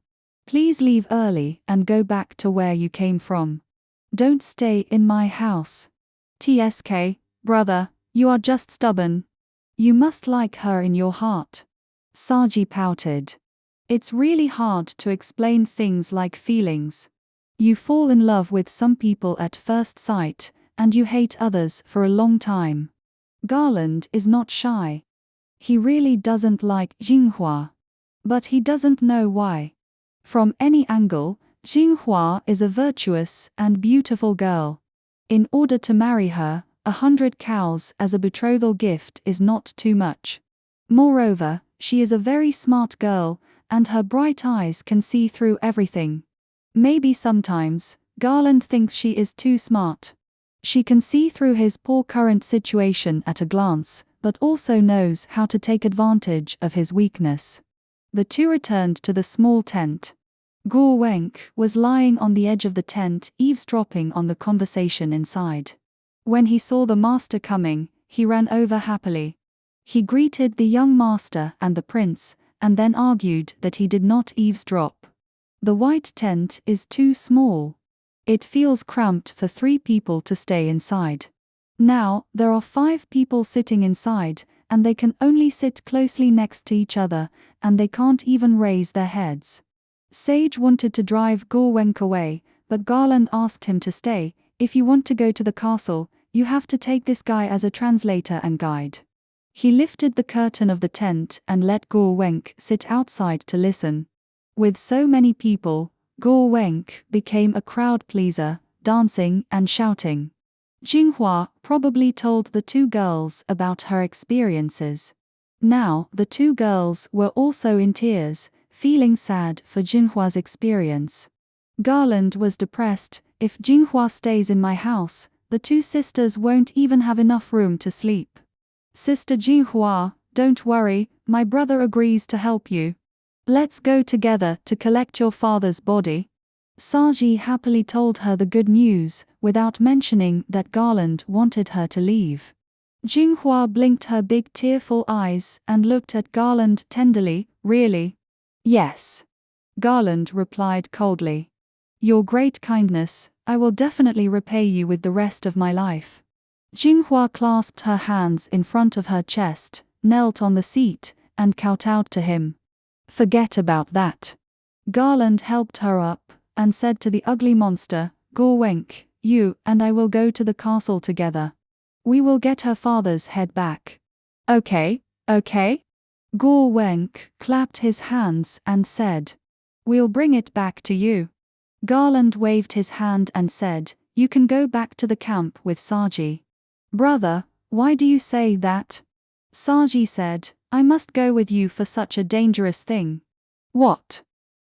Please leave early and go back to where you came from. Don't stay in my house. TSK, brother, you are just stubborn. You must like her in your heart. Saji pouted. It's really hard to explain things like feelings. You fall in love with some people at first sight, and you hate others for a long time. Garland is not shy. He really doesn't like Jinghua. But he doesn't know why. From any angle, Jinghua is a virtuous and beautiful girl. In order to marry her, 100 cows as a betrothal gift is not too much. Moreover, she is a very smart girl, and her bright eyes can see through everything. Maybe sometimes, Garland thinks she is too smart. She can see through his poor current situation at a glance, but also knows how to take advantage of his weakness. The two returned to the small tent. Guo Wenk was lying on the edge of the tent, eavesdropping on the conversation inside. When he saw the master coming, he ran over happily. He greeted the young master and the prince, and then argued that he did not eavesdrop. The white tent is too small. It feels cramped for 3 people to stay inside. Now, there are 5 people sitting inside, and they can only sit closely next to each other, and they can't even raise their heads. Sage wanted to drive Guo Wenk away, but Garland asked him to stay. If you want to go to the castle, you have to take this guy as a translator and guide. He lifted the curtain of the tent and let Guo Wenk sit outside to listen. With so many people, Guo Wenk became a crowd pleaser, dancing and shouting. Jinghua probably told the 2 girls about her experiences. Now, the 2 girls were also in tears, feeling sad for Jinhua's experience. Garland was depressed. If Jinghua stays in my house, the 2 sisters won't even have enough room to sleep. Sister Jinghua, don't worry, my brother agrees to help you. Let's go together to collect your father's body. Saji happily told her the good news, without mentioning that Garland wanted her to leave. Jinghua blinked her big tearful eyes and looked at Garland tenderly. Really? Yes. Garland replied coldly. Your great kindness, I will definitely repay you with the rest of my life. Jinghua clasped her hands in front of her chest, knelt on the seat, and kowtowed to him. Forget about that. Garland helped her up, and said to the ugly monster, Guo Wenk, you and I will go to the castle together. We will get her father's head back. Okay. Guo Wenk clapped his hands and said, we'll bring it back to you. Garland waved his hand and said, you can go back to the camp with Saji. Brother, why do you say that? Saji said, I must go with you for such a dangerous thing. What?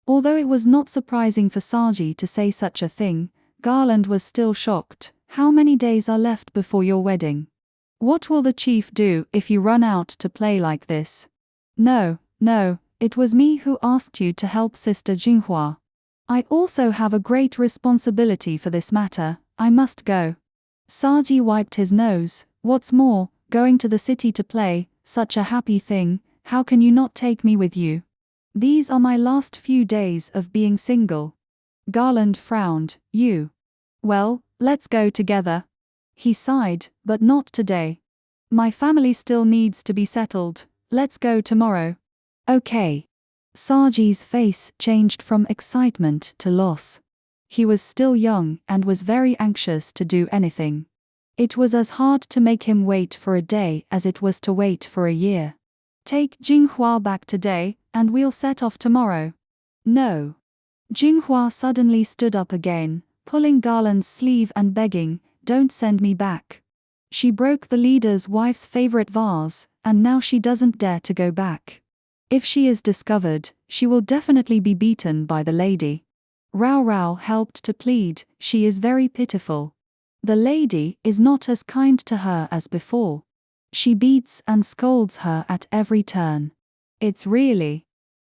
Although it was not surprising for Saji to say such a thing, Garland was still shocked. How many days are left before your wedding? What will the chief do if you run out to play like this? No, it was me who asked you to help Sister Jinghua. I also have a great responsibility for this matter. I must go. Saji wiped his nose. What's more, going to the city to play, such a happy thing, how can you not take me with you? These are my last few days of being single. Garland frowned. You. Well, let's go together. He sighed, but not today. My family still needs to be settled. Let's go tomorrow. Okay. Saji's face changed from excitement to loss. He was still young and was very anxious to do anything. It was as hard to make him wait for a day as it was to wait for a year. Take Jinghua back today, and we'll set off tomorrow. No. Jinghua suddenly stood up again, pulling Garland's sleeve and begging, don't send me back. She broke the leader's wife's favorite vase, and now she doesn't dare to go back. If she is discovered, she will definitely be beaten by the lady. Rao Rao helped to plead, she is very pitiful. The lady is not as kind to her as before. She beats and scolds her at every turn. It's really...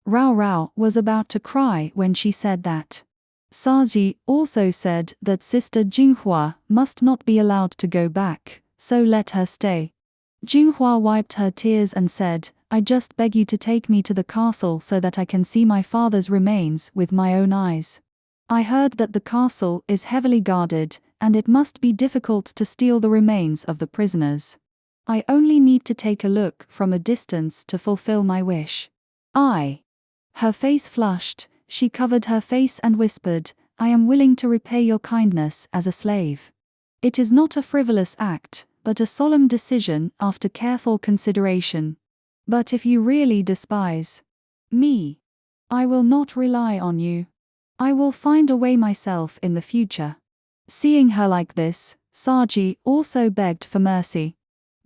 Rao Rao was about to cry when she said that. Saji also said that Sister Jinghua must not be allowed to go back, so let her stay. Jinghua wiped her tears and said, I just beg you to take me to the castle so that I can see my father's remains with my own eyes. I heard that the castle is heavily guarded, and it must be difficult to steal the remains of the prisoners. I only need to take a look from a distance to fulfill my wish. Her face flushed, she covered her face and whispered, I am willing to repay your kindness as a slave. It is not a frivolous act, but a solemn decision after careful consideration. But if you really despise me, I will not rely on you. I will find a way myself in the future. Seeing her like this, Saji also begged for mercy.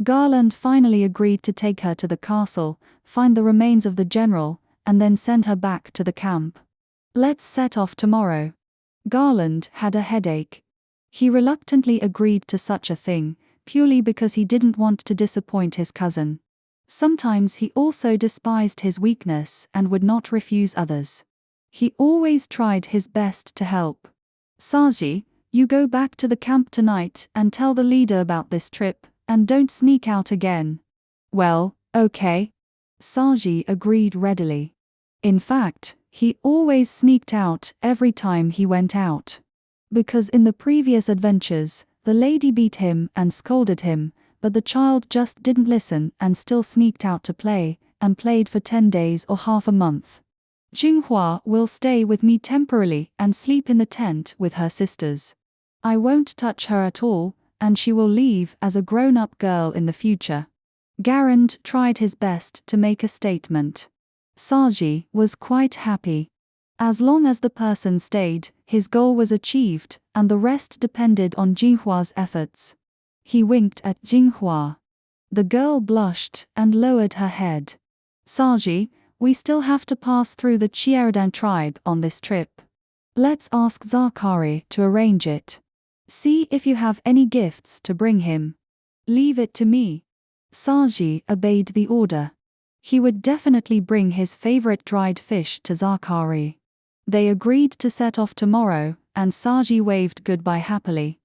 Garland finally agreed to take her to the castle, find the remains of the general, and then send her back to the camp. Let's set off tomorrow. Garland had a headache. He reluctantly agreed to such a thing, purely because he didn't want to disappoint his cousin. Sometimes he also despised his weakness and would not refuse others. He always tried his best to help. Saji, you go back to the camp tonight and tell the leader about this trip, and don't sneak out again. Well, okay. Saji agreed readily. In fact, he always sneaked out every time he went out. Because in the previous adventures, the lady beat him and scolded him, but the child just didn't listen and still sneaked out to play, and played for 10 days or half a month. Jinghua will stay with me temporarily and sleep in the tent with her sisters. I won't touch her at all, and she will leave as a grown-up girl in the future. Garand tried his best to make a statement. Saji was quite happy. As long as the person stayed, his goal was achieved, and the rest depended on Jinghua's efforts. He winked at Jinghua. The girl blushed and lowered her head. Saji, we still have to pass through the Chieradan tribe on this trip. Let's ask Zakari to arrange it. See if you have any gifts to bring him. Leave it to me. Saji obeyed the order. He would definitely bring his favorite dried fish to Zakari. They agreed to set off tomorrow, and Saji waved goodbye happily.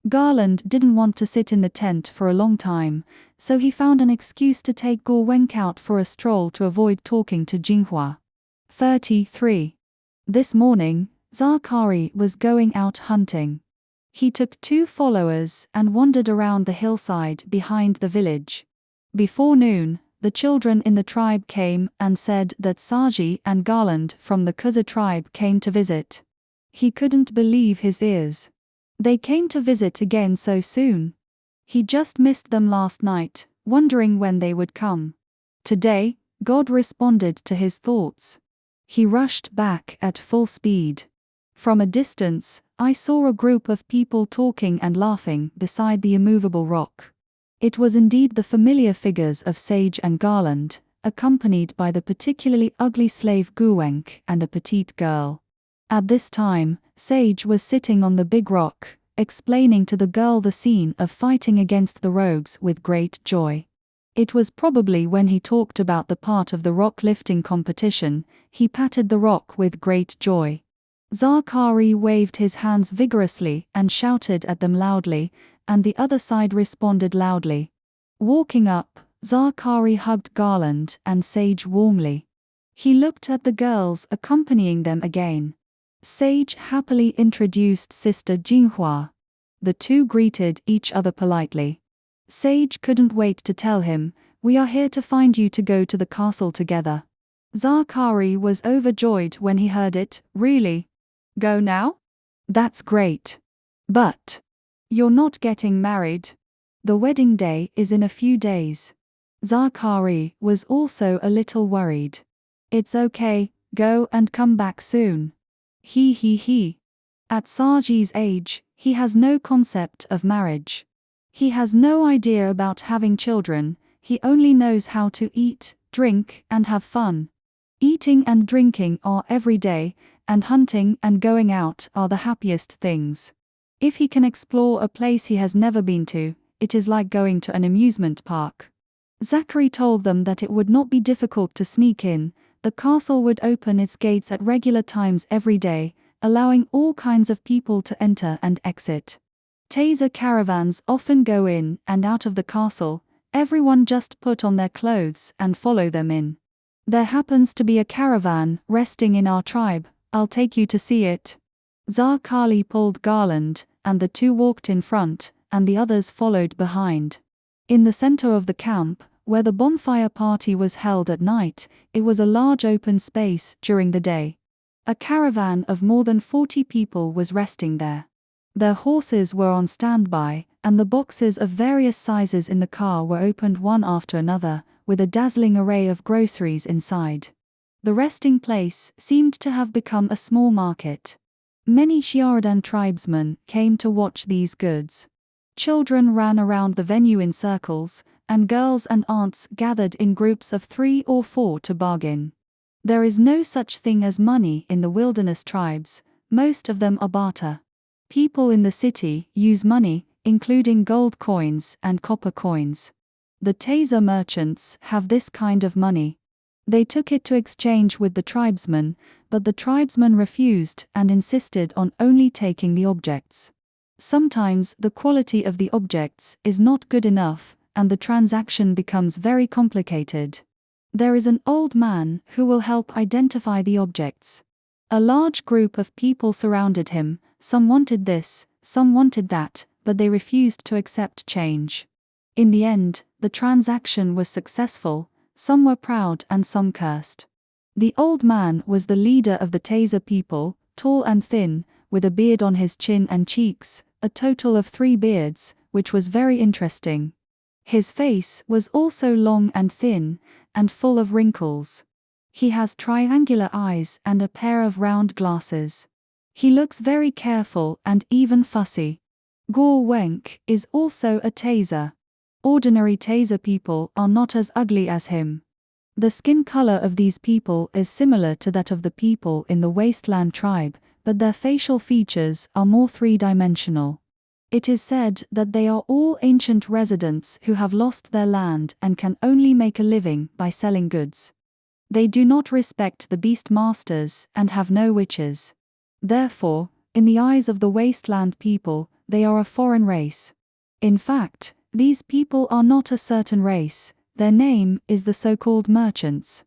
Garland didn't want to sit in the tent for a long time, so he found an excuse to take Gorwenk out for a stroll to avoid talking to Jinghua. 33. This morning, Zakari was going out hunting. He took 2 followers and wandered around the hillside behind the village. Before noon, the children in the tribe came and said that Saji and Garland from the Kuza tribe came to visit. He couldn't believe his ears. They came to visit again so soon. He just missed them last night, wondering when they would come. Today, God responded to his thoughts. He rushed back at full speed. From a distance, I saw a group of people talking and laughing beside the immovable rock. It was indeed the familiar figures of Sage and Garland, accompanied by the particularly ugly slave Guwenk and a petite girl. At this time, Sage was sitting on the big rock, explaining to the girl the scene of fighting against the rogues with great joy. It was probably when he talked about the part of the rock lifting competition, he patted the rock with great joy. Zakari waved his hands vigorously and shouted at them loudly, and the other side responded loudly. Walking up, Zakari hugged Garland and Sage warmly. He looked at the girls accompanying them again. Sage happily introduced Sister Jinghua. The two greeted each other politely. Sage couldn't wait to tell him, "We are here to find you to go to the castle together." Zakari was overjoyed when he heard it. "Really? Go now? That's great. But you're not getting married. The wedding day is in a few days." Zakari was also a little worried. "It's okay, go and come back soon." He. At Saji's age, he has no concept of marriage. He has no idea about having children, he only knows how to eat, drink, and have fun. Eating and drinking are every day, and hunting and going out are the happiest things. If he can explore a place he has never been to, it is like going to an amusement park. Zachary told them that it would not be difficult to sneak in. The castle would open its gates at regular times every day, allowing all kinds of people to enter and exit. Taser caravans often go in and out of the castle. Everyone just put on their clothes and follow them in. "There happens to be a caravan resting in our tribe, I'll take you to see it." Zakari pulled Garland, and the two walked in front, and the others followed behind. In the center of the camp, where the bonfire party was held at night, it was a large open space during the day. A caravan of more than 40 people was resting there. Their horses were on standby, and the boxes of various sizes in the car were opened one after another, with a dazzling array of groceries inside. The resting place seemed to have become a small market. Many Shiaradan tribesmen came to watch these goods. Children ran around the venue in circles, and girls and aunts gathered in groups of 3 or 4 to bargain. There is no such thing as money in the wilderness tribes, most of them are barter. People in the city use money, including gold coins and copper coins. The Taser merchants have this kind of money. They took it to exchange with the tribesmen, but the tribesmen refused and insisted on only taking the objects. Sometimes the quality of the objects is not good enough, and the transaction becomes very complicated. There is an old man who will help identify the objects. A large group of people surrounded him, some wanted this, some wanted that, but they refused to accept change. In the end, the transaction was successful. Some were proud and some cursed. The old man was the leader of the Taser people, tall and thin, with a beard on his chin and cheeks, a total of 3 beards, which was very interesting. His face was also long and thin, and full of wrinkles. He has triangular eyes and a pair of round glasses. He looks very careful and even fussy. Gore Wenk is also a Taser. Ordinary Taser people are not as ugly as him. The skin color of these people is similar to that of the people in the Wasteland tribe, but their facial features are more 3-dimensional. It is said that they are all ancient residents who have lost their land and can only make a living by selling goods. They do not respect the beast masters and have no witches. Therefore, in the eyes of the Wasteland people, they are a foreign race. In fact, these people are not a certain race, their name is the so-called merchants.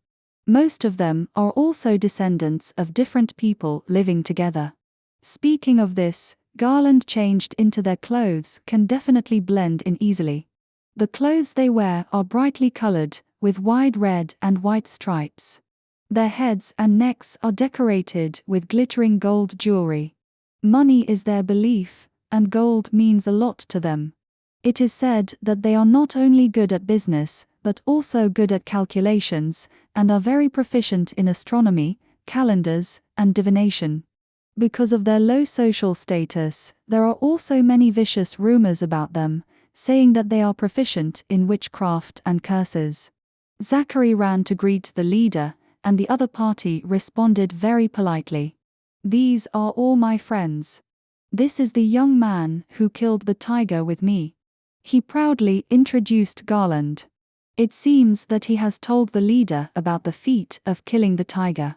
Most of them are also descendants of different people living together. Speaking of this, Garland changed into their clothes can definitely blend in easily. The clothes they wear are brightly colored, with wide red and white stripes. Their heads and necks are decorated with glittering gold jewelry. Money is their belief, and gold means a lot to them. It is said that they are not only good at business, but also good at calculations, and are very proficient in astronomy, calendars, and divination. Because of their low social status, there are also many vicious rumors about them, saying that they are proficient in witchcraft and curses. Zachary ran to greet the leader, and the other party responded very politely. "These are all my friends. This is the young man who killed the tiger with me." He proudly introduced Garland. It seems that he has told the leader about the feat of killing the tiger.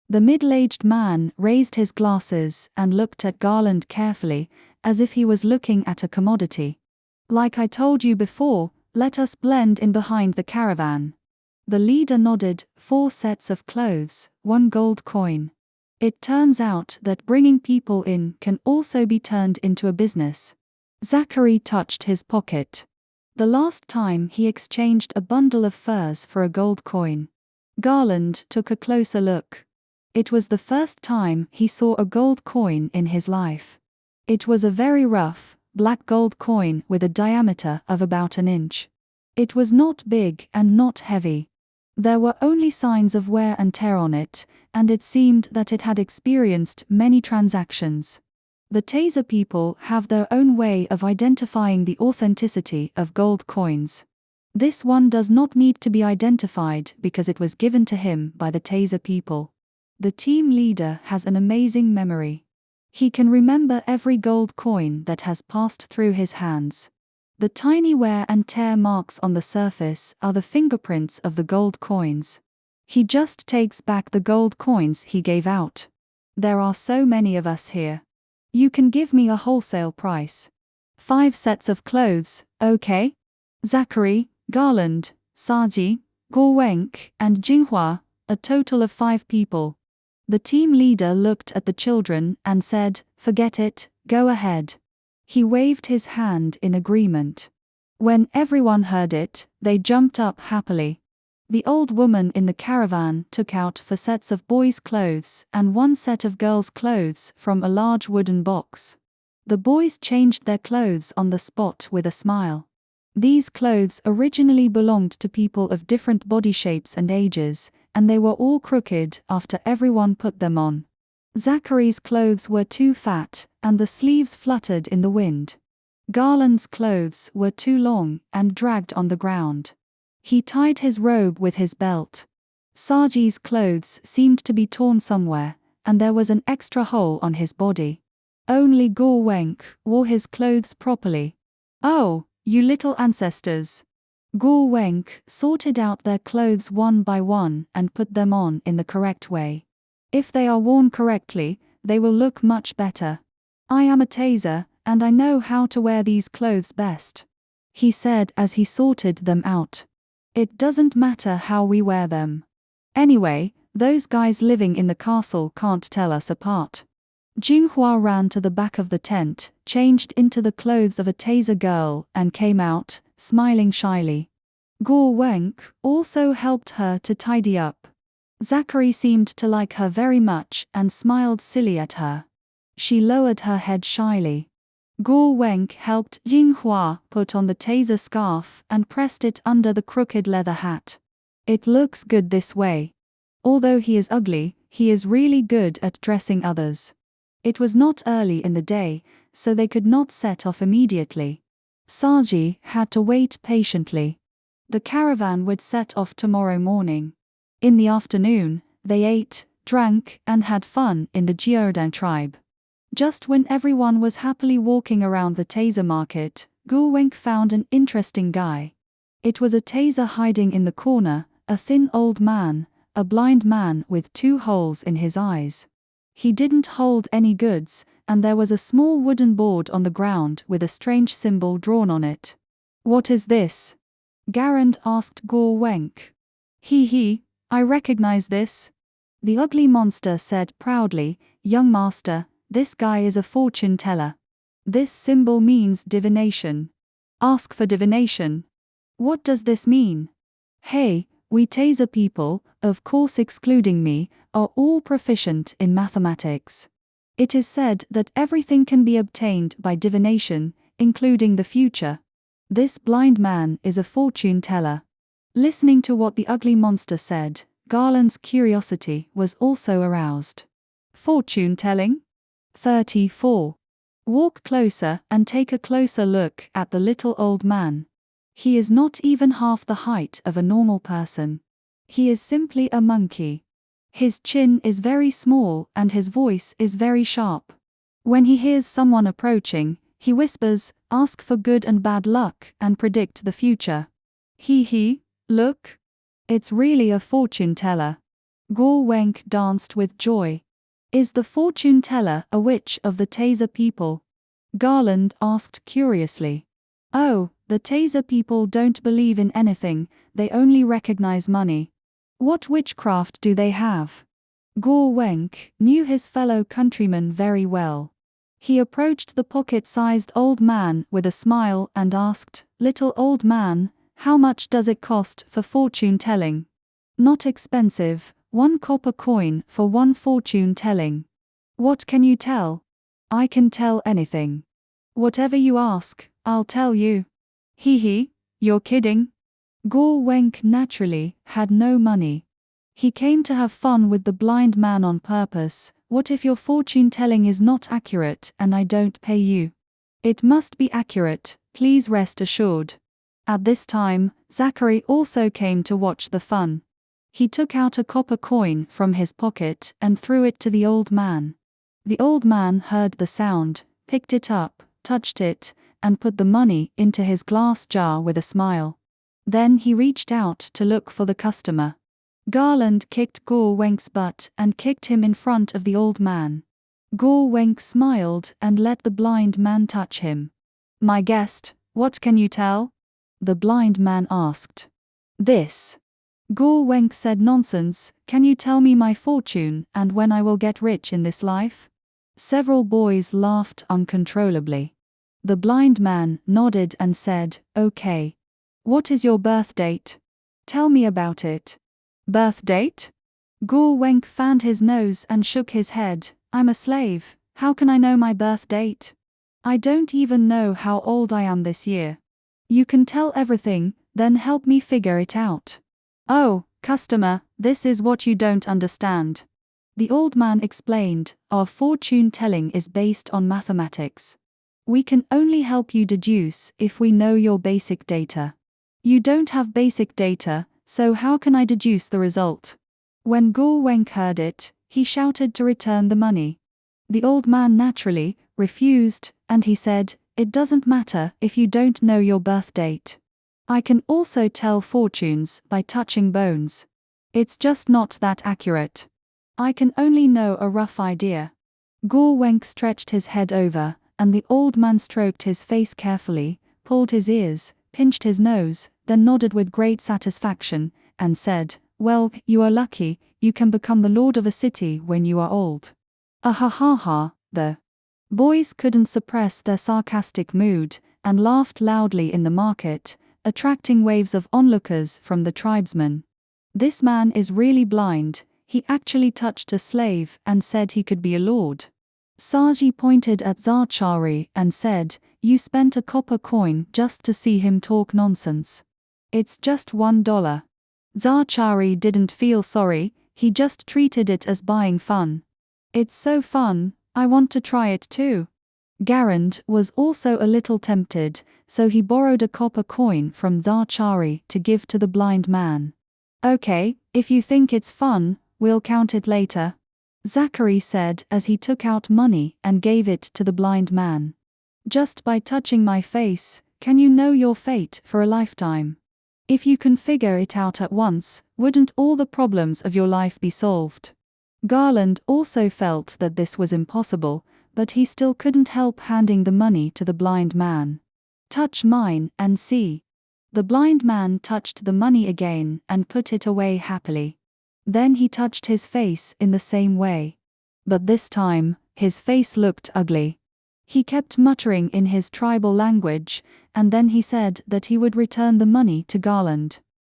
The middle-aged man raised his glasses and looked at Garland carefully, as if he was looking at a commodity. "Like I told you before, let us blend in behind the caravan." The leader nodded. 4 sets of clothes, 1 gold coin. It turns out that bringing people in can also be turned into a business. Zachary touched his pocket. The last time he exchanged a bundle of furs for a gold coin. Garland took a closer look. It was the first time he saw a gold coin in his life. It was a very rough, black gold coin with a diameter of about an inch. It was not big and not heavy. There were only signs of wear and tear on it, and it seemed that it had experienced many transactions. The Taser people have their own way of identifying the authenticity of gold coins. This one does not need to be identified because it was given to him by the Taser people. The team leader has an amazing memory. He can remember every gold coin that has passed through his hands. The tiny wear and tear marks on the surface are the fingerprints of the gold coins. He just takes back the gold coins he gave out. There are so many of us here. You can give me a wholesale price. 5 sets of clothes, okay? Zachary, Garland, Saji, Gorwenk, and Jinghua, a total of 5 people. The team leader looked at the children and said, "Forget it, go ahead." He waved his hand in agreement. When everyone heard it, they jumped up happily. The old woman in the caravan took out 4 sets of boys' clothes and 1 set of girls' clothes from a large wooden box. The boys changed their clothes on the spot with a smile. These clothes originally belonged to people of different body shapes and ages, and they were all crooked after everyone put them on. Zachary's clothes were too fat, and the sleeves fluttered in the wind. Garland's clothes were too long and dragged on the ground. He tied his robe with his belt. Saji's clothes seemed to be torn somewhere, and there was an extra hole on his body. Only Gorwenk wore his clothes properly. "Oh, you little ancestors." Gorwenk sorted out their clothes one by one and put them on in the correct way. If they are worn correctly, they will look much better. "I am a Taser, and I know how to wear these clothes best," he said as he sorted them out. "It doesn't matter how we wear them. Anyway, those guys living in the castle can't tell us apart." Jinghua ran to the back of the tent, changed into the clothes of a Taser girl, and came out, smiling shyly. Gorwenk also helped her to tidy up. Zachary seemed to like her very much and smiled silly at her. She lowered her head shyly. Gorwenk helped Jinghua put on the Taser scarf and pressed it under the crooked leather hat. "It looks good this way. Although he is ugly, he is really good at dressing others." It was not early in the day, so they could not set off immediately. Saji had to wait patiently. The caravan would set off tomorrow morning. In the afternoon, they ate, drank, and had fun in the Jiaodang tribe. Just when everyone was happily walking around the Taser market, Gorwenk found an interesting guy. It was a Taser hiding in the corner, a thin old man, a blind man with 2 holes in his eyes. He didn't hold any goods, and there was a small wooden board on the ground with a strange symbol drawn on it. "What is this?" Garand asked Gorwenk. He, I recognize this." The ugly monster said proudly, "Young master, this guy is a fortune teller. This symbol means divination. Ask for divination." "What does this mean?" "Hey, we Taser people, of course excluding me, are all proficient in mathematics. It is said that everything can be obtained by divination, including the future. This blind man is a fortune teller." Listening to what the ugly monster said, Garland's curiosity was also aroused. "Fortune telling?" 34. Walk closer and take a closer look at the little old man. He is not even half the height of a normal person. He is simply a monkey. His chin is very small and his voice is very sharp. When he hears someone approaching, he whispers, "Ask for good and bad luck and predict the future." Look. It's really a fortune teller. Gorwenk danced with joy. "Is the fortune teller a witch of the Taser people?" Garland asked curiously. "Oh, the Taser people don't believe in anything, they only recognize money." "What witchcraft do they have?" Gore Wenk knew his fellow countryman very well. He approached the pocket-sized old man with a smile and asked, "Little old man, how much does it cost for fortune-telling?" "Not expensive, 1 copper coin for 1 fortune-telling." "What can you tell?" "I can tell anything. Whatever you ask, I'll tell you." "Hee, you're kidding?" Gore Wenk naturally had no money. He came to have fun with the blind man on purpose. "What if your fortune-telling is not accurate and I don't pay you?" "It must be accurate, please rest assured." At this time, Zachary also came to watch the fun. He took out a copper coin from his pocket and threw it to the old man. The old man heard the sound, picked it up, touched it, and put the money into his glass jar with a smile. Then he reached out to look for the customer. Garland kicked Gore Wenk's butt and kicked him in front of the old man. Gore Wenk smiled and let the blind man touch him. "My guest, what can you tell?" the blind man asked. "This." Gore Wenk said, "Nonsense, can you tell me my fortune and when I will get rich in this life?" Several boys laughed uncontrollably. The blind man nodded and said, "Okay. What is your birth date? Tell me about it." "Birth date?" Gore Wenk fanned his nose and shook his head. "I'm a slave, how can I know my birth date? I don't even know how old I am this year." "You can tell everything, then help me figure it out." "Oh, customer, this is what you don't understand." The old man explained, "Our fortune-telling is based on mathematics. We can only help you deduce if we know your basic data. You don't have basic data, so how can I deduce the result?" When Gore Wenk heard it, he shouted to return the money. The old man naturally refused, and he said, "It doesn't matter if you don't know your birth date. I can also tell fortunes by touching bones. It's just not that accurate. I can only know a rough idea." Gore Wenk stretched his head over, and the old man stroked his face carefully, pulled his ears, pinched his nose, then nodded with great satisfaction, and said, "Well, you are lucky, you can become the lord of a city when you are old." Ha. The boys couldn't suppress their sarcastic mood, and laughed loudly in the market, attracting waves of onlookers from the tribesmen. "This man is really blind, he actually touched a slave and said he could be a lord." Saji pointed at Zachary and said, "You spent a copper coin just to see him talk nonsense. It's just $1. Zachary didn't feel sorry, he just treated it as buying fun. "It's so fun, I want to try it too." Garand was also a little tempted, so he borrowed a copper coin from Zachary to give to the blind man. "Okay, if you think it's fun, we'll count it later," Zachary said as he took out money and gave it to the blind man. "Just by touching my face, can you know your fate for a lifetime? If you can figure it out at once, wouldn't all the problems of your life be solved?" Garland also felt that this was impossible, but he still couldn't help handing the money to the blind man. "Touch mine and see." The blind man touched the money again and put it away happily. Then he touched his face in the same way. But this time, his face looked ugly. He kept muttering in his tribal language, and then he said that he would return the money to Garland.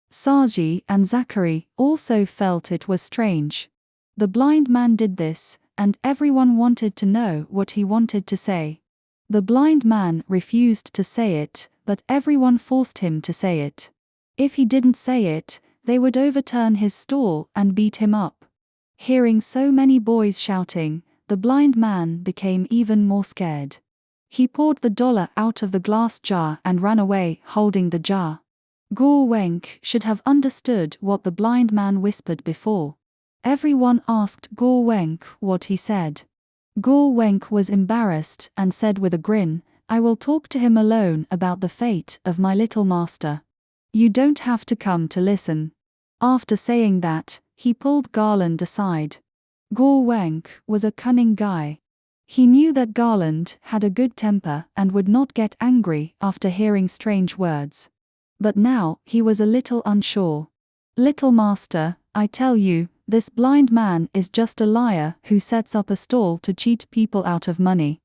Saji and Zachary also felt it was strange. The blind man did this, and everyone wanted to know what he wanted to say. The blind man refused to say it, but everyone forced him to say it. If he didn't say it, they would overturn his stall and beat him up. Hearing so many boys shouting, the blind man became even more scared. He poured the dollar out of the glass jar and ran away, holding the jar. Gore Wenk should have understood what the blind man whispered before. Everyone asked Gore Wenk what he said. Gore Wenk was embarrassed and said with a grin, "I will talk to him alone about the fate of my little master. You don't have to come to listen." After saying that, he pulled Garland aside. Gore Wenk was a cunning guy. He knew that Garland had a good temper and would not get angry after hearing strange words. But now he was a little unsure. "Little master, I tell you, This blind man is just a liar who sets up a stall to cheat people out of money.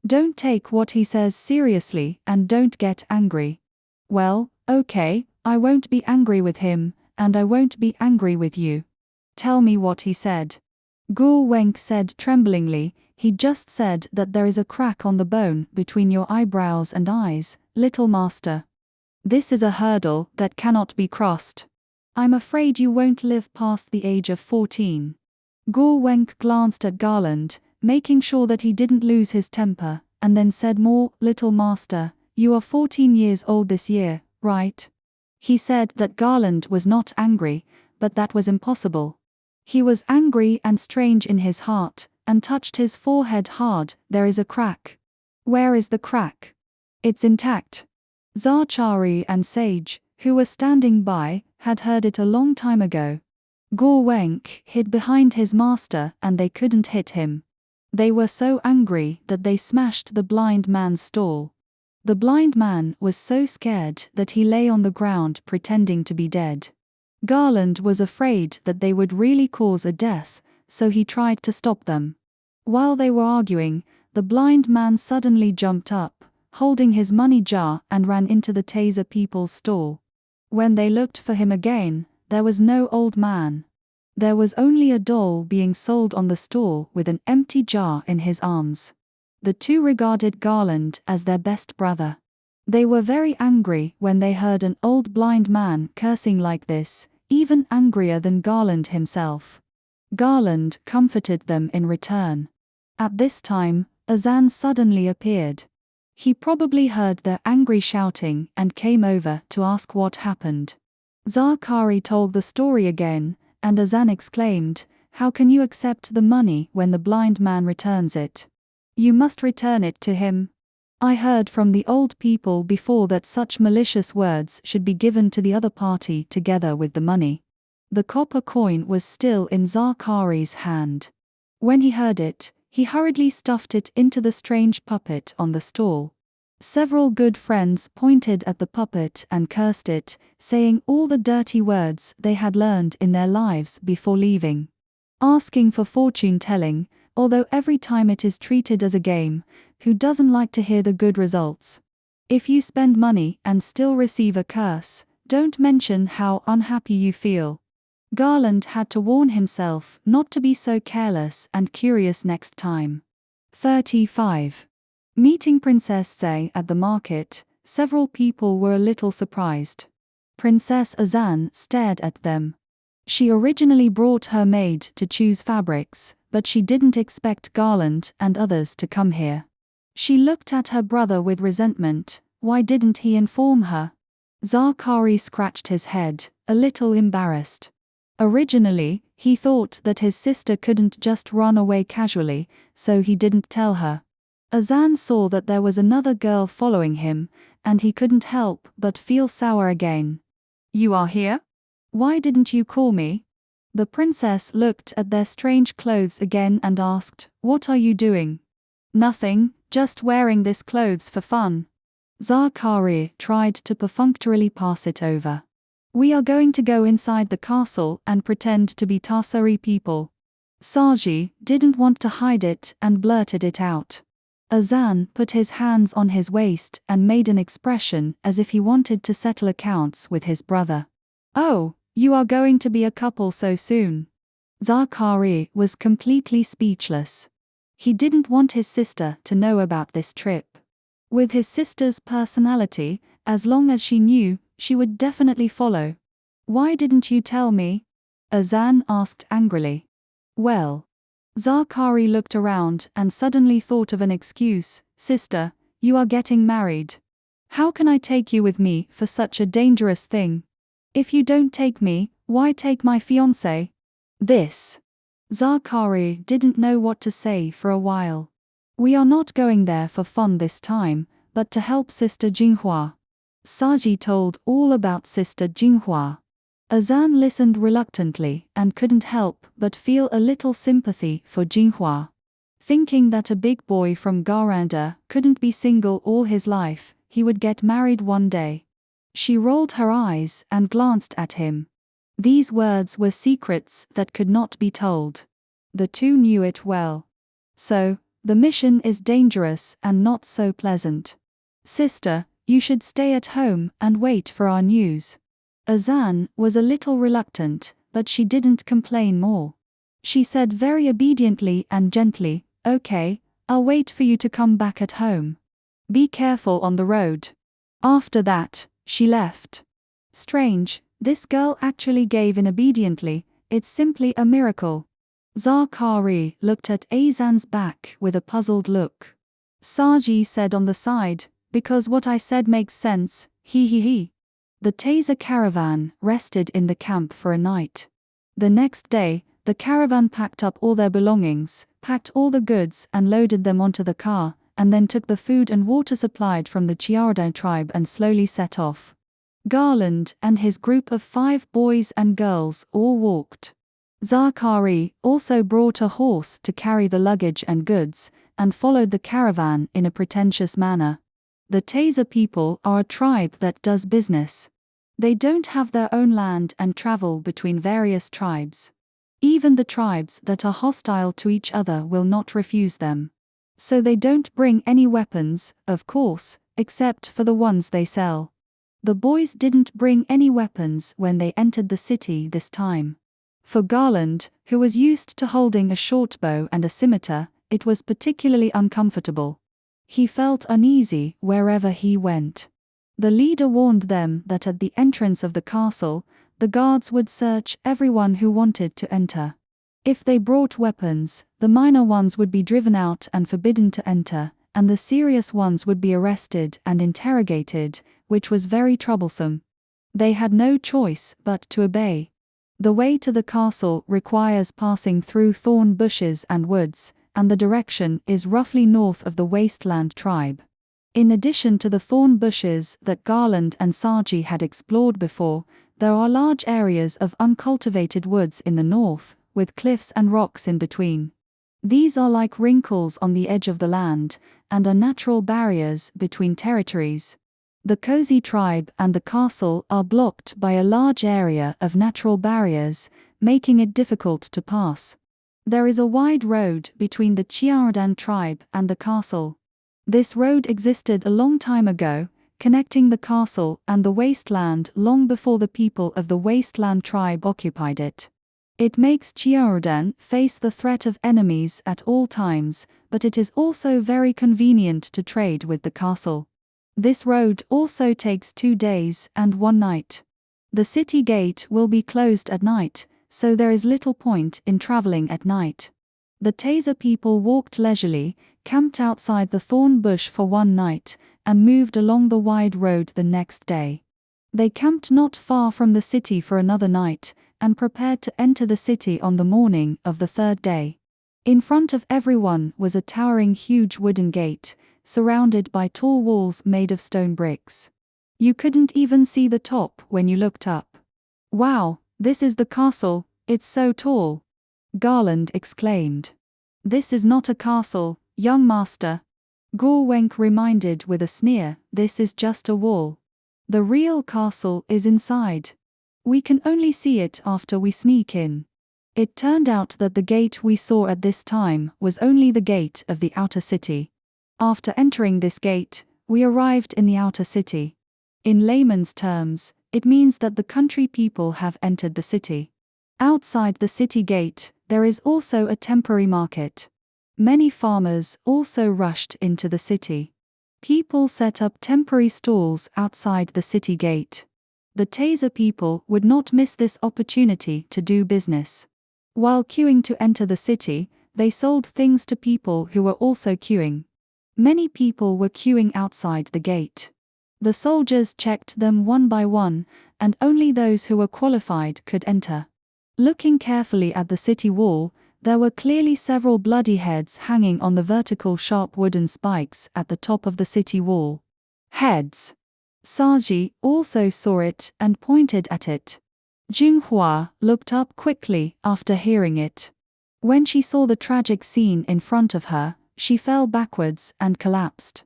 Don't take what he says seriously and don't get angry. Well, okay, I won't be angry with him, and I won't be angry with you. Tell me what he said. Guo Wenk said tremblingly, he just said that there is a crack on the bone between your eyebrows and eyes, little master. This is a hurdle that cannot be crossed. I'm afraid you won't live past the age of 14. Guo Wenk glanced at Garland, making sure that he didn't lose his temper, and then said more, little master, you are 14 years old this year, right? He said that Garland was not angry, but that was impossible. He was angry and strange in his heart, and touched his forehead hard. There is a crack. Where is the crack? It's intact. Zachary and Sage, who were standing by, had heard it a long time ago. Guo Wenk hid behind his master and they couldn't hit him. They were so angry that they smashed the blind man's stall. The blind man was so scared that he lay on the ground pretending to be dead. Garland was afraid that they would really cause a death, so he tried to stop them. While they were arguing, the blind man suddenly jumped up, holding his money jar, and ran into the Taser people's stall. When they looked for him again, there was no old man. There was only a doll being sold on the stall with an empty jar in his arms. The two regarded Garland as their best brother. They were very angry when they heard an old blind man cursing like this, even angrier than Garland himself. Garland comforted them in return. At this time, Azan suddenly appeared. He probably heard their angry shouting and came over to ask what happened. Zachary told the story again, and Azan exclaimed, "How can you accept the money when the blind man returns it? You must return it to him. I heard from the old people before that such malicious words should be given to the other party together with the money." The copper coin was still in Zachary's hand. When he heard it, he hurriedly stuffed it into the strange puppet on the stall. Several good friends pointed at the puppet and cursed it, saying all the dirty words they had learned in their lives before leaving. Asking for fortune-telling, although every time it is treated as a game, who doesn't like to hear the good results? If you spend money and still receive a curse, don't mention how unhappy you feel. Garland had to warn himself not to be so careless and curious next time. 35. Meeting Princess Zhe at the market, several people were a little surprised. Princess Azan stared at them. She originally brought her maid to choose fabrics, but she didn't expect Garland and others to come here. She looked at her brother with resentment. Why didn't he inform her? Zachary scratched his head, a little embarrassed. Originally, he thought that his sister couldn't just run away casually, so he didn't tell her. Azan saw that there was another girl following him, and he couldn't help but feel sour again. "You are here? Why didn't you call me?" The princess looked at their strange clothes again and asked, "What are you doing?" "Nothing, just wearing this clothes for fun." Zachary tried to perfunctorily pass it over. "We are going to go inside the castle and pretend to be Tasari people." Saji didn't want to hide it and blurted it out. Azan put his hands on his waist and made an expression as if he wanted to settle accounts with his brother. "Oh, you are going to be a couple so soon?" Zachary was completely speechless. He didn't want his sister to know about this trip. With his sister's personality, as long as she knew, she would definitely follow. "Why didn't you tell me?" Azan asked angrily. "Well." Zachary looked around and suddenly thought of an excuse. "Sister, you are getting married. How can I take you with me for such a dangerous thing? If you don't take me, why take my fiancé?" This. Zachary didn't know what to say for a while. "We are not going there for fun this time, but to help Sister Jinghua." Saji told all about Sister Jinghua. Azan listened reluctantly and couldn't help but feel a little sympathy for Jinghua. Thinking that a big boy from Garanda couldn't be single all his life, he would get married one day. She rolled her eyes and glanced at him. These words were secrets that could not be told. The two knew it well. So, the mission is dangerous and not so pleasant. Sister, you should stay at home and wait for our news. Azan was a little reluctant, but she didn't complain more. She said very obediently and gently, "Okay, I'll wait for you to come back at home. Be careful on the road." After that, she left. Strange, this girl actually gave in obediently. It's simply a miracle. Zakari looked at Azan's back with a puzzled look. Saji said on the side, "Because what I said makes sense, he. The Taser caravan rested in the camp for a night. The next day, the caravan packed up all their belongings, packed all the goods and loaded them onto the car, and then took the food and water supplied from the Chiardan tribe and slowly set off. Garland and his group of 5 boys and girls all walked. Zakari also brought a horse to carry the luggage and goods, and followed the caravan in a pretentious manner. The Taser people are a tribe that does business. They don't have their own land and travel between various tribes. Even the tribes that are hostile to each other will not refuse them. So they don't bring any weapons, of course, except for the ones they sell. The boys didn't bring any weapons when they entered the city this time. For Garland, who was used to holding a short bow and a scimitar, it was particularly uncomfortable. He felt uneasy wherever he went. The leader warned them that at the entrance of the castle, the guards would search everyone who wanted to enter. If they brought weapons, the minor ones would be driven out and forbidden to enter, and the serious ones would be arrested and interrogated, which was very troublesome. They had no choice but to obey. The way to the castle requires passing through thorn bushes and woods, and the direction is roughly north of the Wasteland tribe. In addition to the thorn bushes that Garland and Saji had explored before, there are large areas of uncultivated woods in the north, with cliffs and rocks in between. These are like wrinkles on the edge of the land, and are natural barriers between territories. The Cozy tribe and the castle are blocked by a large area of natural barriers, making it difficult to pass. There is a wide road between the Chiardan tribe and the castle. This road existed a long time ago, connecting the castle and the wasteland long before the people of the Wasteland tribe occupied it. It makes Chiardan face the threat of enemies at all times, but it is also very convenient to trade with the castle. This road also takes 2 days and 1 night. The city gate will be closed at night, so there is little point in traveling at night. The Taser people walked leisurely, camped outside the thorn bush for 1 night, and moved along the wide road the next day. They camped not far from the city for another night, and prepared to enter the city on the morning of the 3rd day. In front of everyone was a towering huge wooden gate, surrounded by tall walls made of stone bricks. You couldn't even see the top when you looked up. "Wow, this is the castle, it's so tall," Garland exclaimed. "This is not a castle, young master," Gorwenk reminded with a sneer, "this is just a wall. The real castle is inside. We can only see it after we sneak in." It turned out that the gate we saw at this time was only the gate of the outer city. After entering this gate, we arrived in the outer city. In layman's terms, it means that the country people have entered the city. Outside the city gate, there is also a temporary market. Many farmers also rushed into the city. People set up temporary stalls outside the city gate. The Taser people would not miss this opportunity to do business. While queuing to enter the city, they sold things to people who were also queuing. Many people were queuing outside the gate. The soldiers checked them one by one, and only those who were qualified could enter. Looking carefully at the city wall, there were clearly several bloody heads hanging on the vertical sharp wooden spikes at the top of the city wall. Heads. Saji also saw it and pointed at it. Jinghua looked up quickly after hearing it. When she saw the tragic scene in front of her, she fell backwards and collapsed.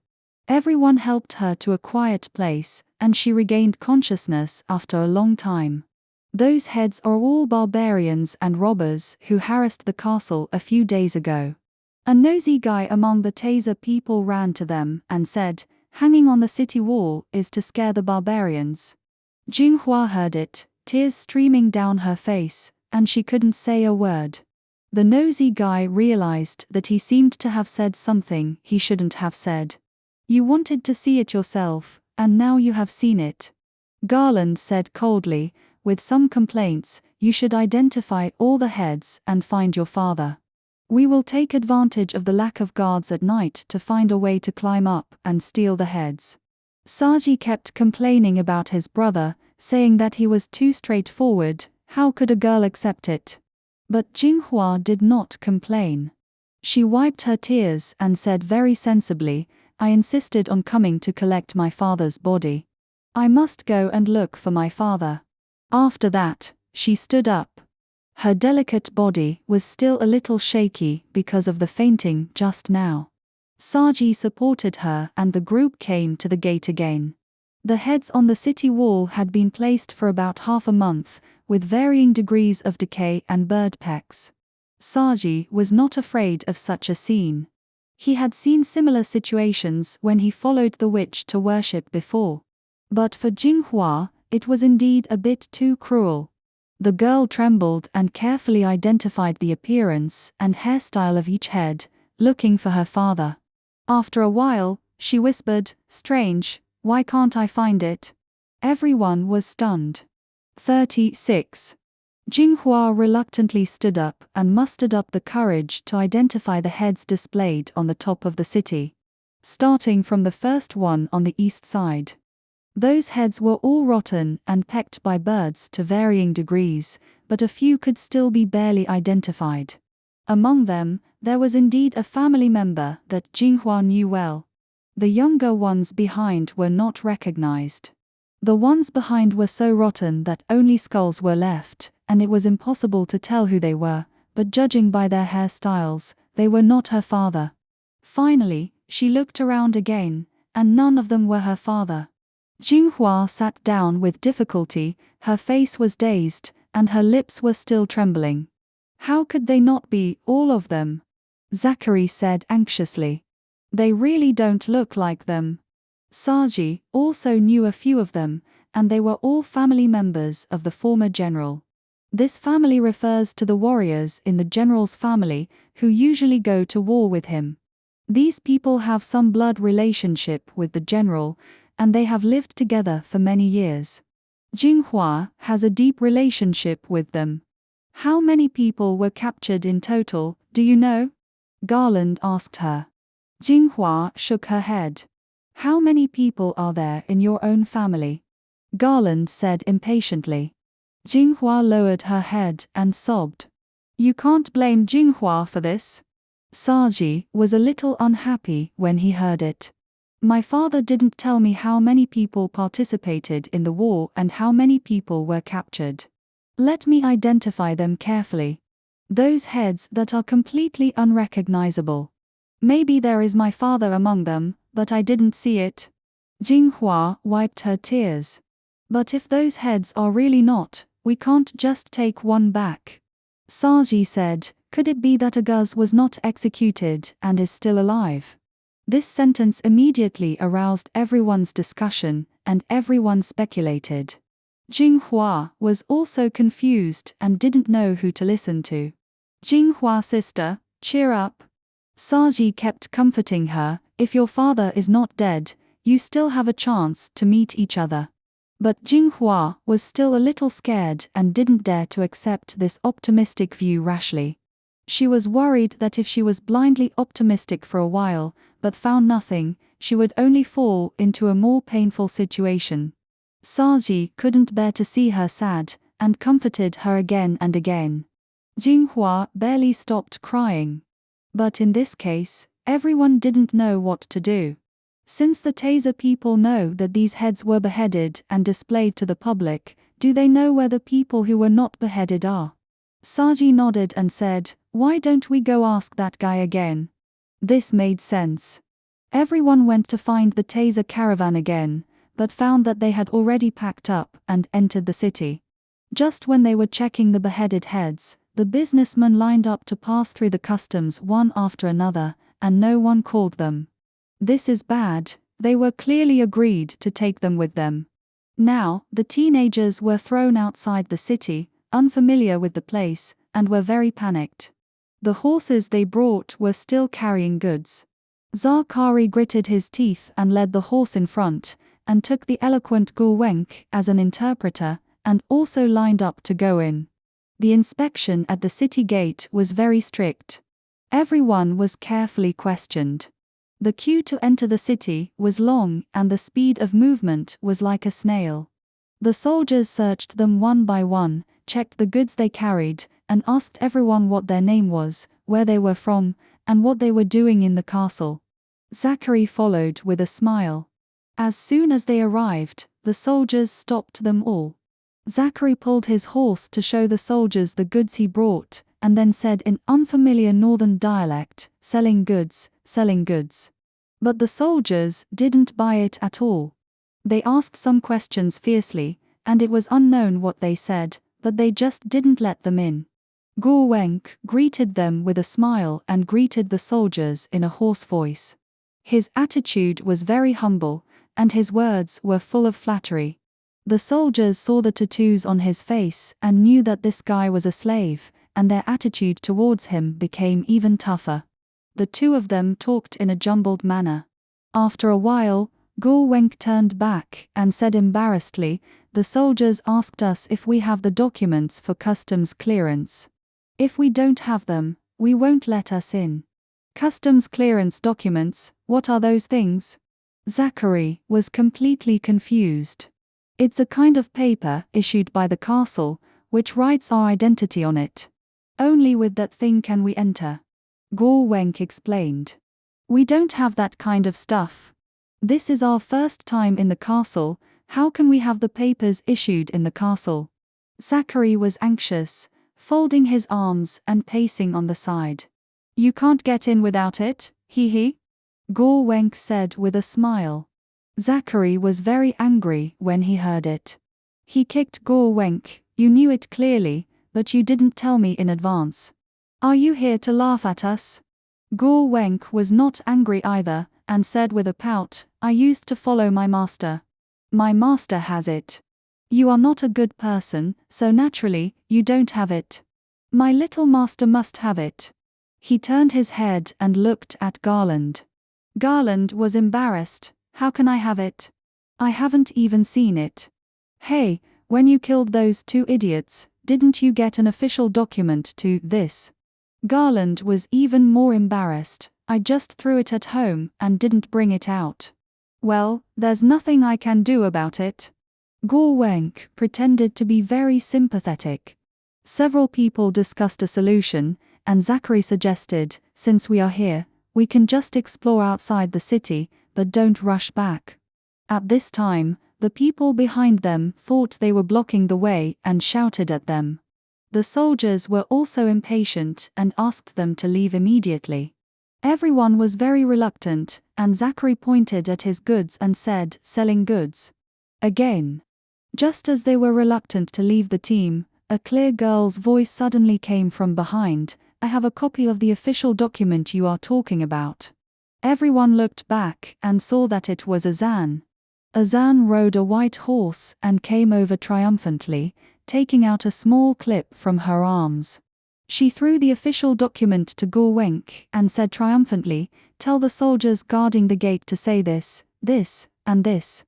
Everyone helped her to a quiet place, and she regained consciousness after a long time. Those heads are all barbarians and robbers who harassed the castle a few days ago. A nosy guy among the Taser people ran to them and said, hanging on the city wall is to scare the barbarians. Jinghua heard it, tears streaming down her face, and she couldn't say a word. The nosy guy realized that he seemed to have said something he shouldn't have said. You wanted to see it yourself, and now you have seen it. Garland said coldly, with some complaints, you should identify all the heads and find your father. We will take advantage of the lack of guards at night to find a way to climb up and steal the heads. Saji kept complaining about his brother, saying that he was too straightforward, how could a girl accept it? But Jinghua did not complain. She wiped her tears and said very sensibly, I insisted on coming to collect my father's body. I must go and look for my father. After that, she stood up. Her delicate body was still a little shaky because of the fainting just now. Saji supported her and the group came to the gate again. The heads on the city wall had been placed for about half a month, with varying degrees of decay and bird pecks. Saji was not afraid of such a scene. He had seen similar situations when he followed the witch to worship before. But for Jinghua, it was indeed a bit too cruel. The girl trembled and carefully identified the appearance and hairstyle of each head, looking for her father. After a while, she whispered, strange, why can't I find it? Everyone was stunned. 36. Jinghua reluctantly stood up and mustered up the courage to identify the heads displayed on the top of the city. Starting from the first one on the east side. Those heads were all rotten and pecked by birds to varying degrees, but a few could still be barely identified. Among them, there was indeed a family member that Jinghua knew well. The younger ones behind were not recognized. The ones behind were so rotten that only skulls were left, and it was impossible to tell who they were, but judging by their hairstyles, they were not her father. Finally, she looked around again, and none of them were her father. Jinghua sat down with difficulty, her face was dazed, and her lips were still trembling. How could they not be, all of them? Zachary said anxiously. They really don't look like them. Saji also knew a few of them, and they were all family members of the former general. This family refers to the warriors in the general's family, who usually go to war with him. These people have some blood relationship with the general, and they have lived together for many years. Jinghua has a deep relationship with them. How many people were captured in total, do you know? Garland asked her. Jinghua shook her head. How many people are there in your own family? Garland said impatiently. Jinghua lowered her head and sobbed. You can't blame Jinghua for this. Saji was a little unhappy when he heard it. My father didn't tell me how many people participated in the war and how many people were captured. Let me identify them carefully. Those heads that are completely unrecognizable. Maybe there is my father among them, but I didn't see it. Jinghua wiped her tears. But if those heads are really not, we can't just take one back. Saji said, could it be that Aguz was not executed and is still alive? This sentence immediately aroused everyone's discussion, and everyone speculated. Jinghua was also confused and didn't know who to listen to. Jinghua sister, cheer up. Saji kept comforting her, if your father is not dead, you still have a chance to meet each other. But Jinghua was still a little scared and didn't dare to accept this optimistic view rashly. She was worried that if she was blindly optimistic for a while, but found nothing, she would only fall into a more painful situation. Saji couldn't bear to see her sad, and comforted her again and again. Jinghua barely stopped crying. But in this case, everyone didn't know what to do. Since the Taser people know that these heads were beheaded and displayed to the public, do they know where the people who were not beheaded are? Saji nodded and said, why don't we go ask that guy again? This made sense. Everyone went to find the Taser caravan again, but found that they had already packed up and entered the city. Just when they were checking the beheaded heads, the businessmen lined up to pass through the customs one after another, and no one called them. This is bad, they were clearly agreed to take them with them. Now, the teenagers were thrown outside the city, unfamiliar with the place, and were very panicked. The horses they brought were still carrying goods. Zachary gritted his teeth and led the horse in front, and took the eloquent Gurwenk as an interpreter, and also lined up to go in. The inspection at the city gate was very strict. Everyone was carefully questioned. The queue to enter the city was long and the speed of movement was like a snail. The soldiers searched them one by one, checked the goods they carried, and asked everyone what their name was, where they were from, and what they were doing in the castle. Zachary followed with a smile. As soon as they arrived, the soldiers stopped them all. Zachary pulled his horse to show the soldiers the goods he brought, and then said in unfamiliar northern dialect, "Selling goods, selling goods." But the soldiers didn't buy it at all. They asked some questions fiercely, and it was unknown what they said, but they just didn't let them in. Gurwenk greeted them with a smile and greeted the soldiers in a hoarse voice. His attitude was very humble, and his words were full of flattery. The soldiers saw the tattoos on his face and knew that this guy was a slave, and their attitude towards him became even tougher. The two of them talked in a jumbled manner. After a while, Gurwenk turned back and said embarrassedly, "The soldiers asked us if we have the documents for customs clearance. If we don't have them, we won't let us in." Customs clearance documents, what are those things? Zachary was completely confused. It's a kind of paper issued by the castle, which writes our identity on it. Only with that thing can we enter. Gurwenk explained. We don't have that kind of stuff. This is our first time in the castle, how can we have the papers issued in the castle? Zachary was anxious, folding his arms and pacing on the side. You can't get in without it, he? Gurwenk said with a smile. Zachary was very angry when he heard it. He kicked Gurwenk. You knew it clearly, but you didn't tell me in advance. Are you here to laugh at us? Gurwenk was not angry either, and said with a pout, I used to follow my master. My master has it. You are not a good person, so naturally, you don't have it. My little master must have it. He turned his head and looked at Garland. Garland was embarrassed. How can I have it? I haven't even seen it. Hey, when you killed those two idiots, didn't you get an official document to this? Garland was even more embarrassed. I just threw it at home and didn't bring it out. Well, there's nothing I can do about it. Gurwenk pretended to be very sympathetic. Several people discussed a solution, and Zachary suggested, since we are here, we can just explore outside the city, but don't rush back. At this time, the people behind them thought they were blocking the way and shouted at them. The soldiers were also impatient and asked them to leave immediately. Everyone was very reluctant, and Zachary pointed at his goods and said, selling goods. Again. Just as they were reluctant to leave the team, a clear girl's voice suddenly came from behind, I have a copy of the official document you are talking about. Everyone looked back and saw that it was Azan. Azan rode a white horse and came over triumphantly, taking out a small clip from her arms. She threw the official document to Gurwenk and said triumphantly, tell the soldiers guarding the gate to say this, and this.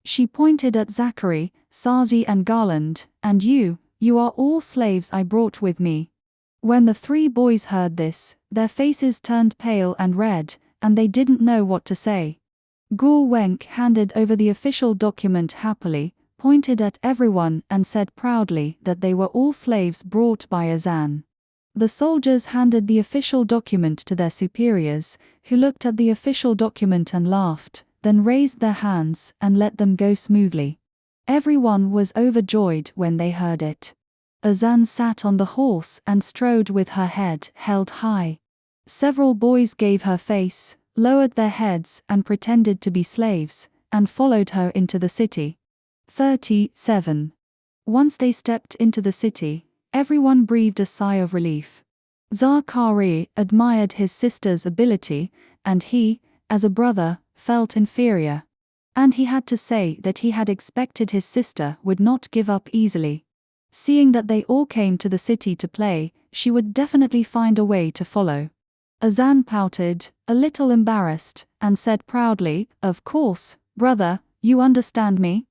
She pointed at Zachary, Sazi and Garland, and you are all slaves I brought with me. When the three boys heard this, their faces turned pale and red, and they didn't know what to say. Gurwenk handed over the official document happily, pointed at everyone and said proudly that they were all slaves brought by Azan. The soldiers handed the official document to their superiors, who looked at the official document and laughed, then raised their hands and let them go smoothly. Everyone was overjoyed when they heard it. Azan sat on the horse and strode with her head held high. Several boys gave her face, lowered their heads and pretended to be slaves, and followed her into the city. 37. Once they stepped into the city, everyone breathed a sigh of relief. Zachary admired his sister's ability, and he, as a brother, felt inferior. And he had to say that he had expected his sister would not give up easily. Seeing that they all came to the city to play, she would definitely find a way to follow. Azan pouted, a little embarrassed, and said proudly, "Of course, brother, you understand me?"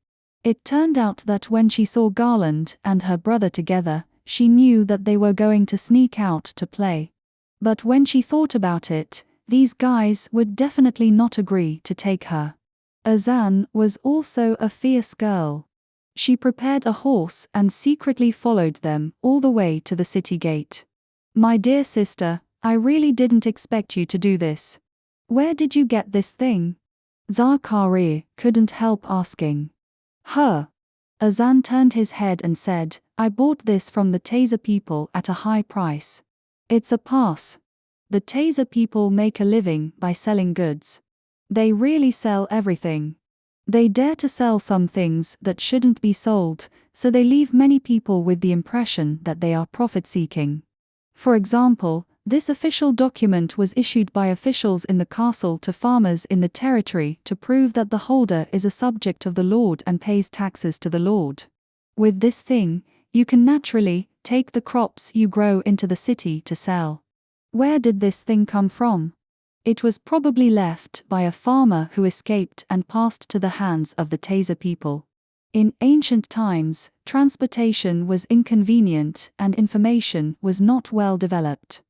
It turned out that when she saw Garland and her brother together, she knew that they were going to sneak out to play. But when she thought about it, these guys would definitely not agree to take her. Azan was also a fierce girl. She prepared a horse and secretly followed them all the way to the city gate. "My dear sister, I really didn't expect you to do this. Where did you get this thing?" Zachary couldn't help asking. "Her." Azan turned his head and said, "I bought this from the Taser people at a high price. It's a pass. The Taser people make a living by selling goods. They really sell everything. They dare to sell some things that shouldn't be sold, so they leave many people with the impression that they are profit-seeking. For example, this official document was issued by officials in the castle to farmers in the territory to prove that the holder is a subject of the Lord and pays taxes to the Lord. With this thing, you can naturally take the crops you grow into the city to sell. Where did this thing come from? It was probably left by a farmer who escaped and passed to the hands of the Taser people. In ancient times, transportation was inconvenient and information was not well developed.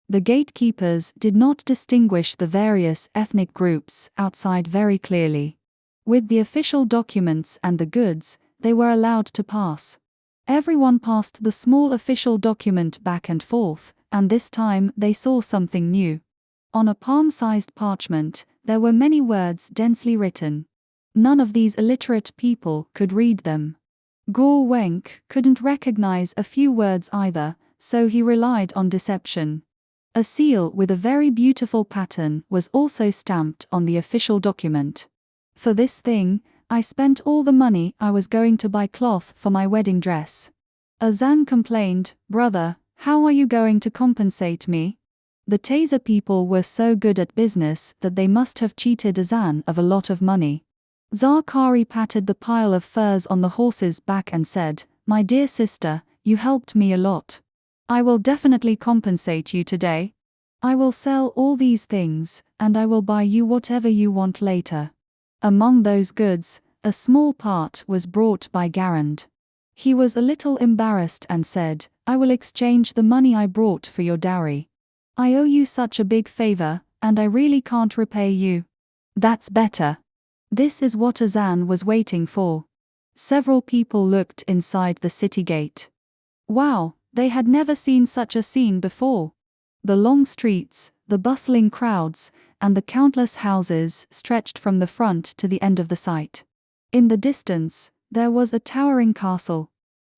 The gatekeepers did not distinguish the various ethnic groups outside very clearly. With the official documents and the goods, they were allowed to pass. Everyone passed the small official document back and forth, and this time they saw something new. On a palm-sized parchment, there were many words densely written. None of these illiterate people could read them. Gore Wenk couldn't recognize a few words either, so he relied on deception. A seal with a very beautiful pattern was also stamped on the official document. "For this thing, I spent all the money I was going to buy cloth for my wedding dress." Azan complained, "Brother, how are you going to compensate me?" The Taser people were so good at business that they must have cheated Azan of a lot of money. Zachary patted the pile of furs on the horse's back and said, "My dear sister, you helped me a lot. I will definitely compensate you today. I will sell all these things, and I will buy you whatever you want later." Among those goods, a small part was brought by Garand. He was a little embarrassed and said, "I will exchange the money I brought for your dowry. I owe you such a big favor, and I really can't repay you." "That's better." This is what Azan was waiting for. Several people looked inside the city gate. Wow, they had never seen such a scene before. The long streets, the bustling crowds, and the countless houses stretched from the front to the end of the site. In the distance, there was a towering castle.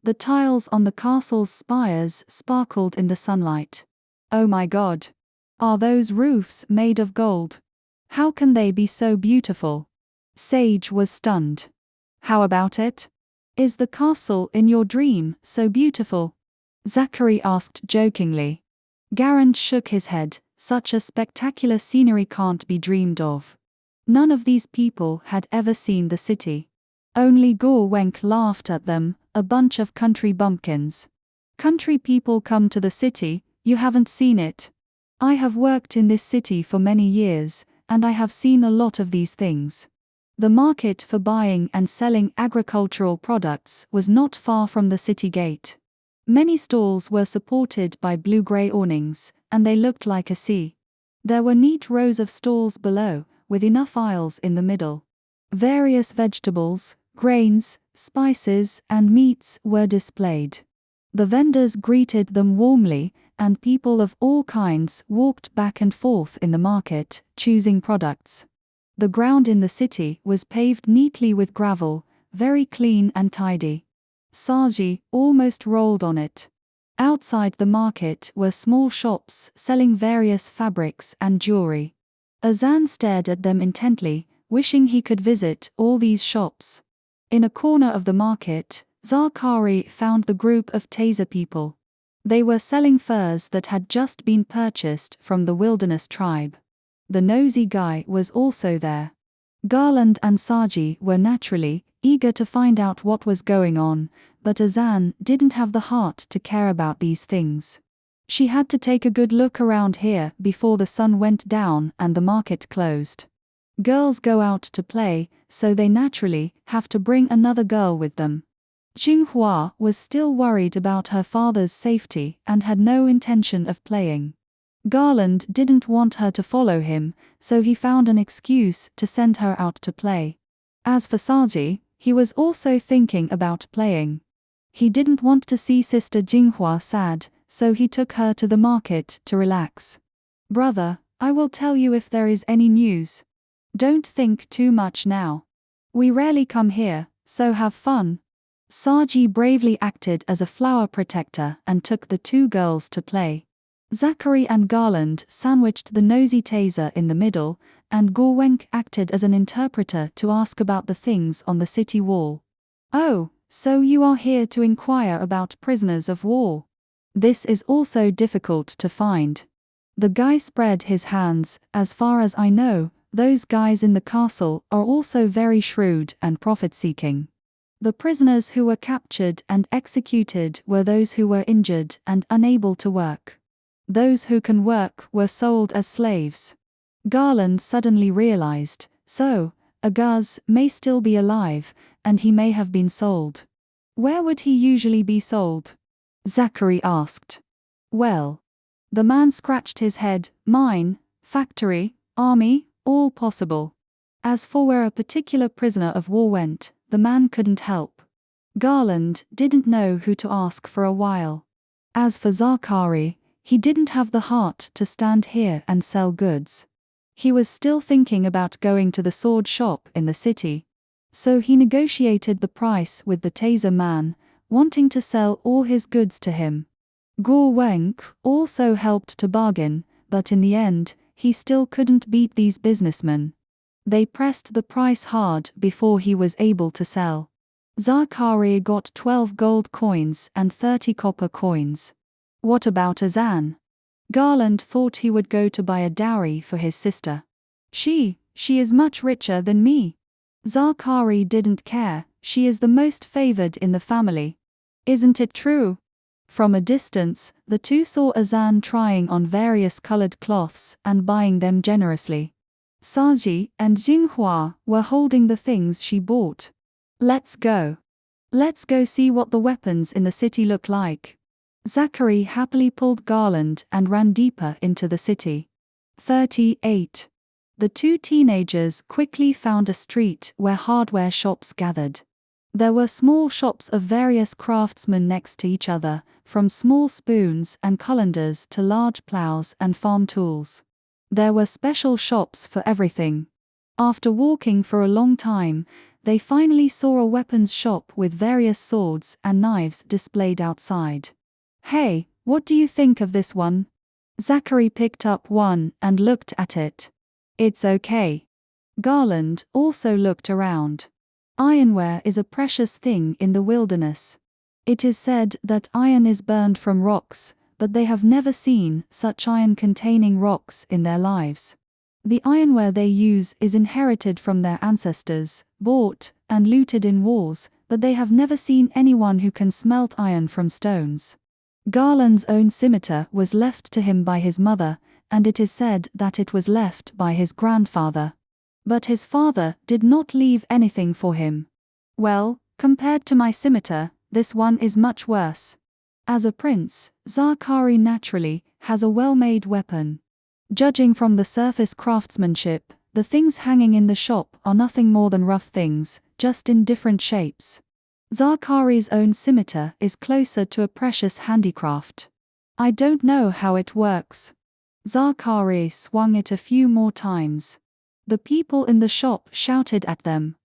The tiles on the castle's spires sparkled in the sunlight. "Oh my God! Are those roofs made of gold? How can they be so beautiful?" Sage was stunned. "How about it? Is the castle in your dream so beautiful?" Zachary asked jokingly. Garand shook his head. "Such a spectacular scenery can't be dreamed of." None of these people had ever seen the city. Only Gore Wenk laughed at them, a bunch of country bumpkins. "Country people come to the city, you haven't seen it. I have worked in this city for many years, and I have seen a lot of these things." The market for buying and selling agricultural products was not far from the city gate. Many stalls were supported by blue-gray awnings, and they looked like a sea. There were neat rows of stalls below, with enough aisles in the middle. Various vegetables, grains, spices, and meats were displayed. The vendors greeted them warmly, and people of all kinds walked back and forth in the market, choosing products. The ground in the city was paved neatly with gravel, very clean and tidy. Saji almost rolled on it. Outside the market were small shops selling various fabrics and jewelry. Azan stared at them intently, wishing he could visit all these shops. In a corner of the market, Zakari found the group of taser people. They were selling furs that had just been purchased from the wilderness tribe. The nosy guy was also there. Garland and Saji were naturally eager to find out what was going on, but Azan didn't have the heart to care about these things. She had to take a good look around here before the sun went down and the market closed. Girls go out to play, so they naturally have to bring another girl with them. Jinghua was still worried about her father's safety and had no intention of playing. Garland didn't want her to follow him, so he found an excuse to send her out to play. As for Saji, he was also thinking about playing. He didn't want to see Sister Jinghua sad, so he took her to the market to relax. "Brother, I will tell you if there is any news. Don't think too much now. We rarely come here, so have fun." Saji bravely acted as a flower protector and took the two girls to play. Zachary and Garland sandwiched the nosy taser in the middle, and Gorwenk acted as an interpreter to ask about the things on the city wall. "Oh, so you are here to inquire about prisoners of war. This is also difficult to find." The guy spread his hands. "As far as I know, those guys in the castle are also very shrewd and profit-seeking. The prisoners who were captured and executed were those who were injured and unable to work. Those who can work were sold as slaves." Garland suddenly realized, so, Agaz may still be alive, and he may have been sold. "Where would he usually be sold?" Zachary asked. "Well." The man scratched his head. "Mine, factory, army, all possible." As for where a particular prisoner of war went, the man couldn't help. Garland didn't know who to ask for a while. As for Zakari, he didn't have the heart to stand here and sell goods. He was still thinking about going to the sword shop in the city. So he negotiated the price with the taser man, wanting to sell all his goods to him. Gorwenk also helped to bargain, but in the end, he still couldn't beat these businessmen. They pressed the price hard before he was able to sell. Zakari got 12 gold coins and 30 copper coins. What about Azan? Garland thought he would go to buy a dowry for his sister. She is much richer than me." Zakari didn't care. "She is the most favored in the family. Isn't it true?" From a distance, the two saw Azan trying on various colored cloths and buying them generously. Saji and Jinghua were holding the things she bought. "Let's go. Let's go see what the weapons in the city look like." Zachary happily pulled Garland and ran deeper into the city. 38. The two teenagers quickly found a street where hardware shops gathered. There were small shops of various craftsmen next to each other, from small spoons and colanders to large plows and farm tools. There were special shops for everything. After walking for a long time, they finally saw a weapons shop with various swords and knives displayed outside. "Hey, what do you think of this one?" Zachary picked up one and looked at it. "It's okay." Garland also looked around. Ironware is a precious thing in the wilderness. It is said that iron is burned from rocks, but they have never seen such iron-containing rocks in their lives. The ironware they use is inherited from their ancestors, bought and looted in wars, but they have never seen anyone who can smelt iron from stones. Garland's own scimitar was left to him by his mother, and it is said that it was left by his grandfather. But his father did not leave anything for him. "Well, compared to my scimitar, this one is much worse." As a prince, Zakari naturally has a well-made weapon. Judging from the surface craftsmanship, the things hanging in the shop are nothing more than rough things, just in different shapes. Zakari's own scimitar is closer to a precious handicraft. "I don't know how it works." Zakari swung it a few more times. The people in the shop shouted at them.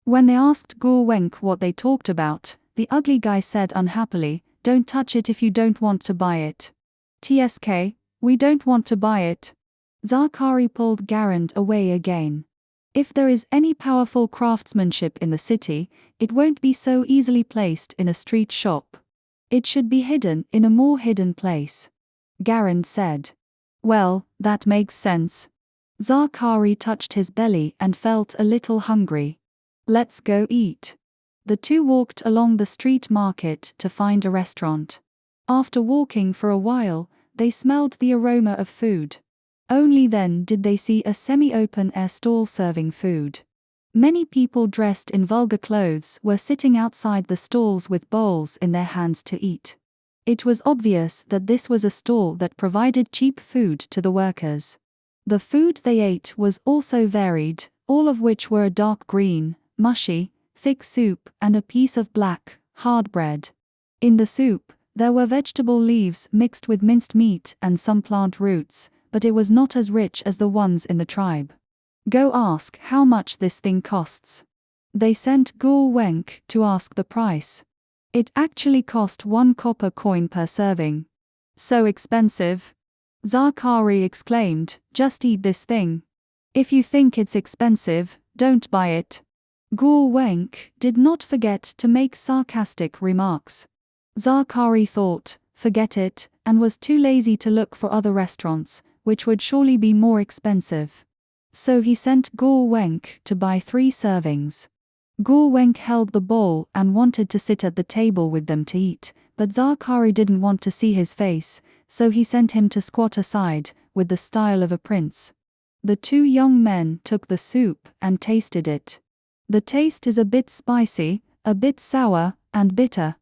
When they asked Gorwenk what they talked about, the ugly guy said unhappily, "Don't touch it if you don't want to buy it." "TSK, we don't want to buy it." Zakari pulled Garand away again. If there is any powerful craftsmanship in the city, it won't be so easily placed in a street shop. It should be hidden in a more hidden place. Garand said. Well, that makes sense. Zakari touched his belly and felt a little hungry. Let's go eat. The two walked along the street market to find a restaurant. After walking for a while, they smelled the aroma of food. Only then did they see a semi-open air stall serving food. Many people dressed in vulgar clothes were sitting outside the stalls with bowls in their hands to eat. It was obvious that this was a stall that provided cheap food to the workers. The food they ate was also varied, all of which were a dark green, mushy, thick soup and a piece of black, hard bread. In the soup, there were vegetable leaves mixed with minced meat and some plant roots, but it was not as rich as the ones in the tribe. Go ask how much this thing costs. They sent Gur Wenk to ask the price. It actually cost 1 copper coin per serving. So expensive? Zakari exclaimed, just eat this thing. If you think it's expensive, don't buy it. Gur Wenk did not forget to make sarcastic remarks. Zakari thought, forget it, and was too lazy to look for other restaurants, which would surely be more expensive. So he sent Gur Wenk to buy 3 servings. Gur Wenk held the bowl and wanted to sit at the table with them to eat, but Zakari didn't want to see his face, so he sent him to squat aside, with the style of a prince. The 2 young men took the soup and tasted it. The taste is a bit spicy, a bit sour, and bitter.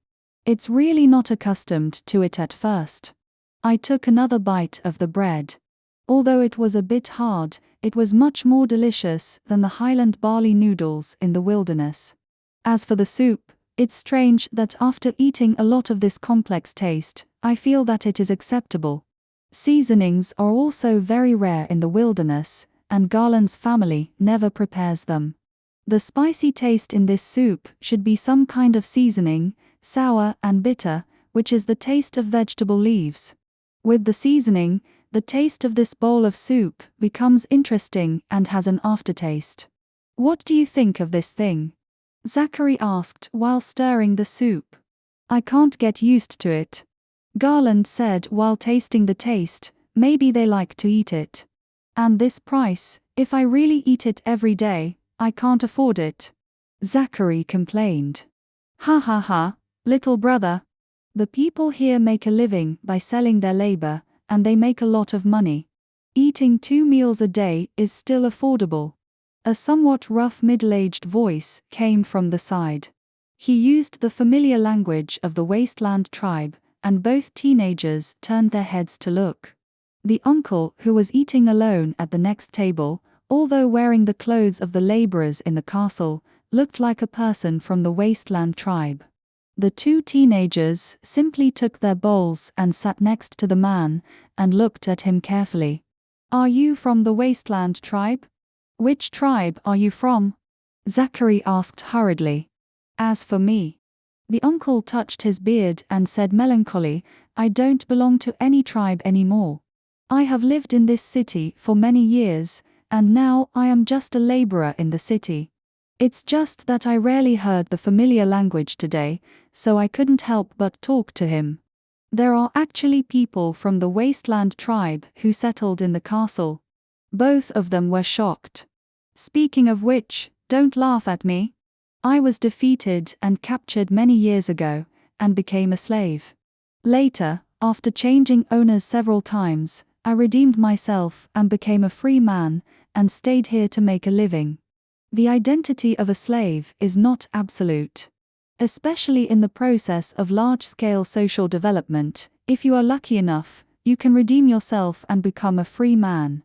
It's really not accustomed to it at first. I took another bite of the bread. Although it was a bit hard, it was much more delicious than the highland barley noodles in the wilderness. As for the soup, it's strange that after eating a lot of this complex taste, I feel that it is acceptable. Seasonings are also very rare in the wilderness, and Garland's family never prepares them. The spicy taste in this soup should be some kind of seasoning, sour and bitter, which is the taste of vegetable leaves. With the seasoning, the taste of this bowl of soup becomes interesting and has an aftertaste. What do you think of this thing? Zachary asked while stirring the soup. I can't get used to it. Garland said while tasting the taste, maybe they like to eat it. And this price, if I really eat it every day, I can't afford it. Zachary complained. Ha ha ha, little brother. The people here make a living by selling their labor, and they make a lot of money. Eating 2 meals a day is still affordable. A somewhat rough middle-aged voice came from the side. He used the familiar language of the Wasteland tribe, and both teenagers turned their heads to look. The uncle, who was eating alone at the next table, although wearing the clothes of the laborers in the castle, looked like a person from the Wasteland tribe. The 2 teenagers simply took their bowls and sat next to the man, and looked at him carefully. Are you from the Wasteland tribe? Which tribe are you from? Zachary asked hurriedly. As for me. The uncle touched his beard and said melancholy, I don't belong to any tribe anymore. I have lived in this city for many years, and now I am just a laborer in the city. It's just that I rarely heard the familiar language today, so I couldn't help but talk to him. There are actually people from the Wasteland tribe who settled in the castle. Both of them were shocked. Speaking of which, don't laugh at me. I was defeated and captured many years ago, and became a slave. Later, after changing owners several times, I redeemed myself and became a free man, and stayed here to make a living. The identity of a slave is not absolute. Especially in the process of large-scale social development, if you are lucky enough, you can redeem yourself and become a free man.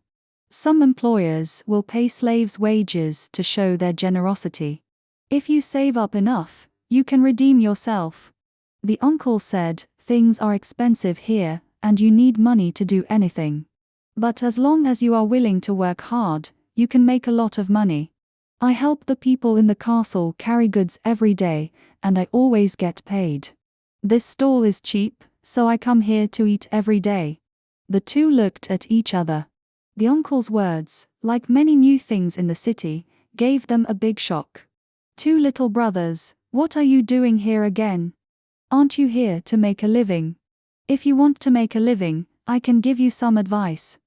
Some employers will pay slaves wages to show their generosity. If you save up enough, you can redeem yourself. The uncle said, things are expensive here, and you need money to do anything. But as long as you are willing to work hard, you can make a lot of money. I help the people in the castle carry goods every day, and I always get paid. This stall is cheap, so I come here to eat every day. The 2 looked at each other. The uncle's words, like many new things in the city, gave them a big shock. Two little brothers, what are you doing here again? Aren't you here to make a living? If you want to make a living, I can give you some advice.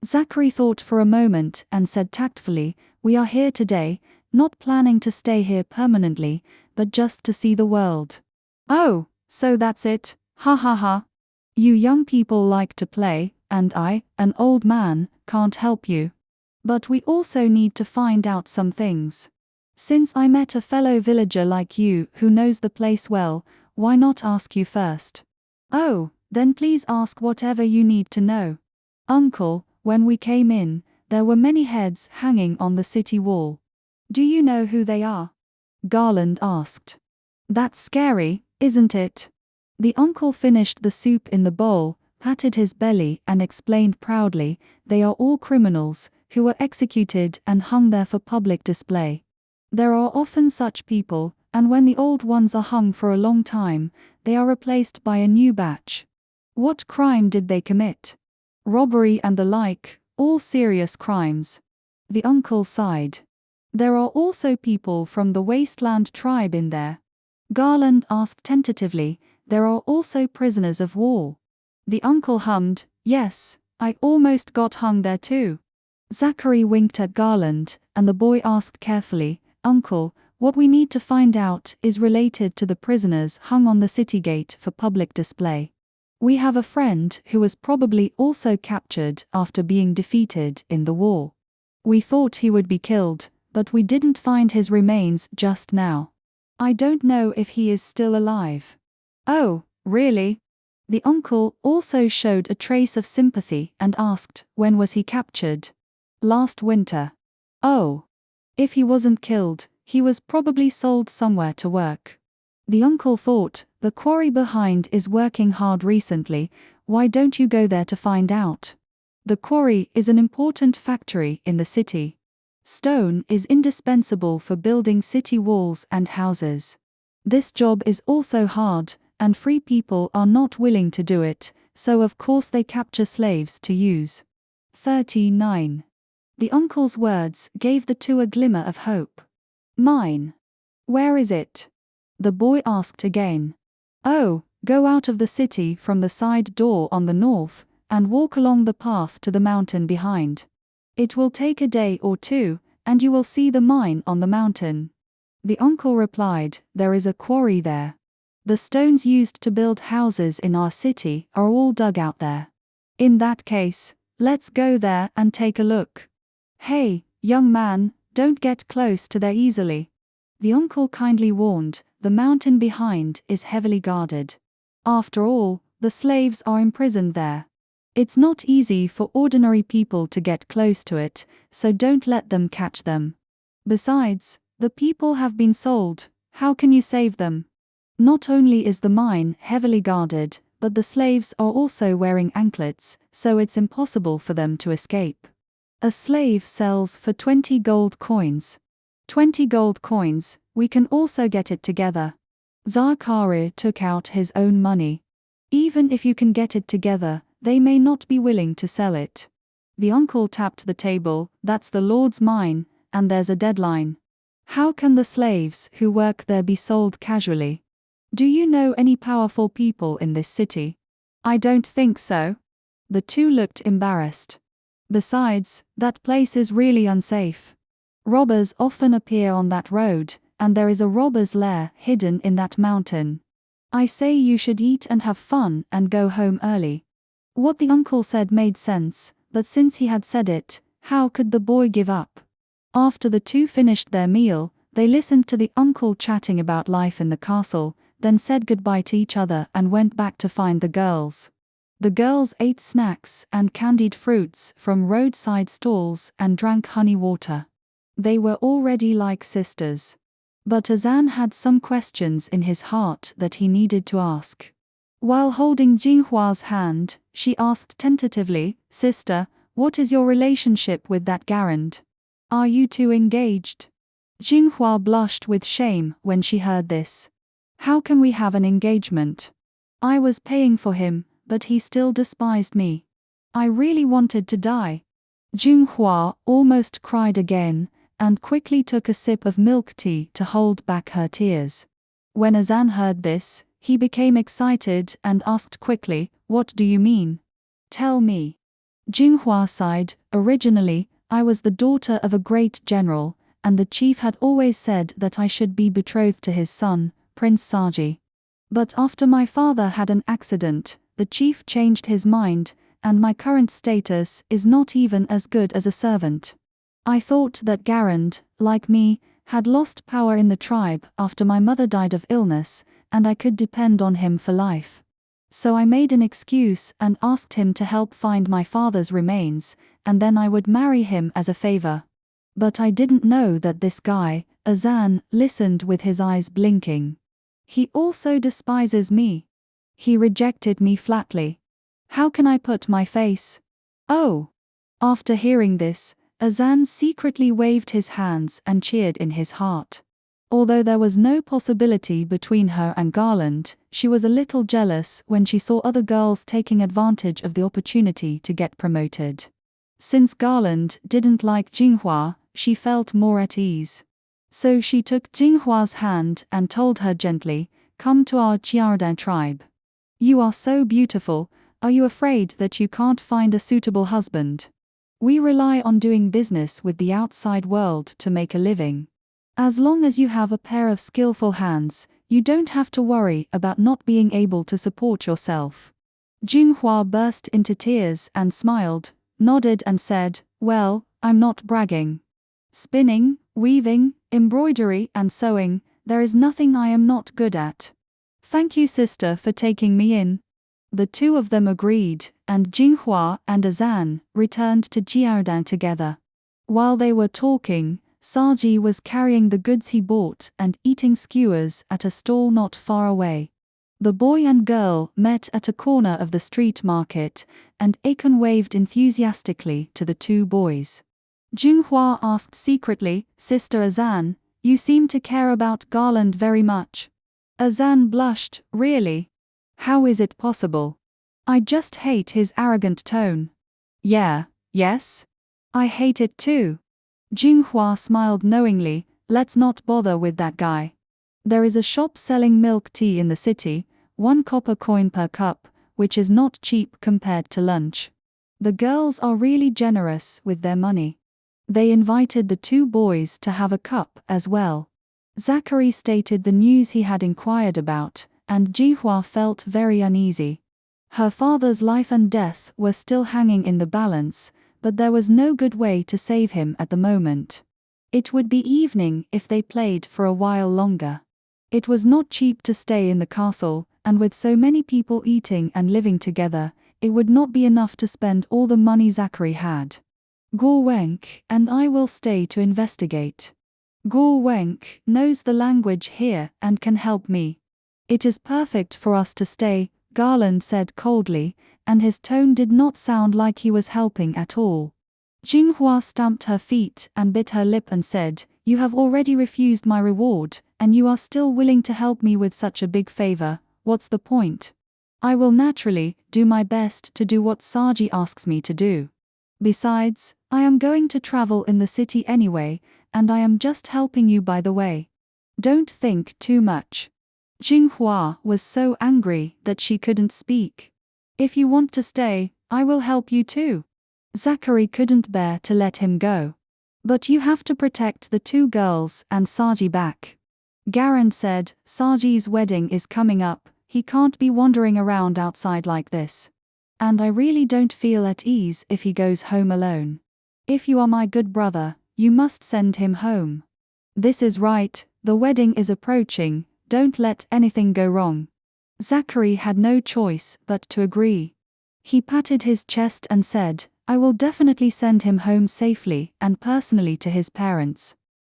Zachary thought for a moment and said tactfully, we are here today, not planning to stay here permanently, but just to see the world. Oh, so that's it, ha ha ha. You young people like to play, and I, an old man, can't help you. But we also need to find out some things. Since I met a fellow villager like you who knows the place well, why not ask you first? Oh, then please ask whatever you need to know. Uncle, when we came in, there were many heads hanging on the city wall. Do you know who they are? Garland asked. That's scary, isn't it? The uncle finished the soup in the bowl, patted his belly and explained proudly, they are all criminals, who were executed and hung there for public display. There are often such people, and when the old ones are hung for a long time, they are replaced by a new batch. What crime did they commit? Robbery and the like, all serious crimes. The uncle sighed. There are also people from the Wasteland tribe in there. Garland asked tentatively, there are also prisoners of war. The uncle hummed, yes, I almost got hung there too. Zachary winked at Garland, and the boy asked carefully, Uncle, what we need to find out is related to the prisoners hung on the city gate for public display. We have a friend who was probably also captured after being defeated in the war. We thought he would be killed, but we didn't find his remains just now. I don't know if he is still alive. Oh, really? The uncle also showed a trace of sympathy and asked, when was he captured? Last winter. Oh. If he wasn't killed, he was probably sold somewhere to work. The uncle thought, the quarry behind is working hard recently, why don't you go there to find out? The quarry is an important factory in the city. Stone is indispensable for building city walls and houses. This job is also hard, and free people are not willing to do it, so of course they capture slaves to use. 39. The uncle's words gave the two a glimmer of hope. Mine. Where is it? The boy asked again. Oh, go out of the city from the side door on the north, and walk along the path to the mountain behind. It will take a day or two, and you will see the mine on the mountain. The uncle replied, there is a quarry there. The stones used to build houses in our city are all dug out there. In that case, let's go there and take a look. Hey, young man, don't get close to there easily. The uncle kindly warned, the mountain behind is heavily guarded. After all, the slaves are imprisoned there. It's not easy for ordinary people to get close to it, so don't let them catch them. Besides, the people have been sold, how can you save them? Not only is the mine heavily guarded, but the slaves are also wearing anklets, so it's impossible for them to escape. A slave sells for 20 gold coins. 20 gold coins, we can also get it together. Zachary took out his own money. Even if you can get it together, they may not be willing to sell it. The uncle tapped the table, that's the Lord's mine, and there's a deadline. How can the slaves who work there be sold casually? Do you know any powerful people in this city? I don't think so. The two looked embarrassed. Besides, that place is really unsafe. Robbers often appear on that road, and there is a robber's lair hidden in that mountain. I say you should eat and have fun and go home early. What the uncle said made sense, but since he had said it, how could the boy give up? After the two finished their meal, they listened to the uncle chatting about life in the castle, then said goodbye to each other and went back to find the girls. The girls ate snacks and candied fruits from roadside stalls and drank honey water. They were already like sisters. But Azan had some questions in his heart that he needed to ask. While holding Jinghua's hand, she asked tentatively, Sister, what is your relationship with that Garand? Are you two engaged? Jinghua blushed with shame when she heard this. How can we have an engagement? I was paying for him, but he still despised me. I really wanted to die. Jinghua almost cried again, and quickly took a sip of milk tea to hold back her tears. When Azan heard this, he became excited and asked quickly, "What do you mean? Tell me." Jinghua sighed. "Originally, I was the daughter of a great general, and the chief had always said that I should be betrothed to his son, Prince Saji. But after my father had an accident, the chief changed his mind, and my current status is not even as good as a servant. I thought that Garand, like me, had lost power in the tribe after my mother died of illness, and I could depend on him for life. So I made an excuse and asked him to help find my father's remains, and then I would marry him as a favor. But I didn't know that this guy, Azan, listened with his eyes blinking. He also despises me. He rejected me flatly. How can I put my face? Oh!" After hearing this, Azan secretly waved his hands and cheered in his heart. Although there was no possibility between her and Garland, she was a little jealous when she saw other girls taking advantage of the opportunity to get promoted. Since Garland didn't like Jinghua, she felt more at ease. So she took Jinghua's hand and told her gently, "Come to our Jiardan tribe. You are so beautiful, are you afraid that you can't find a suitable husband? We rely on doing business with the outside world to make a living. As long as you have a pair of skillful hands, you don't have to worry about not being able to support yourself." Jinghua burst into tears and smiled, nodded and said, "Well, I'm not bragging. Spinning, weaving, embroidery and sewing, there is nothing I am not good at. Thank you, sister, for taking me in." The two of them agreed, and Jinghua and Azan returned to Jiardan together. While they were talking, Saji was carrying the goods he bought and eating skewers at a stall not far away. The boy and girl met at a corner of the street market, and Akon waved enthusiastically to the two boys. Jinghua asked secretly, "Sister Azan, you seem to care about Garland very much." Azan blushed. "Really? How is it possible? I just hate his arrogant tone." Yes? I hate it too." Jinghua smiled knowingly. "Let's not bother with that guy. There is a shop selling milk tea in the city, 1 copper coin per cup, which is not cheap compared to lunch. The girls are really generous with their money." They invited the two boys to have a cup as well. Zachary stated the news he had inquired about, and Jinghua felt very uneasy. Her father's life and death were still hanging in the balance, but there was no good way to save him at the moment. It would be evening if they played for a while longer. It was not cheap to stay in the castle, and with so many people eating and living together, it would not be enough to spend all the money Zachary had. "Guo Wenk and I will stay to investigate. Guo Wenk knows the language here and can help me. It is perfect for us to stay," Garland said coldly, and his tone did not sound like he was helping at all. Jinghua stamped her feet and bit her lip and said, "You have already refused my reward, and you are still willing to help me with such a big favor. What's the point? I will naturally do my best to do what Saji asks me to do. Besides, I am going to travel in the city anyway, and I am just helping you by the way. Don't think too much." Jinghua was so angry that she couldn't speak. "If you want to stay, I will help you too." Zachary couldn't bear to let him go. "But you have to protect the two girls and Saji back." Garand said, "Saji's wedding is coming up, he can't be wandering around outside like this. And I really don't feel at ease if he goes home alone. If you are my good brother, you must send him home." "This is right, the wedding is approaching, don't let anything go wrong." Zachary had no choice but to agree. He patted his chest and said, "I will definitely send him home safely and personally to his parents."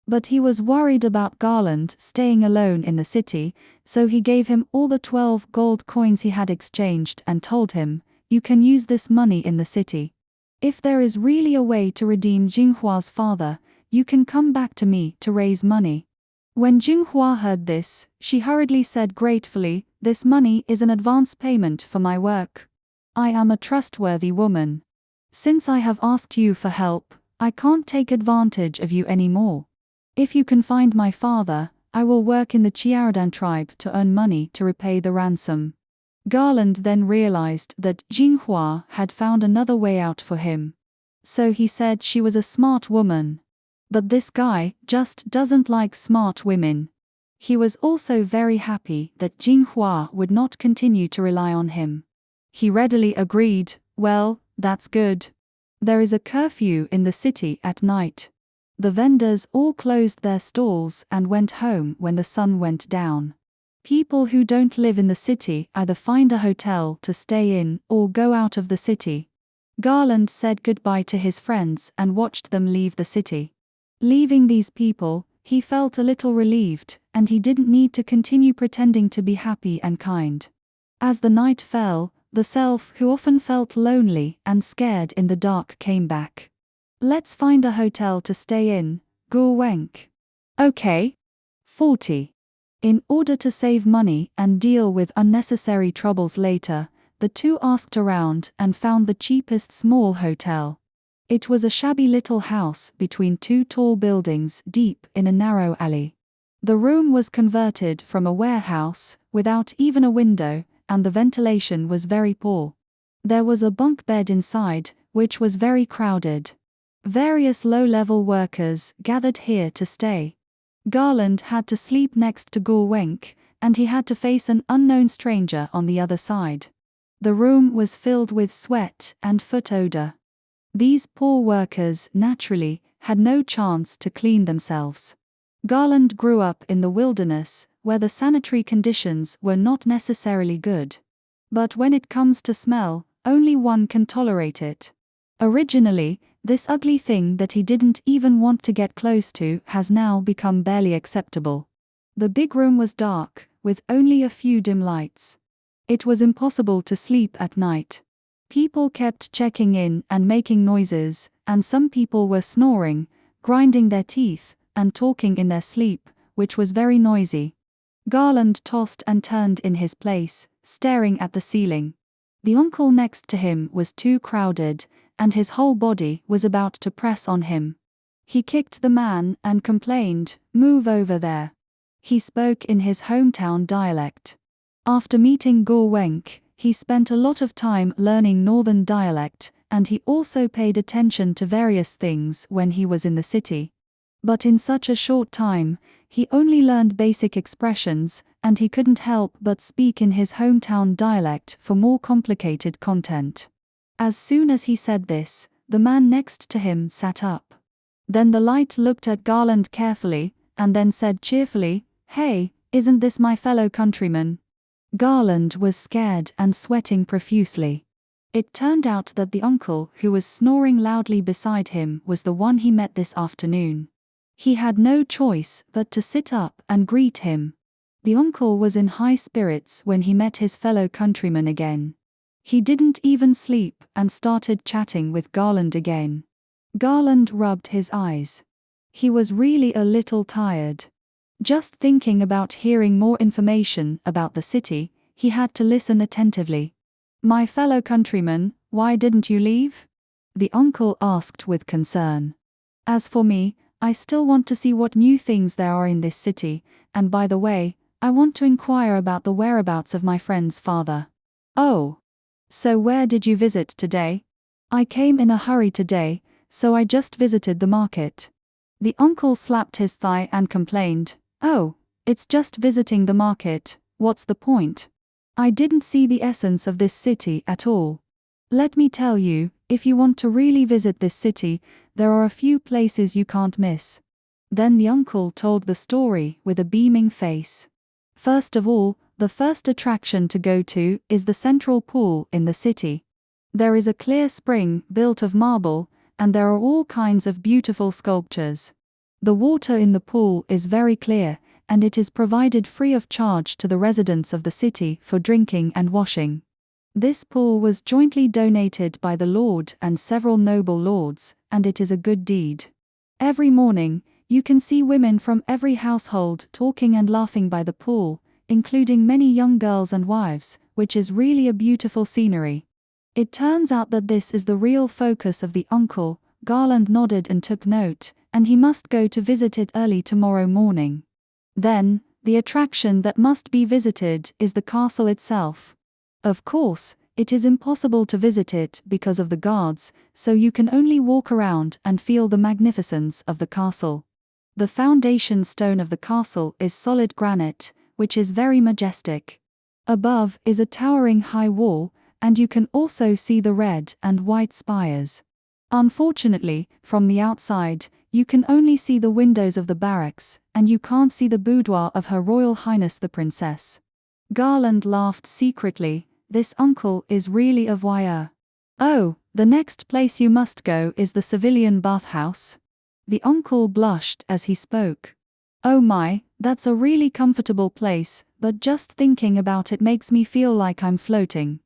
But he was worried about Garland staying alone in the city, so he gave him all the 12 gold coins he had exchanged and told him, "You can use this money in the city. If there is really a way to redeem Jinghua's father, you can come back to me to raise money." When Jinghua heard this, she hurriedly said gratefully, "This money is an advance payment for my work. I am a trustworthy woman. Since I have asked you for help, I can't take advantage of you anymore. If you can find my father, I will work in the Chiaradan tribe to earn money to repay the ransom. Garland then realized that Jinghua had found another way out for him. So he said she was a smart woman. But this guy just doesn't like smart women. He was also very happy that Jinghua would not continue to rely on him. He readily agreed, well, that's good. There is a curfew in the city at night. The vendors all closed their stalls and went home when the sun went down. People who don't live in the city either find a hotel to stay in or go out of the city. Garland said goodbye to his friends and watched them leave the city. Leaving these people, he felt a little relieved, and he didn't need to continue pretending to be happy and kind. As the night fell, the self who often felt lonely and scared in the dark came back. Let's find a hotel to stay in, Guo Wenk. Okay. 40. In order to save money and deal with unnecessary troubles later, the two asked around and found the cheapest small hotel. It was a shabby little house between two tall buildings deep in a narrow alley. The room was converted from a warehouse, without even a window, and the ventilation was very poor. There was a bunk bed inside, which was very crowded. Various low-level workers gathered here to stay. Garland had to sleep next to Guo Wenk, and he had to face an unknown stranger on the other side. The room was filled with sweat and foot odor. These poor workers, naturally, had no chance to clean themselves. Garland grew up in the wilderness, where the sanitary conditions were not necessarily good. But when it comes to smell, only one can tolerate it. Originally, this ugly thing that he didn't even want to get close to has now become barely acceptable. The big room was dark, with only a few dim lights. It was impossible to sleep at night. People kept checking in and making noises, and some people were snoring, grinding their teeth, and talking in their sleep, which was very noisy. Garland tossed and turned in his place, staring at the ceiling. The uncle next to him was too crowded, and his whole body was about to press on him. He kicked the man and complained, "Move over there." He spoke in his hometown dialect. After meeting Guo Wenk, he spent a lot of time learning northern dialect, and he also paid attention to various things when he was in the city. But in such a short time, he only learned basic expressions, and he couldn't help but speak in his hometown dialect for more complicated content. As soon as he said this, the man next to him sat up. Then the light looked at Garland carefully, and then said cheerfully, "Hey, isn't this my fellow countryman?" Garland was scared and sweating profusely. It turned out that the uncle who was snoring loudly beside him was the one he met this afternoon. He had no choice but to sit up and greet him. The uncle was in high spirits when he met his fellow countryman again. He didn't even sleep and started chatting with Garland again. Garland rubbed his eyes. He was really a little tired. Just thinking about hearing more information about the city, he had to listen attentively. "My fellow countrymen, why didn't you leave?" the uncle asked with concern. "As for me, I still want to see what new things there are in this city, and by the way, I want to inquire about the whereabouts of my friend's father." "Oh. So where did you visit today?" "I came in a hurry today, so I just visited the market." The uncle slapped his thigh and complained, "Oh, it's just visiting the market, what's the point? I didn't see the essence of this city at all. Let me tell you, if you want to really visit this city, there are a few places you can't miss." Then the uncle told the story with a beaming face. First of all, the first attraction to go to is the central pool in the city. There is a clear spring built of marble, and there are all kinds of beautiful sculptures. The water in the pool is very clear, and it is provided free of charge to the residents of the city for drinking and washing. This pool was jointly donated by the Lord and several noble lords, and it is a good deed. Every morning, you can see women from every household talking and laughing by the pool, including many young girls and wives, which is really a beautiful scenery. It turns out that this is the real focus of the uncle, Garland nodded and took note, and he must go to visit it early tomorrow morning. Then, the attraction that must be visited is the castle itself. Of course, it is impossible to visit it because of the guards, so you can only walk around and feel the magnificence of the castle. The foundation stone of the castle is solid granite, which is very majestic. Above is a towering high wall, and you can also see the red and white spires. Unfortunately, from the outside, you can only see the windows of the barracks, and you can't see the boudoir of Her Royal Highness the Princess. Garland laughed secretly. This uncle is really a voyeur. Oh, the next place you must go is the civilian bathhouse. The uncle blushed as he spoke. Oh my, that's a really comfortable place, but just thinking about it makes me feel like I'm floating.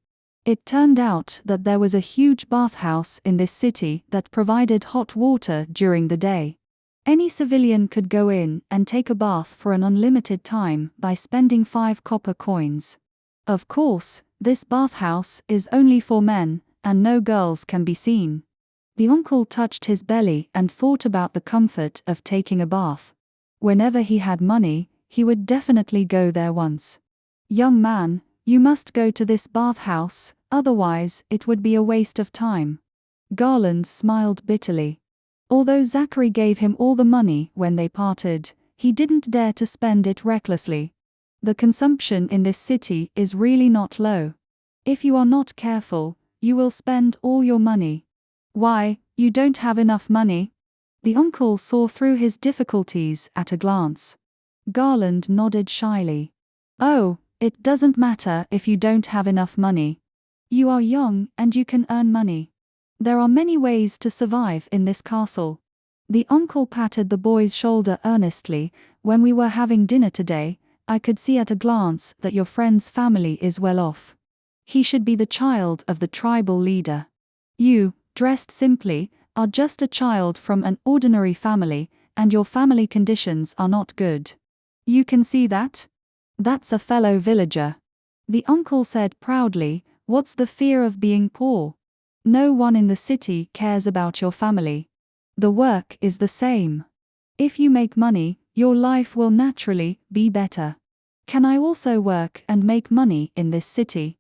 It turned out that there was a huge bathhouse in this city that provided hot water during the day. Any civilian could go in and take a bath for an unlimited time by spending 5 copper coins. Of course, this bathhouse is only for men, and no girls can be seen. The uncle touched his belly and thought about the comfort of taking a bath. Whenever he had money, he would definitely go there once. Young man, you must go to this bathhouse, otherwise it would be a waste of time. Garland smiled bitterly. Although Zachary gave him all the money when they parted, he didn't dare to spend it recklessly. The consumption in this city is really not low. If you are not careful, you will spend all your money. Why, you don't have enough money? The uncle saw through his difficulties at a glance. Garland nodded shyly. Oh, it doesn't matter if you don't have enough money. You are young and you can earn money. There are many ways to survive in this castle. The uncle patted the boy's shoulder earnestly. When we were having dinner today, I could see at a glance that your friend's family is well off. He should be the child of the tribal leader. You, dressed simply, are just a child from an ordinary family, and your family conditions are not good. You can see that? That's a fellow villager. The uncle said proudly, what's the fear of being poor? No one in the city cares about your family. The work is the same. If you make money, your life will naturally be better. Can I also work and make money in this city?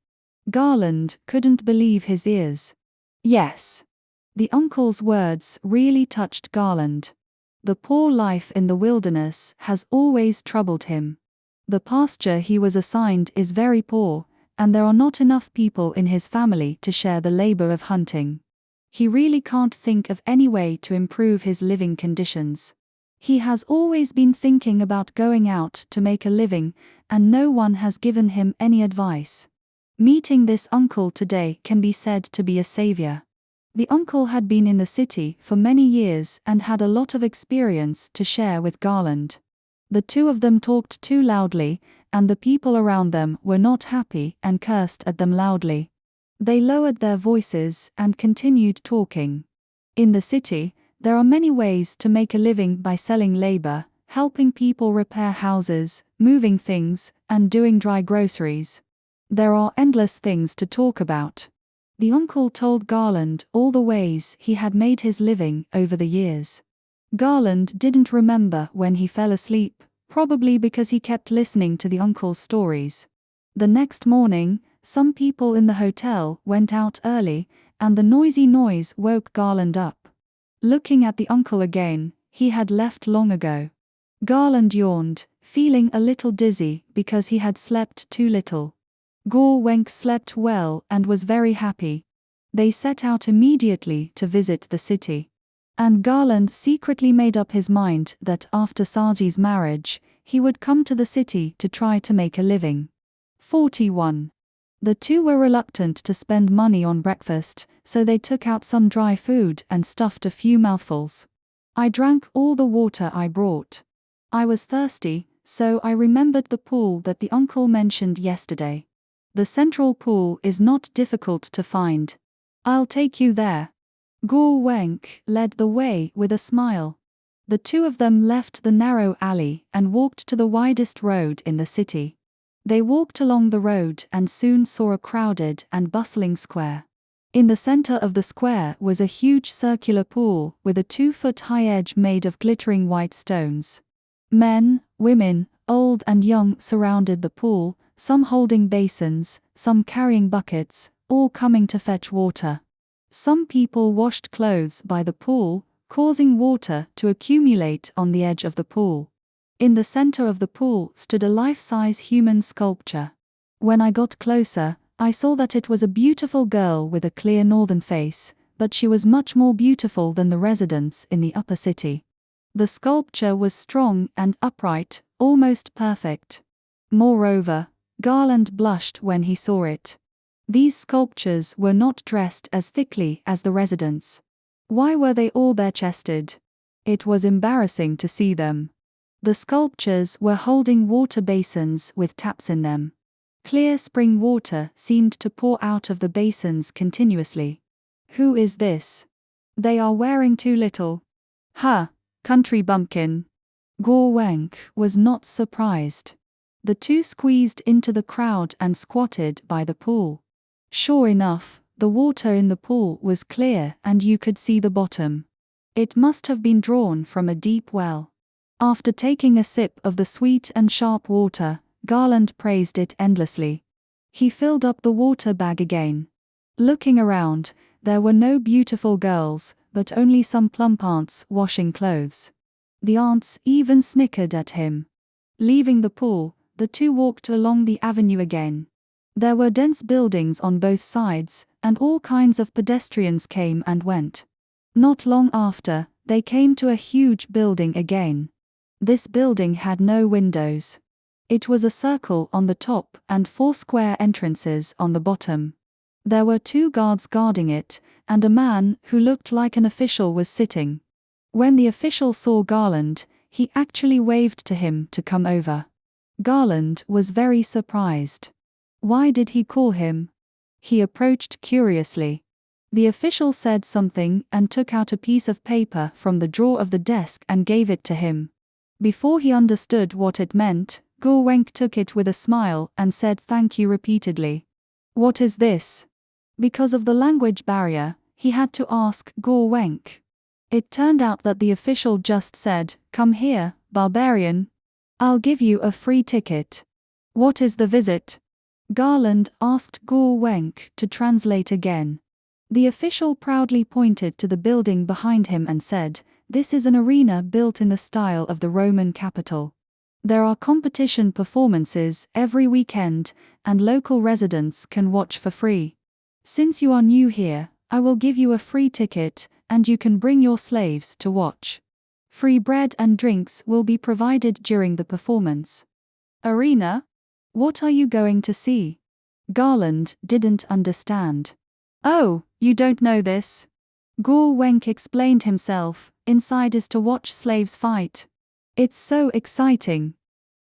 Garland couldn't believe his ears. Yes. The uncle's words really touched Garland. The poor life in the wilderness has always troubled him. The pasture he was assigned is very poor, and there are not enough people in his family to share the labor of hunting. He really can't think of any way to improve his living conditions. He has always been thinking about going out to make a living, and no one has given him any advice. Meeting this uncle today can be said to be a savior. The uncle had been in the city for many years and had a lot of experience to share with Garland. The two of them talked too loudly, and the people around them were not happy and cursed at them loudly. They lowered their voices and continued talking. In the city, there are many ways to make a living by selling labor, helping people repair houses, moving things, and doing dry groceries. There are endless things to talk about. The uncle told Garland all the ways he had made his living over the years. Garland didn't remember when he fell asleep, probably because he kept listening to the uncle's stories. The next morning, some people in the hotel went out early, and the noisy noise woke Garland up. Looking at the uncle again, he had left long ago. Garland yawned, feeling a little dizzy because he had slept too little. Gore Wenk slept well and was very happy. They set out immediately to visit the city. And Garland secretly made up his mind that after Saji's marriage, he would come to the city to try to make a living. 41. The two were reluctant to spend money on breakfast, so they took out some dry food and stuffed a few mouthfuls. I drank all the water I brought. I was thirsty, so I remembered the pool that the uncle mentioned yesterday. The central pool is not difficult to find. I'll take you there. Gore Wenk led the way with a smile. The two of them left the narrow alley and walked to the widest road in the city. They walked along the road and soon saw a crowded and bustling square. In the center of the square was a huge circular pool with a 2-foot-high edge made of glittering white stones. Men, women, old and young surrounded the pool, some holding basins, some carrying buckets, all coming to fetch water. Some people washed clothes by the pool, causing water to accumulate on the edge of the pool. In the center of the pool stood a life-size human sculpture. When I got closer, I saw that it was a beautiful girl with a clear northern face, but she was much more beautiful than the residents in the upper city. The sculpture was strong and upright, almost perfect. Moreover, Garland blushed when he saw it. These sculptures were not dressed as thickly as the residents. Why were they all bare-chested? It was embarrassing to see them. The sculptures were holding water basins with taps in them. Clear spring water seemed to pour out of the basins continuously. Who is this? They are wearing too little. Huh, country bumpkin. Guo Wenk was not surprised. The two squeezed into the crowd and squatted by the pool. Sure enough, the water in the pool was clear and you could see the bottom. It must have been drawn from a deep well. After taking a sip of the sweet and sharp water, Garland praised it endlessly. He filled up the water bag again. Looking around, there were no beautiful girls, but only some plump aunts washing clothes. The aunts even snickered at him. Leaving the pool, the two walked along the avenue again. There were dense buildings on both sides, and all kinds of pedestrians came and went. Not long after, they came to a huge building again. This building had no windows. It was a circle on the top and 4 square entrances on the bottom. There were 2 guards guarding it, and a man who looked like an official was sitting. When the official saw Garland, he actually waved to him to come over. Garland was very surprised. Why did he call him? He approached curiously. The official said something and took out a piece of paper from the drawer of the desk and gave it to him. Before he understood what it meant, Guo Wenk took it with a smile and said thank you repeatedly. What is this? Because of the language barrier, he had to ask Guo Wenk. It turned out that the official just said, "Come here, barbarian. I'll give you a free ticket." What is the visit? Garland asked Guo Wenk to translate again. The official proudly pointed to the building behind him and said, "This is an arena built in the style of the Roman capital. There are competition performances every weekend, and local residents can watch for free. Since you are new here, I will give you a free ticket, and you can bring your slaves to watch. Free bread and drinks will be provided during the performance." Arena? What are you going to see? Garland didn't understand. Oh, you don't know this? Guo Wenk explained himself. Inside is to watch slaves fight. It's so exciting.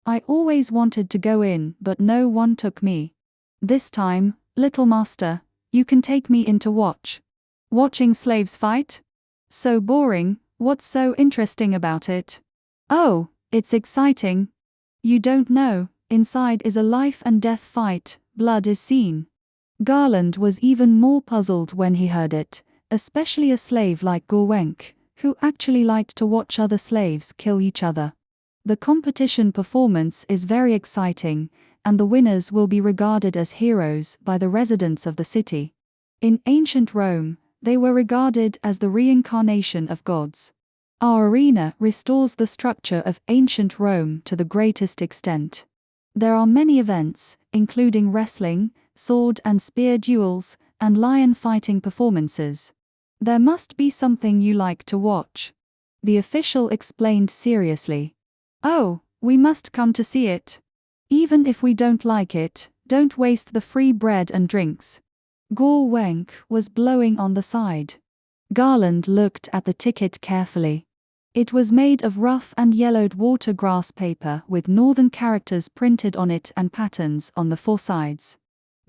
I always wanted to go in, but no one took me. This time, little master, you can take me in to watch. Watching slaves fight? So boring, what's so interesting about it? Oh, it's exciting. You don't know, inside is a life and death fight, blood is seen. Garland was even more puzzled when he heard it, especially a slave like Guo Wenk, who actually liked to watch other slaves kill each other. The competition performance is very exciting, and the winners will be regarded as heroes by the residents of the city. In ancient Rome, they were regarded as the reincarnation of gods. Our arena restores the structure of ancient Rome to the greatest extent. There are many events, including wrestling, sword and spear duels, and lion fighting performances. There must be something you like to watch. The official explained seriously. Oh, we must come to see it. Even if we don't like it, don't waste the free bread and drinks. Guo Wenk was blowing on the side. Garland looked at the ticket carefully. It was made of rough and yellowed water grass paper with northern characters printed on it and patterns on the 4 sides.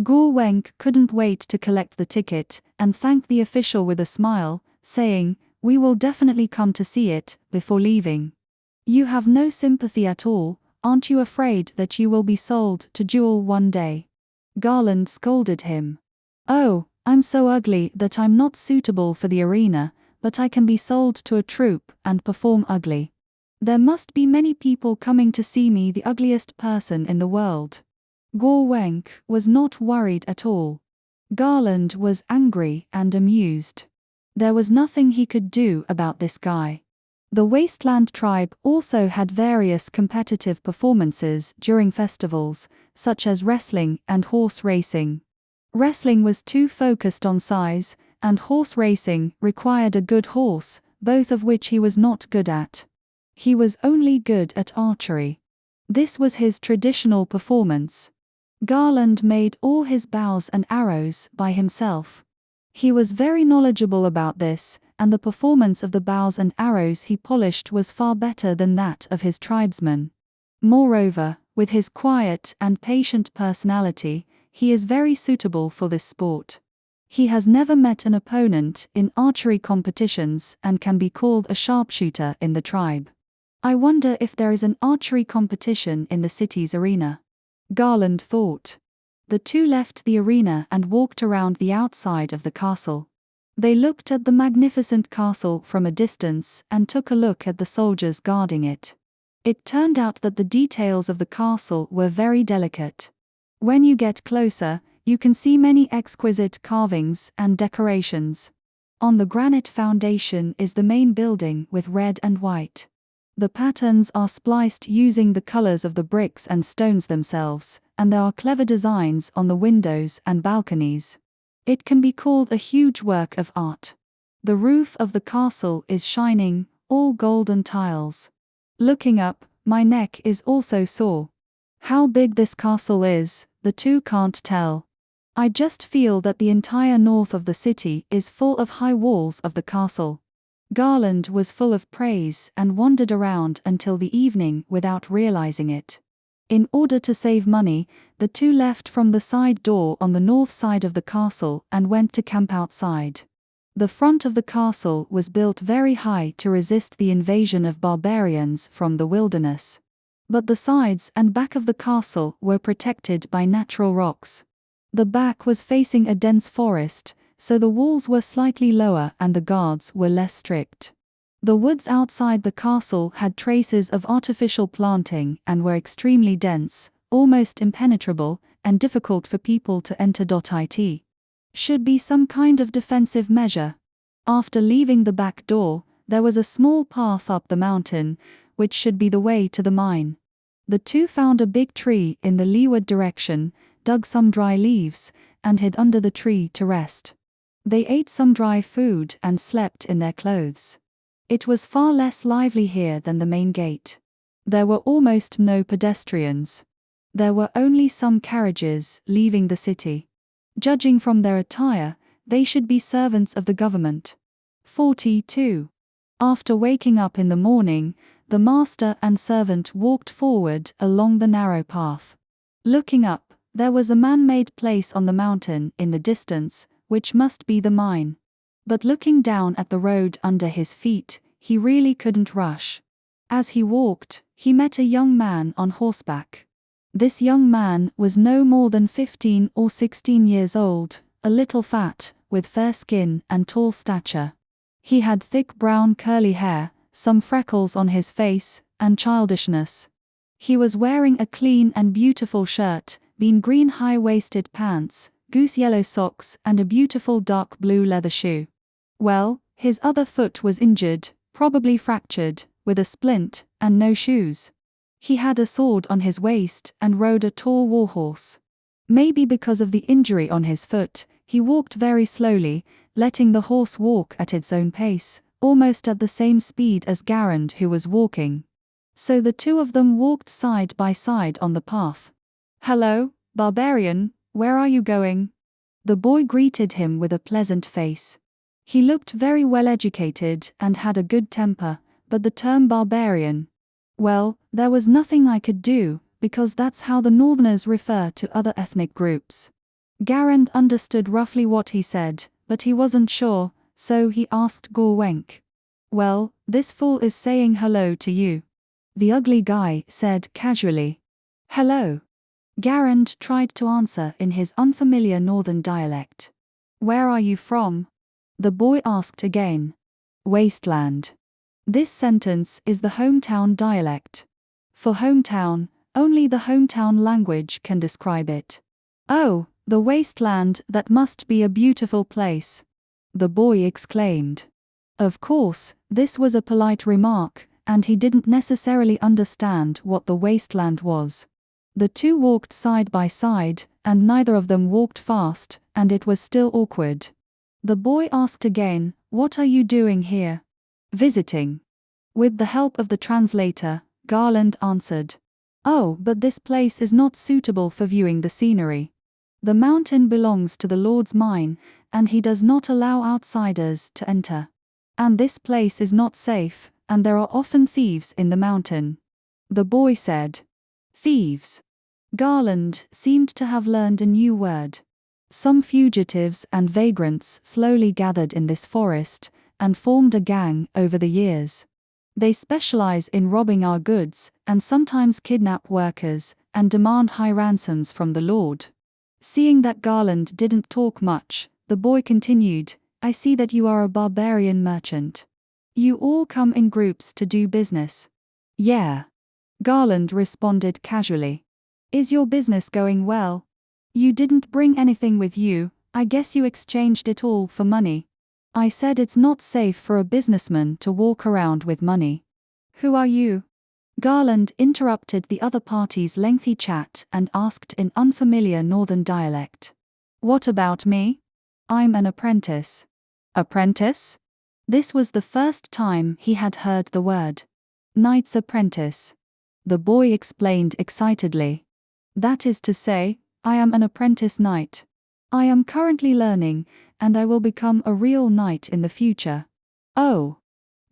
Guo Wenk couldn't wait to collect the ticket and thanked the official with a smile, saying, "We will definitely come to see it," before leaving. "You have no sympathy at all, aren't you afraid that you will be sold to duel one day?" Garland scolded him. "Oh, I'm so ugly that I'm not suitable for the arena, but I can be sold to a troupe and perform ugly. There must be many people coming to see me, the ugliest person in the world. Gorwenk was not worried at all. Garland was angry and amused. There was nothing he could do about this guy. The Wasteland tribe also had various competitive performances during festivals, such as wrestling and horse racing. Wrestling was too focused on size, and horse racing required a good horse, both of which he was not good at. He was only good at archery. This was his traditional performance. Garland made all his bows and arrows by himself. He was very knowledgeable about this, and the performance of the bows and arrows he polished was far better than that of his tribesmen. Moreover, with his quiet and patient personality, he is very suitable for this sport. He has never met an opponent in archery competitions and can be called a sharpshooter in the tribe. I wonder if there is an archery competition in the city's arena. Garland thought. The two left the arena and walked around the outside of the castle. They looked at the magnificent castle from a distance and took a look at the soldiers guarding it. It turned out that the details of the castle were very delicate. When you get closer, you can see many exquisite carvings and decorations. On the granite foundation is the main building with red and white. The patterns are spliced using the colors of the bricks and stones themselves, and there are clever designs on the windows and balconies. It can be called a huge work of art. The roof of the castle is shining, all golden tiles. Looking up, my neck is also sore. How big this castle is, the two can't tell. I just feel that the entire north of the city is full of high walls of the castle. Garland was full of praise and wandered around until the evening without realizing it. In order to save money, the two left from the side door on the north side of the castle and went to camp outside. The front of the castle was built very high to resist the invasion of barbarians from the wilderness. But the sides and back of the castle were protected by natural rocks. The back was facing a dense forest, so the walls were slightly lower and the guards were less strict. The woods outside the castle had traces of artificial planting and were extremely dense, almost impenetrable, and difficult for people to enter. It should be some kind of defensive measure. After leaving the back door, there was a small path up the mountain, which should be the way to the mine. The two found a big tree in the leeward direction, dug some dry leaves, and hid under the tree to rest. They ate some dry food and slept in their clothes. It was far less lively here than the main gate. There were almost no pedestrians. There were only some carriages leaving the city. Judging from their attire, they should be servants of the government. 42. After waking up in the morning, the master and servant walked forward along the narrow path. Looking up, there was a man-made place on the mountain in the distance, which must be the mine. But looking down at the road under his feet, he really couldn't rush. As he walked, he met a young man on horseback. This young man was no more than 15 or 16 years old, a little fat, with fair skin and tall stature. He had thick brown curly hair, some freckles on his face, and childishness. He was wearing a clean and beautiful shirt, bean green high-waisted pants, goose yellow socks and a beautiful dark blue leather shoe. Well, his other foot was injured, probably fractured, with a splint, and no shoes. He had a sword on his waist and rode a tall warhorse. Maybe because of the injury on his foot, he walked very slowly, letting the horse walk at its own pace, almost at the same speed as Garand, who was walking. So the two of them walked side by side on the path. "Hello, barbarian, where are you going?" The boy greeted him with a pleasant face. He looked very well educated and had a good temper, but the term barbarian, well, there was nothing I could do, because that's how the Northerners refer to other ethnic groups. Garand understood roughly what he said, but he wasn't sure, so he asked Gorwenk. "Well, this fool is saying hello to you." The ugly guy said casually. "Hello." Garand tried to answer in his unfamiliar northern dialect. Where are you from? The boy asked again. Wasteland. This sentence is the hometown dialect. For hometown, only the hometown language can describe it. Oh, the wasteland, that must be a beautiful place, the boy exclaimed. Of course, this was a polite remark, and he didn't necessarily understand what the wasteland was. The two walked side by side, and neither of them walked fast, and it was still awkward. The boy asked again, "What are you doing here?" "Visiting." With the help of the translator, Garland answered. "Oh, but this place is not suitable for viewing the scenery. The mountain belongs to the Lord's mine, and he does not allow outsiders to enter. And this place is not safe, and there are often thieves in the mountain." The boy said. Thieves. Garland seemed to have learned a new word. Some fugitives and vagrants slowly gathered in this forest, and formed a gang over the years. They specialize in robbing our goods, and sometimes kidnap workers, and demand high ransoms from the Lord. Seeing that Garland didn't talk much, the boy continued, "I see that you are a barbarian merchant. You all come in groups to do business." "Yeah." Garland responded casually. "Is your business going well? You didn't bring anything with you, I guess you exchanged it all for money." "I said it's not safe for a businessman to walk around with money." "Who are you?" Garland interrupted the other party's lengthy chat and asked in unfamiliar northern dialect. "What about me?" "I'm an apprentice." "Apprentice?" This was the first time he had heard the word. "Knight's apprentice." The boy explained excitedly. "That is to say, I am an apprentice knight. I am currently learning, and I will become a real knight in the future." "Oh."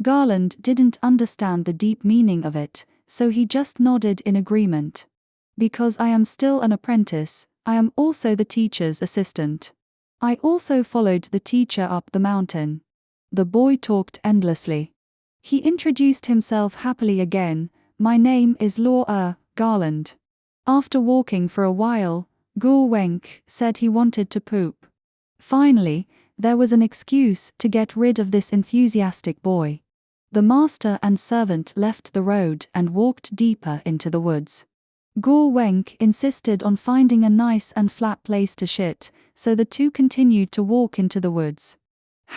Garland didn't understand the deep meaning of it, so he just nodded in agreement. "Because I am still an apprentice, I am also the teacher's assistant. I also followed the teacher up the mountain." The boy talked endlessly. He introduced himself happily again. "My name is Law Garland." After walking for a while, Gur Wenk said he wanted to poop. Finally, there was an excuse to get rid of this enthusiastic boy. The master and servant left the road and walked deeper into the woods. Gur Wenk insisted on finding a nice and flat place to shit, so the two continued to walk into the woods.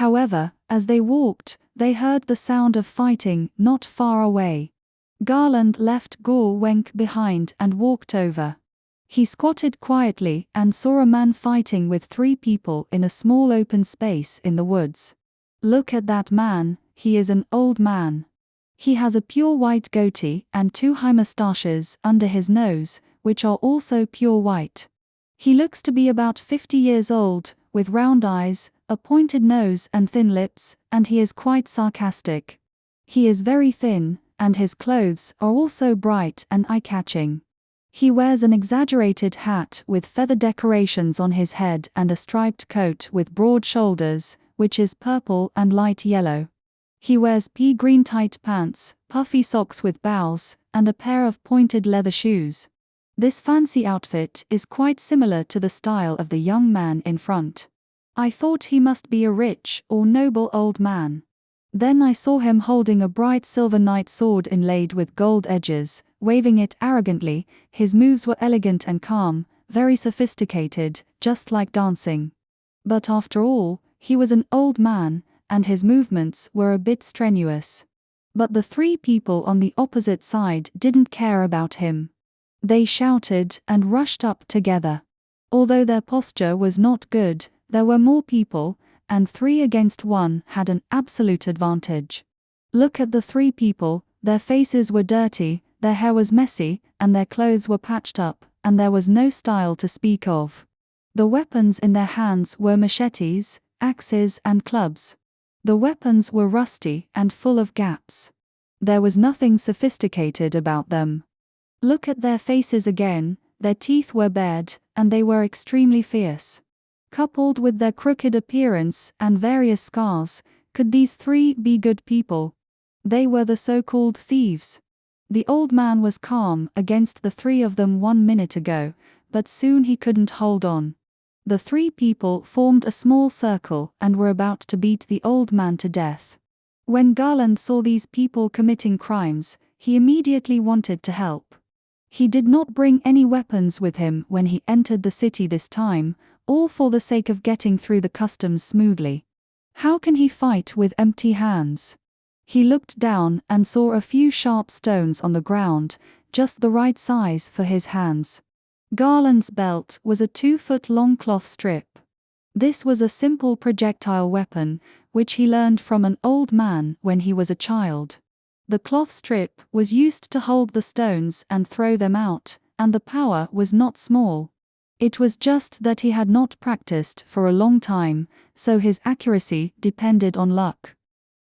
However, as they walked, they heard the sound of fighting not far away. Garland left Gur Wenk behind and walked over. He squatted quietly and saw a man fighting with 3 people in a small open space in the woods. "Look at that man, he is an old man. He has a pure white goatee and 2 high mustaches under his nose, which are also pure white. He looks to be about 50 years old, with round eyes, a pointed nose and thin lips, and he is quite sarcastic. He is very thin, and his clothes are also bright and eye-catching. He wears an exaggerated hat with feather decorations on his head and a striped coat with broad shoulders, which is purple and light yellow. He wears pea-green tight pants, puffy socks with bows, and a pair of pointed leather shoes. This fancy outfit is quite similar to the style of the young man in front. I thought he must be a rich or noble old man. Then I saw him holding a bright silver knight sword inlaid with gold edges, waving it arrogantly. His moves were elegant and calm, very sophisticated, just like dancing. But after all, he was an old man, and his movements were a bit strenuous. But the 3 people on the opposite side didn't care about him. They shouted and rushed up together. Although their posture was not good, there were more people, and 3 against 1 had an absolute advantage. Look at the 3 people, their faces were dirty, their hair was messy, and their clothes were patched up, and there was no style to speak of. The weapons in their hands were machetes, axes, and clubs. The weapons were rusty and full of gaps. There was nothing sophisticated about them. Look at their faces again, their teeth were bared, and they were extremely fierce. Coupled with their crooked appearance and various scars, could these 3 be good people? They were the so-called thieves. The old man was calm against the 3 of them 1 minute ago, but soon he couldn't hold on. The three people formed a small circle and were about to beat the old man to death. When Garland saw these people committing crimes, he immediately wanted to help. He did not bring any weapons with him when he entered the city this time, all for the sake of getting through the customs smoothly. How can he fight with empty hands? He looked down and saw a few sharp stones on the ground, just the right size for his hands. Garland's belt was a 2-foot-long cloth strip. This was a simple projectile weapon, which he learned from an old man when he was a child. The cloth strip was used to hold the stones and throw them out, and the power was not small. It was just that he had not practiced for a long time, so his accuracy depended on luck.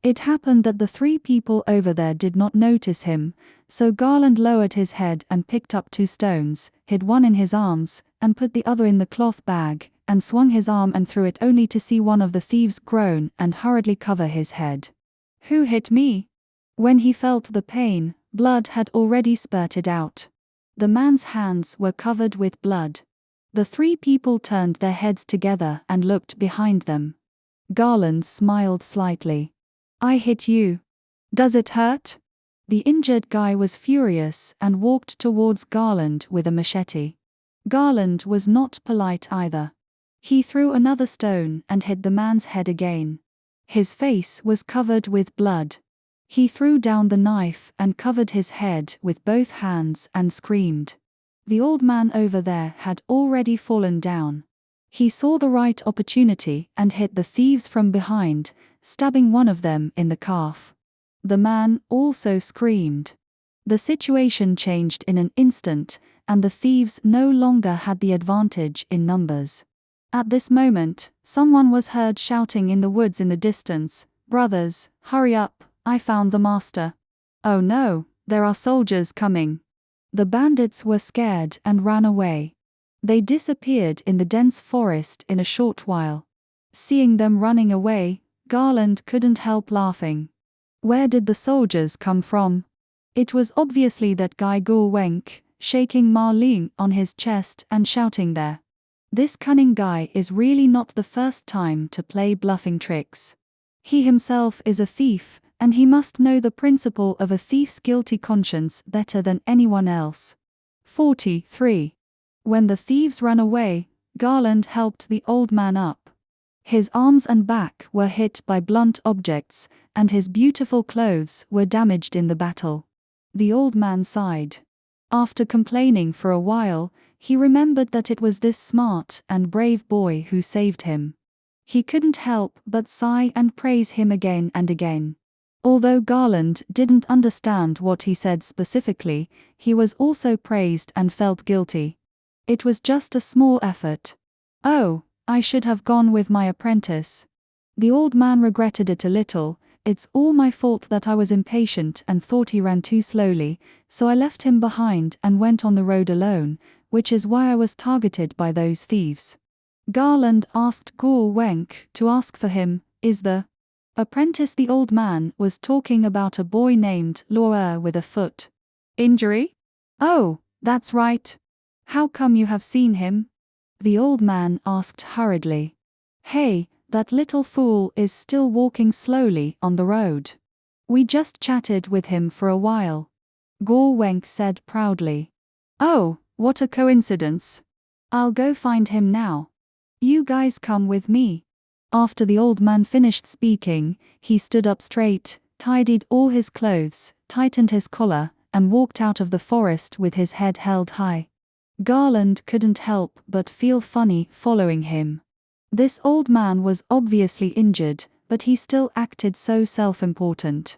It happened that the three people over there did not notice him, so Garland lowered his head and picked up 2 stones, hid one in his arms, and put the other in the cloth bag, and swung his arm and threw it only to see one of the thieves groan and hurriedly cover his head. "Who hit me?" When he felt the pain, blood had already spurted out. The man's hands were covered with blood. The three people turned their heads together and looked behind them. Garland smiled slightly. "I hit you. Does it hurt?" The injured guy was furious and walked towards Garland with a machete. Garland was not polite either. He threw another stone and hit the man's head again. His face was covered with blood. He threw down the knife and covered his head with both hands and screamed. The old man over there had already fallen down. He saw the right opportunity and hit the thieves from behind, stabbing one of them in the calf. The man also screamed. The situation changed in an instant, and the thieves no longer had the advantage in numbers. At this moment, someone was heard shouting in the woods in the distance, "Brothers, hurry up, I found the master." "Oh no, there are soldiers coming." The bandits were scared and ran away. They disappeared in the dense forest in a short while. Seeing them running away, Garland couldn't help laughing. Where did the soldiers come from? It was obviously that guy Guo Wenk, shaking Ma Ling on his chest and shouting there. This cunning guy is really not the first time to play bluffing tricks. He himself is a thief, and he must know the principle of a thief's guilty conscience better than anyone else. 43. When the thieves ran away, Garland helped the old man up. His arms and back were hit by blunt objects, and his beautiful clothes were damaged in the battle. The old man sighed. After complaining for a while, he remembered that it was this smart and brave boy who saved him. He couldn't help but sigh and praise him again and again. Although Garland didn't understand what he said specifically, he was also praised and felt guilty. It was just a small effort. "Oh, I should have gone with my apprentice." The old man regretted it a little. "It's all my fault that I was impatient and thought he ran too slowly, so I left him behind and went on the road alone, which is why I was targeted by those thieves." Garland asked Guo Wenk to ask for him. "Is the apprentice?" The old man was talking about a boy named Luo with a foot injury. "Oh, that's right. How come you have seen him?" the old man asked hurriedly. "Hey, that little fool is still walking slowly on the road. We just chatted with him for a while," Guo Wenk said proudly. "Oh, what a coincidence. I'll go find him now. You guys come with me." After the old man finished speaking, he stood up straight, tidied all his clothes, tightened his collar, and walked out of the forest with his head held high. Garland couldn't help but feel funny following him. This old man was obviously injured, but he still acted so self-important.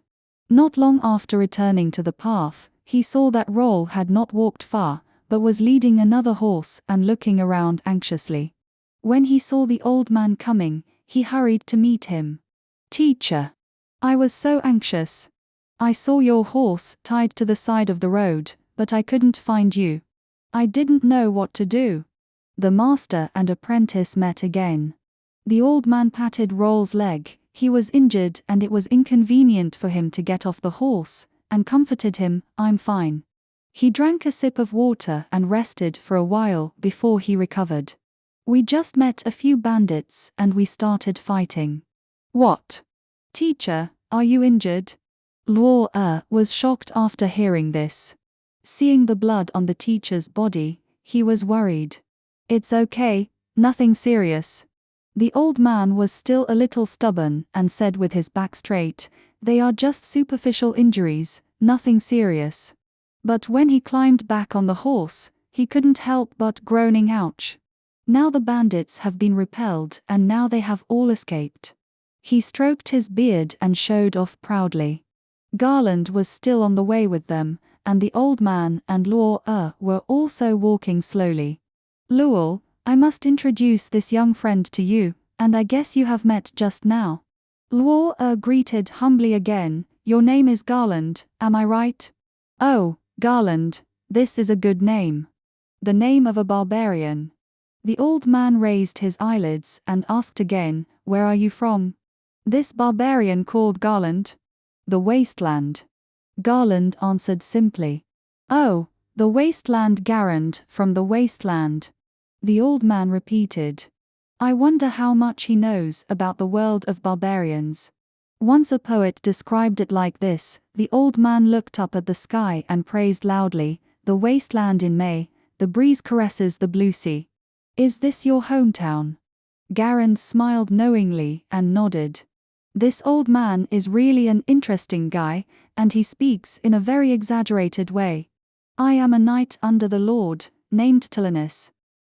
Not long after returning to the path, he saw that Roll had not walked far, but was leading another horse and looking around anxiously. When he saw the old man coming, he hurried to meet him. "Teacher, I was so anxious. I saw your horse tied to the side of the road, but I couldn't find you. I didn't know what to do." The master and apprentice met again. The old man patted Roll's leg. He was injured and it was inconvenient for him to get off the horse, and comforted him. "I'm fine." He drank a sip of water and rested for a while before he recovered. We just met a few bandits and we started fighting. What? Teacher, are you injured? Luo was shocked after hearing this. Seeing the blood on the teacher's body, he was worried. It's okay, nothing serious. The old man was still a little stubborn and said with his back straight, they are just superficial injuries, nothing serious. But when he climbed back on the horse, he couldn't help but groaning ouch. Now the bandits have been repelled and now they have all escaped. He stroked his beard and showed off proudly. Garland was still on the way with them, and the old man and Luo were also walking slowly. Luo, I must introduce this young friend to you, and I guess you have met just now. Luo greeted humbly again, your name is Garland, am I right? Oh, Garland, this is a good name. The name of a barbarian. The old man raised his eyelids and asked again, where are you from? This barbarian called Garland? The wasteland. Garland answered simply. Oh, the wasteland Garand from the wasteland. The old man repeated. I wonder how much he knows about the world of barbarians. Once a poet described it like this, the old man looked up at the sky and praised loudly, the wasteland in May, the breeze caresses the blue sea. Is this your hometown? Garand smiled knowingly and nodded. This old man is really an interesting guy, and he speaks in a very exaggerated way. I am a knight under the Lord, named Tilinus.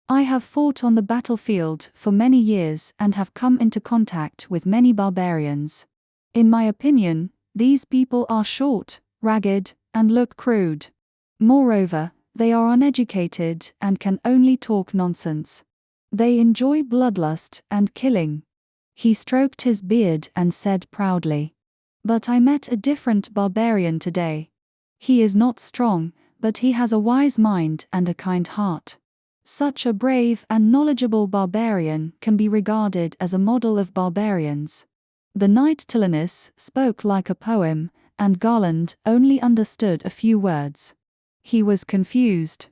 I have fought on the battlefield for many years and have come into contact with many barbarians. In my opinion, these people are short, ragged, and look crude. Moreover, they are uneducated and can only talk nonsense. They enjoy bloodlust and killing. He stroked his beard and said proudly. But I met a different barbarian today. He is not strong, but he has a wise mind and a kind heart. Such a brave and knowledgeable barbarian can be regarded as a model of barbarians. The knight Tilinus spoke like a poem, and Garland only understood a few words. He was confused.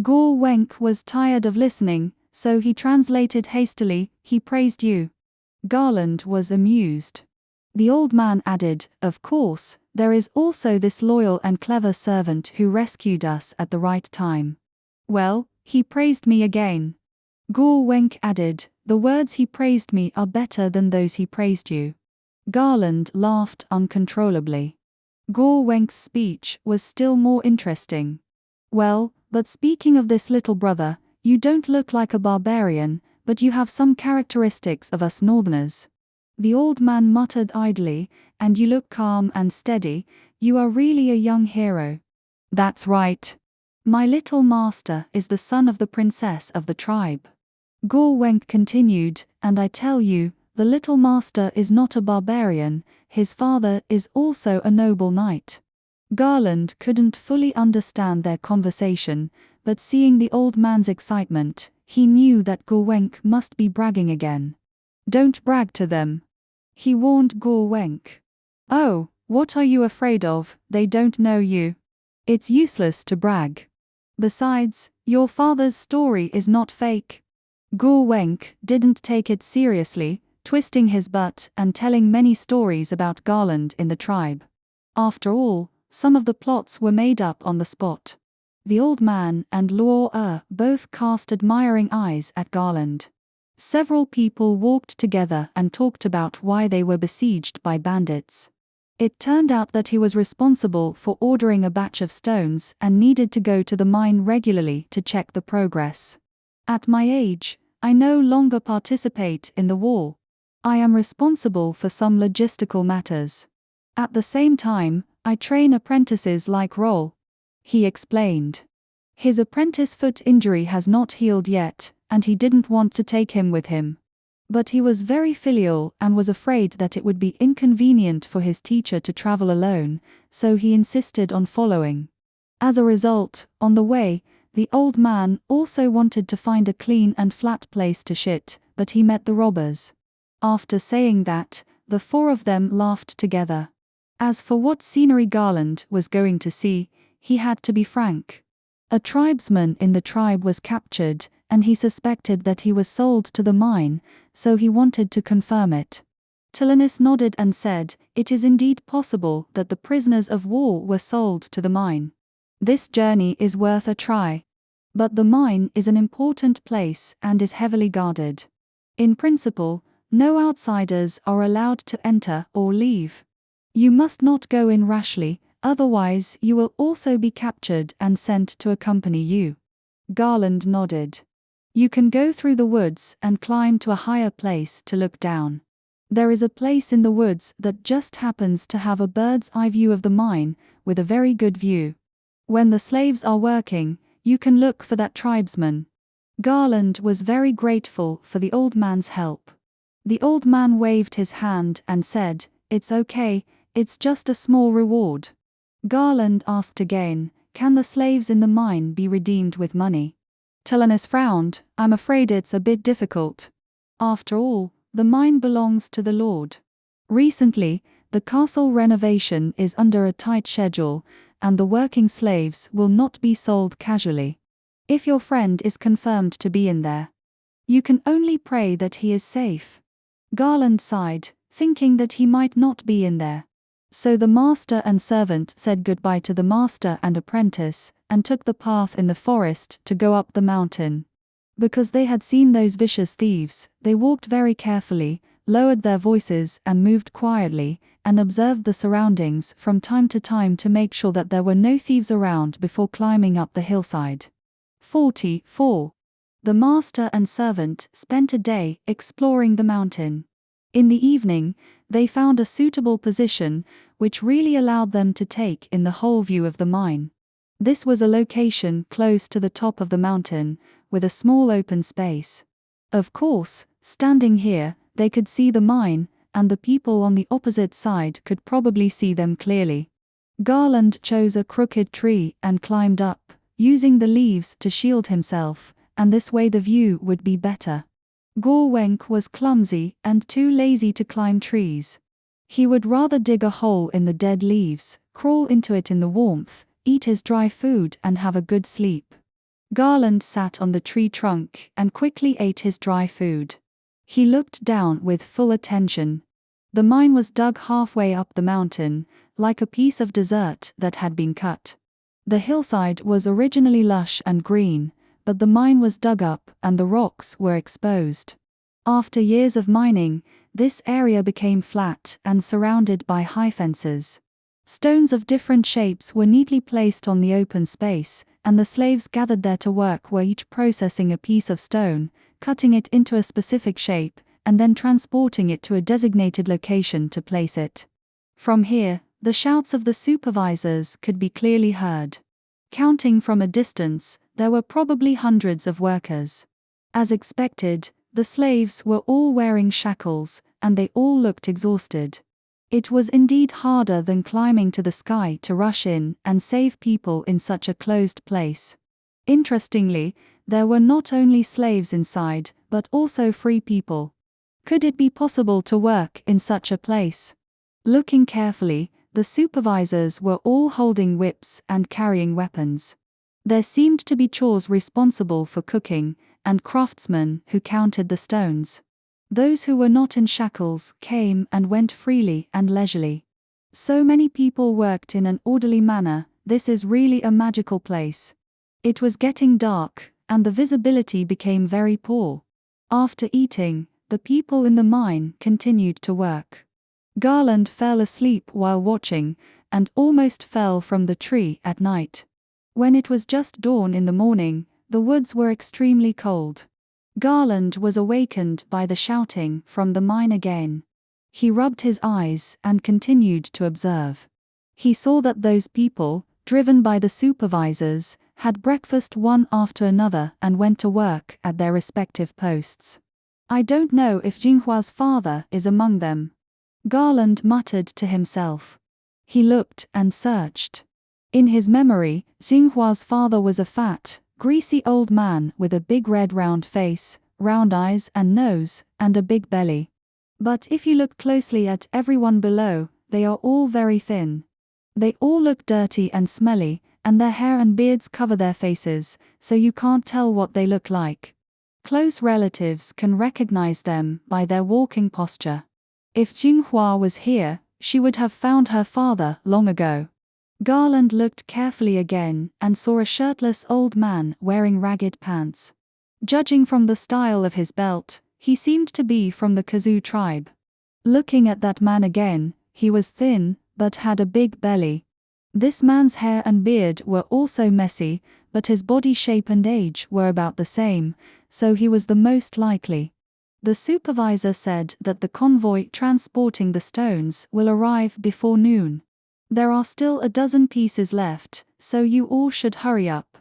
Gore Wenk was tired of listening, so he translated hastily, he praised you. Garland was amused. The old man added, of course, there is also this loyal and clever servant who rescued us at the right time. Well, he praised me again. Gore Wenk added, the words he praised me are better than those he praised you. Garland laughed uncontrollably. Gore Wenk's speech was still more interesting. Well, but speaking of this little brother, you don't look like a barbarian, but you have some characteristics of us northerners. The old man muttered idly, and you look calm and steady, you are really a young hero. That's right. My little master is the son of the princess of the tribe. Gore Wenk continued, and I tell you, the little master is not a barbarian, his father is also a noble knight. Garland couldn't fully understand their conversation, but seeing the old man's excitement, he knew that Gore Wenk must be bragging again. Don't brag to them, he warned Gore Wenk. Oh, what are you afraid of? They don't know you. It's useless to brag. Besides, your father's story is not fake. Gore Wenk didn't take it seriously, twisting his butt and telling many stories about Garland in the tribe. After all, some of the plots were made up on the spot. The old man and Luo both cast admiring eyes at Garland. Several people walked together and talked about why they were besieged by bandits. It turned out that he was responsible for ordering a batch of stones and needed to go to the mine regularly to check the progress. At my age, I no longer participate in the war. I am responsible for some logistical matters. At the same time, I train apprentices like Roll, he explained. His apprentice foot injury has not healed yet, and he didn't want to take him with him. But he was very filial and was afraid that it would be inconvenient for his teacher to travel alone, so he insisted on following. As a result, on the way, the old man also wanted to find a clean and flat place to shit, but he met the robbers. After saying that, the four of them laughed together. As for what scenery Garland was going to see, he had to be frank. A tribesman in the tribe was captured, and he suspected that he was sold to the mine, so he wanted to confirm it. Tilenus nodded and said, "It is indeed possible that the prisoners of war were sold to the mine. This journey is worth a try. But the mine is an important place and is heavily guarded. In principle, no outsiders are allowed to enter or leave. You must not go in rashly, otherwise you will also be captured and sent to accompany you." Garland nodded. "You can go through the woods and climb to a higher place to look down. There is a place in the woods that just happens to have a bird's eye view of the mine, with a very good view. When the slaves are working, you can look for that tribesman." Garland was very grateful for the old man's help. The old man waved his hand and said, "It's okay, it's just a small reward." Garland asked again, "Can the slaves in the mine be redeemed with money?" Tilenus frowned, "I'm afraid it's a bit difficult. After all, the mine belongs to the Lord. Recently, the castle renovation is under a tight schedule, and the working slaves will not be sold casually. If your friend is confirmed to be in there, you can only pray that he is safe." Garland sighed, thinking that he might not be in there. So the master and servant said goodbye to the master and apprentice, and took the path in the forest to go up the mountain. Because they had seen those vicious thieves, they walked very carefully, lowered their voices and moved quietly, and observed the surroundings from time to time to make sure that there were no thieves around before climbing up the hillside. 44. The master and servant spent a day exploring the mountain. In the evening, they found a suitable position, which really allowed them to take in the whole view of the mine. This was a location close to the top of the mountain, with a small open space. Of course, standing here, they could see the mine, and the people on the opposite side could probably see them clearly. Garland chose a crooked tree and climbed up, using the leaves to shield himself, and this way the view would be better. Gorwenk was clumsy and too lazy to climb trees. He would rather dig a hole in the dead leaves, crawl into it in the warmth, eat his dry food and have a good sleep. Garland sat on the tree trunk and quickly ate his dry food. He looked down with full attention. The mine was dug halfway up the mountain, like a piece of dessert that had been cut. The hillside was originally lush and green, but the mine was dug up and the rocks were exposed. After years of mining, this area became flat and surrounded by high fences. Stones of different shapes were neatly placed on the open space, and the slaves gathered there to work were each processing a piece of stone, cutting it into a specific shape, and then transporting it to a designated location to place it. From here, the shouts of the supervisors could be clearly heard. Counting from a distance, there were probably hundreds of workers. As expected, the slaves were all wearing shackles, and they all looked exhausted. It was indeed harder than climbing to the sky to rush in and save people in such a closed place. Interestingly, there were not only slaves inside, but also free people. Could it be possible to work in such a place? Looking carefully, the supervisors were all holding whips and carrying weapons. There seemed to be chores responsible for cooking, and craftsmen who counted the stones. Those who were not in shackles came and went freely and leisurely. So many people worked in an orderly manner. This is really a magical place. It was getting dark, and the visibility became very poor. After eating, the people in the mine continued to work. Garland fell asleep while watching, and almost fell from the tree at night. When it was just dawn in the morning, the woods were extremely cold. Garland was awakened by the shouting from the mine again. He rubbed his eyes and continued to observe. He saw that those people, driven by the supervisors, had breakfast one after another and went to work at their respective posts. "I don't know if Jinghua's father is among them," Garland muttered to himself. He looked and searched. In his memory, Xinghua's father was a fat, greasy old man with a big red round face, round eyes and nose, and a big belly. But if you look closely at everyone below, they are all very thin. They all look dirty and smelly, and their hair and beards cover their faces, so you can't tell what they look like. Close relatives can recognize them by their walking posture. If Jinghua was here, she would have found her father long ago. Garland looked carefully again and saw a shirtless old man wearing ragged pants. Judging from the style of his belt, he seemed to be from the Kazoo tribe. Looking at that man again, he was thin, but had a big belly. This man's hair and beard were also messy, but his body shape and age were about the same, so he was the most likely. The supervisor said that the convoy transporting the stones will arrive before noon. There are still a dozen pieces left, so you all should hurry up.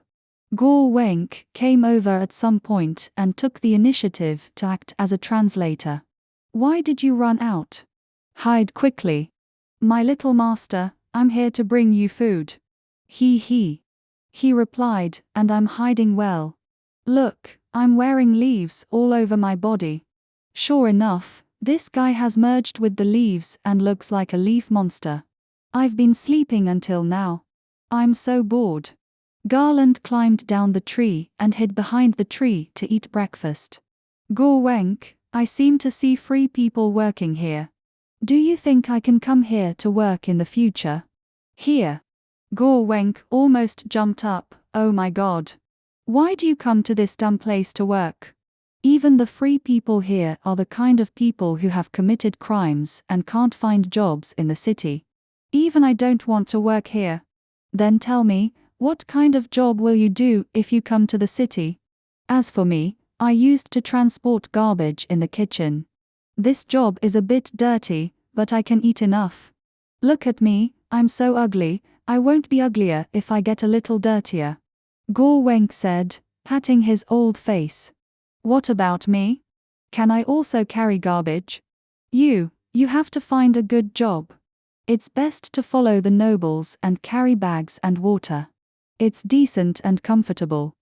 Gore Wenk came over at some point and took the initiative to act as a translator. Why did you run out? Hide quickly. My little master, I'm here to bring you food. He replied, and I'm hiding well. Look, I'm wearing leaves all over my body. Sure enough, this guy has merged with the leaves and looks like a leaf monster. I've been sleeping until now. I'm so bored. Garland climbed down the tree and hid behind the tree to eat breakfast. Gore Wenk, I seem to see 3 people working here. Do you think I can come here to work in the future? Here. Gore Wenk almost jumped up. Oh my god. Why do you come to this dumb place to work? Even the 3 people here are the kind of people who have committed crimes and can't find jobs in the city. Even I don't want to work here. Then tell me, what kind of job will you do if you come to the city? As for me, I used to transport garbage in the kitchen. This job is a bit dirty, but I can eat enough. Look at me, I'm so ugly, I won't be uglier if I get a little dirtier. Gore Wenk said, patting his old face. What about me? Can I also carry garbage? You have to find a good job. It's best to follow the nobles and carry bags and water. It's decent and comfortable.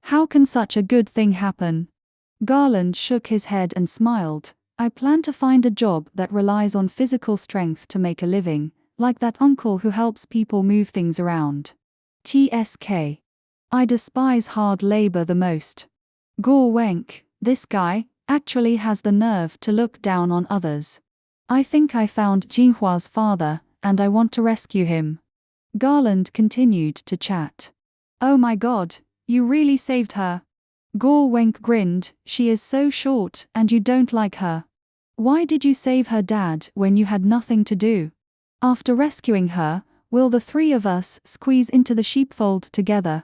How can such a good thing happen? Garland shook his head and smiled. I plan to find a job that relies on physical strength to make a living, like that uncle who helps people move things around. TSK. I despise hard labor the most. Gore Wenk, this guy, actually has the nerve to look down on others. I think I found Jinhua's father, and I want to rescue him. Garland continued to chat. Oh my god, you really saved her. Gore Wenk grinned, she is so short and you don't like her. Why did you save her dad when you had nothing to do? After rescuing her, will the 3 of us squeeze into the sheepfold together?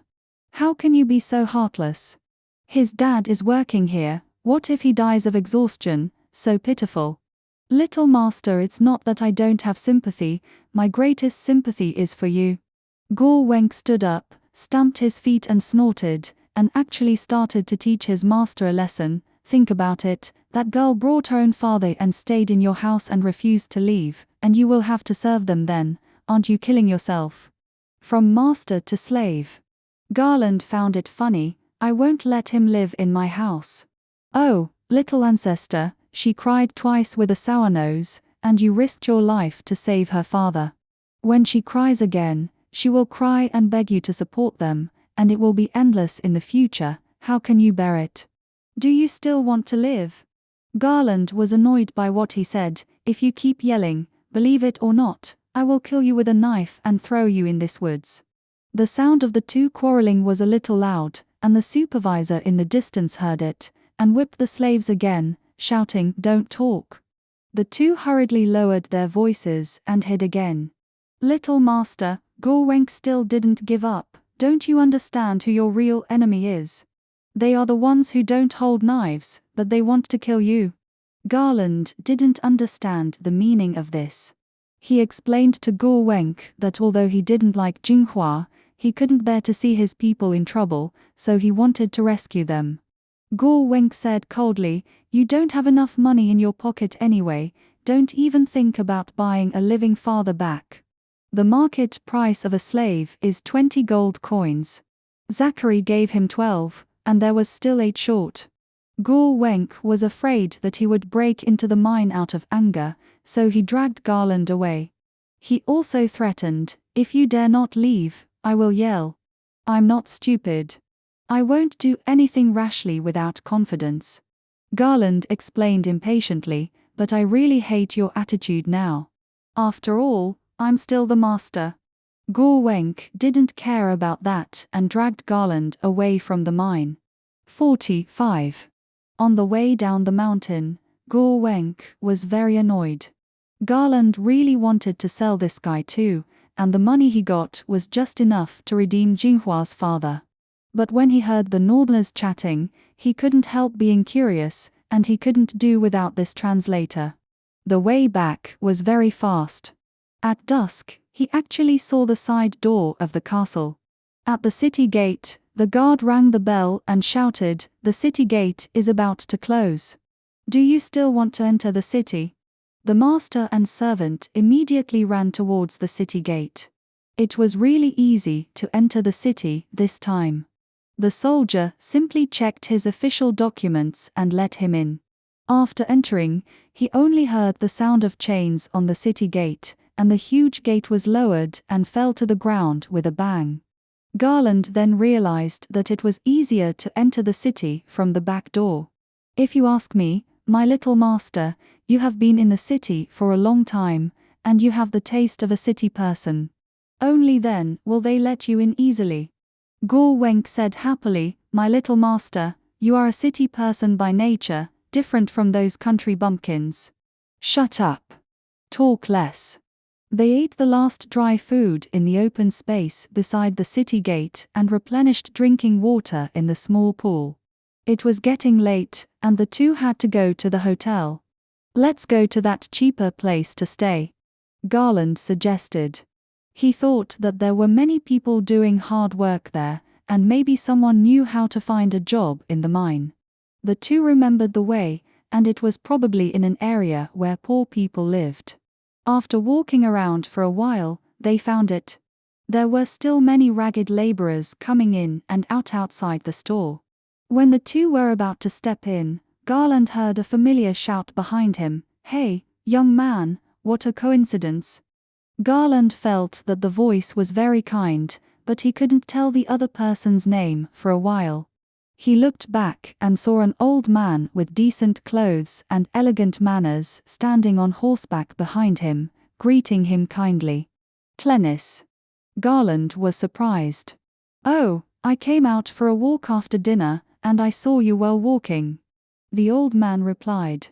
How can you be so heartless? His dad is working here, what if he dies of exhaustion? So pitiful. Little master, it's not that I don't have sympathy, my greatest sympathy is for you. Gore Wenk stood up, stamped his feet and snorted, and actually started to teach his master a lesson. Think about it, that girl brought her own father and stayed in your house and refused to leave, and you will have to serve them then, aren't you killing yourself? From master to slave. Garland found it funny, I won't let him live in my house. Oh, little ancestor, she cried twice with a sour nose, and you risked your life to save her father. When she cries again, she will cry and beg you to support them, and it will be endless in the future. How can you bear it? Do you still want to live? Garland was annoyed by what he said. If you keep yelling, believe it or not, I will kill you with a knife and throw you in this woods. The sound of the 2 quarreling was a little loud, and the supervisor in the distance heard it, and whipped the slaves again, shouting, don't talk. The 2 hurriedly lowered their voices and hid again. Little master, Gore Wenk still didn't give up. Don't you understand who your real enemy is? They are the ones who don't hold knives, but they want to kill you. Garland didn't understand the meaning of this. He explained to Gore Wenk that although he didn't like Jinghua, he couldn't bear to see his people in trouble, so he wanted to rescue them. Gore Wenk said coldly, you don't have enough money in your pocket anyway, don't even think about buying a living father back. The market price of a slave is 20 gold coins. Zachary gave him 12, and there was still 8 short. Gore Wenk was afraid that he would break into the mine out of anger, so he dragged Garland away. He also threatened, if you dare not leave, I will yell. I'm not stupid. I won't do anything rashly without confidence. Garland explained impatiently, but I really hate your attitude now. After all, I'm still the master. Gore Wenk didn't care about that and dragged Garland away from the mine. 45. On the way down the mountain, Gore Wenk was very annoyed. Garland really wanted to sell this guy too, and the money he got was just enough to redeem Jinghua's father. But when he heard the Northerners chatting, he couldn't help being curious, and he couldn't do without this translator. The way back was very fast. At dusk, he actually saw the side door of the castle. At the city gate, the guard rang the bell and shouted, "The city gate is about to close. Do you still want to enter the city?" The master and servant immediately ran towards the city gate. It was really easy to enter the city this time. The soldier simply checked his official documents and let him in. After entering, he only heard the sound of chains on the city gate, and the huge gate was lowered and fell to the ground with a bang. Garland then realized that it was easier to enter the city from the back door. "If you ask me, my little master, you have been in the city for a long time, and you have the taste of a city person. Only then will they let you in easily." Gore Wenk said happily, "My little master, you are a city person by nature, different from those country bumpkins. Shut up. Talk less." They ate the last dry food in the open space beside the city gate and replenished drinking water in the small pool. It was getting late, and the two had to go to the hotel. "Let's go to that cheaper place to stay," Garland suggested. He thought that there were many people doing hard work there, and maybe someone knew how to find a job in the mine. The two remembered the way, and it was probably in an area where poor people lived. After walking around for a while, they found it. There were still many ragged laborers coming in and out outside the store. When the two were about to step in, Garland heard a familiar shout behind him, "Hey, young man, what a coincidence." Garland felt that the voice was very kind, but he couldn't tell the other person's name for a while. He looked back and saw an old man with decent clothes and elegant manners standing on horseback behind him, greeting him kindly. "Tlennis." Garland was surprised. "Oh, I came out for a walk after dinner, and I saw you while walking," the old man replied.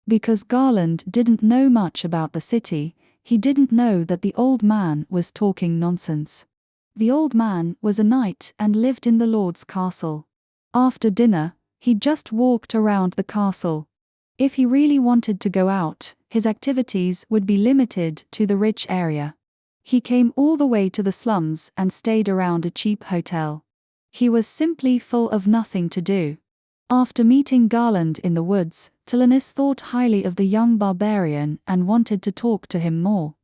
Because Garland didn't know much about the city, he didn't know that the old man was talking nonsense. The old man was a knight and lived in the Lord's castle. After dinner, he just walked around the castle. If he really wanted to go out, his activities would be limited to the rich area. He came all the way to the slums and stayed around a cheap hotel. He was simply full of nothing to do. After meeting Garland in the woods, Tlennis thought highly of the young barbarian and wanted to talk to him more.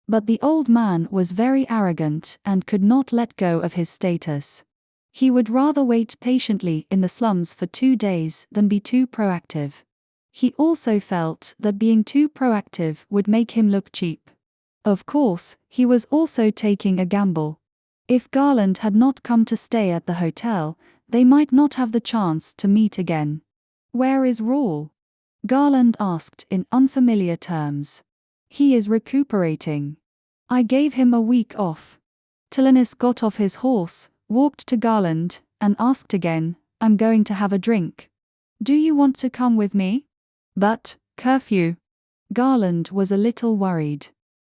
But the old man was very arrogant and could not let go of his status. He would rather wait patiently in the slums for 2 days than be too proactive. He also felt that being too proactive would make him look cheap. Of course, he was also taking a gamble. If Garland had not come to stay at the hotel, they might not have the chance to meet again. "Where is Raul?" Garland asked in unfamiliar terms. "He is recuperating. I gave him a week off." Tlennis got off his horse, walked to Garland, and asked again, "I'm going to have a drink. Do you want to come with me?" "But, curfew." Garland was a little worried.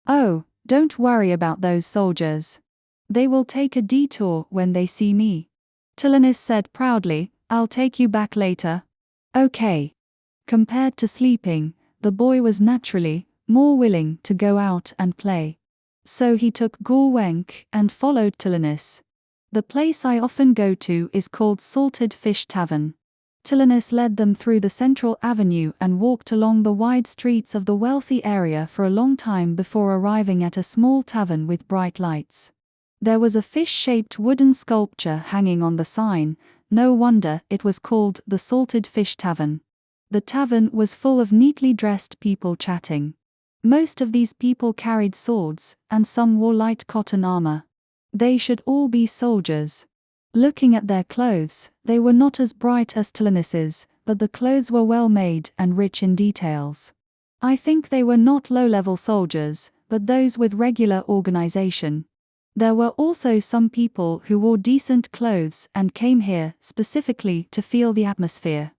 "Oh, don't worry about those soldiers. They will take a detour when they see me," Tlennis said proudly. "I'll take you back later." "Okay." Compared to sleeping, the boy was naturally more willing to go out and play. So he took Gore Wenk and followed Tlennis. "The place I often go to is called Salted Fish Tavern." Tlennis led them through the central avenue and walked along the wide streets of the wealthy area for a long time before arriving at a small tavern with bright lights. There was a fish-shaped wooden sculpture hanging on the sign. No wonder it was called the Salted Fish Tavern. The tavern was full of neatly dressed people chatting. Most of these people carried swords, and some wore light cotton armor. They should all be soldiers. Looking at their clothes, they were not as bright as Tilenes's, but the clothes were well made and rich in details. I think they were not low-level soldiers, but those with regular organization. There were also some people who wore decent clothes and came here specifically to feel the atmosphere.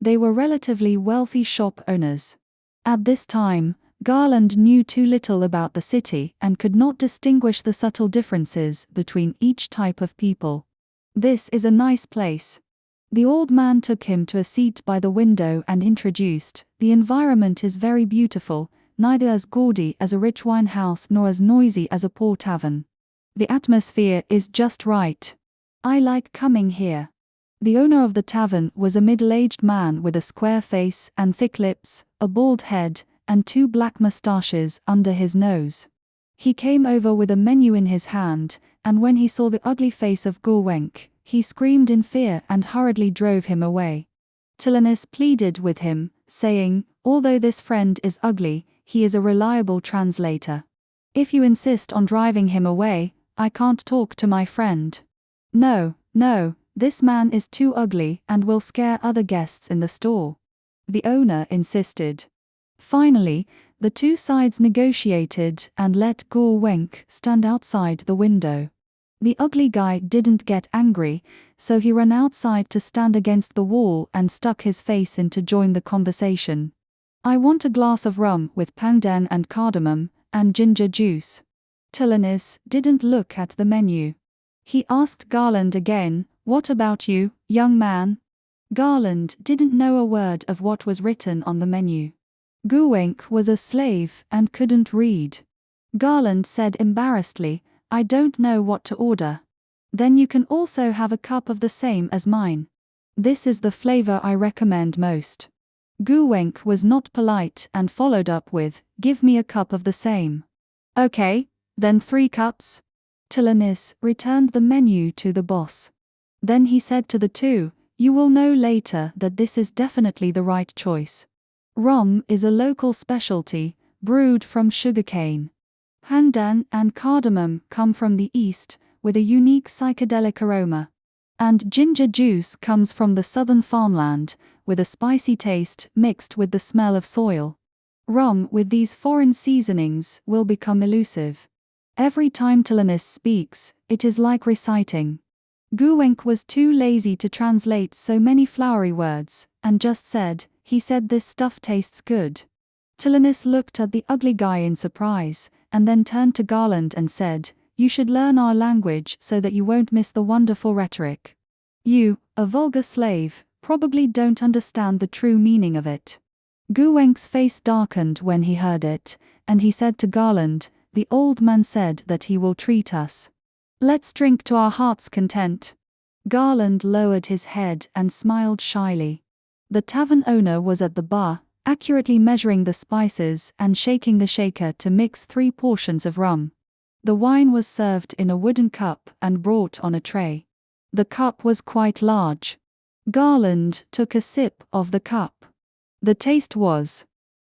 They were relatively wealthy shop owners. At this time, Garland knew too little about the city and could not distinguish the subtle differences between each type of people. "This is a nice place." The old man took him to a seat by the window and introduced, "The environment is very beautiful, neither as gaudy as a rich wine house nor as noisy as a poor tavern. The atmosphere is just right. I like coming here." The owner of the tavern was a middle-aged man with a square face and thick lips, a bald head, and 2 black mustaches under his nose. He came over with a menu in his hand, and when he saw the ugly face of Gurwenk, he screamed in fear and hurriedly drove him away. Tilenes pleaded with him, saying, "Although this friend is ugly, he is a reliable translator. If you insist on driving him away, I can't talk to my friend. No, this man is too ugly and will scare other guests in the store." The owner insisted. Finally, the 2 sides negotiated and let Gurwenk stand outside the window. The ugly guy didn't get angry, so he ran outside to stand against the wall and stuck his face in to join the conversation. "I want a glass of rum with pandan and cardamom, and ginger juice." Tilenes didn't look at the menu. He asked Garland again, "What about you, young man?" Garland didn't know a word of what was written on the menu. Gurwenk was a slave and couldn't read. Garland said embarrassedly, "I don't know what to order." "Then you can also have a cup of the same as mine. This is the flavor I recommend most." Gurwenk was not polite and followed up with, "Give me a cup of the same." "Okay, then 3 cups." Tilenes returned the menu to the boss. Then he said to the 2, "You will know later that this is definitely the right choice. Rum is a local specialty, brewed from sugarcane. Pandan and cardamom come from the east, with a unique psychedelic aroma. And ginger juice comes from the southern farmland, with a spicy taste mixed with the smell of soil. Rum with these foreign seasonings will become elusive. Every time Tilenes speaks, it is like reciting." Gurwenk was too lazy to translate so many flowery words, and just said, "He said this stuff tastes good." Tilenes looked at the ugly guy in surprise, and then turned to Garland and said, "You should learn our language so that you won't miss the wonderful rhetoric. You, a vulgar slave, probably don't understand the true meaning of it." Gurwenk's face darkened when he heard it, and he said to Garland, "The old man said that he will treat us. Let's drink to our heart's content." Garland lowered his head and smiled shyly. The tavern owner was at the bar, accurately measuring the spices and shaking the shaker to mix 3 portions of rum. The wine was served in a wooden cup and brought on a tray. The cup was quite large. Garland took a sip of the cup. The taste was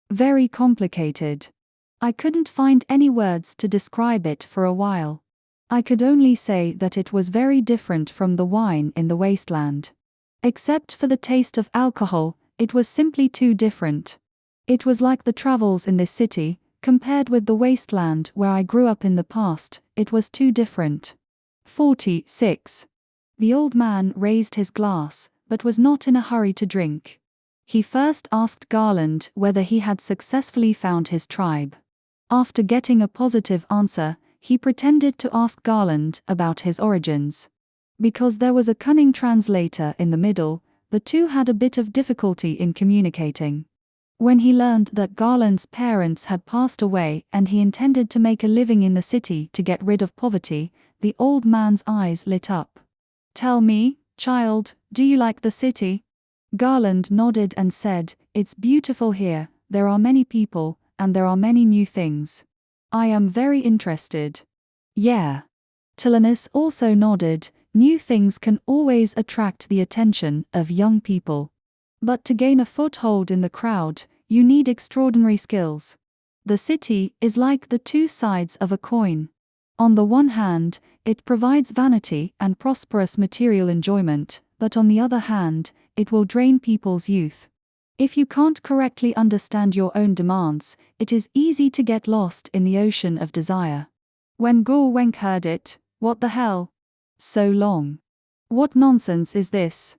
very complicated. I couldn't find any words to describe it for a while. I could only say that it was very different from the wine in the wasteland. Except for the taste of alcohol, it was simply too different. It was like the travels in this city, compared with the wasteland where I grew up in the past, it was too different. 46. The old man raised his glass, but was not in a hurry to drink. He first asked Garland whether he had successfully found his tribe. After getting a positive answer, he pretended to ask Garland about his origins. Because there was a cunning translator in the middle, the 2 had a bit of difficulty in communicating. When he learned that Garland's parents had passed away and he intended to make a living in the city to get rid of poverty, the old man's eyes lit up. "Tell me, child, do you like the city?" Garland nodded and said, "It's beautiful here, there are many people, and there are many new things. I am very interested." "Yeah." Tilenes also nodded. New things can always attract the attention of young people. But to gain a foothold in the crowd, you need extraordinary skills. The city is like the 2 sides of a coin. On the one hand, it provides vanity and prosperous material enjoyment, but on the other hand, it will drain people's youth. If you can't correctly understand your own demands, it is easy to get lost in the ocean of desire. When Guo Wenk heard it, "What the hell? So long. What nonsense is this?"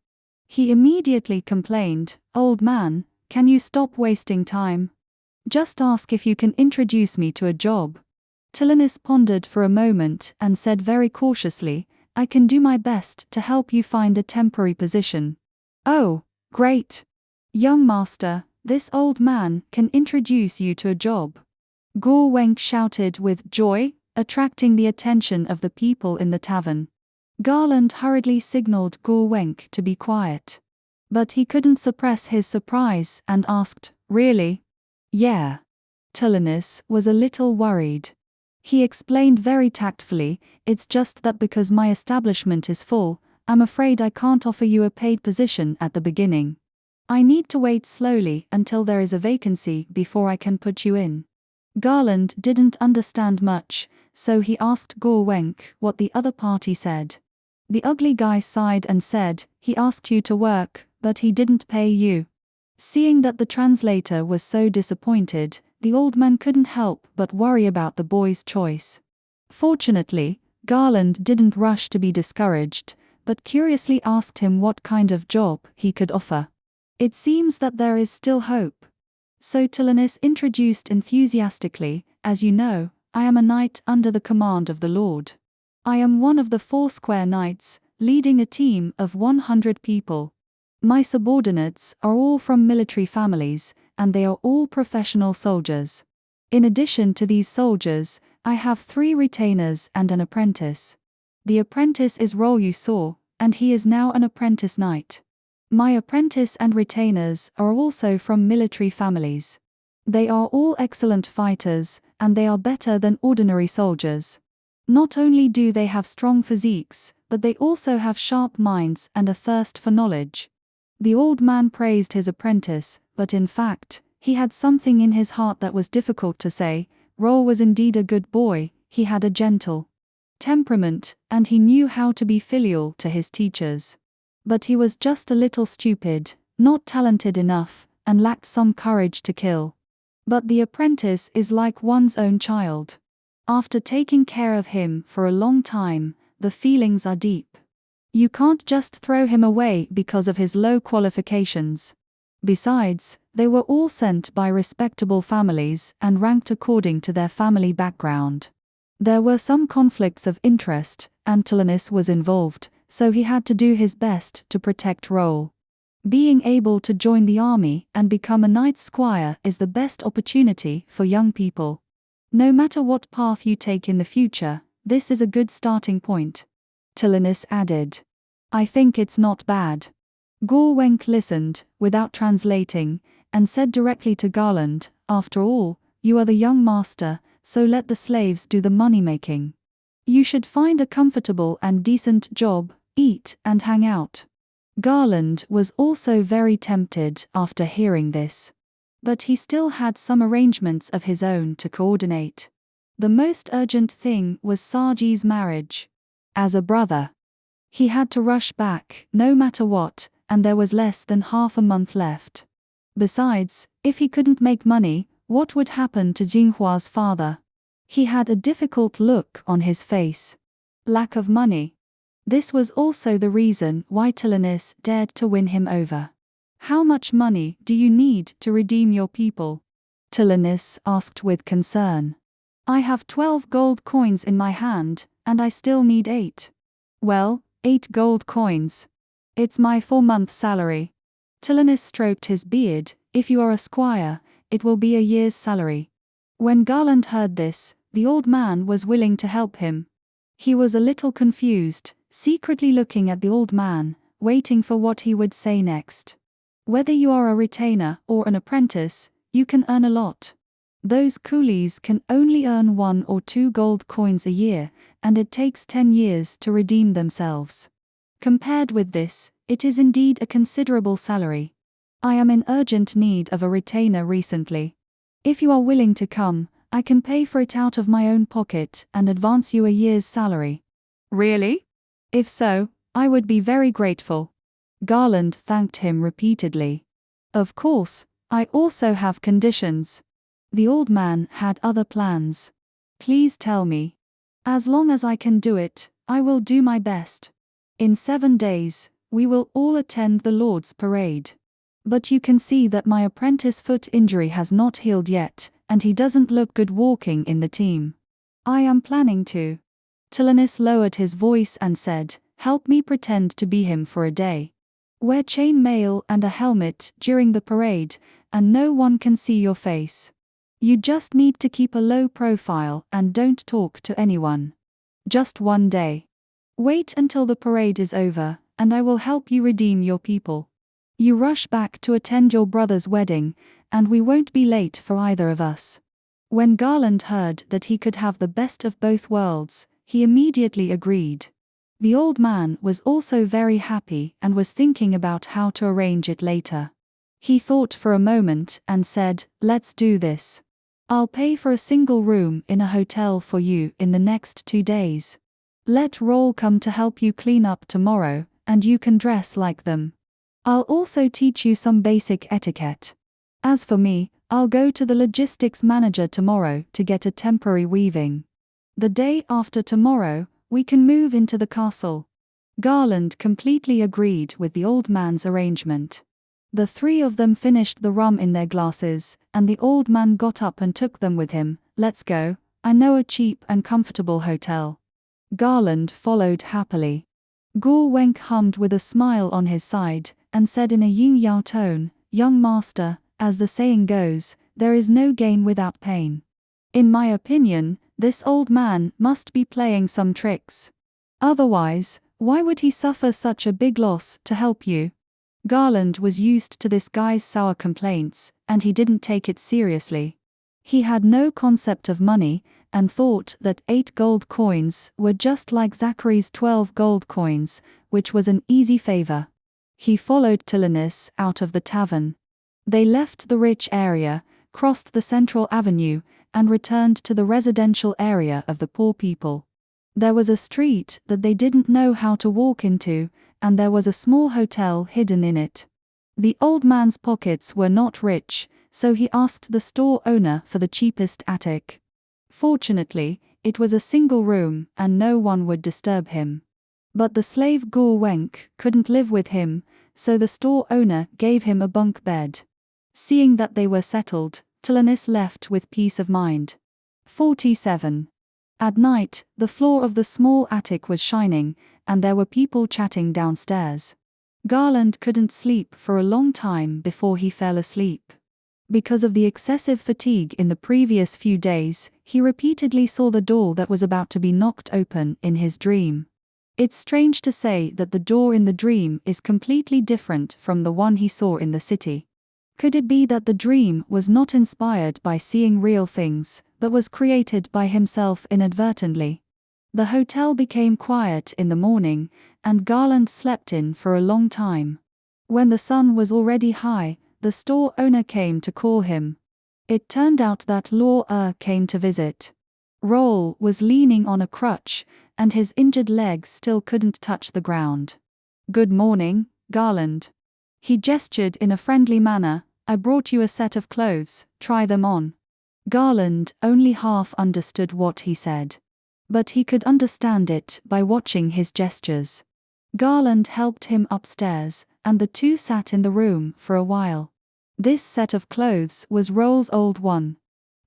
He immediately complained, "Old man, can you stop wasting time? Just ask if you can introduce me to a job." Tilinus pondered for a moment and said very cautiously, "I can do my best to help you find a temporary position." "Oh, great. Young master, this old man can introduce you to a job." Guo Wenk shouted with joy, attracting the attention of the people in the tavern. Garland hurriedly signaled Guo Wenk to be quiet. But he couldn't suppress his surprise and asked, "Really?" "Yeah." Tilinus was a little worried. He explained very tactfully, "It's just that because my establishment is full, I'm afraid I can't offer you a paid position at the beginning. I need to wait slowly until there is a vacancy before I can put you in." Garland didn't understand much, so he asked Guo Wenk what the other party said. The ugly guy sighed and said, "He asked you to work, but he didn't pay you." Seeing that the translator was so disappointed, the old man couldn't help but worry about the boy's choice. Fortunately, Garland didn't rush to be discouraged, but curiously asked him what kind of job he could offer. "It seems that there is still hope." So Tilinus introduced enthusiastically, "As you know, I am a knight under the command of the Lord. I am one of the 4 square knights, leading a team of 100 people. My subordinates are all from military families, and they are all professional soldiers. In addition to these soldiers, I have 3 retainers and an apprentice. The apprentice is Roll you saw, and he is now an apprentice knight. My apprentice and retainers are also from military families. They are all excellent fighters, and they are better than ordinary soldiers. Not only do they have strong physiques, but they also have sharp minds and a thirst for knowledge." The old man praised his apprentice, but in fact, he had something in his heart that was difficult to say. Roll was indeed a good boy, he had a gentle temperament, and he knew how to be filial to his teachers. But he was just a little stupid, not talented enough, and lacked some courage to kill. But the apprentice is like one's own child. After taking care of him for a long time, the feelings are deep. You can't just throw him away because of his low qualifications. Besides, they were all sent by respectable families and ranked according to their family background. There were some conflicts of interest, and Tilinus was involved, so he had to do his best to protect Roll. Being able to join the army and become a knight's squire is the best opportunity for young people. No matter what path you take in the future, this is a good starting point. Tilinus added, "I think it's not bad." Guo Wenk listened, without translating, and said directly to Garland, "After all, you are the young master, so let the slaves do the money-making. You should find a comfortable and decent job, eat and hang out." Garland was also very tempted after hearing this. But he still had some arrangements of his own to coordinate. The most urgent thing was Saji's marriage. As a brother, he had to rush back, no matter what, and there was less than half a month left. Besides, if he couldn't make money, what would happen to Jinghua's father? He had a difficult look on his face. Lack of money. This was also the reason why Tilinus dared to win him over. "How much money do you need to redeem your people?" Tilinus asked with concern. "I have 12 gold coins in my hand, and I still need 8. "Well, 8 gold coins. It's my 4-month salary." Tilinus stroked his beard. "If you are a squire, it will be a year's salary." When Garland heard this, the old man was willing to help him. He was a little confused, secretly looking at the old man, waiting for what he would say next. "Whether you are a retainer or an apprentice, you can earn a lot. Those coolies can only earn 1 or 2 gold coins a year, and it takes 10 years to redeem themselves. Compared with this, it is indeed a considerable salary. I am in urgent need of a retainer recently. If you are willing to come, I can pay for it out of my own pocket and advance you a year's salary. Really? If so, I would be very grateful. Garland thanked him repeatedly. Of course, I also have conditions. The old man had other plans. Please tell me. As long as I can do it, I will do my best. In 7 days, we will all attend the Lord's parade. But you can see that my apprentice foot injury has not healed yet, and he doesn't look good walking in the team. I am planning to. Tillenis lowered his voice and said, help me pretend to be him for a day. Wear chain mail and a helmet during the parade, and no one can see your face. You just need to keep a low profile and don't talk to anyone. Just 1 day. Wait until the parade is over, and I will help you redeem your people. You rush back to attend your brother's wedding, and we won't be late for either of us. When Garland heard that he could have the best of both worlds, he immediately agreed. The old man was also very happy and was thinking about how to arrange it later. He thought for a moment and said, let's do this. I'll pay for a single room in a hotel for you in the next 2 days. Let Roll come to help you clean up tomorrow, and you can dress like them. I'll also teach you some basic etiquette. As for me, I'll go to the logistics manager tomorrow to get a temporary weaving. The day after tomorrow, we can move into the castle. Garland completely agreed with the old man's arrangement. The 3 of them finished the rum in their glasses, and the old man got up and took them with him. Let's go, I know a cheap and comfortable hotel. Garland followed happily. Gor Wenk hummed with a smile on his side, and said in a yin-yang tone, young master, as the saying goes, there is no gain without pain. In my opinion, this old man must be playing some tricks. Otherwise, why would he suffer such a big loss to help you? Garland was used to this guy's sour complaints, and he didn't take it seriously. He had no concept of money, and thought that 8 gold coins were just like Zachary's 12 gold coins, which was an easy favor. He followed Tillenis out of the tavern. They left the rich area, crossed the central avenue, and returned to the residential area of the poor people. There was a street that they didn't know how to walk into, and there was a small hotel hidden in it. The old man's pockets were not rich, so he asked the store owner for the cheapest attic. Fortunately, it was a single room and no one would disturb him. But the slave Gor Wenk couldn't live with him, so the store owner gave him a bunk bed. Seeing that they were settled, Tillenis left with peace of mind. 47. At night, the floor of the small attic was shining, and there were people chatting downstairs. Garland couldn't sleep for a long time before he fell asleep. Because of the excessive fatigue in the previous few days, he repeatedly saw the door that was about to be knocked open in his dream. It's strange to say that the door in the dream is completely different from the one he saw in the city. Could it be that the dream was not inspired by seeing real things, but was created by himself inadvertently? The hotel became quiet in the morning, and Garland slept in for a long time. When the sun was already high, the store owner came to call him. It turned out that Law came to visit. Roll was leaning on a crutch, and his injured legs still couldn't touch the ground. Good morning, Garland. He gestured in a friendly manner. I brought you a set of clothes, try them on. Garland only half understood what he said. But he could understand it by watching his gestures. Garland helped him upstairs, and the two sat in the room for a while. This set of clothes was Roll's old one.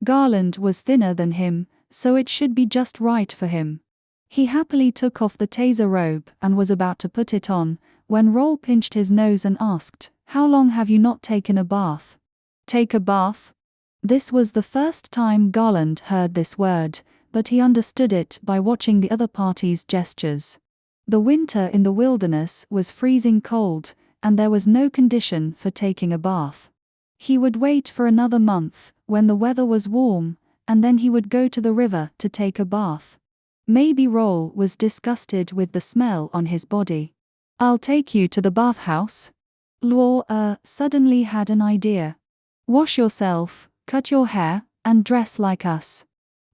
Garland was thinner than him, so it should be just right for him. He happily took off the taser robe and was about to put it on, when Roll pinched his nose and asked, "How long have you not taken a bath?" Take a bath? This was the first time Garland heard this word, but he understood it by watching the other party's gestures. The winter in the wilderness was freezing cold, and there was no condition for taking a bath. He would wait for another month, when the weather was warm, and then he would go to the river to take a bath. Maybe Roll was disgusted with the smell on his body. I'll take you to the bathhouse. Law suddenly had an idea. Wash yourself, cut your hair, and dress like us.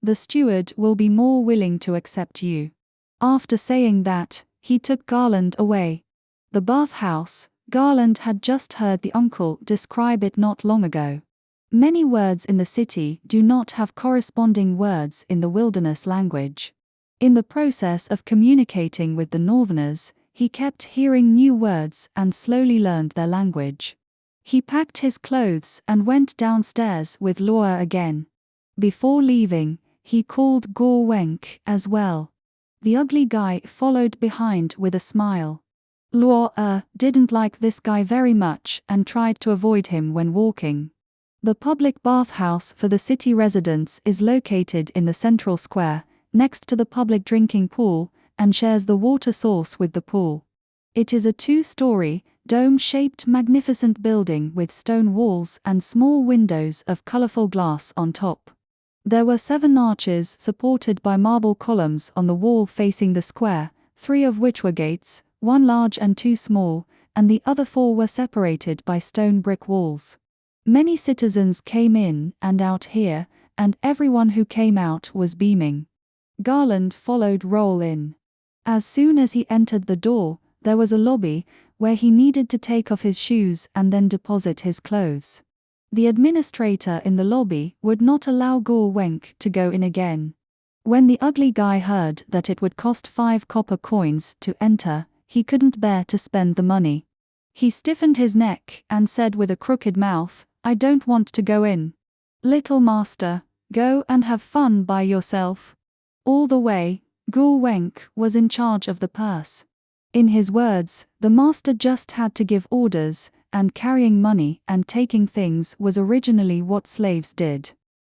The steward will be more willing to accept you." After saying that, he took Garland away. The bathhouse, Garland had just heard the uncle describe it not long ago. Many words in the city do not have corresponding words in the wilderness language. In the process of communicating with the northerners, he kept hearing new words and slowly learned their language. He packed his clothes and went downstairs with Luo again. Before leaving, he called Go Wenk as well. The ugly guy followed behind with a smile. Luo didn't like this guy very much and tried to avoid him when walking. The public bathhouse for the city residents is located in the central square, next to the public drinking pool, and shares the water source with the pool. It is a 2-story, dome-shaped magnificent building with stone walls and small windows of colorful glass on top. There were 7 arches supported by marble columns on the wall facing the square, 3 of which were gates, 1 large and 2 small, and the other 4 were separated by stone brick walls. Many citizens came in and out here, and everyone who came out was beaming. Garland followed Roll in. As soon as he entered the door, there was a lobby, where he needed to take off his shoes and then deposit his clothes. The administrator in the lobby would not allow Go Wenk to go in again. When the ugly guy heard that it would cost 5 copper coins to enter, he couldn't bear to spend the money. He stiffened his neck and said with a crooked mouth, "I don't want to go in. Little master, go and have fun by yourself." All the way, Go Wenk was in charge of the purse. In his words, the master just had to give orders, and carrying money and taking things was originally what slaves did.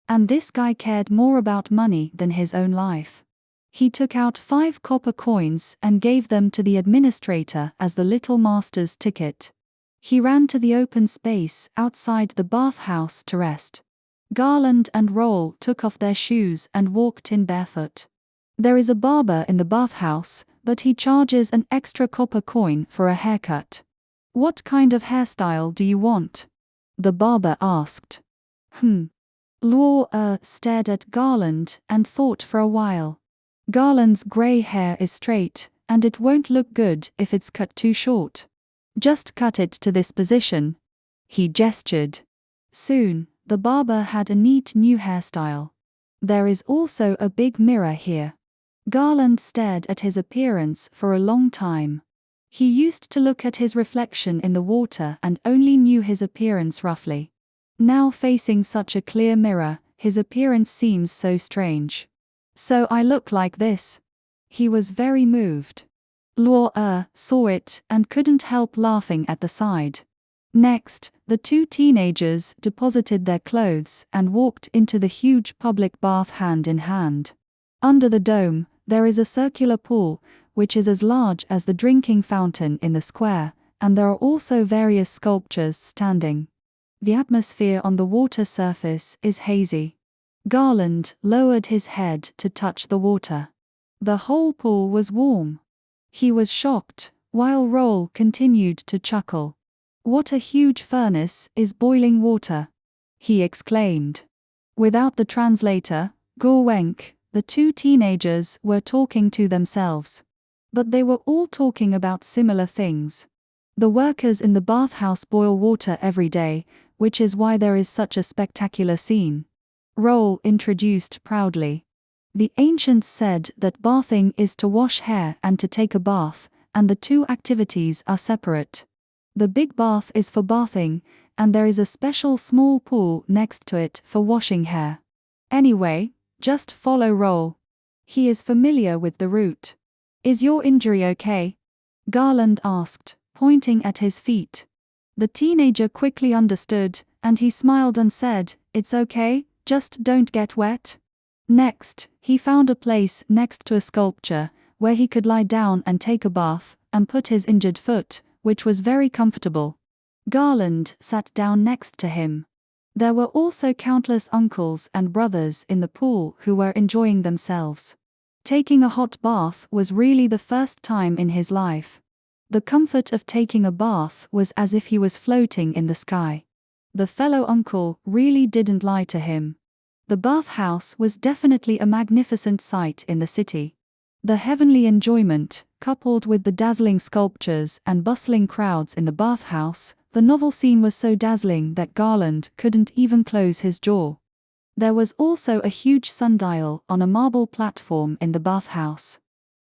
And this guy cared more about money than his own life. He took out 5 copper coins and gave them to the administrator as the little master's ticket. He ran to the open space outside the bathhouse to rest. Garland and Roll took off their shoes and walked in barefoot. There is a barber in the bathhouse, but he charges an extra copper coin for a haircut. "What kind of hairstyle do you want?" the barber asked. Luo stared at Garland and thought for a while. Garland's grey hair is straight, and it won't look good if it's cut too short. "Just cut it to this position." He gestured. Soon, the barber had a neat new hairstyle. There is also a big mirror here. Garland stared at his appearance for a long time. He used to look at his reflection in the water and only knew his appearance roughly. Now facing such a clear mirror, his appearance seems so strange. "So I look like this?" He was very moved. Luo saw it and couldn't help laughing at the side. Next, the 2 teenagers deposited their clothes and walked into the huge public bath hand in hand. Under the dome, there is a circular pool, which is as large as the drinking fountain in the square, and there are also various sculptures standing. The atmosphere on the water surface is hazy. Garland lowered his head to touch the water. The whole pool was warm. He was shocked, while Roll continued to chuckle. "What a huge furnace is boiling water!" he exclaimed. Without the translator, Go Wenk, the 2 teenagers were talking to themselves. But they were all talking about similar things. The workers in the bathhouse boil water every day, which is why there is such a spectacular scene. Roll introduced proudly. The ancients said that bathing is to wash hair and to take a bath, and the 2 activities are separate. The big bath is for bathing, and there is a special small pool next to it for washing hair. Anyway, just follow Roll. He is familiar with the route. "Is your injury okay?" Garland asked, pointing at his feet. The teenager quickly understood, and he smiled and said, "It's okay, just don't get wet." Next, he found a place next to a sculpture, where he could lie down and take a bath, and put his injured foot, which was very comfortable. Garland sat down next to him. There were also countless uncles and brothers in the pool who were enjoying themselves. Taking a hot bath was really the first time in his life. The comfort of taking a bath was as if he was floating in the sky. The fellow uncle really didn't lie to him. The bathhouse was definitely a magnificent sight in the city. The heavenly enjoyment, coupled with the dazzling sculptures and bustling crowds in the bathhouse, the novel scene was so dazzling that Garland couldn't even close his jaw. There was also a huge sundial on a marble platform in the bathhouse.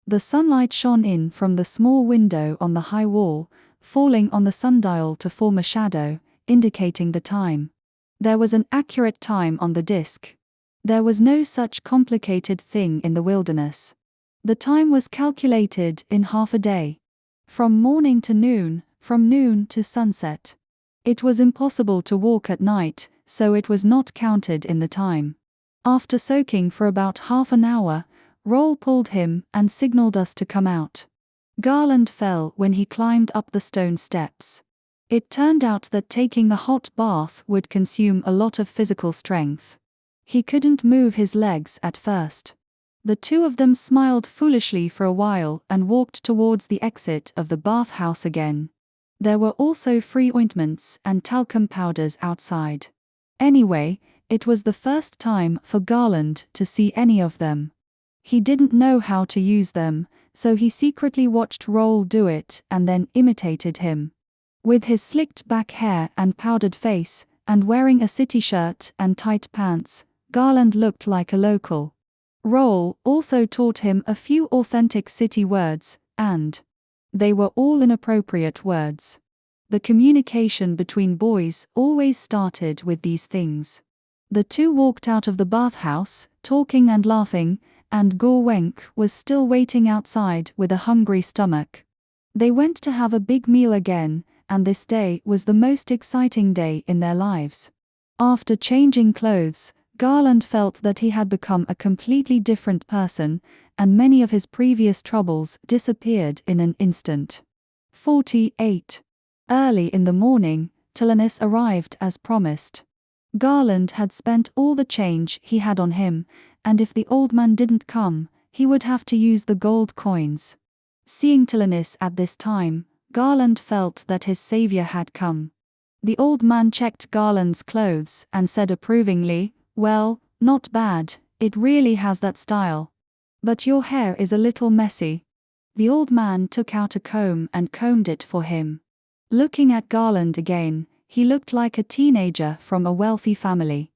The sunlight shone in from the small window on the high wall, falling on the sundial to form a shadow, indicating the time. There was an accurate time on the disc. There was no such complicated thing in the wilderness. The time was calculated in half a day. From morning to noon, from noon to sunset. It was impossible to walk at night, so it was not counted in the time. After soaking for about half an hour, Roll pulled him and signaled us to come out. Garland fell when he climbed up the stone steps. It turned out that taking a hot bath would consume a lot of physical strength. He couldn't move his legs at first. The two of them smiled foolishly for a while and walked towards the exit of the bathhouse again. There were also free ointments and talcum powders outside. Anyway, it was the first time for Garland to see any of them. He didn't know how to use them, so he secretly watched Roll do it and then imitated him. With his slicked back hair and powdered face, and wearing a city shirt and tight pants, Garland looked like a local. Roll also taught him a few authentic city words, and they were all inappropriate words. The communication between boys always started with these things. The two walked out of the bathhouse, talking and laughing, and Gore Wenk was still waiting outside with a hungry stomach. They went to have a big meal again, and this day was the most exciting day in their lives. After changing clothes, Garland felt that he had become a completely different person, and many of his previous troubles disappeared in an instant. 48. Early in the morning, Tillenis arrived as promised. Garland had spent all the change he had on him, and if the old man didn't come, he would have to use the gold coins. Seeing Tillenis at this time, Garland felt that his savior had come. The old man checked Garland's clothes and said approvingly, "Well, not bad, it really has that style. But your hair is a little messy." The old man took out a comb and combed it for him. Looking at Garland again, he looked like a teenager from a wealthy family.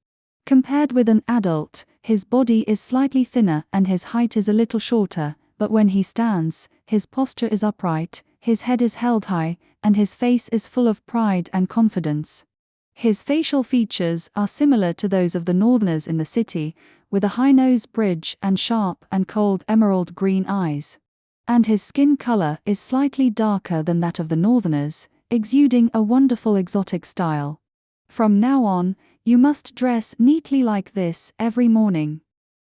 Compared with an adult, his body is slightly thinner and his height is a little shorter, but when he stands, his posture is upright, his head is held high, and his face is full of pride and confidence. His facial features are similar to those of the northerners in the city, with a high nose bridge and sharp and cold emerald green eyes. And his skin color is slightly darker than that of the northerners, exuding a wonderful exotic style. From now on, you must dress neatly like this every morning.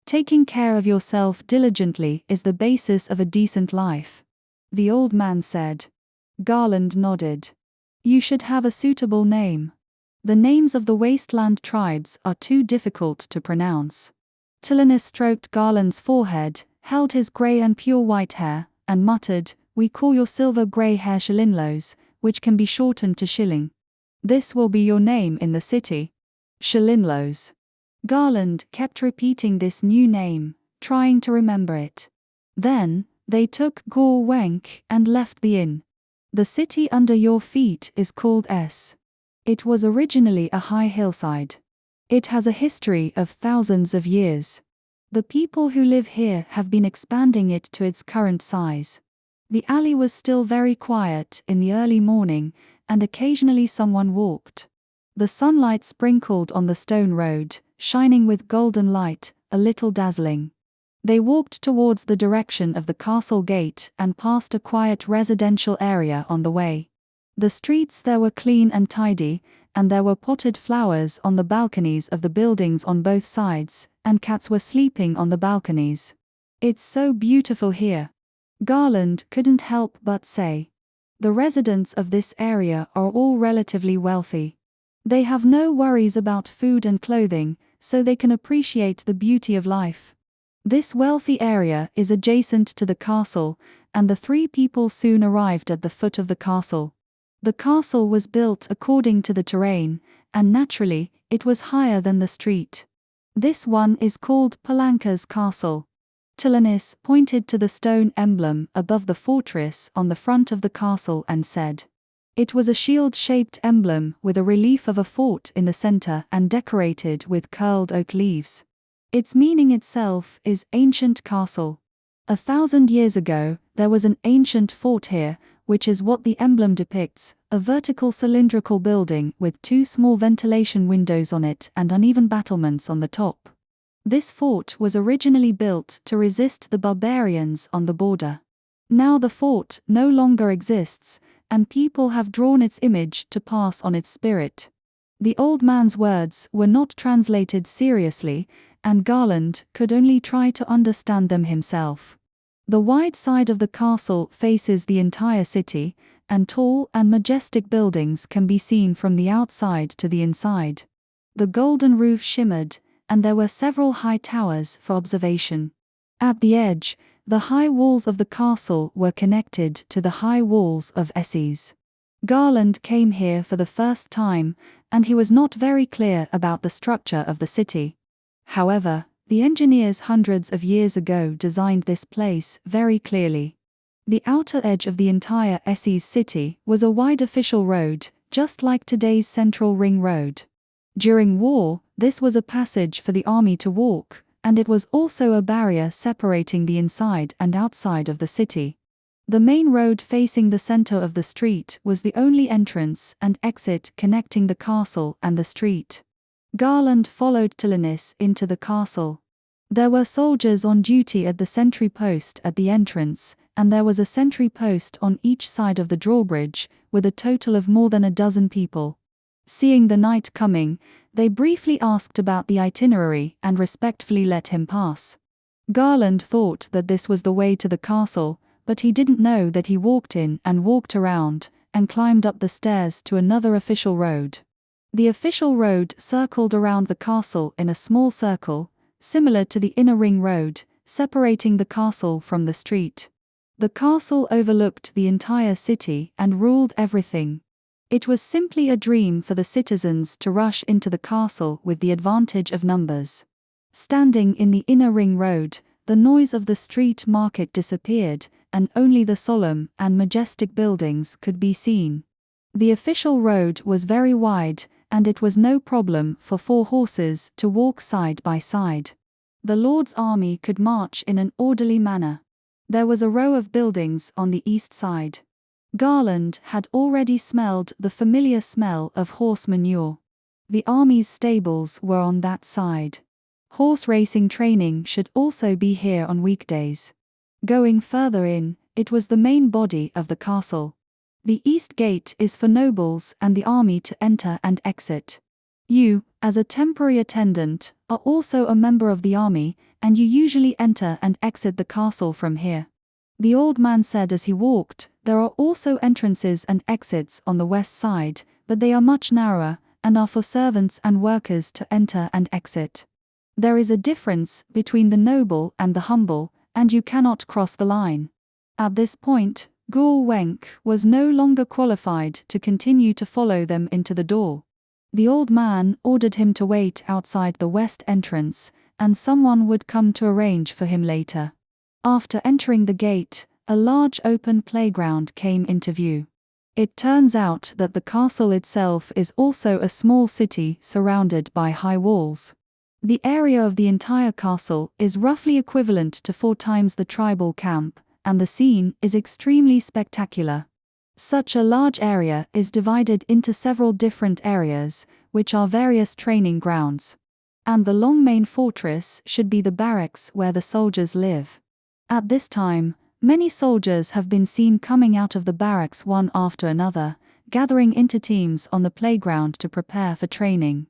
Taking care of yourself diligently is the basis of a decent life, the old man said. Garland nodded. You should have a suitable name. The names of the wasteland tribes are too difficult to pronounce. Tillenis stroked Garland's forehead, held his grey and pure white hair, and muttered, "We call your silver grey hair Shalinlos, which can be shortened to Shilling. This will be your name in the city. Shalinlos." Garland kept repeating this new name, trying to remember it. Then, they took Gore Wenk and left the inn. The city under your feet is called S. It was originally a high hillside. It has a history of thousands of years. The people who live here have been expanding it to its current size. The alley was still very quiet in the early morning, and occasionally someone walked. The sunlight sprinkled on the stone road, shining with golden light, a little dazzling. They walked towards the direction of the castle gate and passed a quiet residential area on the way. The streets there were clean and tidy, and there were potted flowers on the balconies of the buildings on both sides, and cats were sleeping on the balconies. "It's so beautiful here," Garland couldn't help but say. The residents of this area are all relatively wealthy. They have no worries about food and clothing, so they can appreciate the beauty of life. This wealthy area is adjacent to the castle, and the three people soon arrived at the foot of the castle. The castle was built according to the terrain, and naturally, it was higher than the street. This one is called Palanca's castle. Tilenis pointed to the stone emblem above the fortress on the front of the castle and said, it was a shield-shaped emblem with a relief of a fort in the center and decorated with curled oak leaves. Its meaning itself is ancient castle. 1,000 years ago, there was an ancient fort here, which is what the emblem depicts, a vertical cylindrical building with 2 small ventilation windows on it and uneven battlements on the top. This fort was originally built to resist the barbarians on the border. Now the fort no longer exists, and people have drawn its image to pass on its spirit. The old man's words were not translated seriously, and Garland could only try to understand them himself. The wide side of the castle faces the entire city, and tall and majestic buildings can be seen from the outside to the inside. The golden roof shimmered, and there were several high towers for observation. At the edge, the high walls of the castle were connected to the high walls of Esses. Garland came here for the first time, and he was not very clear about the structure of the city. However, the engineers hundreds of years ago designed this place very clearly. The outer edge of the entire Esses city was a wide official road, just like today's Central Ring Road. During war, this was a passage for the army to walk, and it was also a barrier separating the inside and outside of the city. The main road facing the center of the street was the only entrance and exit connecting the castle and the street. Garland followed Tilenis into the castle. There were soldiers on duty at the sentry post at the entrance, and there was a sentry post on each side of the drawbridge, with a total of more than a dozen people. Seeing the night coming, they briefly asked about the itinerary and respectfully let him pass. Garland thought that this was the way to the castle, but he didn't know that he walked in and walked around, and climbed up the stairs to another official road. The official road circled around the castle in a small circle, similar to the inner ring road, separating the castle from the street. The castle overlooked the entire city and ruled everything. It was simply a dream for the citizens to rush into the castle with the advantage of numbers. Standing in the inner ring road, the noise of the street market disappeared, and only the solemn and majestic buildings could be seen. The official road was very wide, and it was no problem for 4 horses to walk side by side. The Lord's army could march in an orderly manner. There was a row of buildings on the east side. Garland had already smelled the familiar smell of horse manure. The army's stables were on that side. Horse racing training should also be here on weekdays. Going further in, it was the main body of the castle. The east gate is for nobles and the army to enter and exit. You, as a temporary attendant, are also a member of the army, and you usually enter and exit the castle from here. The old man said as he walked, there are also entrances and exits on the west side, but they are much narrower, and are for servants and workers to enter and exit. There is a difference between the noble and the humble, and you cannot cross the line. At this point, Gur Wenk was no longer qualified to continue to follow them into the door. The old man ordered him to wait outside the west entrance, and someone would come to arrange for him later. After entering the gate, a large open playground came into view. It turns out that the castle itself is also a small city surrounded by high walls. The area of the entire castle is roughly equivalent to 4 times the tribal camp, and the scene is extremely spectacular. Such a large area is divided into several different areas, which are various training grounds. And the long main fortress should be the barracks where the soldiers live. At this time, many soldiers have been seen coming out of the barracks one after another, gathering into teams on the playground to prepare for training.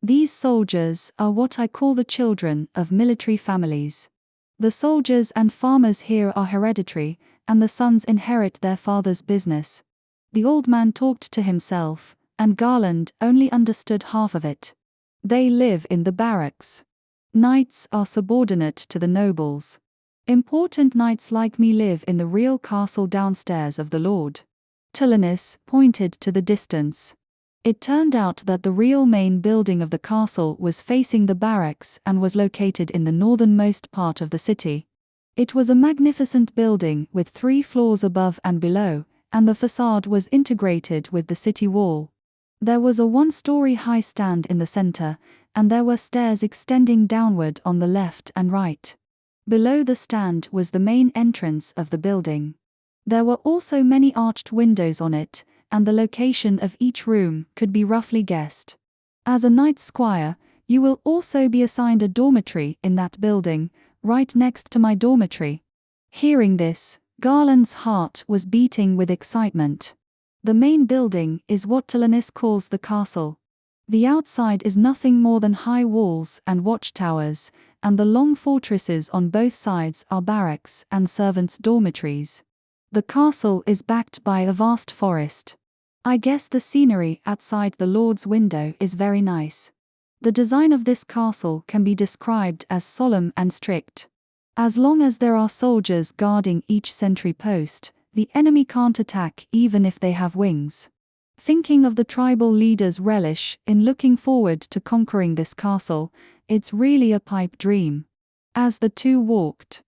These soldiers are what I call the children of military families. The soldiers and farmers here are hereditary, and the sons inherit their father's business. The old man talked to himself, and Garland only understood half of it. They live in the barracks. Knights are subordinate to the nobles. Important knights like me live in the real castle downstairs of the Lord. Tilenis pointed to the distance. It turned out that the real main building of the castle was facing the barracks and was located in the northernmost part of the city. It was a magnificent building with 3 floors above and below, and the facade was integrated with the city wall. There was a 1-story high stand in the center, and there were stairs extending downward on the left and right. Below the stand was the main entrance of the building. There were also many arched windows on it, and the location of each room could be roughly guessed. As a knight squire, you will also be assigned a dormitory in that building, right next to my dormitory. Hearing this, Garland's heart was beating with excitement. The main building is what Tilenis calls the castle. The outside is nothing more than high walls and watchtowers, and the long fortresses on both sides are barracks and servants' dormitories. The castle is backed by a vast forest. I guess the scenery outside the Lord's window is very nice. The design of this castle can be described as solemn and strict. As long as there are soldiers guarding each sentry post, the enemy can't attack even if they have wings. Thinking of the tribal leaders' relish in looking forward to conquering this castle, it's really a pipe dream. As the two walked,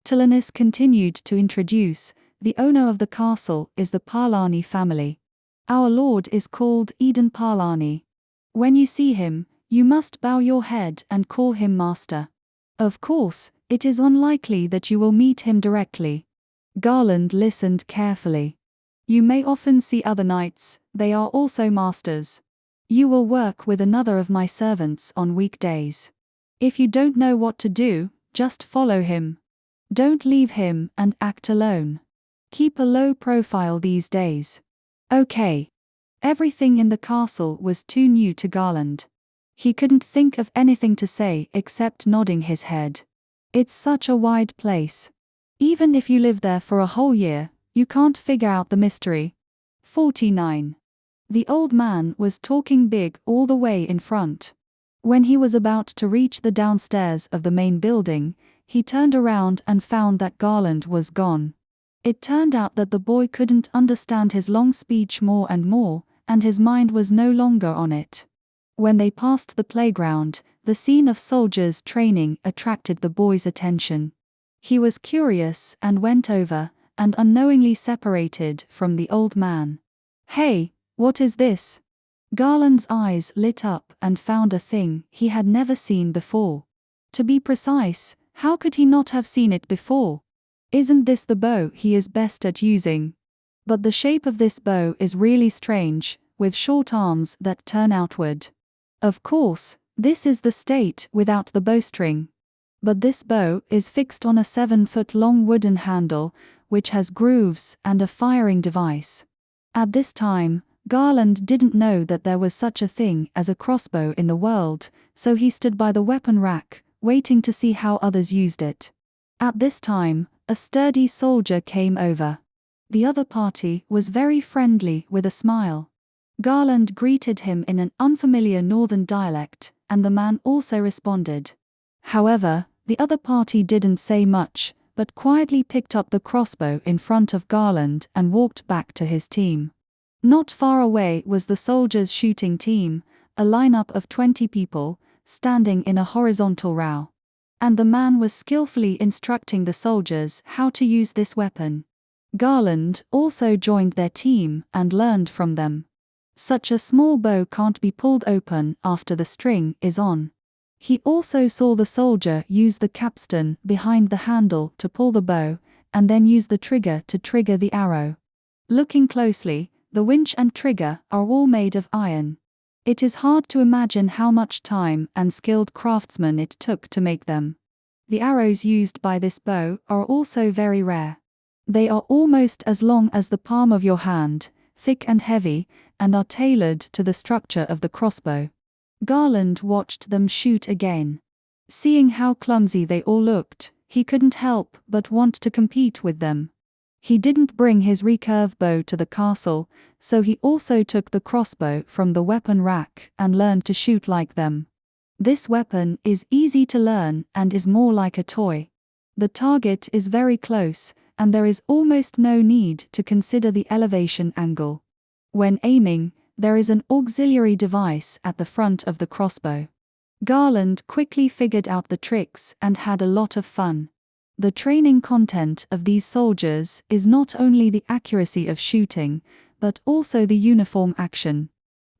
Tilenis continued to introduce, the owner of the castle is the Parlani family. Our lord is called Eden Parlani. When you see him, you must bow your head and call him master. Of course, it is unlikely that you will meet him directly. Garland listened carefully. You may often see other knights, they are also masters. You will work with another of my servants on weekdays. If you don't know what to do, just follow him. Don't leave him and act alone. Keep a low profile these days. Okay. Everything in the castle was too new to Garland. He couldn't think of anything to say except nodding his head. It's such a wide place. Even if you live there for a whole year, you can't figure out the mystery. 49. The old man was talking big all the way in front. When he was about to reach the downstairs of the main building, he turned around and found that Garland was gone. It turned out that the boy couldn't understand his long speech more, and his mind was no longer on it. When they passed the playground, the scene of soldiers training attracted the boy's attention. He was curious and went over, and unknowingly separated from the old man. Hey, what is this? Garland's eyes lit up and found a thing he had never seen before. To be precise, how could he not have seen it before? Isn't this the bow he is best at using? But the shape of this bow is really strange, with short arms that turn outward. Of course, this is the state without the bowstring. But this bow is fixed on a 7-foot-long wooden handle, which has grooves and a firing device. At this time, Garland didn't know that there was such a thing as a crossbow in the world, so he stood by the weapon rack, waiting to see how others used it. At this time, a sturdy soldier came over. The other party was very friendly with a smile. Garland greeted him in an unfamiliar northern dialect, and the man also responded. However, the other party didn't say much, but quietly picked up the crossbow in front of Garland and walked back to his team. Not far away was the soldiers' shooting team, a lineup of 20 people, standing in a horizontal row. And the man was skillfully instructing the soldiers how to use this weapon. Garland also joined their team and learned from them. Such a small bow can't be pulled open after the string is on. He also saw the soldier use the capstan behind the handle to pull the bow, and then use the trigger to trigger the arrow. Looking closely, the winch and trigger are all made of iron. It is hard to imagine how much time and skilled craftsmen it took to make them. The arrows used by this bow are also very rare. They are almost as long as the palm of your hand, thick and heavy, and are tailored to the structure of the crossbow. Garland watched them shoot again. Seeing how clumsy they all looked, he couldn't help but want to compete with them. He didn't bring his recurve bow to the castle, so he also took the crossbow from the weapon rack and learned to shoot like them. This weapon is easy to learn and is more like a toy. The target is very close, and there is almost no need to consider the elevation angle. When aiming, there is an auxiliary device at the front of the crossbow. Garland quickly figured out the tricks and had a lot of fun. The training content of these soldiers is not only the accuracy of shooting, but also the uniform action.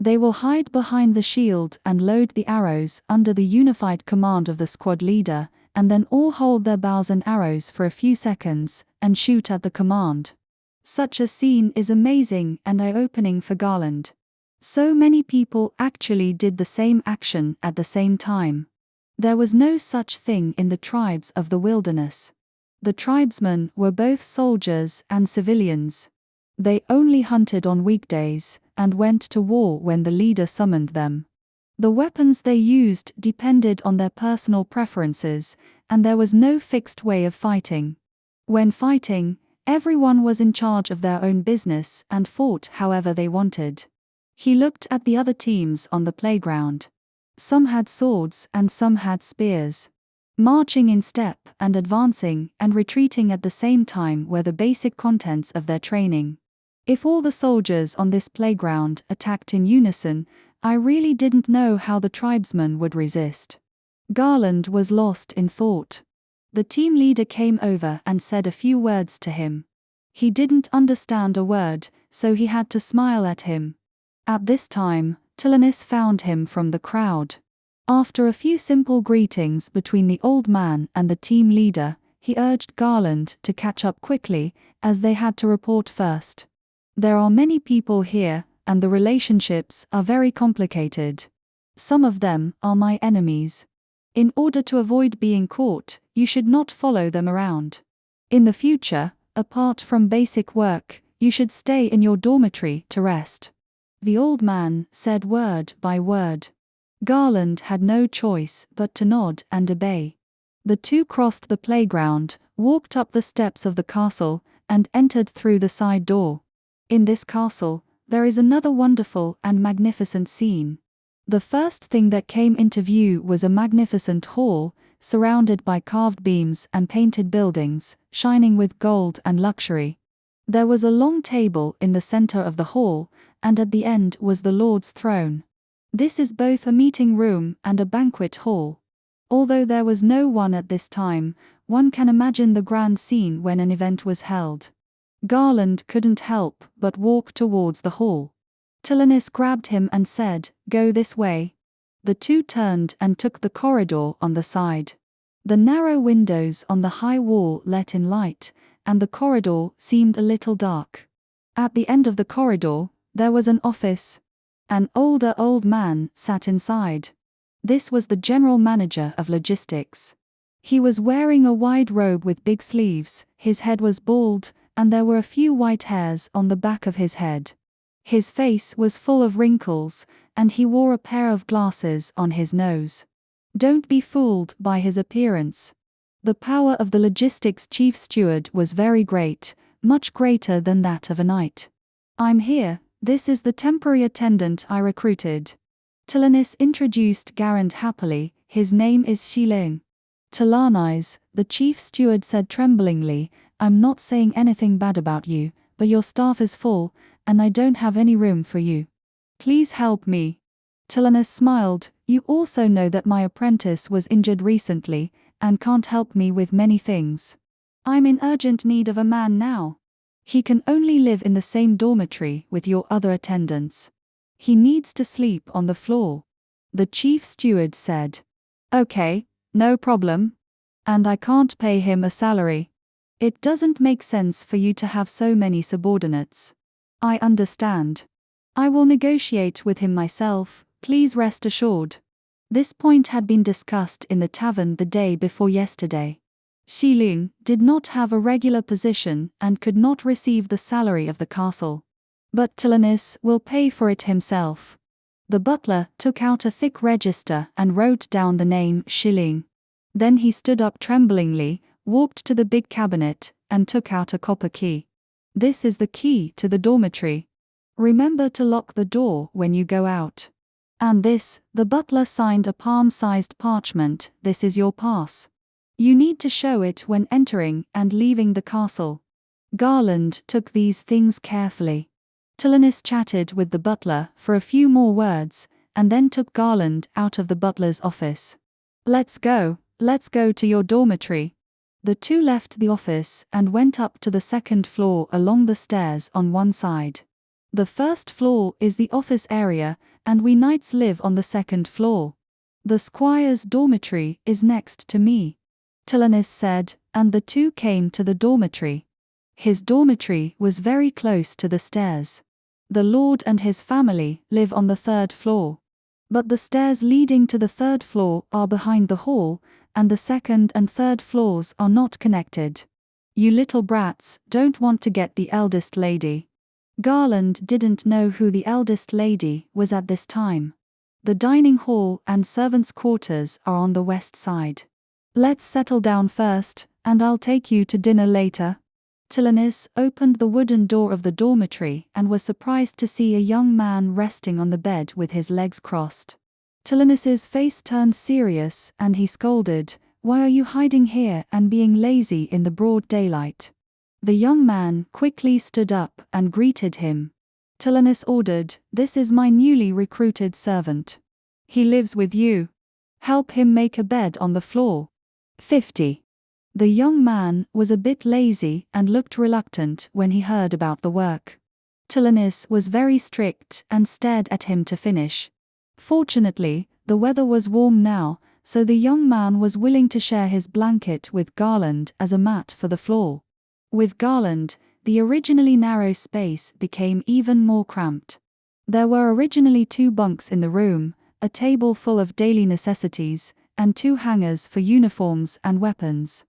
They will hide behind the shield and load the arrows under the unified command of the squad leader, and then all hold their bows and arrows for a few seconds and shoot at the command. Such a scene is amazing and eye-opening for Garland. So many people actually did the same action at the same time. There was no such thing in the tribes of the wilderness. The tribesmen were both soldiers and civilians. They only hunted on weekdays and went to war when the leader summoned them. The weapons they used depended on their personal preferences, and there was no fixed way of fighting. When fighting, everyone was in charge of their own business and fought however they wanted. He looked at the other teams on the playground. Some had swords and some had spears. Marching in step and advancing and retreating at the same time were the basic contents of their training. If all the soldiers on this playground attacked in unison, I really didn't know how the tribesmen would resist. Garland was lost in thought. The team leader came over and said a few words to him. He didn't understand a word, so he had to smile at him. At this time, Tillenis found him from the crowd. After a few simple greetings between the old man and the team leader, he urged Garland to catch up quickly, as they had to report first. There are many people here, and the relationships are very complicated. Some of them are my enemies. In order to avoid being caught, you should not follow them around. In the future, apart from basic work, you should stay in your dormitory to rest. The old man said word by word. Garland had no choice but to nod and obey. The two crossed the playground, walked up the steps of the castle, and entered through the side door. In this castle, there is another wonderful and magnificent scene. The first thing that came into view was a magnificent hall, surrounded by carved beams and painted buildings, shining with gold and luxury. There was a long table in the center of the hall, and at the end was the Lord's throne. This is both a meeting room and a banquet hall. Although there was no one at this time, one can imagine the grand scene when an event was held. Garland couldn't help but walk towards the hall. Tillenis grabbed him and said, "Go this way." The two turned and took the corridor on the side. The narrow windows on the high wall let in light, and the corridor seemed a little dark. At the end of the corridor, there was an office. An older old man sat inside. This was the general manager of logistics. He was wearing a wide robe with big sleeves, his head was bald, and there were a few white hairs on the back of his head. His face was full of wrinkles, and he wore a pair of glasses on his nose. Don't be fooled by his appearance. The power of the logistics chief steward was very great, much greater than that of a knight. "I'm here, this is the temporary attendant I recruited." Tillenis introduced Garand happily, "His name is Shiling." "Tillenis," the chief steward said tremblingly, "I'm not saying anything bad about you, but your staff is full, and I don't have any room for you. Please help me." Tillenis smiled, "You also know that my apprentice was injured recently, and can't help me with many things. I'm in urgent need of a man now. He can only live in the same dormitory with your other attendants. He needs to sleep on the floor." The chief steward said, "Okay, no problem. And I can't pay him a salary. It doesn't make sense for you to have so many subordinates. I understand. I will negotiate with him myself, please rest assured." This point had been discussed in the tavern the day before yesterday. Shiling did not have a regular position and could not receive the salary of the castle. But Tillenis will pay for it himself. The butler took out a thick register and wrote down the name Shiling. Then he stood up tremblingly, walked to the big cabinet, and took out a copper key. "This is the key to the dormitory. Remember to lock the door when you go out. And this," the butler signed a palm-sized parchment, "this is your pass. You need to show it when entering and leaving the castle." Garland took these things carefully. Tilenus chatted with the butler for a few more words, and then took Garland out of the butler's office. Let's go to your dormitory." The two left the office and went up to the second floor along the stairs on one side. "The first floor is the office area, and we knights live on the second floor. The squire's dormitory is next to me," Tilenus said, and the two came to the dormitory. His dormitory was very close to the stairs. The lord and his family live on the third floor. But the stairs leading to the third floor are behind the hall, and the second and third floors are not connected. "You little brats don't want to get the eldest lady." Garland didn't know who the eldest lady was at this time. The dining hall and servants' quarters are on the west side. "Let's settle down first, and I'll take you to dinner later." Tilenus opened the wooden door of the dormitory and was surprised to see a young man resting on the bed with his legs crossed. Tilenus's face turned serious and he scolded, "Why are you hiding here and being lazy in the broad daylight?" The young man quickly stood up and greeted him. Tilenus ordered, "This is my newly recruited servant. He lives with you. Help him make a bed on the floor." 50. The young man was a bit lazy and looked reluctant when he heard about the work. Tilenus was very strict and stared at him to finish. Fortunately, the weather was warm now, so the young man was willing to share his blanket with Garland as a mat for the floor. With Garland, the originally narrow space became even more cramped. There were originally 2 bunks in the room, a table full of daily necessities, and 2 hangers for uniforms and weapons.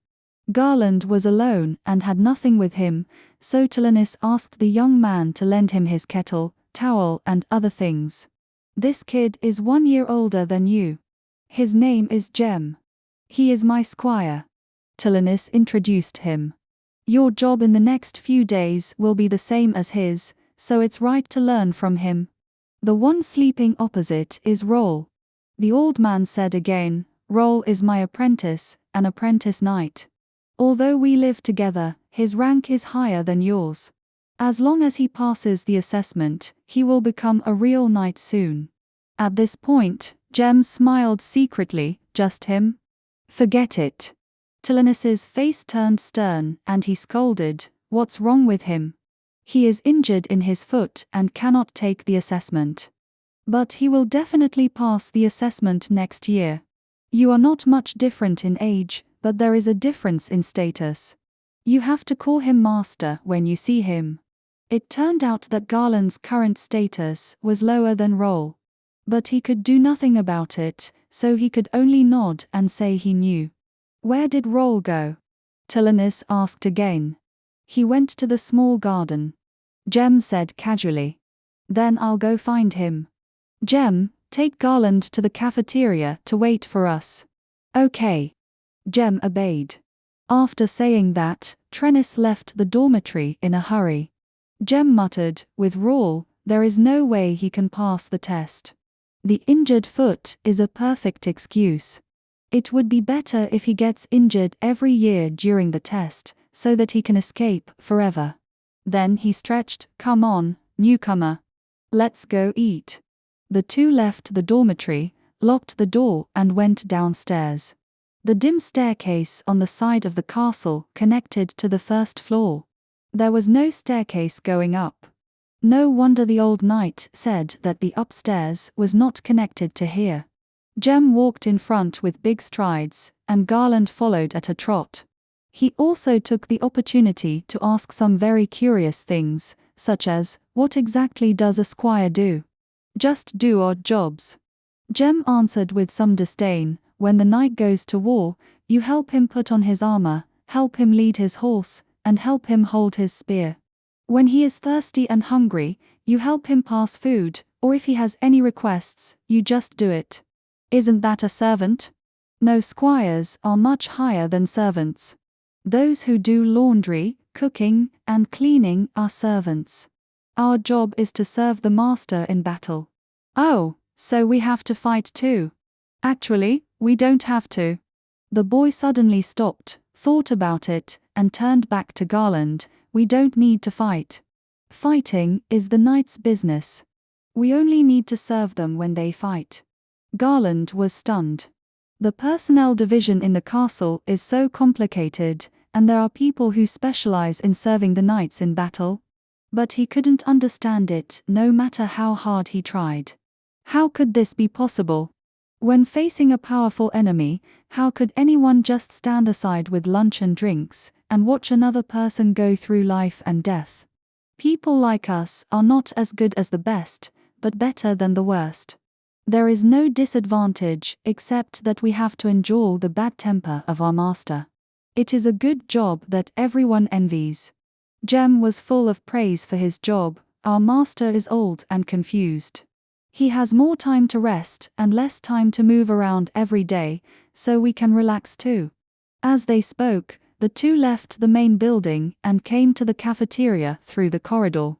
Garland was alone and had nothing with him, so Tilenus asked the young man to lend him his kettle, towel and other things. "This kid is 1 year older than you. His name is Jem. He is my squire," Tilenus introduced him. "Your job in the next few days will be the same as his, so it's right to learn from him. The one sleeping opposite is Roll," the old man said again. "Roll is my apprentice, an apprentice knight. Although we live together, his rank is higher than yours. As long as he passes the assessment, he will become a real knight soon." At this point, Jem smiled secretly. "Just him? Forget it." Tilenus's face turned stern and he scolded, "What's wrong with him? He is injured in his foot and cannot take the assessment. But he will definitely pass the assessment next year. You are not much different in age, but there is a difference in status. You have to call him master when you see him." It turned out that Garland's current status was lower than Roll. But he could do nothing about it, so he could only nod and say he knew. "Where did Roll go?" Tilenus asked again. "He went to the small garden," Jem said casually. "Then I'll go find him. Jem, take Garland to the cafeteria to wait for us." "Okay." Jem obeyed. After saying that, Tilenus left the dormitory in a hurry. Jem muttered, "With Roll, there is no way he can pass the test. The injured foot is a perfect excuse. It would be better if he gets injured every year during the test, so that he can escape forever." Then he stretched, "Come on, newcomer. Let's go eat." The two left the dormitory, locked the door and went downstairs. The dim staircase on the side of the castle connected to the first floor. There was no staircase going up. No wonder the old knight said that the upstairs was not connected to here. Jem walked in front with big strides, and Garland followed at a trot. He also took the opportunity to ask some very curious things, such as, "What exactly does a squire do?" "Just do odd jobs." Jem answered with some disdain, "When the knight goes to war, you help him put on his armor, help him lead his horse, and help him hold his spear. When he is thirsty and hungry, you help him pass food, or if he has any requests, you just do it. Isn't that a servant?" No, squires are much higher than servants. Those who do laundry, cooking, and cleaning are servants. Our job is to serve the master in battle. "Oh, so we have to fight too?" "Actually, we don't have to." The boy suddenly stopped, thought about it, and turned back to Garland. "We don't need to fight. Fighting is the knight's business. We only need to serve them when they fight. Garland was stunned. The personnel division in the castle is so complicated, and there are people who specialize in serving the knights in battle. But he couldn't understand it, no matter how hard he tried. How could this be possible? When facing a powerful enemy, how could anyone just stand aside with lunch and drinks, and watch another person go through life and death? People like us are not as good as the best, but better than the worst. There is no disadvantage except that we have to endure the bad temper of our master. It is a good job that everyone envies. Jem was full of praise for his job. Our master is old and confused. He has more time to rest and less time to move around every day, so we can relax too. As they spoke, the two left the main building and came to the cafeteria through the corridor.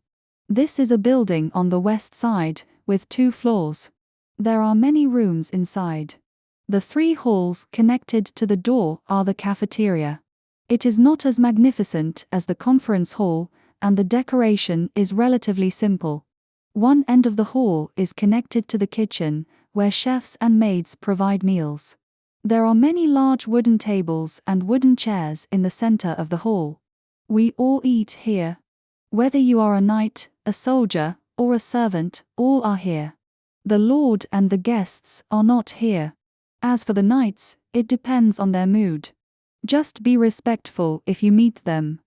This is a building on the west side, with 2 floors. There are many rooms inside. The 3 halls connected to the door are the cafeteria. It is not as magnificent as the conference hall, and the decoration is relatively simple. One end of the hall is connected to the kitchen, where chefs and maids provide meals. There are many large wooden tables and wooden chairs in the center of the hall. We all eat here. Whether you are a knight, a soldier, or a servant, all are here. The lord and the guests are not here. As for the knights, it depends on their mood. Just be respectful if you meet them.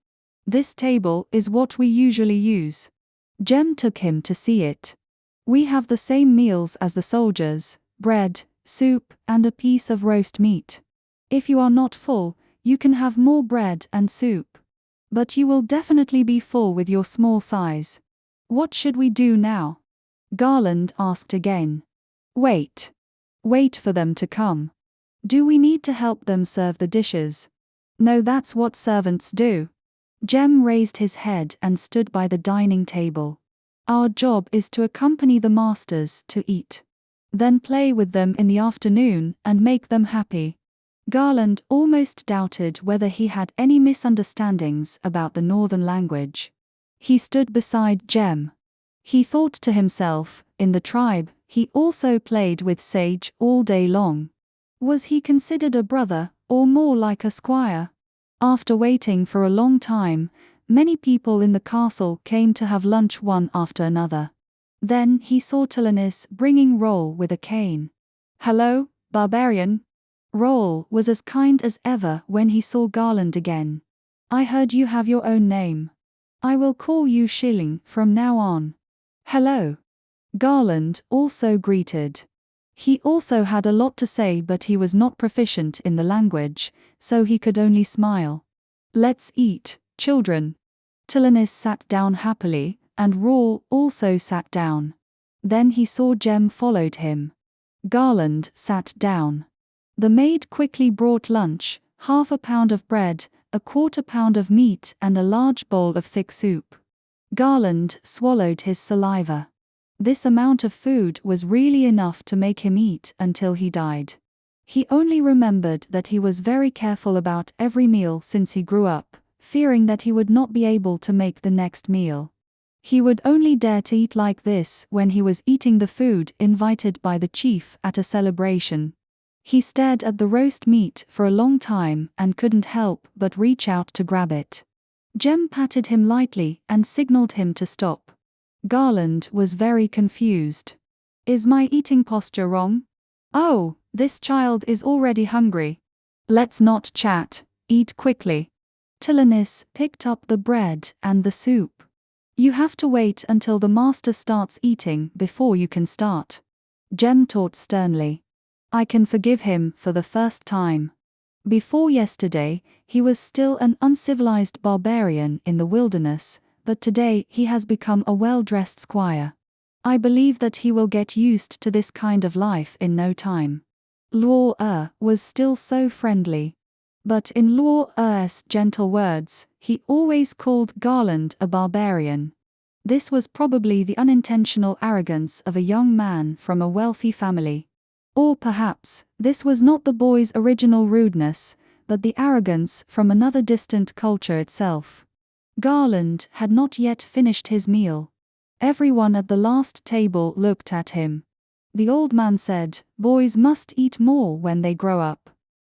This table is what we usually use. Jem took him to see it. We have the same meals as the soldiers: bread, soup, and a piece of roast meat. If you are not full, you can have more bread and soup. But you will definitely be full with your small size. What should we do now? Garland asked again. Wait. Wait for them to come. Do we need to help them serve the dishes? No, that's what servants do. Jem raised his head and stood by the dining table. Our job is to accompany the masters to eat. Then play with them in the afternoon and make them happy. Garland almost doubted whether he had any misunderstandings about the northern language. He stood beside Jem. He thought to himself, in the tribe, he also played with Sage all day long. Was he considered a brother, or more like a squire? After waiting for a long time, many people in the castle came to have lunch one after another. Then he saw Tilenis bringing Roll with a cane. Hello, barbarian. Roll was as kind as ever when he saw Garland again. I heard you have your own name. I will call you Shilling from now on. Hello. Garland also greeted. He also had a lot to say, but he was not proficient in the language, so he could only smile. Let's eat, children. Tilenis sat down happily, and Roll also sat down. Then he saw Jem followed him. Garland sat down. The maid quickly brought lunch: half a pound of bread, a quarter pound of meat, and a large bowl of thick soup. Garland swallowed his saliva. This amount of food was really enough to make him eat until he died. He only remembered that he was very careful about every meal since he grew up, fearing that he would not be able to make the next meal. He would only dare to eat like this when he was eating the food invited by the chief at a celebration. He stared at the roast meat for a long time and couldn't help but reach out to grab it. Jem patted him lightly and signaled him to stop. Garland was very confused. Is my eating posture wrong? Oh, this child is already hungry. Let's not chat, eat quickly. Tilenis picked up the bread and the soup. You have to wait until the master starts eating before you can start. Jem taught sternly. I can forgive him for the first time. Before yesterday, he was still an uncivilized barbarian in the wilderness, but today he has become a well-dressed squire. I believe that he will get used to this kind of life in no time. Luo was still so friendly. But in Luo's gentle words, he always called Garland a barbarian. This was probably the unintentional arrogance of a young man from a wealthy family. Or perhaps, this was not the boy's original rudeness, but the arrogance from another distant culture itself. Garland had not yet finished his meal. Everyone at the last table looked at him. The old man said, "Boys must eat more when they grow up.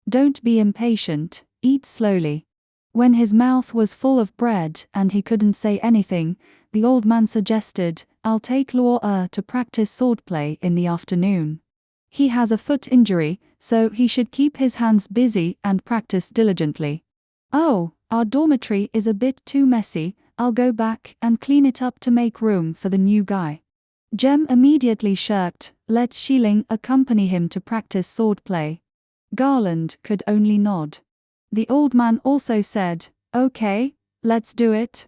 Don't be impatient, eat slowly." When his mouth was full of bread and he couldn't say anything, the old man suggested, "I'll take Luo to practice swordplay in the afternoon. He has a foot injury, so he should keep his hands busy and practice diligently." "Oh, our dormitory is a bit too messy, I'll go back and clean it up to make room for the new guy." Jem immediately shirked, let Xiling accompany him to practice swordplay. Garland could only nod. The old man also said, "Okay, let's do it."